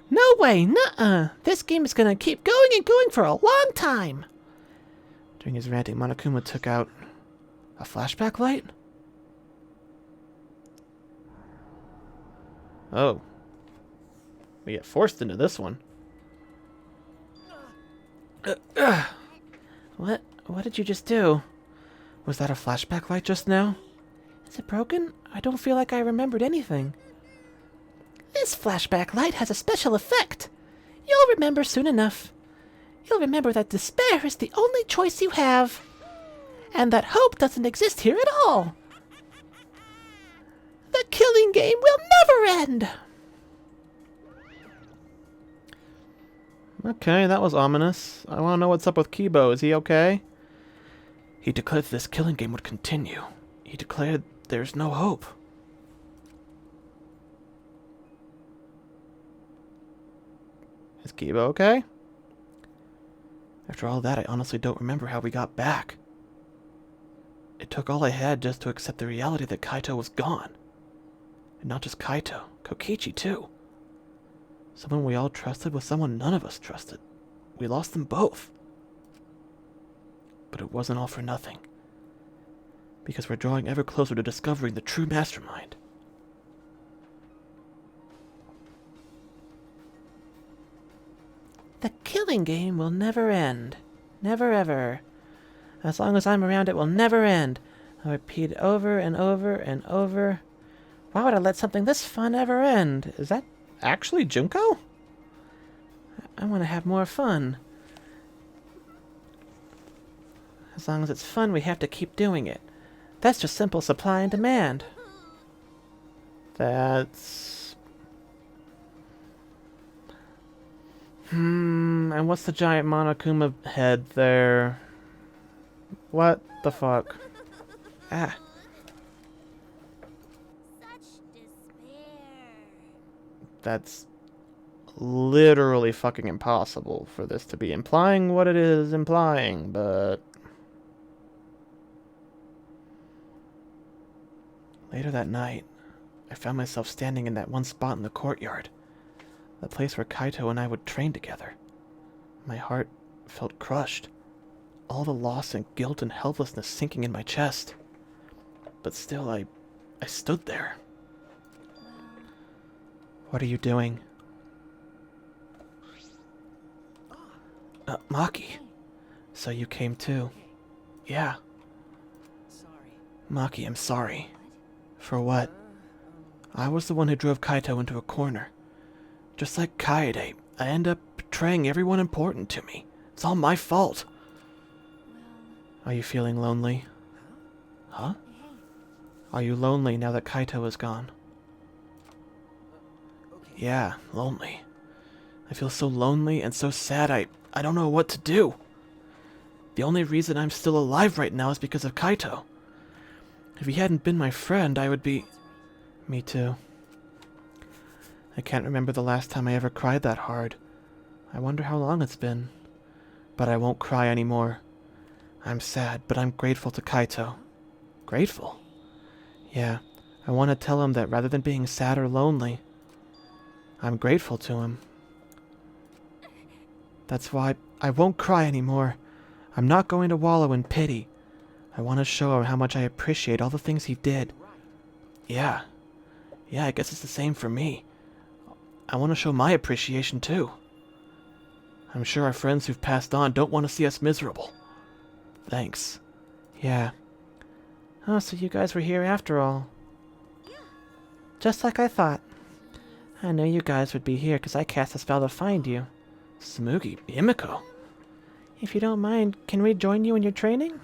No way, nuh-uh. This game is gonna keep going and going for a long time. During his ranting, Monokuma took out a flashback light? Oh. We get forced into this one. What did you just do? Was that a flashback light just now? Is it broken? I don't feel like I remembered anything. This flashback light has a special effect. You'll remember soon enough. You'll remember that despair is the only choice you have. And that hope doesn't exist here at all. The killing game will never end! Okay, that was ominous. I want to know what's up with Kibo. Is he okay? He declared this killing game would continue. He declared there's no hope. Is Kibo okay? After all that, I honestly don't remember how we got back. It took all I had just to accept the reality that Kaito was gone. And not just Kaito, Kokichi too. Someone we all trusted with someone none of us trusted. we lost them both. But it wasn't all for nothing. Because we're drawing ever closer to discovering the true mastermind. The killing game will never end. Never ever. As long as I'm around, it will never end. I'll repeat it over and over and over. Why would I let something this fun ever end? Is that actually Junko? I want to have more fun. As long as it's fun, we have to keep doing it. That's just simple supply and demand. That's... and what's the giant Monokuma head there? What the fuck? Ah. Such despair. That's literally fucking impossible for this to be implying what it is implying, but... Later that night, I found myself standing in that one spot in the courtyard. The place where Kaito and I would train together. My heart felt crushed. All the loss and guilt and helplessness sinking in my chest. But still, I stood there. What are you doing? Maki. So you came too. Yeah. Sorry. Maki, I'm sorry. For what? I was the one who drove Kaito into a corner. Just like Kaede, I end up betraying everyone important to me. It's all my fault. Are you feeling lonely? Huh? Are you lonely now that Kaito is gone? Okay. Yeah, lonely. I feel so lonely and so sad I don't know what to do. The only reason I'm still alive right now is because of Kaito. If he hadn't been my friend, I would be... Me too. I can't remember the last time I ever cried that hard. I wonder how long it's been. But I won't cry anymore. I'm sad, but I'm grateful to Kaito. Grateful? Yeah, I want to tell him that rather than being sad or lonely, I'm grateful to him. That's why I won't cry anymore. I'm not going to wallow in pity. I want to show him how much I appreciate all the things he did. Yeah. Yeah, I guess it's the same for me. I want to show my appreciation too. I'm sure our friends who've passed on don't want to see us miserable. Thanks. Yeah. Oh, so you guys were here after all. Just like I thought. I knew you guys would be here because I cast a spell to find you. Smoogie, Himiko. If you don't mind, can we join you in your training?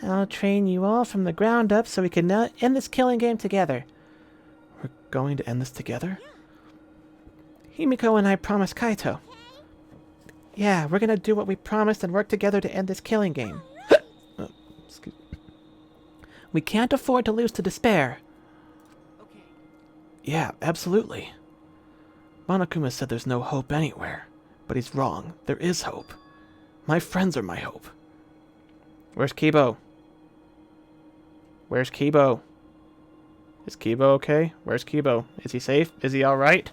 I'll train you all from the ground up so we can end this killing game together. We're going to end this together? Himiko and I promised Kaito. Yeah, we're gonna do what we promised and work together to end this killing game. Excuse me. We can't afford to lose to despair. Okay. Yeah, absolutely. Monokuma said there's no hope anywhere. But he's wrong. There is hope. My friends are my hope. Where's Kibo? Where's Kibo? Is Kibo okay? Where's Kibo? Is he safe? Is he alright?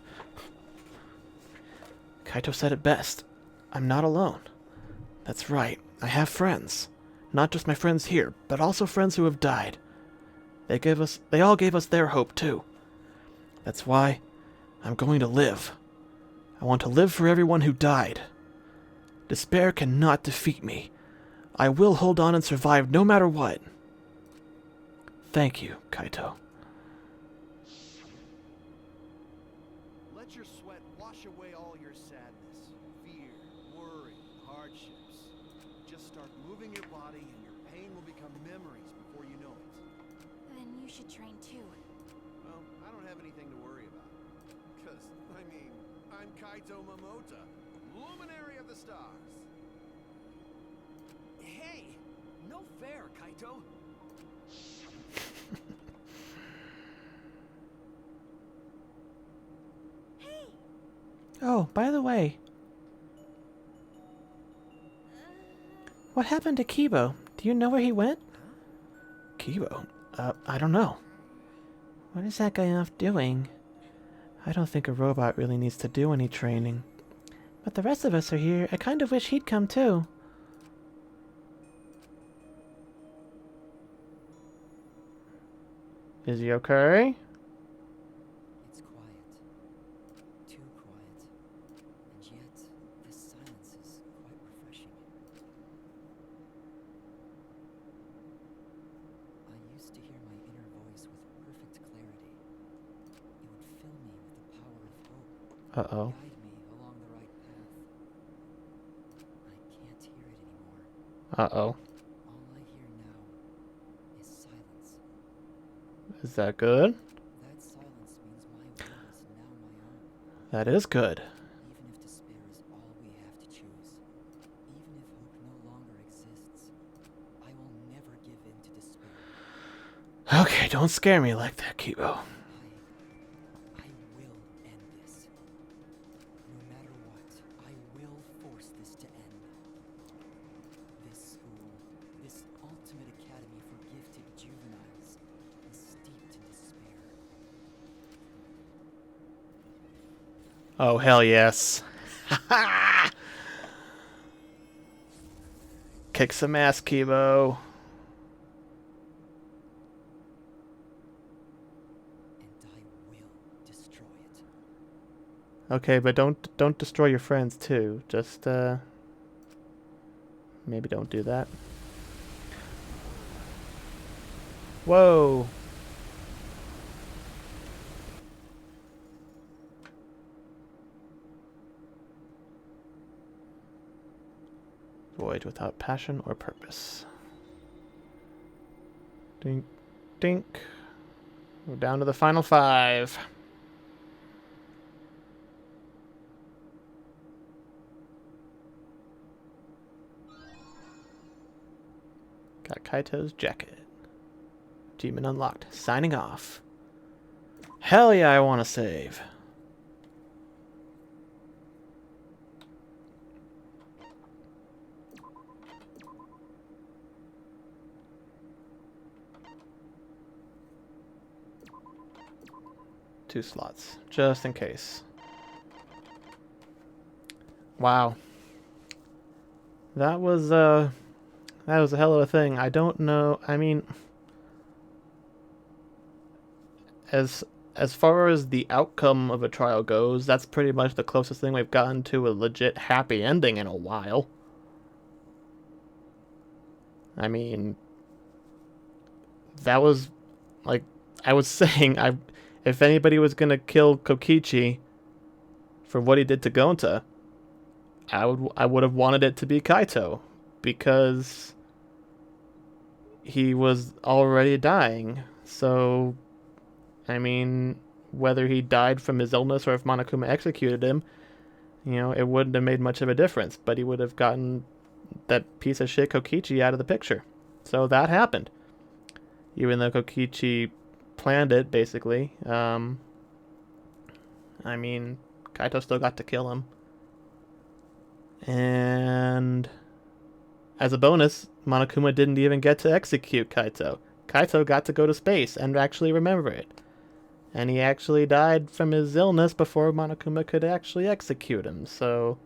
Kaito said it best. I'm not alone. That's right. I have friends. Not just my friends here, but also friends who have died. They all gave us their hope too. That's why I'm going to live. I want to live for everyone who died. Despair cannot defeat me. I will hold on and survive no matter what. Thank you, Kaito. Let your sweat wash away all your sadness, fear, worry, hardships. Just start moving your body and your pain will become memories before you know it. Then you should train too. Well, I don't have anything to worry about. Because, I mean, I'm Kaito Momota, luminary of the stars. Hey! No fair, Kaito! Oh, by the way. What happened to Kibo? Do you know where he went? Kibo? I don't know. What is that guy off doing? I don't think a robot really needs to do any training. But the rest of us are here. I kind of wish he'd come too. Is he okay? It's quiet. Too quiet. And yet, this silence is quite refreshing. I used to hear my inner voice with perfect clarity. It would fill me with the power of hope. Uh-oh. Guide me along the right path. I can't hear it anymore. Uh-oh. All I hear now is silence. Is that good? That silence means my will is now my own. That is good. Even if despair is all we have to choose, even if hope no longer exists, I will never give in to despair. Okay, don't scare me like that, Kibo. I will end this. No matter what, I will force this to end. This school, this ultimate academy for gifted juveniles, is steeped in despair. Oh, hell yes. Kick some ass, Kibo. And I will destroy it. Okay, but don't destroy your friends too. Just maybe don't do that. Whoa. Void without passion or purpose. Dink, dink. We're down to the final 5. Got Kaito's jacket. Achievement unlocked. Signing off. Hell yeah, I want to save. Two slots, just in case. Wow. That was a hell of a thing. I don't know. I mean, as far as the outcome of a trial goes, that's pretty much the closest thing we've gotten to a legit happy ending in a while. I mean, that was, like I was saying, if anybody was gonna kill Kokichi for what he did to Gonta, I would have wanted it to be Kaito, because he was already dying. So, I mean, whether he died from his illness or if Monokuma executed him, you know, it wouldn't have made much of a difference. But he would have gotten that piece of shit Kokichi out of the picture. So that happened. Even though Kokichi planned it, basically. I mean, Kaito still got to kill him. And as a bonus, Monokuma didn't even get to execute Kaito. Kaito got to go to space and actually remember it. And he actually died from his illness before Monokuma could actually execute him. So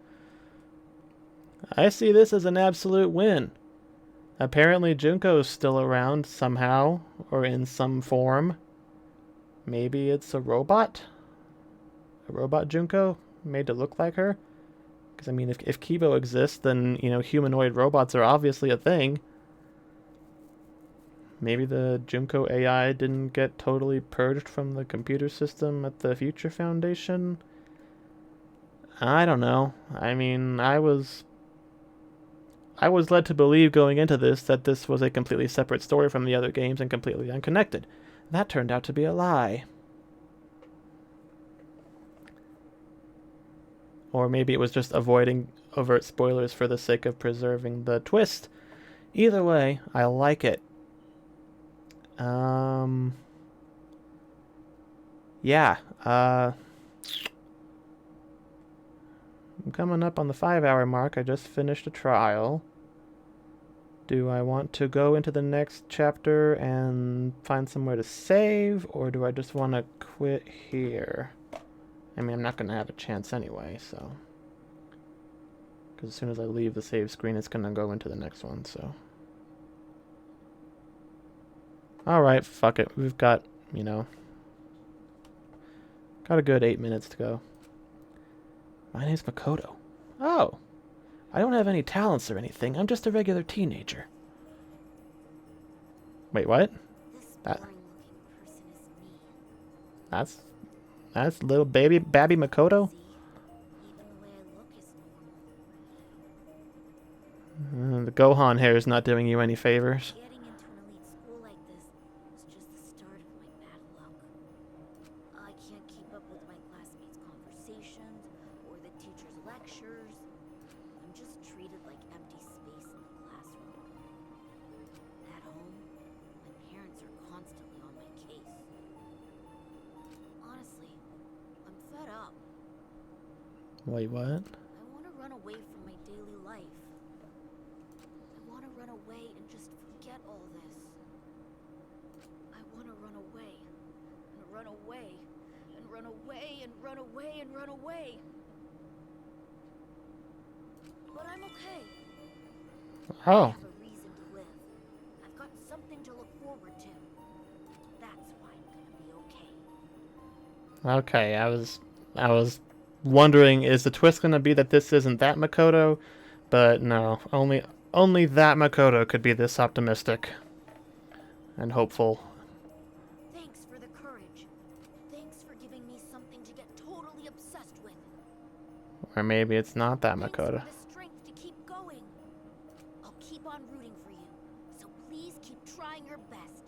I see this as an absolute win. Apparently Junko is still around somehow, or in some form. Maybe it's a robot? A robot Junko, made to look like her? Because, I mean, if Kibo exists, then, you know, humanoid robots are obviously a thing. Maybe the Junko AI didn't get totally purged from the computer system at the Future Foundation? I don't know. I mean, I was led to believe going into this that this was a completely separate story from the other games and completely unconnected. That turned out to be a lie. Or maybe it was just avoiding overt spoilers for the sake of preserving the twist. Either way, I like it. Yeah. I'm coming up on the 5-hour mark. I just finished a trial. Do I want to go into the next chapter and find somewhere to save, or do I just want to quit here? I mean, I'm not going to have a chance anyway, so... Because as soon as I leave the save screen, it's going to go into the next one, so. Alright, fuck it. We've got, you know, got a good 8 minutes to go. My name's Makoto. Oh! I don't have any talents or anything. I'm just a regular teenager. Wait, what? This That- boring-looking person is me. That's little babby Makoto? See? Even the way I look is normal. The Gohan hair is not doing you any favors. Getting into an elite school like this was just the start of my bad luck. I can't keep up with my classmates' conversations or the teachers' lectures. I'm just treated like empty space in the classroom. At home, my parents are constantly on my case. Honestly, I'm fed up. Wait, what? I want to run away from my daily life. I want to run away and just forget all this. I want to run away and run away and run away and run away and run away. But I'm okay. I Oh. have a reason to live. I've got something to look forward to. That's why I'm gonna be okay. Okay, I was wondering, is the twist gonna be that this isn't that Makoto? But no, only that Makoto could be this optimistic and hopeful. Thanks for the courage. Thanks for giving me something to get totally obsessed with. Or maybe it's not that Thanks Makoto. for the strength to keep going. I'll keep on rooting for you, so please keep trying your best.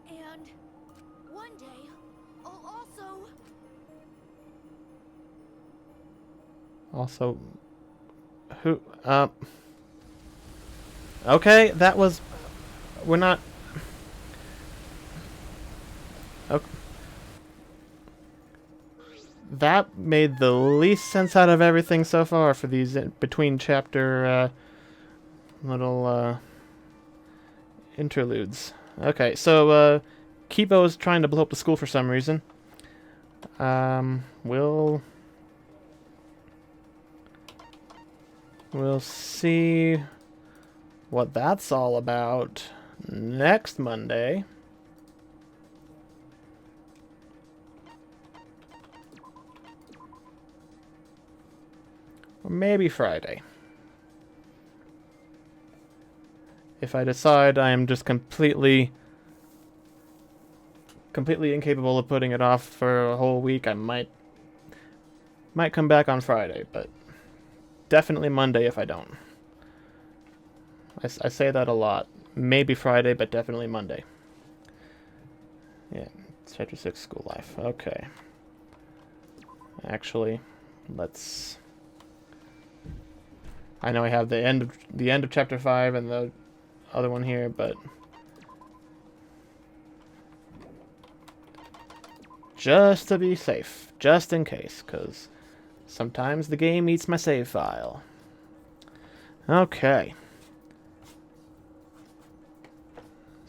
And one day, I'll also... Also, who, okay, that was, we're not, okay. That made the least sense out of everything so far for these between chapter, little, interludes. Okay, so, Kibo's trying to blow up the school for some reason. We'll see what that's all about next Monday. Or maybe Friday. If I decide I am just completely incapable of putting it off for a whole week, I might come back on Friday, but definitely Monday if I don't. I say that a lot. Maybe Friday, but definitely Monday. Yeah, Chapter 6 School Life. Okay. Actually, let's... I know I have the end of Chapter 5 and the other one here, but... just to be safe. Just in case, because... sometimes the game eats my save file. Okay.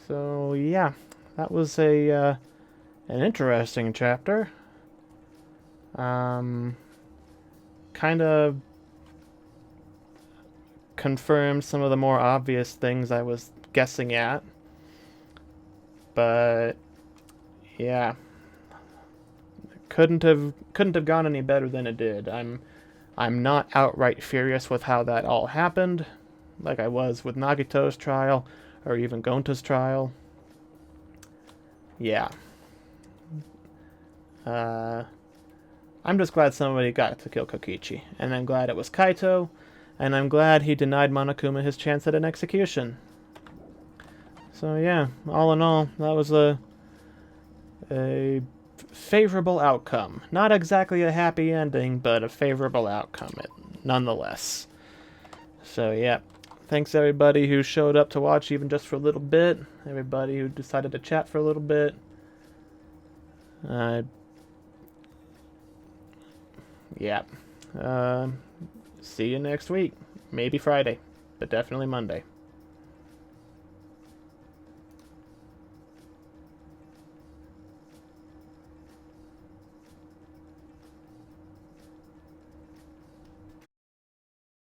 So, yeah. That was an interesting chapter. Kind of confirmed some of the more obvious things I was guessing at. But, yeah. Couldn't have gone any better than it did. I'm not outright furious with how that all happened, like I was with Nagito's trial or even Gonta's trial. Yeah. I'm just glad somebody got to kill Kokichi, and I'm glad it was Kaito, and I'm glad he denied Monokuma his chance at an execution. So yeah, all in all, that was a favorable outcome. Not exactly a happy ending, but a favorable outcome nonetheless. So yeah, thanks everybody who showed up to watch even just for a little bit. Everybody who decided to chat for a little bit. Yeah. See you next week. Maybe Friday, but definitely Monday.